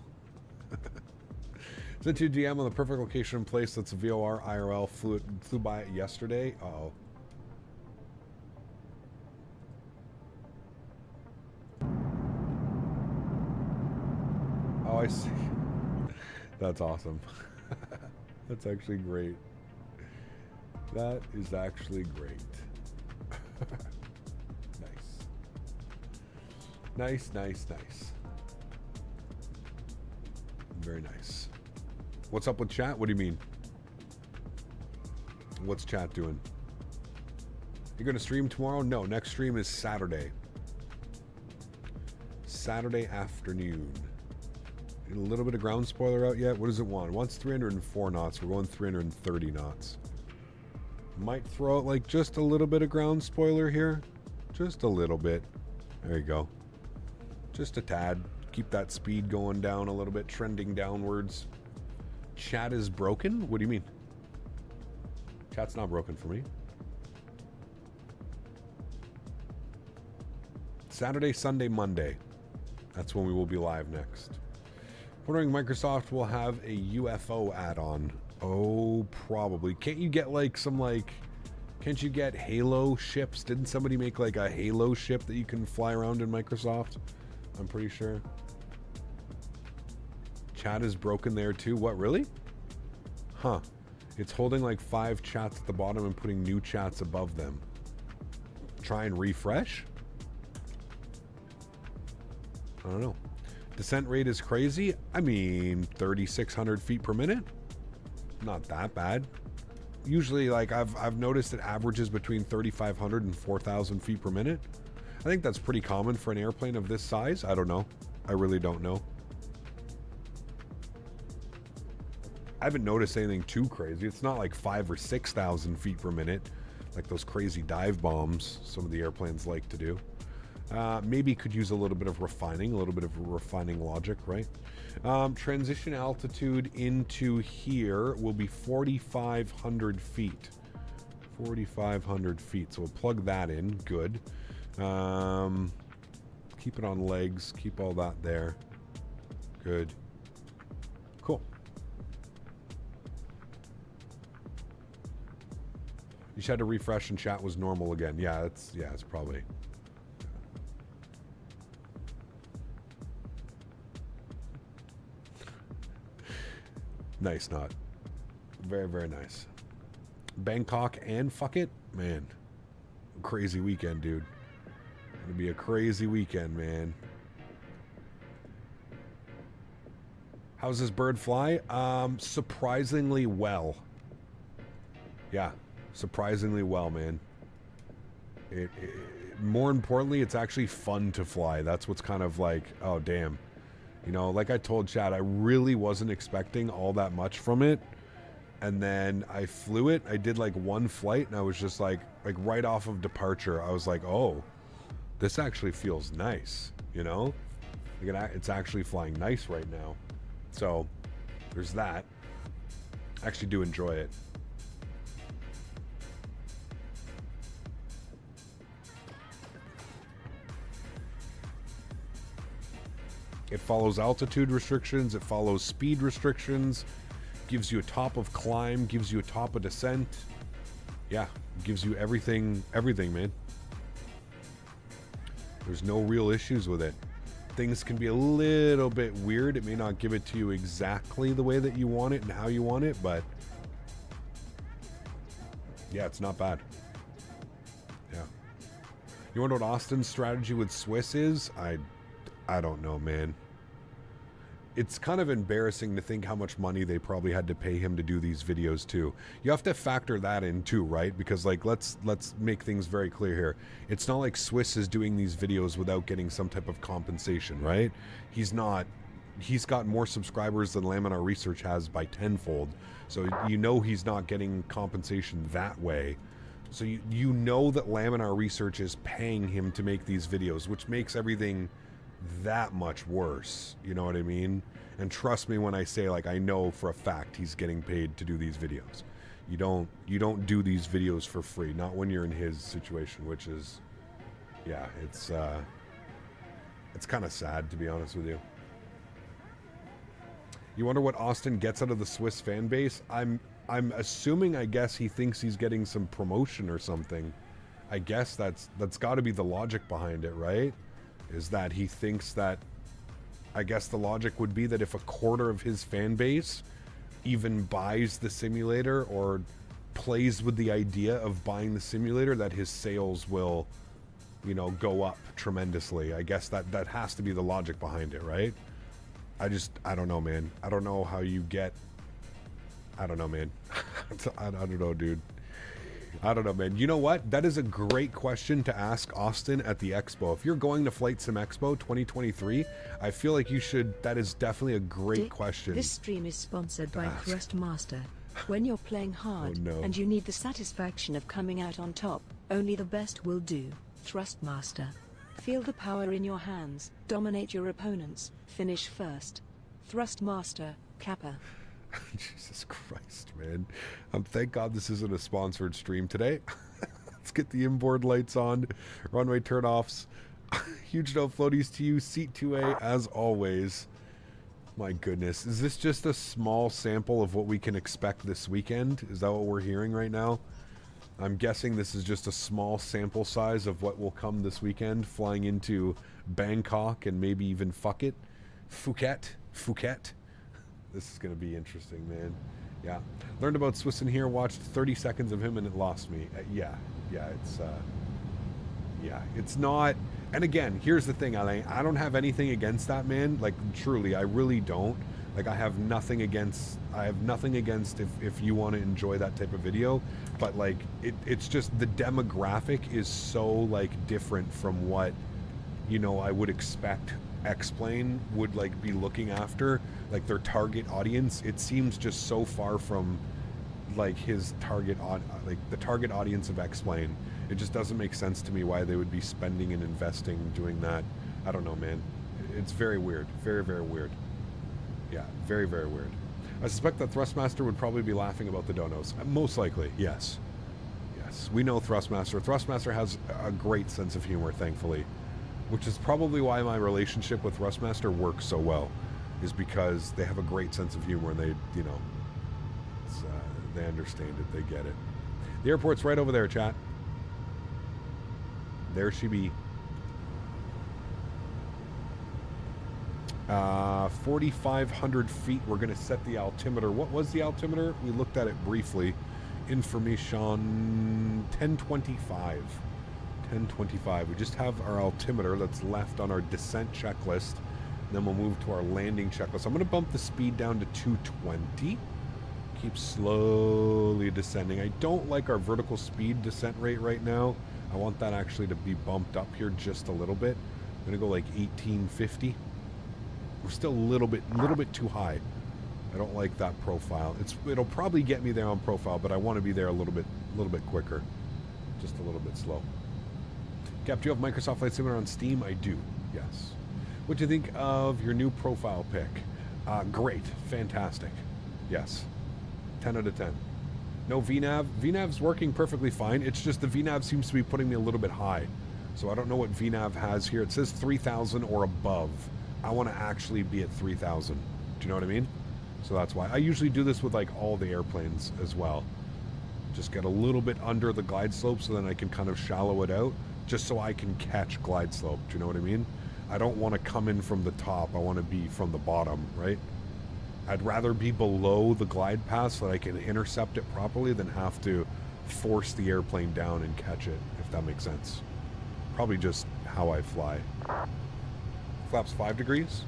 Sent you DM on the perfect location and place. That's a VOR IRL. Flew by it yesterday. Uh-oh. Oh, I see. That's awesome. That's actually great. That is actually great. Nice. Nice. Very nice. What's up with chat? What do you mean? What's chat doing? You're going to stream tomorrow? No, next stream is Saturday. Saturday afternoon. Get a little bit of ground spoiler out yet? What does it want? It wants 304 knots. We're going 330 knots. Might throw out like just a little bit of ground spoiler here. Just a little bit. There you go. Just a tad. Keep that speed going down a little bit, trending downwards. Chat is broken? What do you mean? Chat's not broken for me. Saturday, Sunday, Monday. That's when we will be live next. Wondering Microsoft will have a UFO add-on. Oh, probably. Can't you get like some like... Can't you get Halo ships? Didn't somebody make like a Halo ship that you can fly around in Microsoft? I'm pretty sure. Chat is broken there too. What, really? Huh. It's holding like 5 chats at the bottom and putting new chats above them. Try and refresh? I don't know. Descent rate is crazy. I mean, 3,600 feet per minute. Not that bad. Usually, like, I've noticed it averages between 3,500 and 4,000 feet per minute. I think that's pretty common for an airplane of this size. I don't know. I really don't know. I haven't noticed anything too crazy. It's not like 5,000 or 6,000 feet per minute, like those crazy dive bombs some of the airplanes like to do. Maybe could use a little bit of refining logic, right? Transition altitude into here will be 4,500 feet. 4,500 feet. So we'll plug that in. Good. Keep it on legs. Keep all that there. Good. Cool. You just had to refresh and chat was normal again. Yeah, it's probably. Nice, not. Very, very nice. Bangkok and fuck it, man. Crazy weekend, dude. Gonna be a crazy weekend, man. How's this bird fly? Surprisingly well. Yeah, surprisingly well, man. More importantly, it's actually fun to fly. That's what's kind of like, oh damn. You know, like I told Chad, I really wasn't expecting all that much from it. And then I flew it. I did like one flight and I was just like right off of departure, I was like, oh, this actually feels nice, you know? It's actually flying nice right now. So there's that. I actually do enjoy it. It follows altitude restrictions, it follows speed restrictions, gives you a top of climb, gives you a top of descent. Yeah, gives you everything, man. There's no real issues with it. Things can be a little bit weird. It may not give it to you exactly the way that you want it and how you want it, but yeah, it's not bad. Yeah. You wonder what Austin's strategy with Swiss is? I don't know, man. It's kind of embarrassing to think how much money they probably had to pay him to do these videos too. You have to factor that in too, right? Because like let's make things very clear here. It's not like Swiss is doing these videos without getting some type of compensation, right? He's got more subscribers than Laminar Research has by tenfold. So you know he's not getting compensation that way. So you know that Laminar Research is paying him to make these videos, which makes everything that much worse. You know what I mean? And trust me when I say, like, I know for a fact he's getting paid to do these videos. You don't do these videos for free, not when you're in his situation, which is, yeah, it's kind of sad, to be honest with you. You wonder what Austin gets out of the Swiss fan base? I'm assuming, I guess he thinks he's getting some promotion or something. I guess that's got to be the logic behind it, right? Is that he thinks that, I guess the logic would be that if a quarter of his fan base even buys the simulator or plays with the idea of buying the simulator, that his sales will, you know, go up tremendously. I guess that has to be the logic behind it, right? I don't know, man. I don't know how you get, I don't know, man. I don't know, dude. I don't know, man. You know what? That is a great question to ask Austin at the Expo. If you're going to Flight Sim Expo 2023, I feel like you should. That is definitely a great question. This stream is sponsored by Thrustmaster. When you're playing hard and you need the satisfaction of coming out on top, only the best will do. Thrustmaster. Feel the power in your hands, dominate your opponents, finish first. Thrustmaster, Kappa. Jesus Christ, man. Thank God this isn't a sponsored stream today. Let's get the inboard lights on. Runway turnoffs. Huge no floaties to you. Seat 2A as always. My goodness. Is this just a small sample of what we can expect this weekend? Is that what we're hearing right now? I'm guessing this is just a small sample size of what will come this weekend, flying into Bangkok and maybe even Phuket. This is going to be interesting, man. Yeah. Learned about Swiss in here, watched 30 seconds of him, and it lost me. Yeah, it's not... And again, here's the thing, Alain. I don't have anything against that, man. Like, truly, I really don't. Like, I have nothing against if you want to enjoy that type of video. But, like, it's just the demographic is so, like, different from what, you know, I would expect X-Plane would, like, be looking after. Like, their target audience. It seems just so far from, like, his target, like, the target audience of X-Plane. It just doesn't make sense to me why they would be spending and investing doing that. I don't know, man. It's very weird. Very, very weird. Yeah, very, very weird. I suspect that Thrustmaster would probably be laughing about the donos. Most likely, yes. Yes, we know Thrustmaster. Thrustmaster has a great sense of humor, thankfully. Which is probably why my relationship with Thrustmaster works so well. Is because they have a great sense of humor and they, you know, they understand it, they get it. The airport's right over there, chat. There she be. 4,500 feet. We're going to set the altimeter. What was the altimeter? We looked at it briefly. Information 1025. 1025. We just have our altimeter that's left on our descent checklist. Then we'll move to our landing checklist. I'm going to bump the speed down to 220. Keep slowly descending. I don't like our vertical speed descent rate right now. I want that actually to be bumped up here just a little bit. I'm going to go like 1850. We're still a little bit too high. I don't like that profile. It'll probably get me there on profile, but I want to be there a little bit quicker. Just a little bit slow. Cap, do you have Microsoft Flight Simulator on Steam? I do, yes. What do you think of your new profile pic? Great. Fantastic. Yes. 10 out of 10. No VNAV. VNAV's working perfectly fine. It's just the VNAV seems to be putting me a little bit high. So I don't know what VNAV has here. It says 3,000 or above. I want to actually be at 3,000. Do you know what I mean? So that's why. I usually do this with like all the airplanes as well. Just get a little bit under the glide slope so then I can kind of shallow it out. Just so I can catch glide slope. Do you know what I mean? I don't want to come in from the top. I want to be from the bottom, right? I'd rather be below the glide path so that I can intercept it properly than have to force the airplane down and catch it, if that makes sense. Probably just how I fly. Flaps 5 degrees.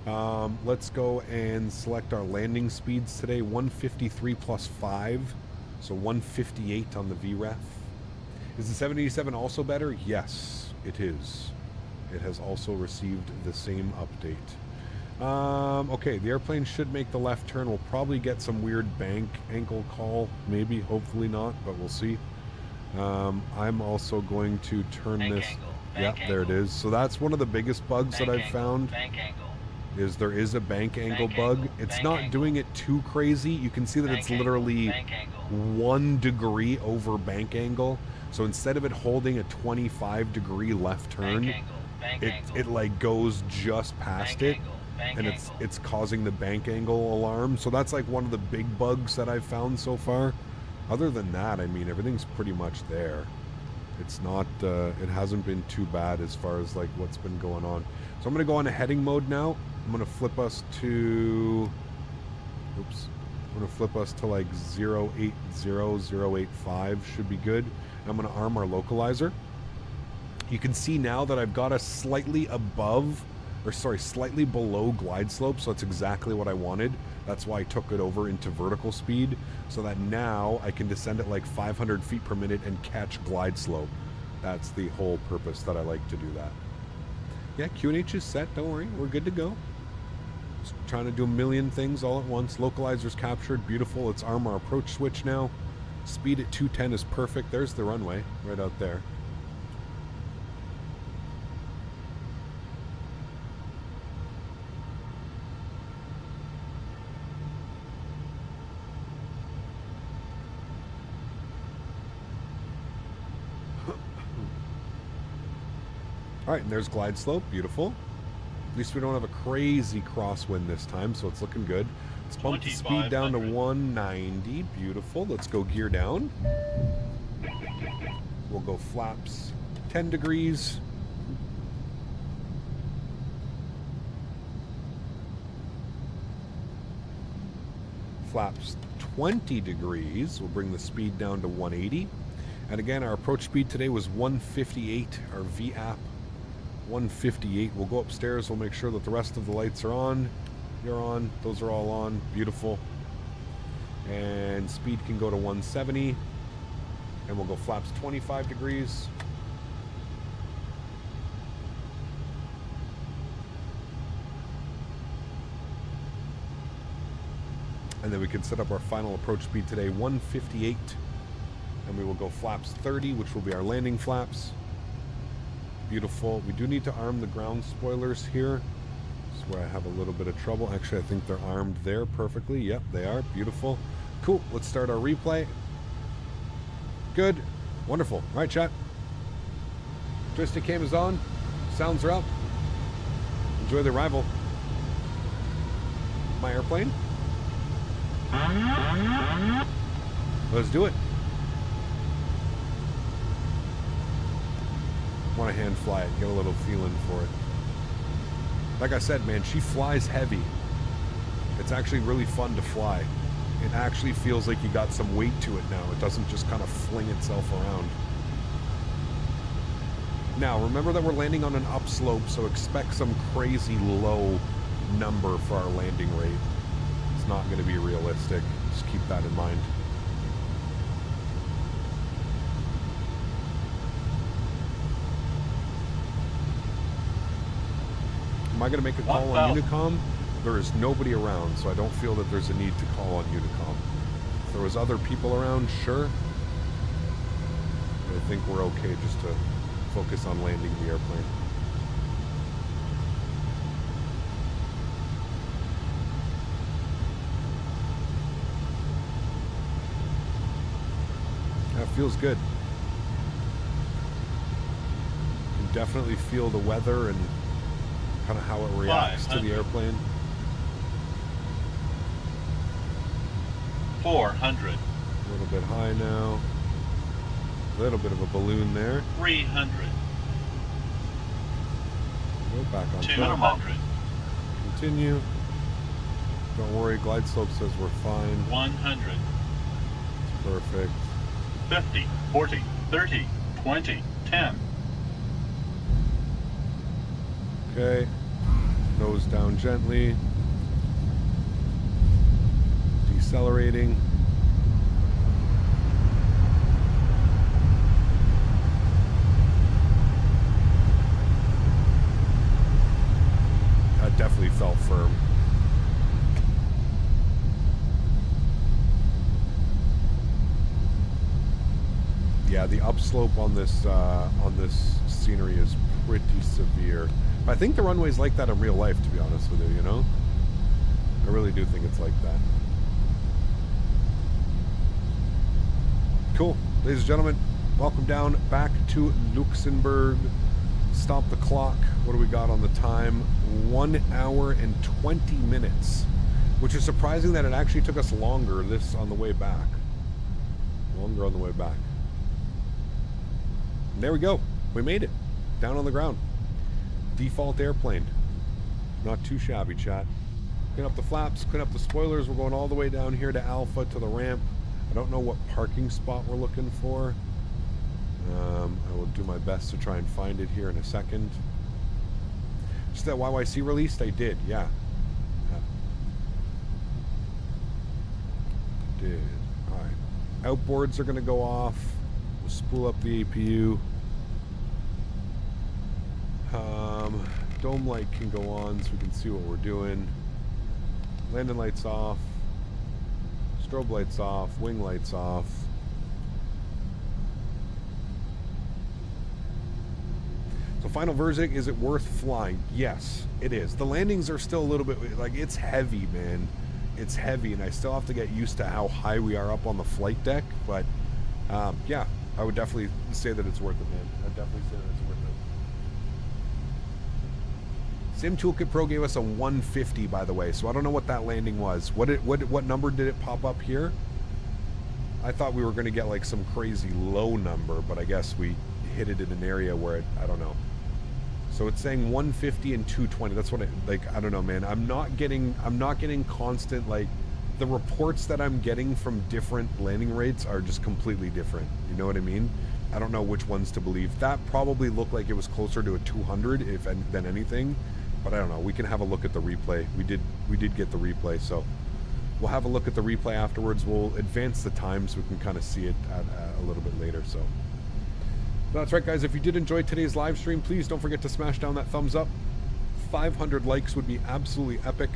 Let's go and select our landing speeds today. 153 plus 5, so 158 on the VREF. Is the 787 also better? Yes, it is. It has also received the same update. Okay, the airplane should make the left turn. We'll probably get some weird bank angle call. Maybe, hopefully not, but we'll see. I'm also going to turn this. Yeah, there it is. So that's one of the biggest bugs that I've found. Is there is a bank angle bug. It's not doing it too crazy. You can see that it's literally 1 degree over bank angle. So instead of it holding a 25-degree left turn, it like goes just past it. And it's causing the bank angle alarm. So that's like one of the big bugs that I've found so far. Other than that, I mean, everything's pretty much there. It's not, it hasn't been too bad as far as like what's been going on. So I'm going to go on a heading mode now. I'm going to flip us to, oops. I'm going to flip us to like 080, 085 should be good. I'm going to arm our localizer. You can see now that I've got us slightly above, or sorry, slightly below glide slope, so that's exactly what I wanted. That's why I took it over into vertical speed, so that now I can descend at like 500 feet per minute and catch glide slope. That's the whole purpose that I like to do that. Yeah, QNH is set, don't worry, we're good to go. Just trying to do a million things all at once. Localizer's captured, beautiful. Let's arm our approach switch now. Speed at 210 is perfect. There's the runway, right out there. Alright, and there's glide slope, beautiful. At least we don't have a crazy crosswind this time, so it's looking good. Let's bump the speed down to 190, beautiful. Let's go gear down. We'll go flaps 10 degrees. Flaps 20 degrees. We'll bring the speed down to 180. And again, our approach speed today was 158, our VAP 158. We'll go upstairs, we'll make sure that the rest of the lights are on. You're on, those are all on, beautiful. And speed can go to 170. And we'll go flaps 25 degrees. And then we can set up our final approach speed today, 158. And we will go flaps 30, which will be our landing flaps. Beautiful. We do need to arm the ground spoilers here. This is where I have a little bit of trouble. Actually, I think they're armed there perfectly. Yep, they are. Beautiful. Cool. Let's start our replay. Good. Wonderful. All right, chat. Joystick cam is on. Sounds are up. Enjoy the arrival. My airplane. Let's do it. Want to hand fly it, get a little feeling for it. Like I said, man, she flies heavy. It's actually really fun to fly. It actually feels like you got some weight to it now. It doesn't just kind of fling itself around. Now, remember that we're landing on an upslope, so expect some crazy low number for our landing rate. It's not going to be realistic. Just keep that in mind. Am I going to make a call on Unicom? There is nobody around, so I don't feel that there's a need to call on Unicom. If there was other people around, sure. But I think we're okay just to focus on landing the airplane. That feels good. You can definitely feel the weather and kind of how it reacts to the airplane. 400. A little bit high now. A little bit of a balloon there. 300. Go back on 200. Continue. Don't worry, glide slope says we're fine. 100. It's perfect. 50, 40, 30, 20, 10. Okay. Nose down gently. Decelerating. That definitely felt firm. Yeah, the upslope on this scenery is pretty severe. But I think the runway's like that in real life, to be honest with you, you know? I really do think it's like that. Cool. Ladies and gentlemen, welcome down back to Luxembourg. Stop the clock. What do we got on the time? 1 hour and 20 minutes. Which is surprising that it actually took us longer this on the way back. Longer on the way back. And there we go. We made it. Down on the ground. Default airplane. Not too shabby, chat. Clean up the flaps, clean up the spoilers. We're going all the way down here to Alpha, to the ramp. I don't know what parking spot we're looking for. I will do my best to try and find it here in a second. Just that YYC released? I did, yeah. Did. Alright. Outboards are going to go off. We'll spool up the APU. Dome light can go on so we can see what we're doing. Landing lights off. Strobe lights off. Wing lights off. So final verdict, is it worth flying? Yes, it is. The landings are still a little bit, like, it's heavy, man. It's heavy, and I still have to get used to how high we are up on the flight deck. But, yeah, I would definitely say that it's worth it, man. I'd definitely say that it's worth it. Sim Toolkit Pro gave us a 150, by the way, so I don't know what that landing was. What number did it pop up here? I thought we were going to get like some crazy low number, but I guess we hit it in an area where it, I don't know. So it's saying 150 and 220. That's what I don't know, man. I'm not getting constant like the reports that I'm getting from different landing rates are just completely different. You know what I mean? I don't know which ones to believe. That probably looked like it was closer to a 200 than anything, but I don't know. We can have a look at the replay. We did get the replay, so we'll have a look at the replay afterwards. We'll advance the time so we can kind of see it at, a little bit later. So that's right, guys. If you did enjoy today's live stream, please don't forget to smash down that thumbs up. 500 likes would be absolutely epic.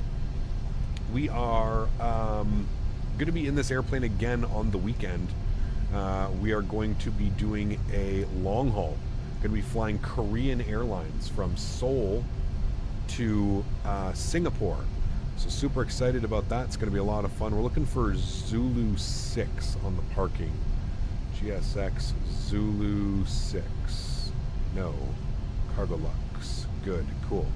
We are going to be in this airplane again on the weekend. We are going to be doing a long haul. Going to be flying Korean Airlines from Seoul to Singapore. So super excited about that. It's going to be a lot of fun. We're looking for Zulu 6 on the parking. GSX Zulu 6. No. Cargo Lux. Good. Cool.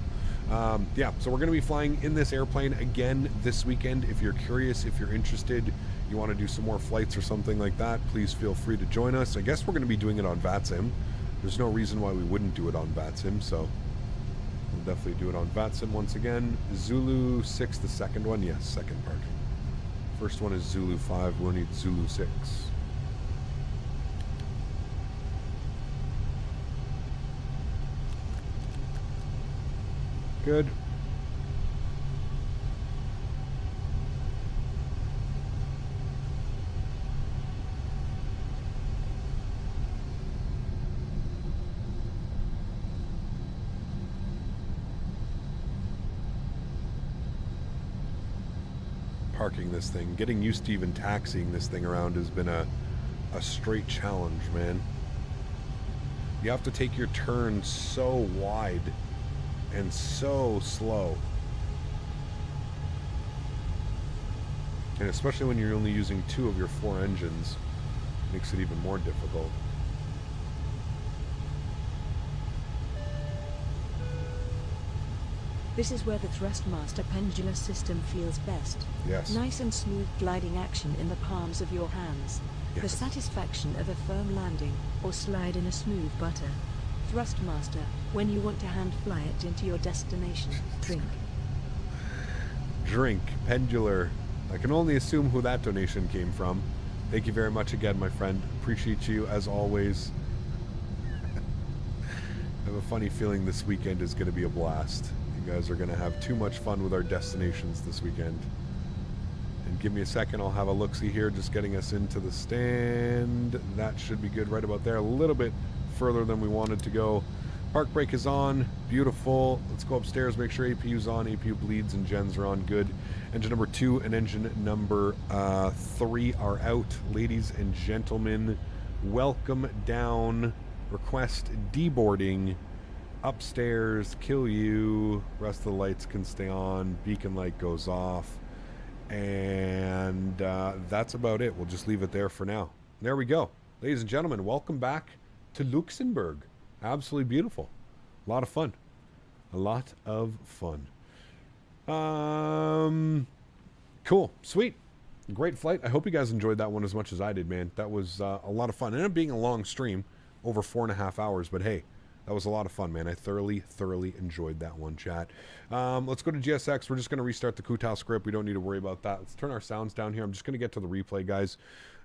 Yeah, so we're going to be flying in this airplane again this weekend. If you're curious, if you're interested, you want to do some more flights or something like that, please feel free to join us. I guess we're going to be doing it on VATSIM. There's no reason why we wouldn't do it on VATSIM, so we'll definitely do it on VATSIM once again. Zulu 6, the second one. Yes, second parking. First one is Zulu 5. We'll need Zulu 6. Good. Parking this thing, getting used to even taxiing this thing around has been a straight challenge, man. You have to take your turn so wide and so slow, and especially when you're only using 2 of your 4 engines, makes it even more difficult. This is where the Thrustmaster pendular system feels best. Yes. Nice and smooth gliding action in the palms of your hands. Yes. The satisfaction of a firm landing, or slide in a smooth butter. Thrustmaster, when you want to hand fly it into your destination. Drink. Drink. Pendular. I can only assume who that donation came from. Thank you very much again, my friend. Appreciate you as always. I have a funny feeling this weekend is going to be a blast. You guys are going to have too much fun with our destinations this weekend. And give me a second, I'll have a look-see here, just getting us into the stand. That should be good right about there. A little bit further than we wanted to go. Park brake is on. Beautiful. Let's go upstairs, make sure APU's on. APU bleeds and gens are on. Good. Engine number 2 and engine number 3 are out. Ladies and gentlemen, welcome down. Request deboarding. Upstairs, kill you. Rest of the lights can stay on. Beacon light goes off. And that's about it. We'll just leave it there for now. There we go. Ladies and gentlemen, welcome back to Luxembourg. Absolutely beautiful. A lot of fun. A lot of fun. Cool. Sweet. Great flight. I hope you guys enjoyed that one as much as I did, man. That was a lot of fun. It ended up being a long stream, over 4.5 hours, but hey, that was a lot of fun, man. I thoroughly enjoyed that one, chat. Let's go to GSX. We're just going to restart the Kutau script. We don't need to worry about that. Let's turn our sounds down here. I'm just going to get to the replay, guys.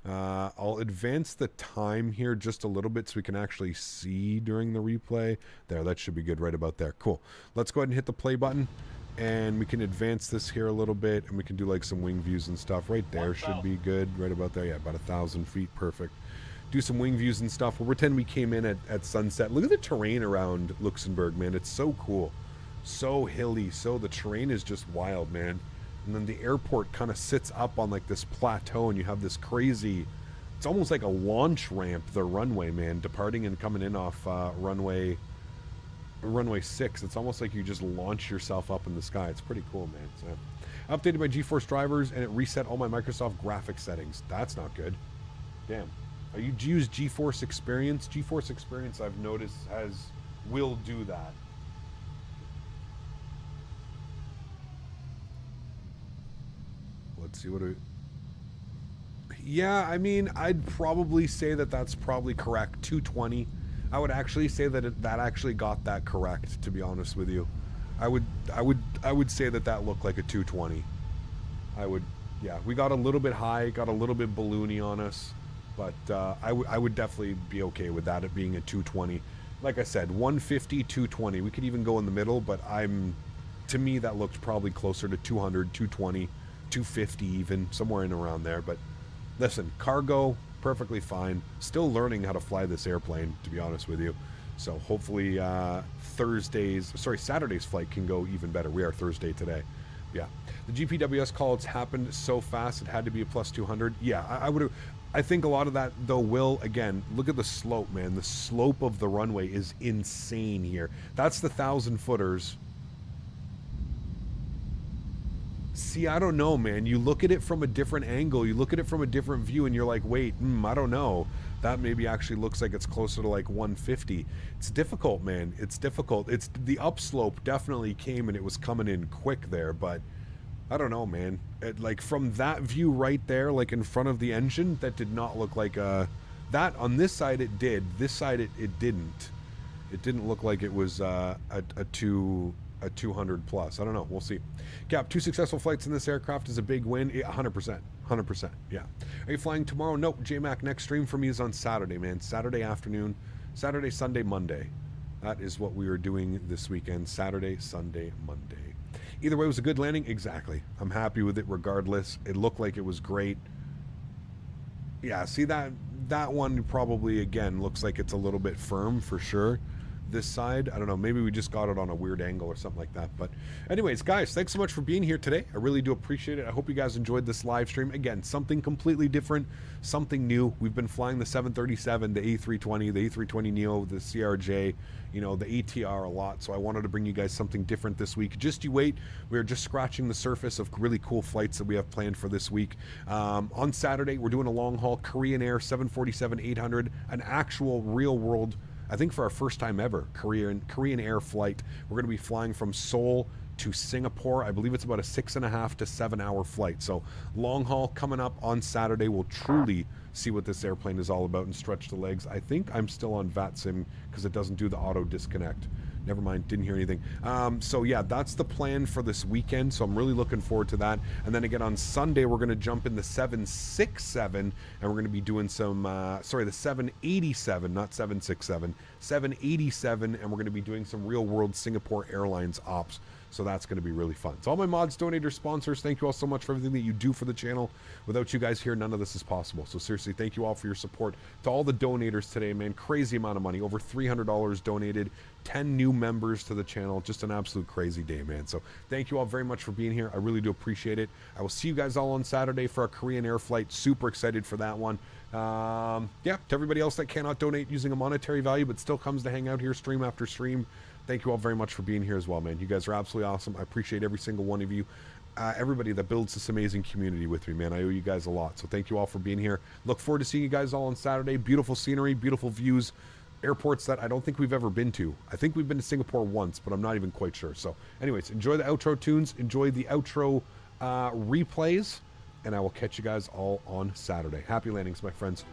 I'll advance the time here just a little bit so we can actually see during the replay. There, that should be good right about there. Cool. Let's go ahead and hit the play button, and we can advance this here a little bit, and we can do like some wing views and stuff. Right there should be good right about there. Yeah, about 1,000 feet. Perfect. Do some wing views and stuff. We'll pretend we came in at sunset. Look at the terrain around Luxembourg, man. It's so cool. So hilly. So the terrain is just wild, man. And then the airport kind of sits up on like this plateau, and you have this crazy, it's almost like a launch ramp, the runway, man, departing and coming in off runway 6. It's almost like you just launch yourself up in the sky. It's pretty cool, man. So, updated my GeForce drivers, and it reset all my Microsoft graphics settings. That's not good. Damn. Do you use GeForce Experience? GeForce Experience, I've noticed, will do that. Let's see what do. Yeah, I mean, I'd probably say that that's probably correct. 220. I would actually say that that actually got that correct. To be honest with you, I would say that looked like a 220. I would Yeah, we got a little bit high, got a little bit balloony on us, but I would definitely be okay with that, it being a 220. Like I said, 150, 220. We could even go in the middle, but to me, that looked probably closer to 200, 220, 250 even, somewhere in around there. But listen, cargo, perfectly fine. Still learning how to fly this airplane, to be honest with you. So hopefully Saturday's flight can go even better. We are Thursday today. Yeah. The GPWS call, it's happened so fast, it had to be a plus 200. Yeah, I think a lot of that, though, will, again, look at the slope, man. The slope of the runway is insane here. That's the 1,000-footers. See, I don't know, man. You look at it from a different angle. You look at it from a different view, and you're like, wait, I don't know. That maybe actually looks like it's closer to like 150. It's difficult, man. It's difficult. It's the upslope definitely came, and it was coming in quick there, but I don't know, man. Like from that view right there, like in front of the engine, that did not look like that on this side it did. This side it didn't. It didn't look like it was a 200 plus. I don't know. We'll see. Cap, 2 successful flights in this aircraft is a big win. 100%. 100%. Yeah. Are you flying tomorrow? Nope. JMac, next stream for me is on Saturday, man. Saturday afternoon. Saturday, Sunday, Monday. That is what we are doing this weekend. Saturday, Sunday, Monday. Either way, it was a good landing. Exactly. I'm happy with it regardless. It looked like it was great. Yeah, see that one probably, again, looks like it's a little bit firm for sure. This side, I don't know, maybe we just got it on a weird angle or something like that. But anyways, guys, thanks so much for being here today. I really do appreciate it. I hope you guys enjoyed this live stream. Again, something completely different, something new. We've been flying the 737, the A320, the A320neo, the CRJ, you know, the ATR a lot. So I wanted to bring you guys something different this week. Just you wait. We're just scratching the surface of really cool flights that we have planned for this week. On Saturday, we're doing a long haul Korean Air 747-800, an actual real world, I think for our first time ever, Korean Air flight. We're going to be flying from Seoul to Singapore. I believe it's about a 6.5 to 7 hour flight. So long haul coming up on Saturday. We'll truly see what this airplane is all about and stretch the legs. I think I'm still on VATSIM because it doesn't do the auto disconnect. Never mind, didn't hear anything. So yeah, that's the plan for this weekend. So I'm really looking forward to that. And then again on Sunday, we're going to jump in the 767 and we're going to be doing some, the 787, not 767, 787. And we're going to be doing some real world Singapore Airlines ops. So that's going to be really fun. So all my mods, donators, sponsors, thank you all so much for everything that you do for the channel. Without you guys here, none of this is possible. So seriously, thank you all for your support. To all the donators today, man, crazy amount of money. Over $300 donated. 10 new members to the channel. Just an absolute crazy day, man. So thank you all very much for being here. I really do appreciate it. I will see you guys all on Saturday for our Korean Air flight. Super excited for that one. Yeah, to everybody else that cannot donate using a monetary value but still comes to hang out here stream after stream, thank you all very much for being here as well, man. You guys are absolutely awesome. I appreciate every single one of you. Everybody that builds this amazing community with me, man. I owe you guys a lot. So thank you all for being here. Look forward to seeing you guys all on Saturday. Beautiful scenery, beautiful views. Airports that I don't think we've ever been to. I think we've been to Singapore once, but I'm not even quite sure. So anyways, enjoy the outro tunes, enjoy the outro replays, and I will catch you guys all on Saturday. Happy landings, my friends.